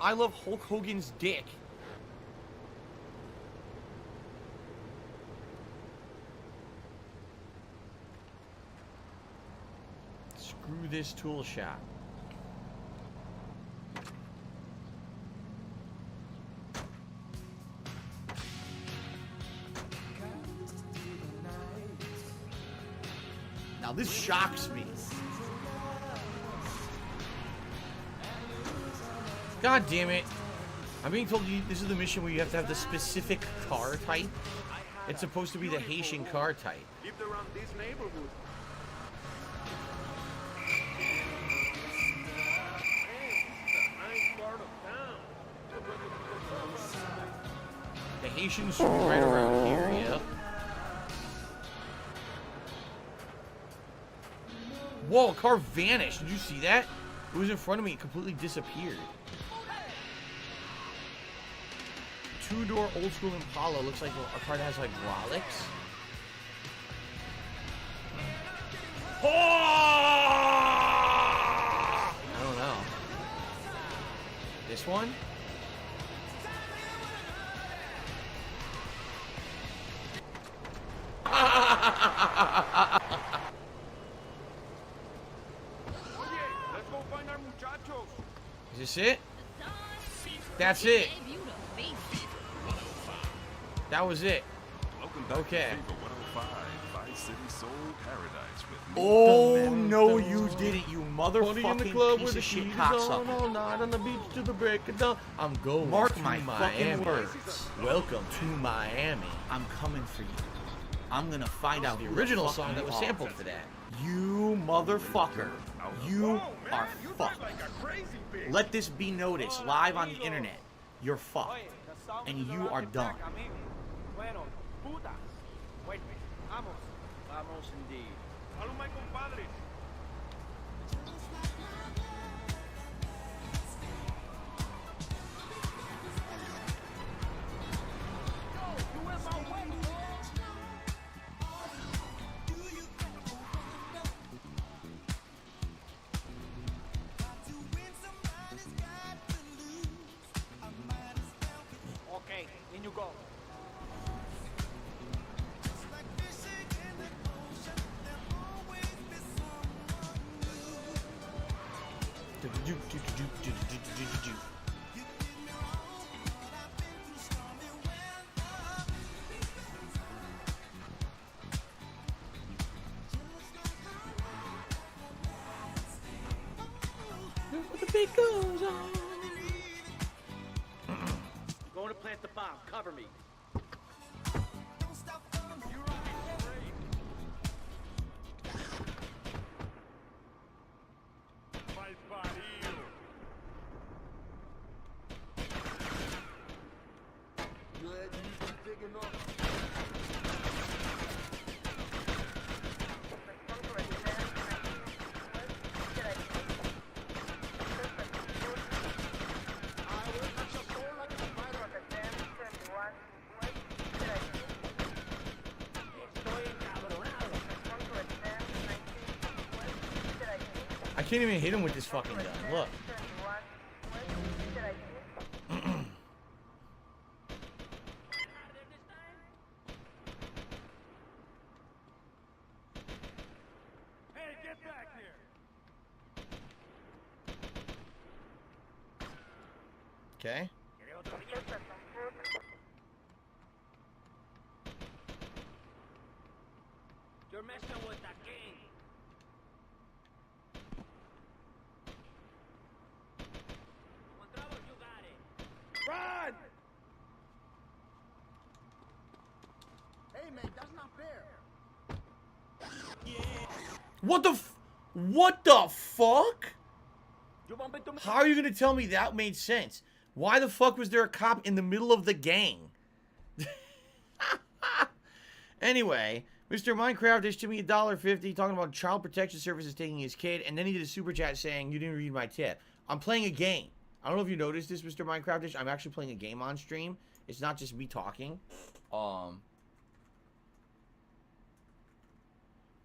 I love Hulk Hogan's dick. Screw this tool shop. Now this shocks me. God damn it. I'm being told this is the mission where you have to have the specific car type. It's supposed to be the Haitian car type. Lived around this neighborhood. The Haitians should be right around here, yep. Whoa, a car vanished. Did you see that? It was in front of me. It completely disappeared. Two-door old-school Impala. Looks like a car that has, like, Rolex. Oh! I don't know. This one? Let's go find our muchachos. Is this it? That's it. That was it. Okay. Oh no, you didn't, you motherfucking piece of shit cocksucker. All night on the beach to the break of dawn. I'm going Mark to my fucking Miami. words. Welcome to Miami. I'm coming for you. I'm gonna find out The who original fuck song you that was are. sampled for that. You motherfucker. You are fucked. Let this be noticed live on the internet. You're fucked. And you are done. Bueno, putas. Wait, vamos. Vamos indeed. Follow my compadres. you go. The beat goes on. Going to plant the bomb. Cover me. I can't even hit him with this fucking gun. Look. Hey, get back here! Okay. You're messing with the king. Run! Hey, man, that's not fair. What the fuck? How are you gonna tell me that made sense? Why the fuck was there a cop in the middle of the gang? Anyway, Mr. Minecraft issued me $1.50 talking about Child Protection Services taking his kid, and then he did a super chat saying, "You didn't read my tip." I'm playing a game. I don't know if you noticed this, Mr. Minecraft. I'm actually playing a game on stream. It's not just me talking.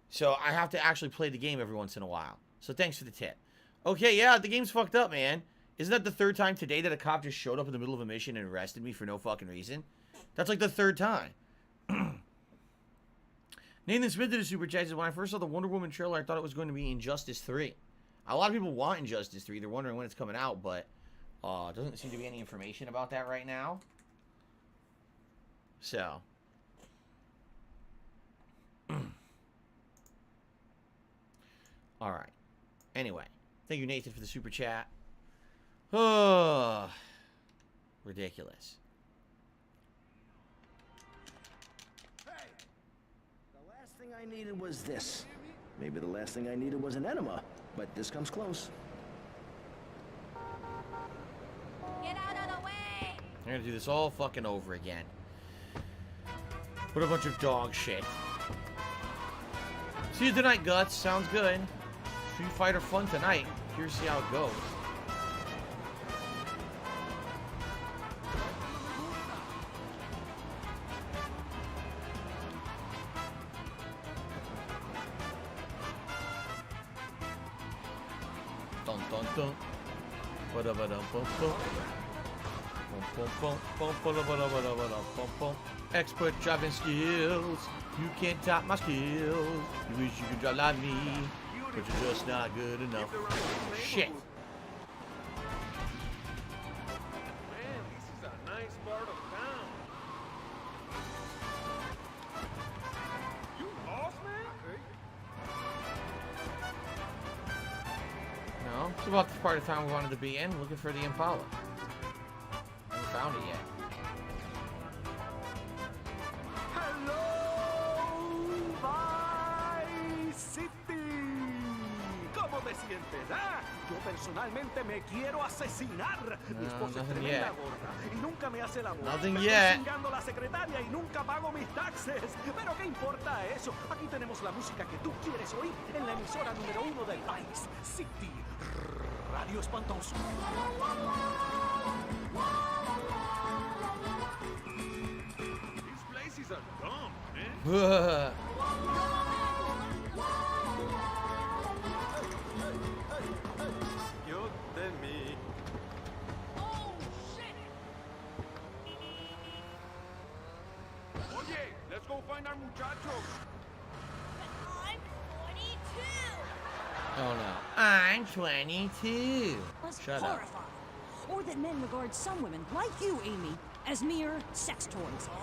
So I have to actually play the game every once in a while. So thanks for the tip. Okay, yeah, the game's fucked up, man. Isn't that the third time today that a cop just showed up in the middle of a mission and arrested me for no fucking reason? That's like the third time. Nathan Smith did a super chat. Says, when I first saw the Wonder Woman trailer, I thought it was going to be Injustice 3. A lot of people want Injustice 3. They're wondering when it's coming out, but doesn't seem to be any information about that right now. So. Alright. Anyway. Thank you, Nathan, for the super chat. Oh. Ridiculous. The last thing I needed was this. Maybe the last thing I needed was an enema, but this comes close. Get out of the way! I'm gonna do this all fucking over again. What a bunch of dog shit. See you tonight, Guts. Sounds good. Street Fighter fun tonight. Here's see how it goes. Dun dun dun. Expert driving skills. You can't top my skills. You wish you could drive like me, but you're just not good enough. Shit. Man, this is a nice part of town. You lost, man? No, it's about the part of town we wanted to be in, looking for the Impala. Haven't found it yet. Yo personalmente me quiero asesinar. Mi esposa es tremenda gorda y nunca me hace el amor. Nothing Me yet. estoy cingando la secretaria y nunca pago mis taxes. Pero ¿qué importa eso? Aquí tenemos la música que tú quieres oír en la emisora número 1 del país. City Radio Espantoso. These places are dumb, man. You tell me. Oh, shit! Oh no. I'm 22. Shut up. Horrified. Or that men regard some women, like you, Amy, as mere sex toys.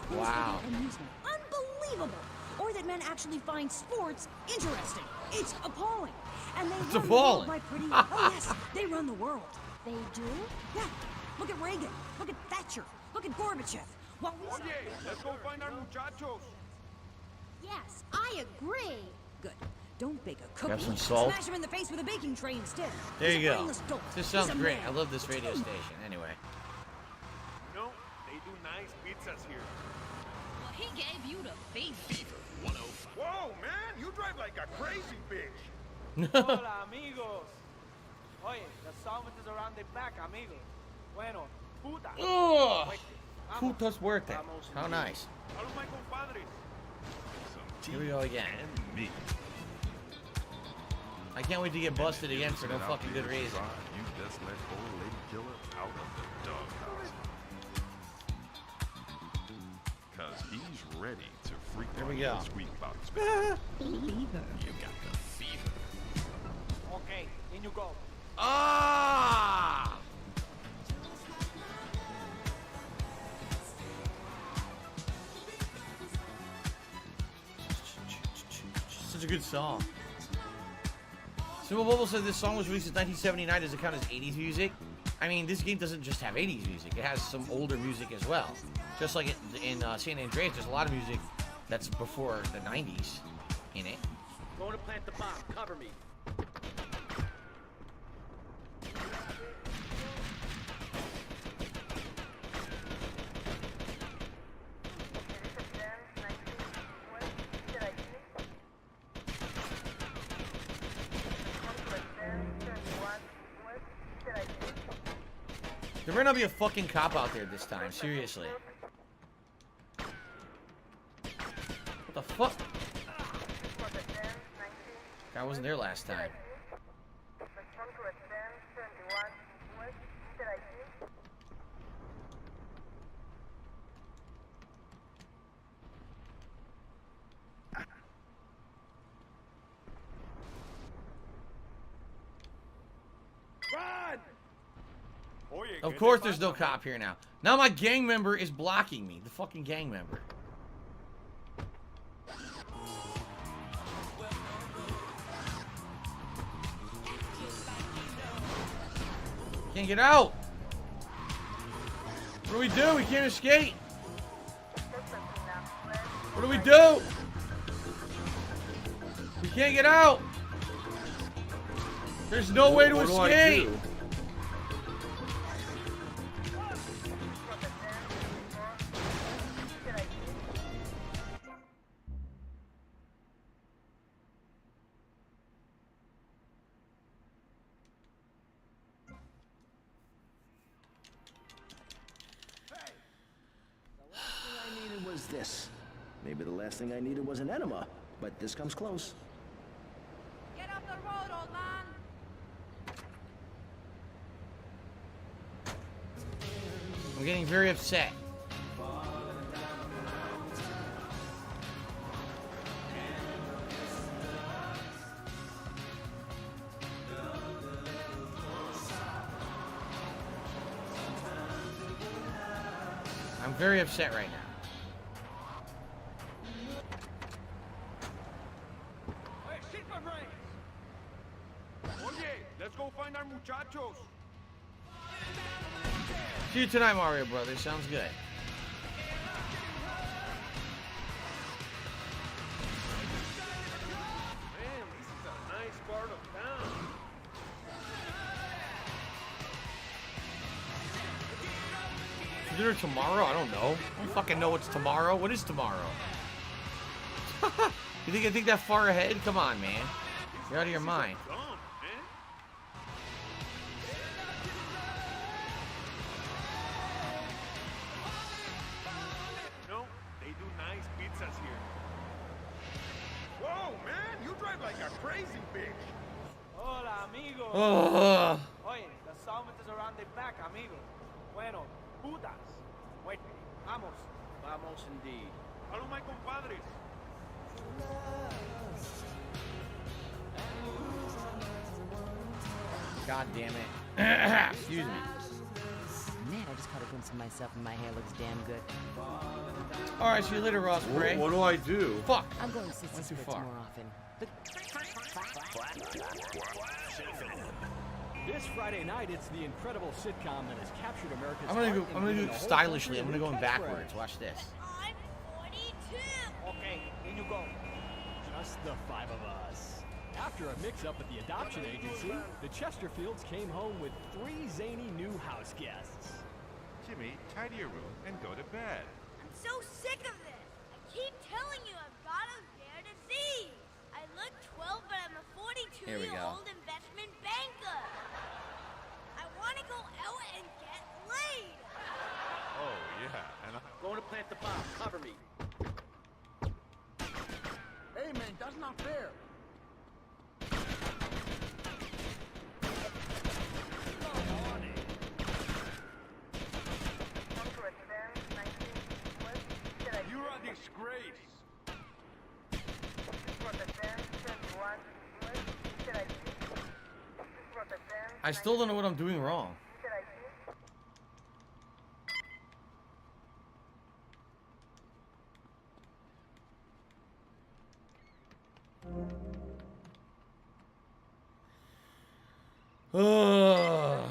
Things Wow. for their amusement. Unbelievable. Or that men actually find sports interesting. It's appalling. And they It's run the world appalling. by pretty... Oh, yes, they run the world. They do? Yeah. Look at Reagan. Look at Thatcher. Look at Gorbachev. What we... Oye, let's go find our muchachos. Yes, I agree. Good. Don't bake a cookie. Have some salt? Smash him in the face with a baking tray instead. There He's you a go. brainless dolt. This He's sounds a great. man. I love this radio station. Anyway. No, they do nice pizzas here. Well, he gave you the fever. 105. Whoa, man, you drive like a crazy bitch. Hola, amigos. Oye, the solvent is around the back, amigos. Bueno, puta. Ugh. Fuerte. Putas fuerte. How nice. Hello, my compadres. Here we go again. I can't wait to get busted again for no fucking good reason. You just let old lady killer out of the doghouse. Cause he's ready to freak Here on we your go. squeak box. Fever. You got the fever. Okay, in you go. Ah! Such a good song. Simple Bubble said this song was released in 1979. Does it count as 80s music? I mean, this game doesn't just have 80s music. It has some older music as well. Just like in San Andreas, there's a lot of music that's before the 90s in it. Going to plant the bomb. Cover me. There better not be a fucking cop out there this time. Seriously. What the fuck? Guy wasn't there last time. Run! Oye, Of ¿qué course te there's no pasa? cop here now. Now my gang member is blocking me. The fucking gang member. Can't get out. What do we do? We can't escape. What do we do? We can't get out. There's no way to What do I escape. do? Was this? Maybe the last thing I needed was an enema, but this comes close. Get off the road, old man. I'm getting very upset. I'm very upset right now. Hey, shit my brains. Oye, let's go find our muchachos. See you tonight, Mario Brothers. Sounds good. Man, this is a nice part of town. Is there tomorrow? I don't know. I don't fucking know what's tomorrow. What is tomorrow? You think that far ahead? Come on, man. You're out of your mind. Dumb, man. No, they do nice pizzas here. Whoa, man, you drive like a crazy bitch. Hola, amigos. Ugh. Oye, the solvent is around the back, amigos. Bueno, putas. Wait, vamos. Vamos indeed. Hello, my compadres. God damn it. Excuse me. Man, I just caught a glimpse of myself and my hair looks damn good. Alright, see you later, Ross Gray. What do I do? Fuck. I'm going to sit Went too splits far. more often. But This Friday night, it's the incredible sitcom that has captured America's I'm gonna heart go. and I'm gonna given do the it whole stylishly. I'm country gonna a go in new catchphrase. backwards. Watch this. Okay, in you go. Just the five of us. After a mix-up at the adoption agency, the Chesterfields came home with 3 zany new house guests. Jimmy, tidy your room and go to bed. I'm so sick of this. I keep telling you I've got to dare to see. I look 12, but I'm a Here we go. 42-year-old investment banker. I want to go out and get laid. Oh, yeah, and Going to plant the bomb. Cover me. Hey, man, that's not fair. You're a disgrace. I still don't know what I'm doing wrong. Ugh.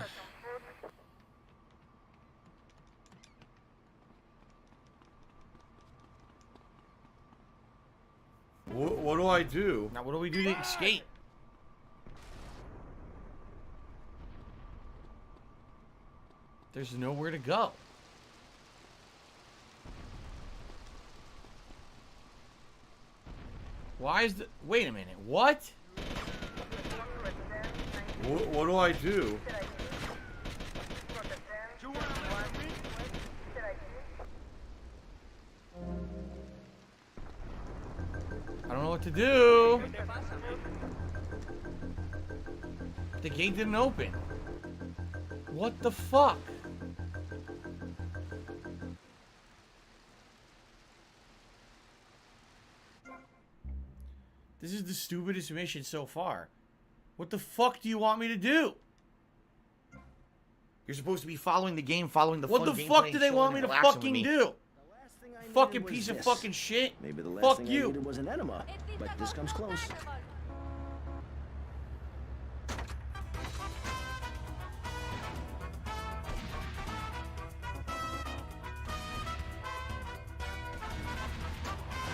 what do I do? Now, what do we do to escape? There's nowhere to go. Why is the... Wait a minute. What? What do I do? I don't know what to do. The gate didn't open. What the fuck? This is the stupidest mission so far. What the fuck do you want me to do? You're supposed to be following the game, following the What fun the gameplay fuck and do they chilling want me and to relaxing fucking with me. do? Fucking was piece of this. fucking shit. Maybe the last Fuck thing I you. needed was an enema, but this comes close.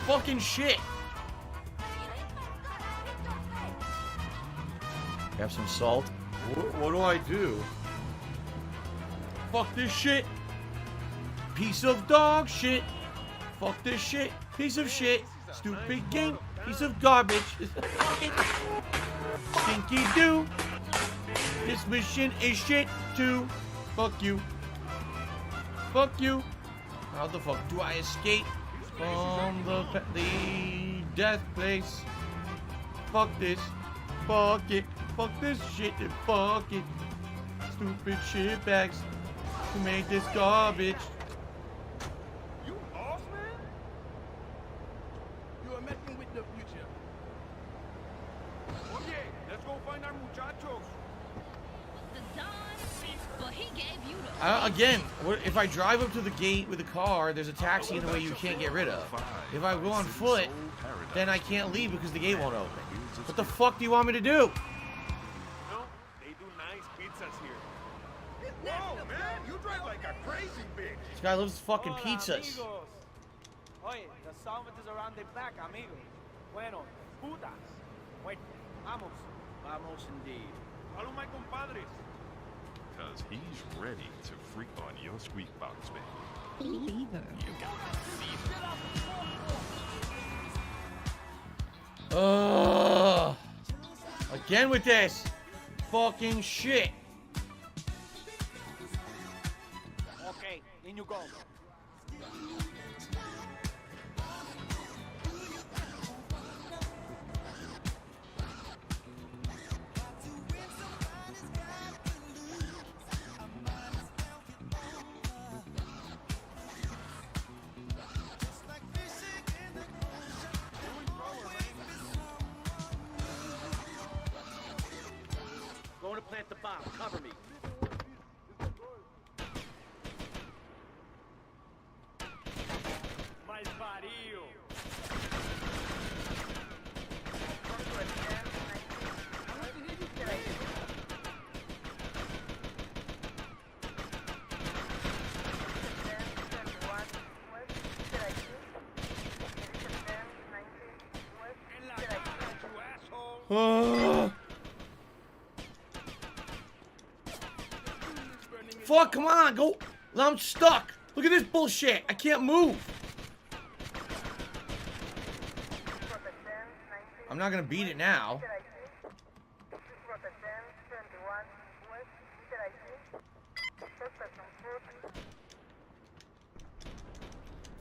Fucking shit. Have some salt. What do I do? Fuck this shit. Piece of dog shit. Fuck this shit. Piece of shit. Stupid game. Piece of garbage. Stinky do. This mission is shit too. Fuck you. Fuck you. How the fuck do I escape from the death place? Fuck this. Fuck it. Fuck this shit and fuck it. Stupid shit bags who made this garbage. You lost, man? You are messing with the future. Okay, let's go find our muchachos. The Don, but he gave you the Again, if I drive up to the gate with a car, there's a taxi in the way you can't get rid of. If I go on foot, then I can't leave because the gate won't open. What the fuck do you want me to do? No, they do nice pizzas here. Whoa, man, you drive like a crazy bitch. This guy loves fucking Hola, pizzas. amigos. Oye, the summit is around the back, amigo. Bueno, putas. Wait, vamos. Vamos indeed. Follow my compadres. Because he's ready to freak on your squeak box, baby. fever. You got fever. Ugh. Again with this fucking shit. Okay, in you go. Going to plant the bomb. Fuck, come on, go. I'm stuck. Look at this bullshit. I can't move. I'm not gonna beat it now.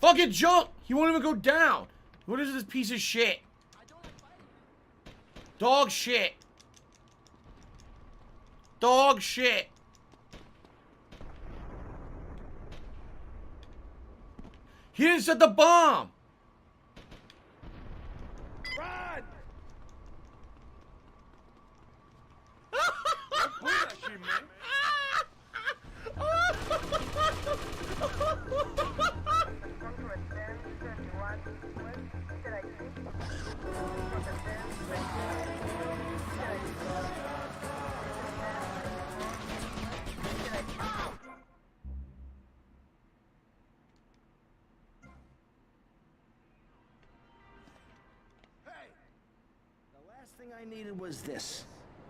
Fucking jump! He won't even go down. What is this piece of shit? Dog shit. Dog shit. He didn't set the bomb. Run! Pull that shit, man. The last thing I needed was this.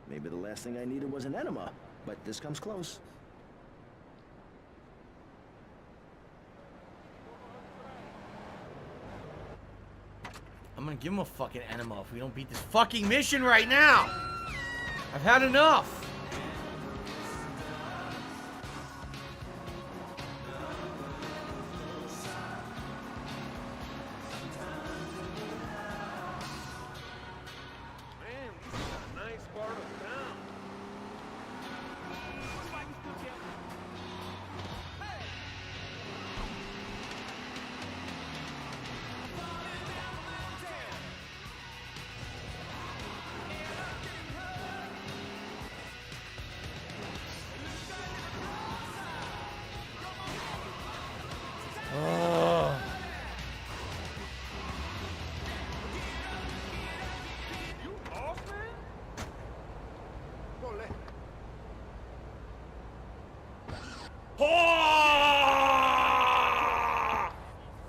Maybe the last thing I needed was an enema, but this comes close. I'm gonna give him a fucking enema if we don't beat this fucking mission right now. I've had enough. Man, this is a nice part of town.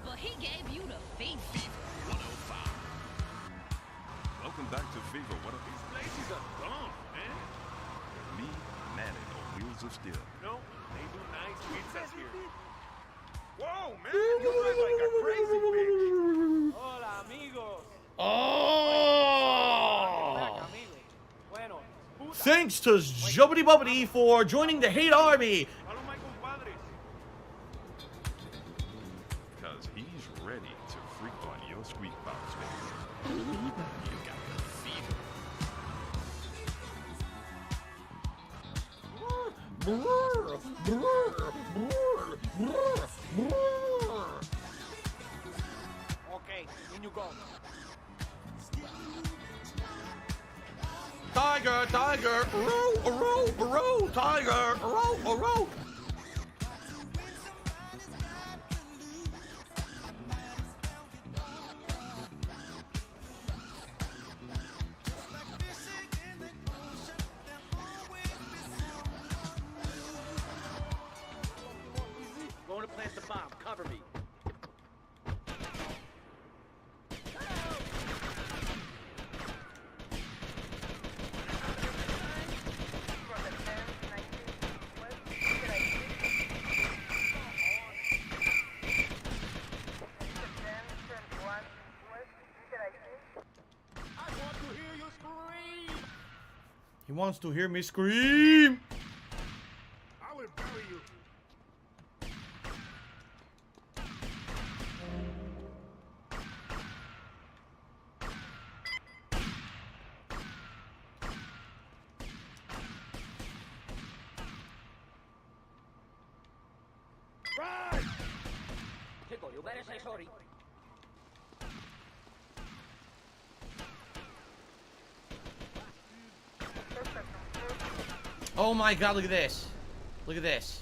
But he gave you the fever. Fever 105. Welcome back to Fever 105. These places are dumb, man. Me, Manning on Wheels of Steel. No, they do nice pizzas here. Whoa, man, you look like a crazy bitch. Hola, amigos. Oh! Thanks to Jubbity Bubbity for joining the Hate Army. Cause he's ready to freak on your squeak box, baby. You got the fever. Okay, in you go. Tiger, tiger, row, row, row, tiger, row, row. Going to plant the bomb. Cover me. He wants to hear me scream. I will bury you. Run! Tickle, you better say sorry. Oh my god, look at this. Look at this.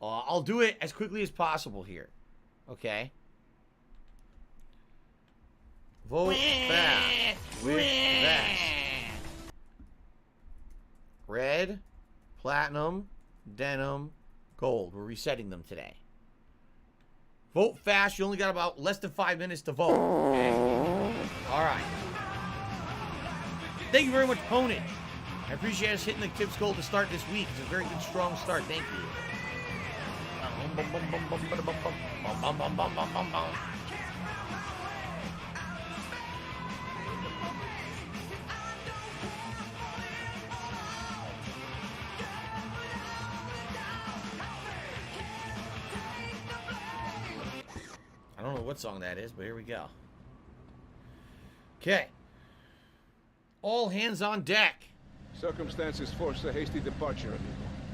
I'll do it as quickly as possible here. Okay? Vote fast with vest. Red, platinum, denim, gold. We're resetting them today. Vote fast. You only got about less than 5 minutes to vote. Okay? All right. Thank you very much, Ponage. I appreciate us hitting the tips goal to start this week. It's a very good, strong start. Thank you. I don't know what song that is, but here we go. Okay. All hands on deck. Circumstances forced a hasty departure.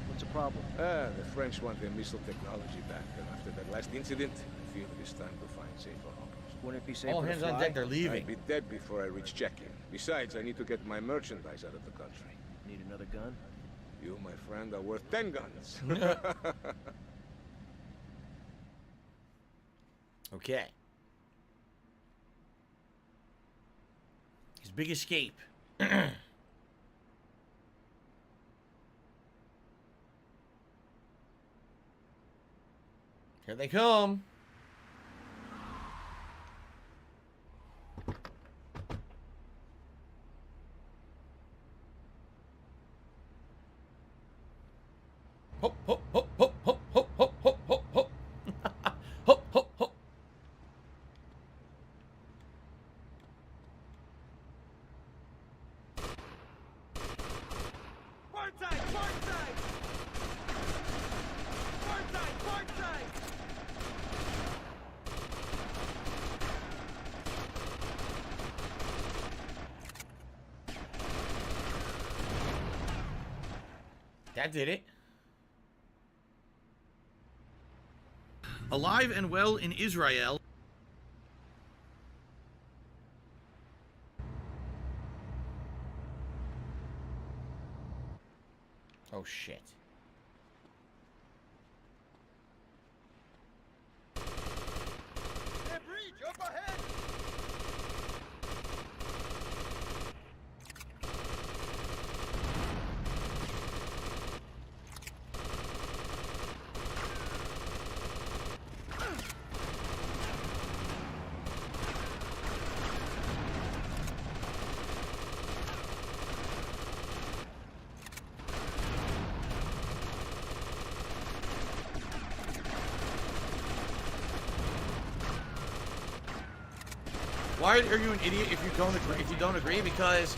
What's the problem? The French want their missile technology back, and after that last incident, I feel it is time to find safer harbors. Wouldn't it be safer All hands on deck, they're leaving. I'd be dead before I reach check-in. Besides, I need to get my merchandise out of the country. Need another gun? You, my friend, are worth 10 guns. Okay. His big escape. Here they come. Hop, hop, hop, hop, hop, hop, hop, hop, hop, hop. Hop, hop, hop. Quartzite! Quartzite! Quartzite! Quartzite! That did it. Alive and well in Israel. Oh, shit. Jump ahead! Why are you an idiot if you don't agree? Because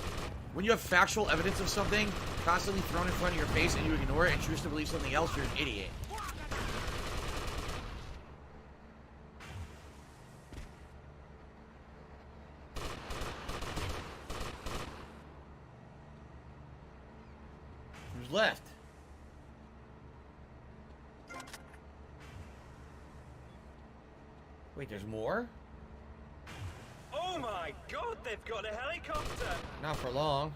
when you have factual evidence of something constantly thrown in front of your face and you ignore it and choose to believe something else, you're an idiot. Who's left? Wait, there's more? Oh my god, they've got a helicopter! Not for long.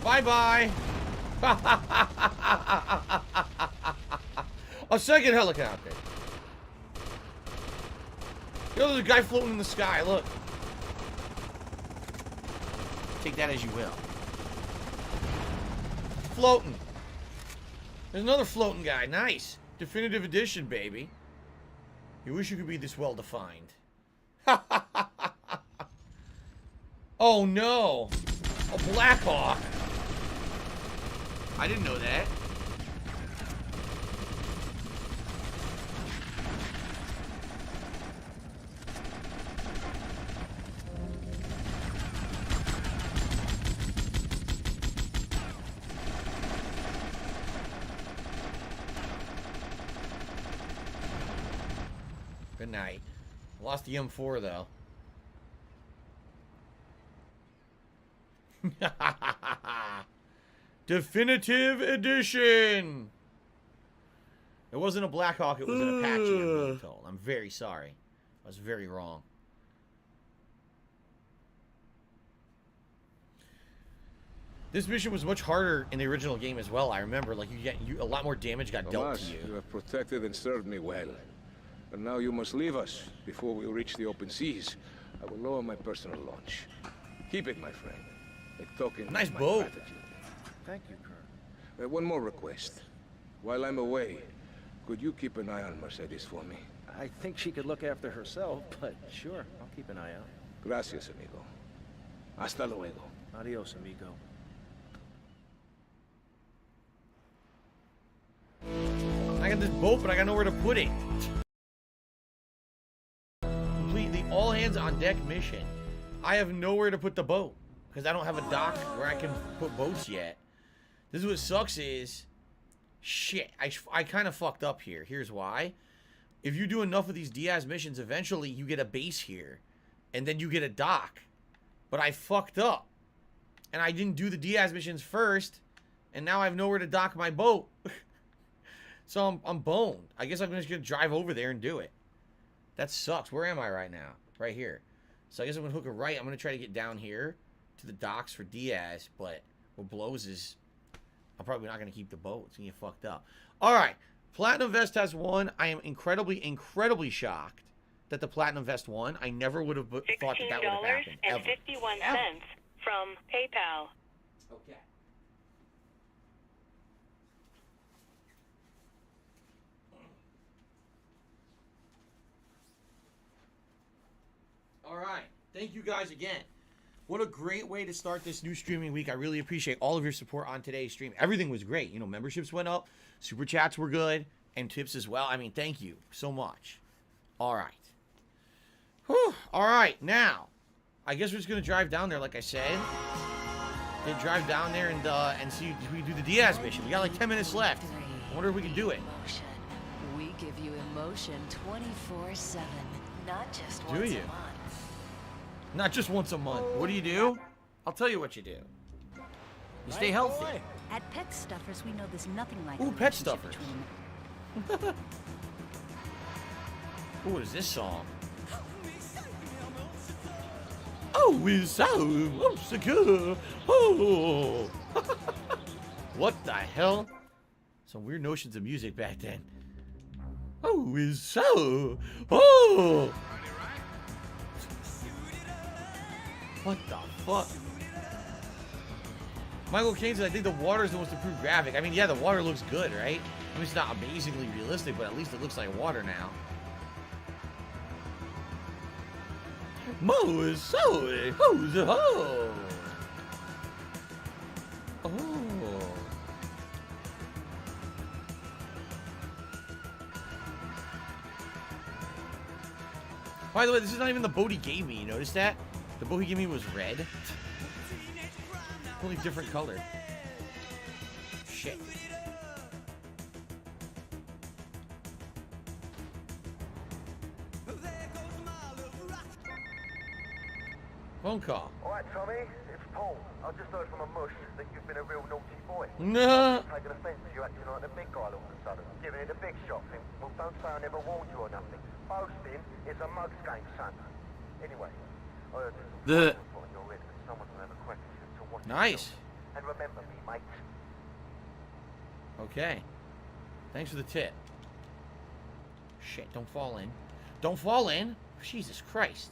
Bye-bye! A second helicopter! You know, there's a guy floating in the sky, look. Take that as you will. Floating. There's another floating guy. Nice. Definitive edition, baby. You wish you could be this well-defined. Oh, no. A Blackhawk. I didn't know that. Good night. Lost the M4, though. Definitive edition! It wasn't a Blackhawk, it was an Apache, I'm being told. I'm very sorry. I was very wrong. This mission was much harder in the original game as well. I remember, like, a lot more damage got dealt to you. You have protected and served me well. But now you must leave us before we reach the open seas. I will lower my personal launch. Keep it, my friend. A token. Nice of my boat. gratitude. Thank you, Colonel. One more request. While I'm away, could you keep an eye on Mercedes for me? I think she could look after herself, but sure, I'll keep an eye out. Gracias, amigo. Hasta luego. Adios, amigo. I got this boat, but I got nowhere to put it. Complete the all hands on deck mission. I have nowhere to put the boat because I don't have a dock where I can put boats yet. This is what sucks is, shit, I kind of fucked up here. Here's why. If you do enough of these Diaz missions, eventually you get a base here and then you get a dock. But I fucked up and I didn't do the Diaz missions first and now I have nowhere to dock my boat. So I'm boned. I guess I'm just going to drive over there and do it. That sucks. Where am I right now? Right here. So I guess I'm going to hook a right. I'm going to try to get down here to the docks for Diaz. But what blows is I'm probably not going to keep the boat. It's going to get fucked up. All right. Platinum Vest has won. I am incredibly, incredibly shocked that the Platinum Vest won. I never would have thought that would have happened. $16.51 from PayPal. Okay. All right. Thank you guys again. What a great way to start this new streaming week. I really appreciate all of your support on today's stream. Everything was great. You know, memberships went up, super chats were good, and tips as well. I mean, thank you so much. All right. Whew. All right. Now, I guess we're just going to drive down there, like I said. Then drive down there and see if we can do the Diaz mission. We got like 10 minutes left. I wonder if we can do it. We give you emotion 24/7, not just Do once you? a month. Not just once a month. What do you do? I'll tell you what you do. You stay healthy. At Pet Stuffers, we know there's nothing like Ooh, a Pet relationship Stuffers. between- Ooh, what is this song? Oh, it's so secure. Oh. What the hell? Some weird notions of music back then. Oh, it's so. Oh. What the fuck? Michael Caine says, I think the water is the most improved graphic. I mean, yeah, the water looks good, right? I mean, it's not amazingly realistic, but at least it looks like water now. Mo is so. Oh. Oh. By the way, this is not even the boat he gave me. You notice that? The boat he gave me was red. Totally different color. Shit. Phone call. Alright, Tommy, it's Paul. I just heard from a mush that you've been a real naughty boy. No. Taking offense to you acting like the big guy all of a sudden. Giving it a big shot thing. Well, don't say I never warned you or nothing. Boasting is a mug's game, son. Anyway, I heard there's a on your head that someone will have a question to watch. Nice. And remember me, mate. Okay. Thanks for the tip. Shit, don't fall in. Don't fall in. Jesus Christ.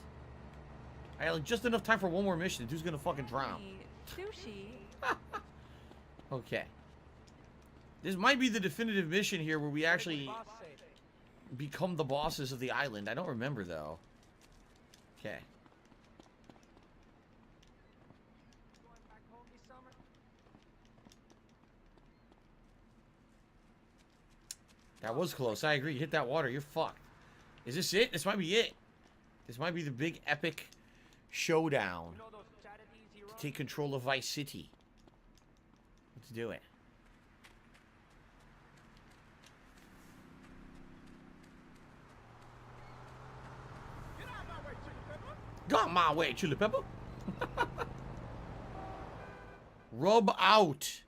I had like just enough time for one more mission. The dude's gonna fucking drown. Sushi. Okay. This might be the definitive mission here where we actually become the bosses of the island. I don't remember though. Okay. That was close. I agree. You hit that water, you're fucked. Is this it? This might be it. This might be the big epic showdown to take control of Vice City. Let's do it. Got my way, Chili Pepper. Rub out.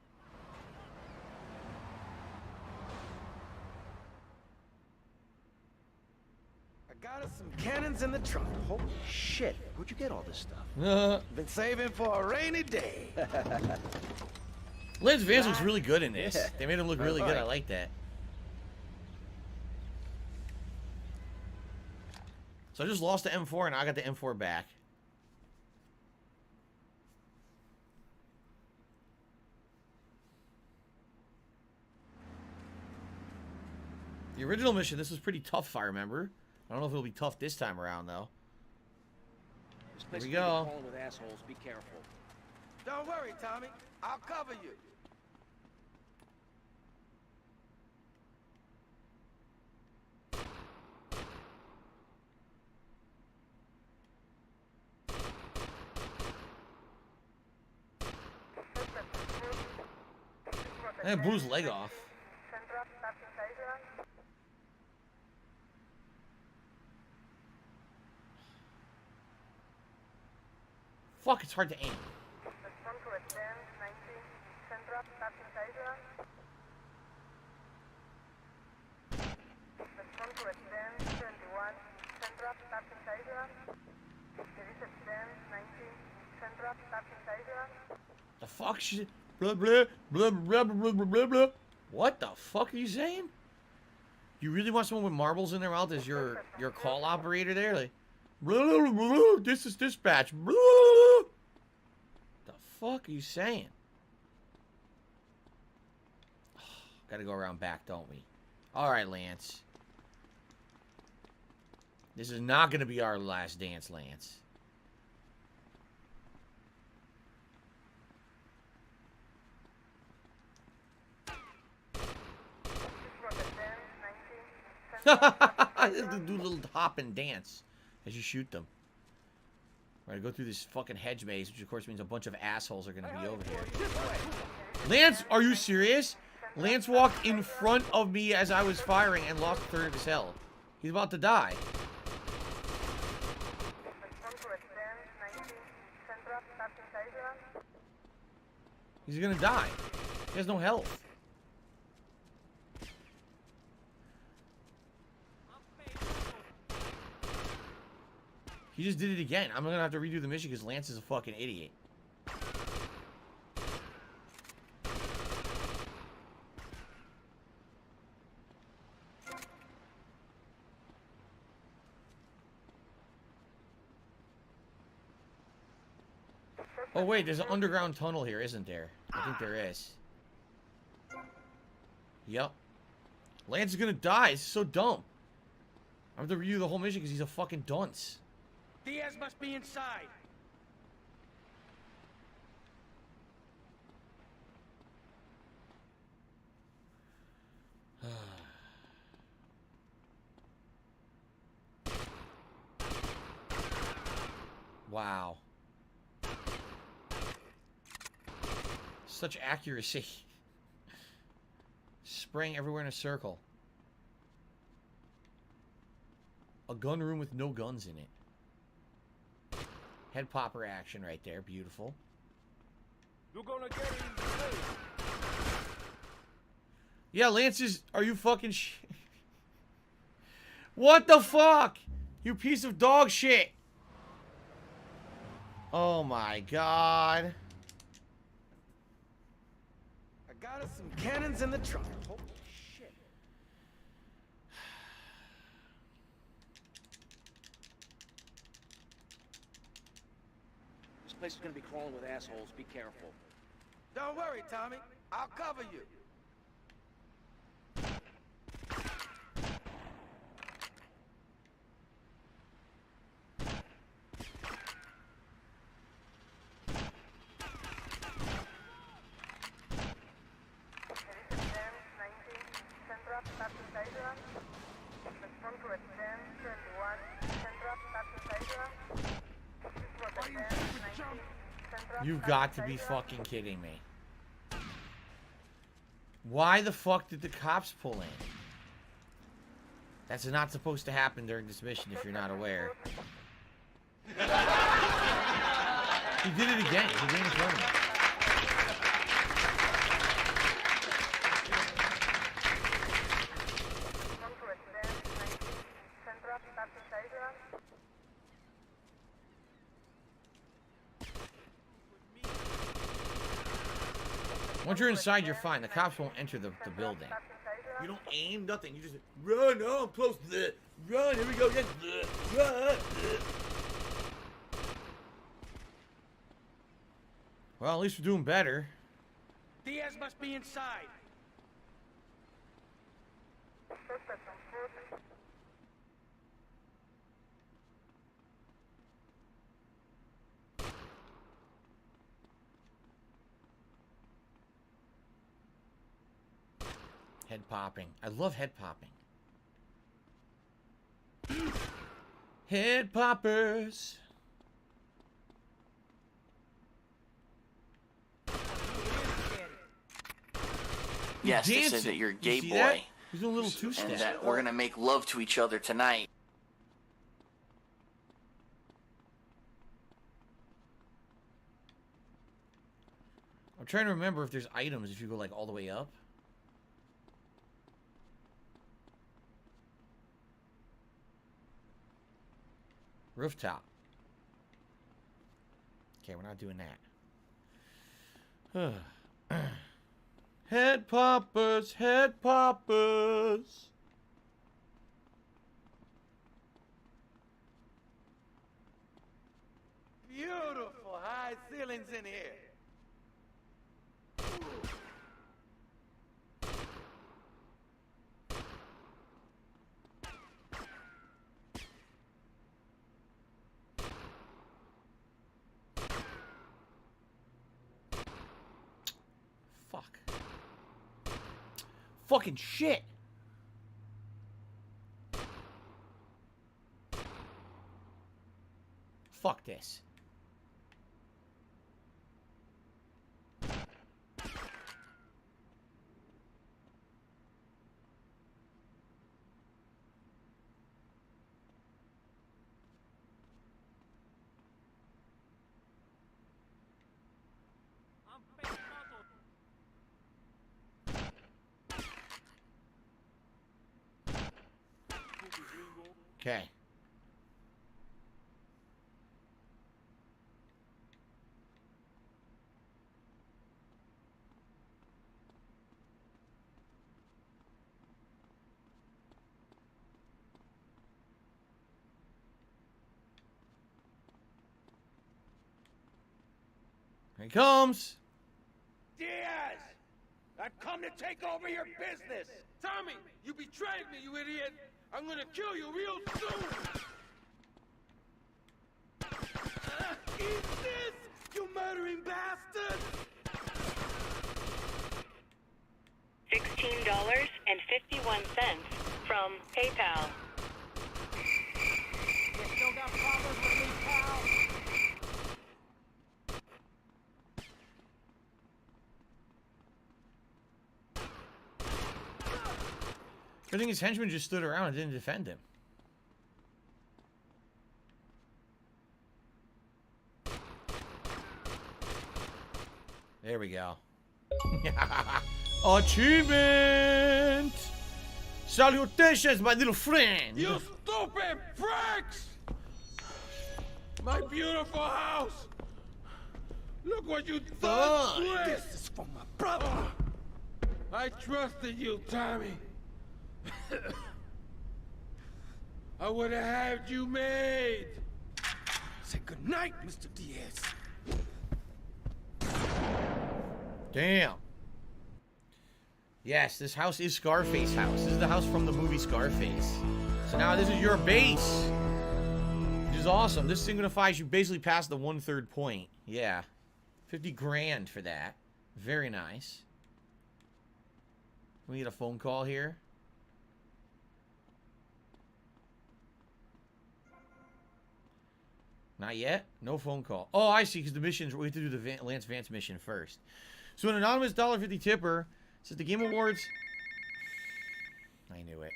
I got got us some cannons in the trunk. Holy shit. Where'd you get all this stuff? Been saving for a rainy day. Lance Vance looks really good in this. They made him look really good. I like that. So I just lost the M4 and I got the M4 back. The original mission, this was pretty tough if I remember. I don't know if it'll be tough this time around though. Here we go. With assholes. Be careful. Don't worry, Tommy. I'll cover you. I blew his leg off. Fuck, it's hard to aim. The fuck? Blah, blah, blah, blah, blah, blah, blah, blah. What the fuck are you saying? You really want someone with marbles in their mouth as your call operator there? Like, blah, blah, blah, this is dispatch. Blah, blah. The fuck are you saying? Gotta go around back, don't we? Alright, Lance. This is not gonna be our last dance, Lance. Do a little hop and dance as you shoot them. We're gonna go through this fucking hedge maze, which of course means a bunch of assholes are gonna be over here. Lance, are you serious? Lance walked in front of me as I was firing and lost a third of his health. He's about to die. He's gonna die. He has no health. He just did it again. I'm gonna have to redo the mission because Lance is a fucking idiot. Oh wait, there's an underground tunnel here, isn't there? I think there is. Yep. Lance is gonna die. It's so dumb. I have to redo the whole mission because he's a fucking dunce. Diaz must be inside. Wow. Such accuracy. Spraying everywhere in a circle. A gun room with no guns in it. Head popper action right there. Beautiful. You're gonna get it. Yeah, Lance is... Are you fucking shit? What the fuck? You piece of dog shit. Oh my god. I got us some cannons in the trunk. Holy shit. This place is gonna be crawling with assholes. Be careful. Don't worry, Tommy. I'll cover you. You've got to be fucking kidding me. Why the fuck did the cops pull in? That's not supposed to happen during this mission if you're not aware. He did it again. He did it in front of me. Once you're inside, you're fine. The cops won't enter the building. You don't aim, nothing. You just run. Oh, I'm close. Run. Here we go. Yes. Run. Well, at least we're doing better. Diaz must be inside. Head popping. I love head popping. Head poppers. Yes, they said that you're a gay boy. That? He's doing a little two-step. And that we're gonna make love to each other tonight. I'm trying to remember if there's items if you go like all the way up. Rooftop. Okay, we're not doing that. Head poppers, head poppers. Beautiful high ceilings in here. Fuck. Fucking shit. Fuck this. Okay. Here he comes. Diaz! I've come to take over your business! Tommy, you betrayed me, you idiot! I'm gonna kill you real soon! Eat this, you murdering bastard! $16.51 from PayPal. You still got problems with me, pal? I think his henchmen just stood around and didn't defend him. There we go. Achievement! Salutations, my little friend! You stupid pricks! My beautiful house! Look what you done to it! This is for my brother! I trusted you, Tommy. I would have had you made. Say goodnight, Mr. Diaz. Damn. Yes, this house is Scarface house. This is the house from the movie Scarface. So now this is your base. Which is awesome. This signifies you basically passed the 1/3 point. Yeah. 50 grand for that. Very nice. We get a phone call here. Not yet? No phone call. Oh, I see, because the missions, we have to do the Lance Vance mission first. So an anonymous $1.50 tipper says the Game Awards... I knew it.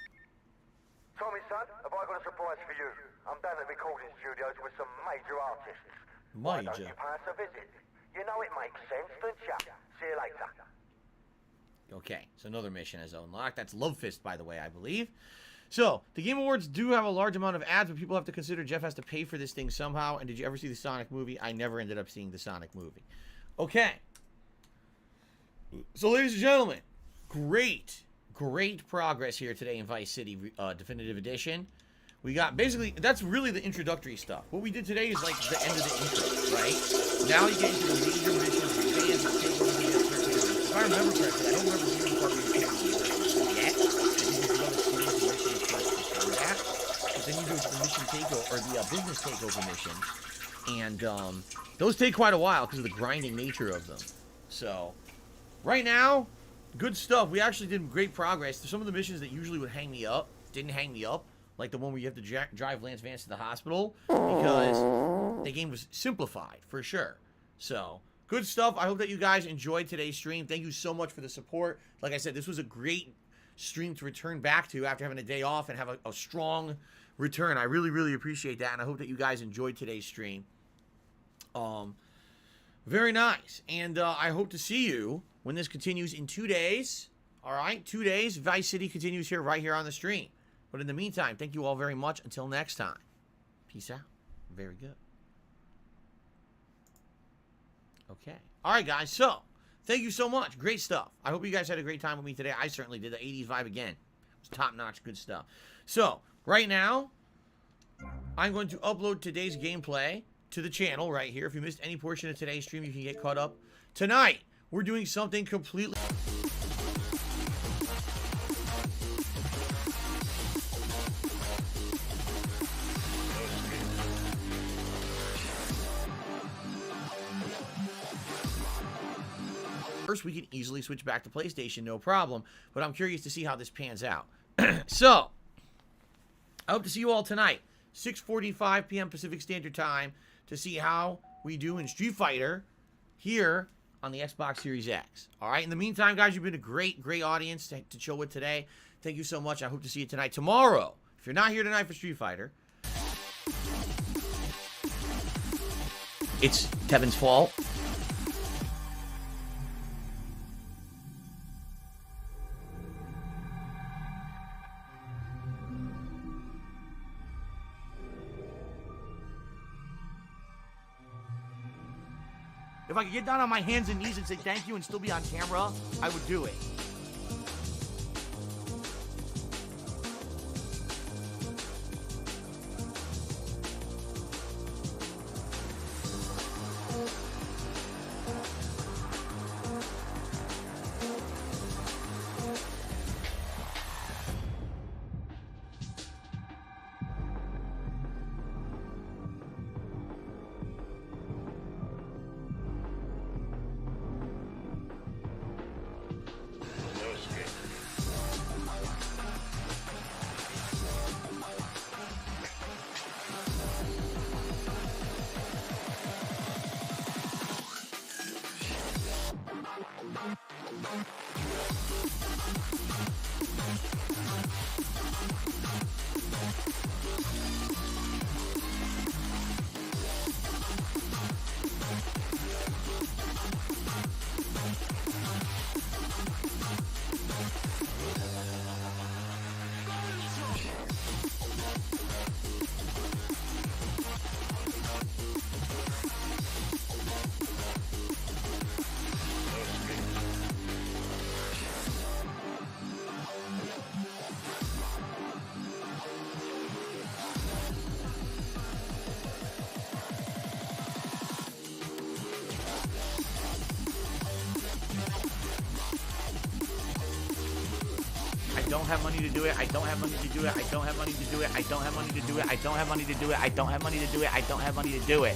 Tommy, son, have I got a surprise for you? I'm down at the recording studios with some major artists. Why don't you pay us a visit? You know it makes sense, don't ya? See you later. Okay, so another mission is unlocked. That's Love Fist, by the way, I believe. So, the Game Awards do have a large amount of ads, but people have to consider Jeff has to pay for this thing somehow. And did you ever see the Sonic movie? I never ended up seeing the Sonic movie. Okay. So, ladies and gentlemen, great progress here today in Vice City Definitive Edition. We got basically, that's really the introductory stuff. What we did today is like the end of the intro, right? Now you get into the major missions, advanced, if I remember correctly, I don't remember the part where you can't yet. But then you go to the mission takeover, or the business takeover mission. And those take quite a while because of the grinding nature of them. So, right now, good stuff. We actually did great progress. Some of the missions that usually would hang me up didn't hang me up. Like the one where you have to drive Lance Vance to the hospital, because the game was simplified, for sure. So, good stuff. I hope that you guys enjoyed today's stream. Thank you so much for the support. Like I said, this was a great stream to return back to after having a day off and have a strong return. I really, really appreciate that, and I hope that you guys enjoyed today's stream. Very nice. And I hope to see you when this continues in 2 days. All right, 2 days. Vice City continues here, right here on the stream. But in the meantime, thank you all very much. Until next time, peace out. Very good. Okay. All right, guys. So, thank you so much. Great stuff. I hope you guys had a great time with me today. I certainly did. The 80s vibe again. It was top-notch. Good stuff. So, right now, I'm going to upload today's gameplay to the channel right here. If you missed any portion of today's stream, you can get caught up. Tonight, we're doing something completely... First, we can easily switch back to PlayStation, no problem. But I'm curious to see how this pans out. So, I hope to see you all tonight, 6:45 p.m. Pacific Standard Time, to see how we do in Street Fighter here on the Xbox Series X. All right. In the meantime, guys, you've been a great audience to chill with today. Thank you so much. I hope to see you tonight. Tomorrow, if you're not here tonight for Street Fighter, it's Kevin's fault. If I could get down on my hands and knees and say thank you and still be on camera, I would do it. I don't have money to do it. I don't have money to do it. I don't have money to do it. I don't have money to do it. I don't have money to do it. I don't have money to do it. I don't have money to do it.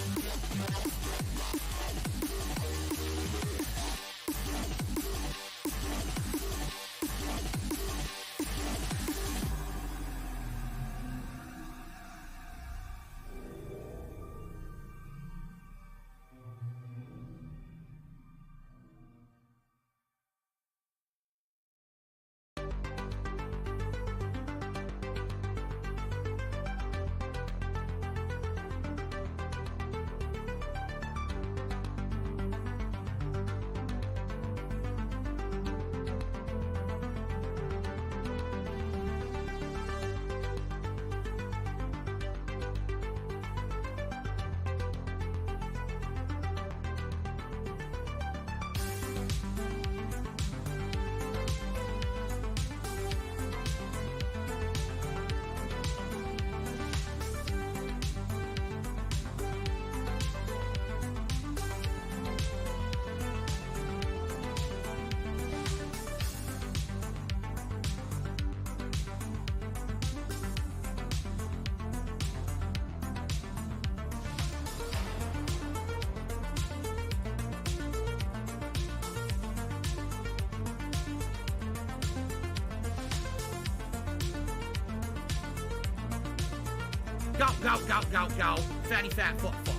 Gout, gout, gout, gout, gout. Fatty, fat, fuck, fuck.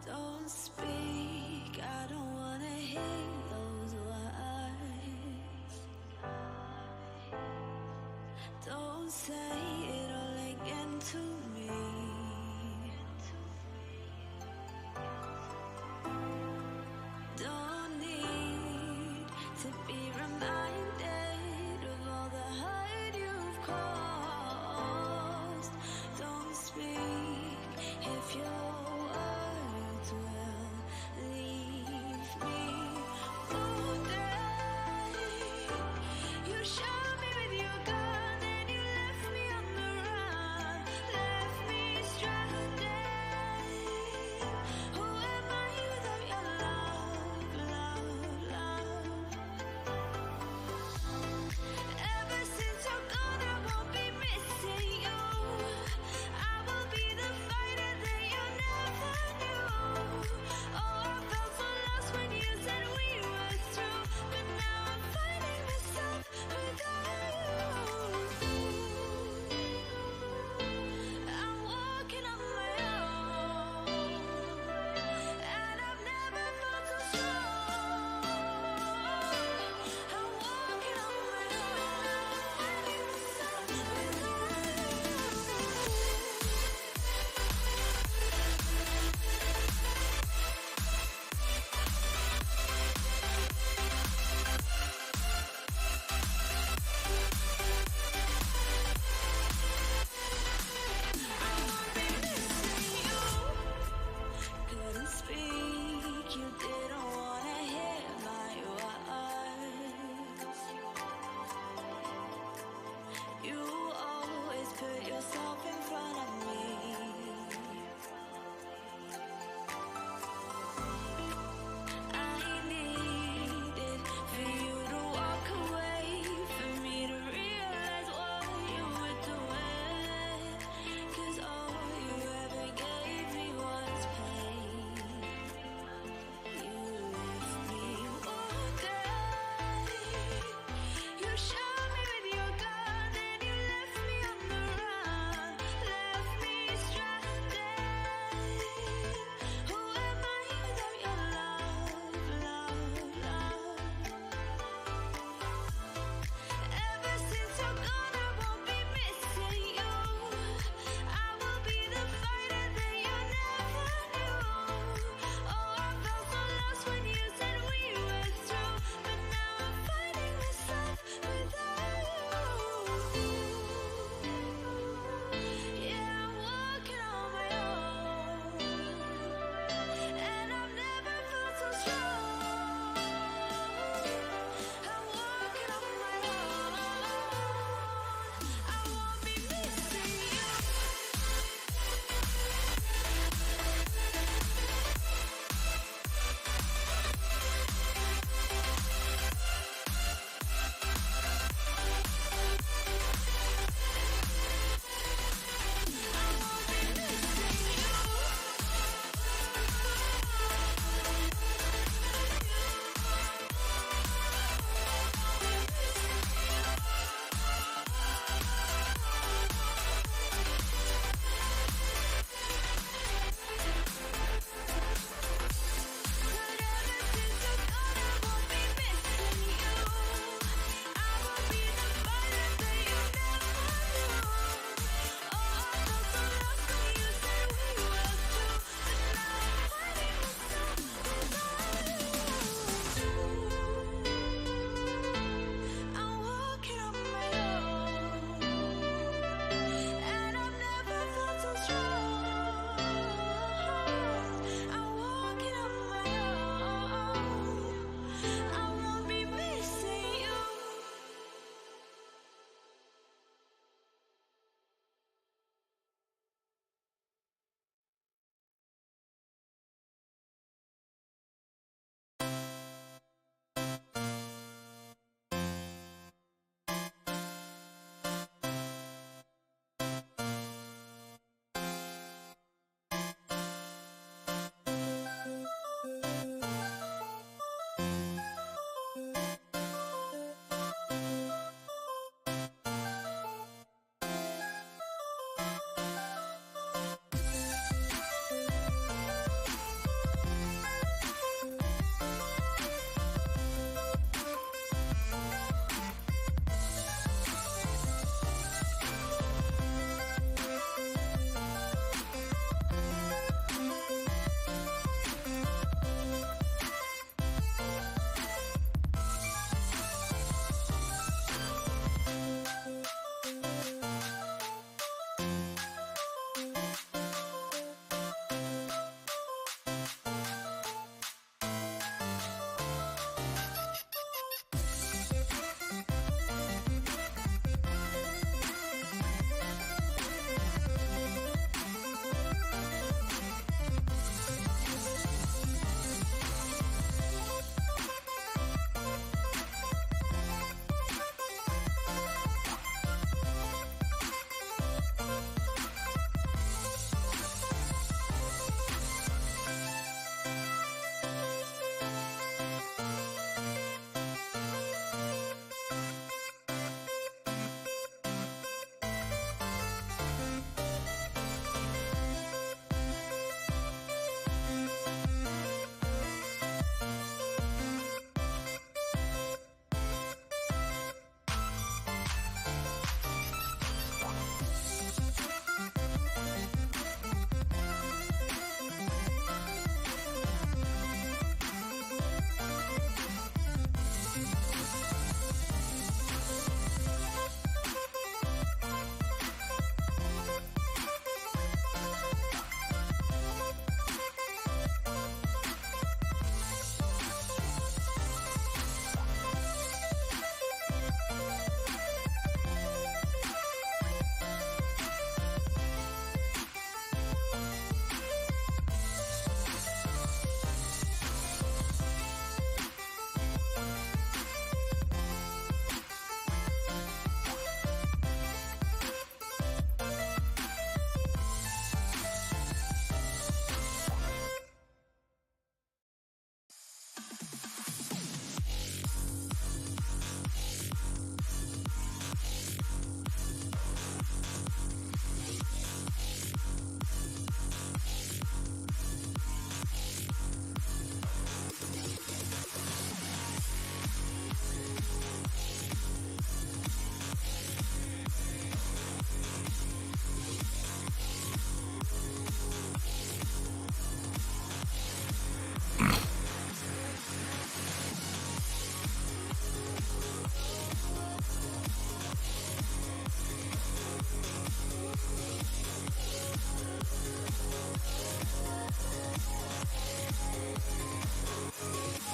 Don't speak, I don't wanna hear those words. Don't say it all again to me. Don't need to be reminded of all the hurt you've caused. Don't speak if you're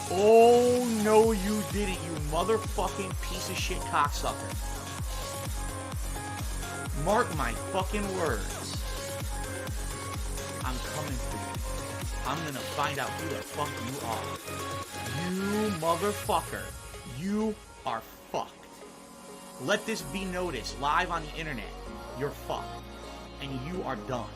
Oh, no, you didn't, you motherfucking piece of shit cocksucker. Mark my fucking words. I'm coming for you. I'm gonna find out who the fuck you are. You motherfucker. You are fucked. Let this be noticed live on the internet. You're fucked. And you are done.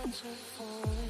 Catch a falling.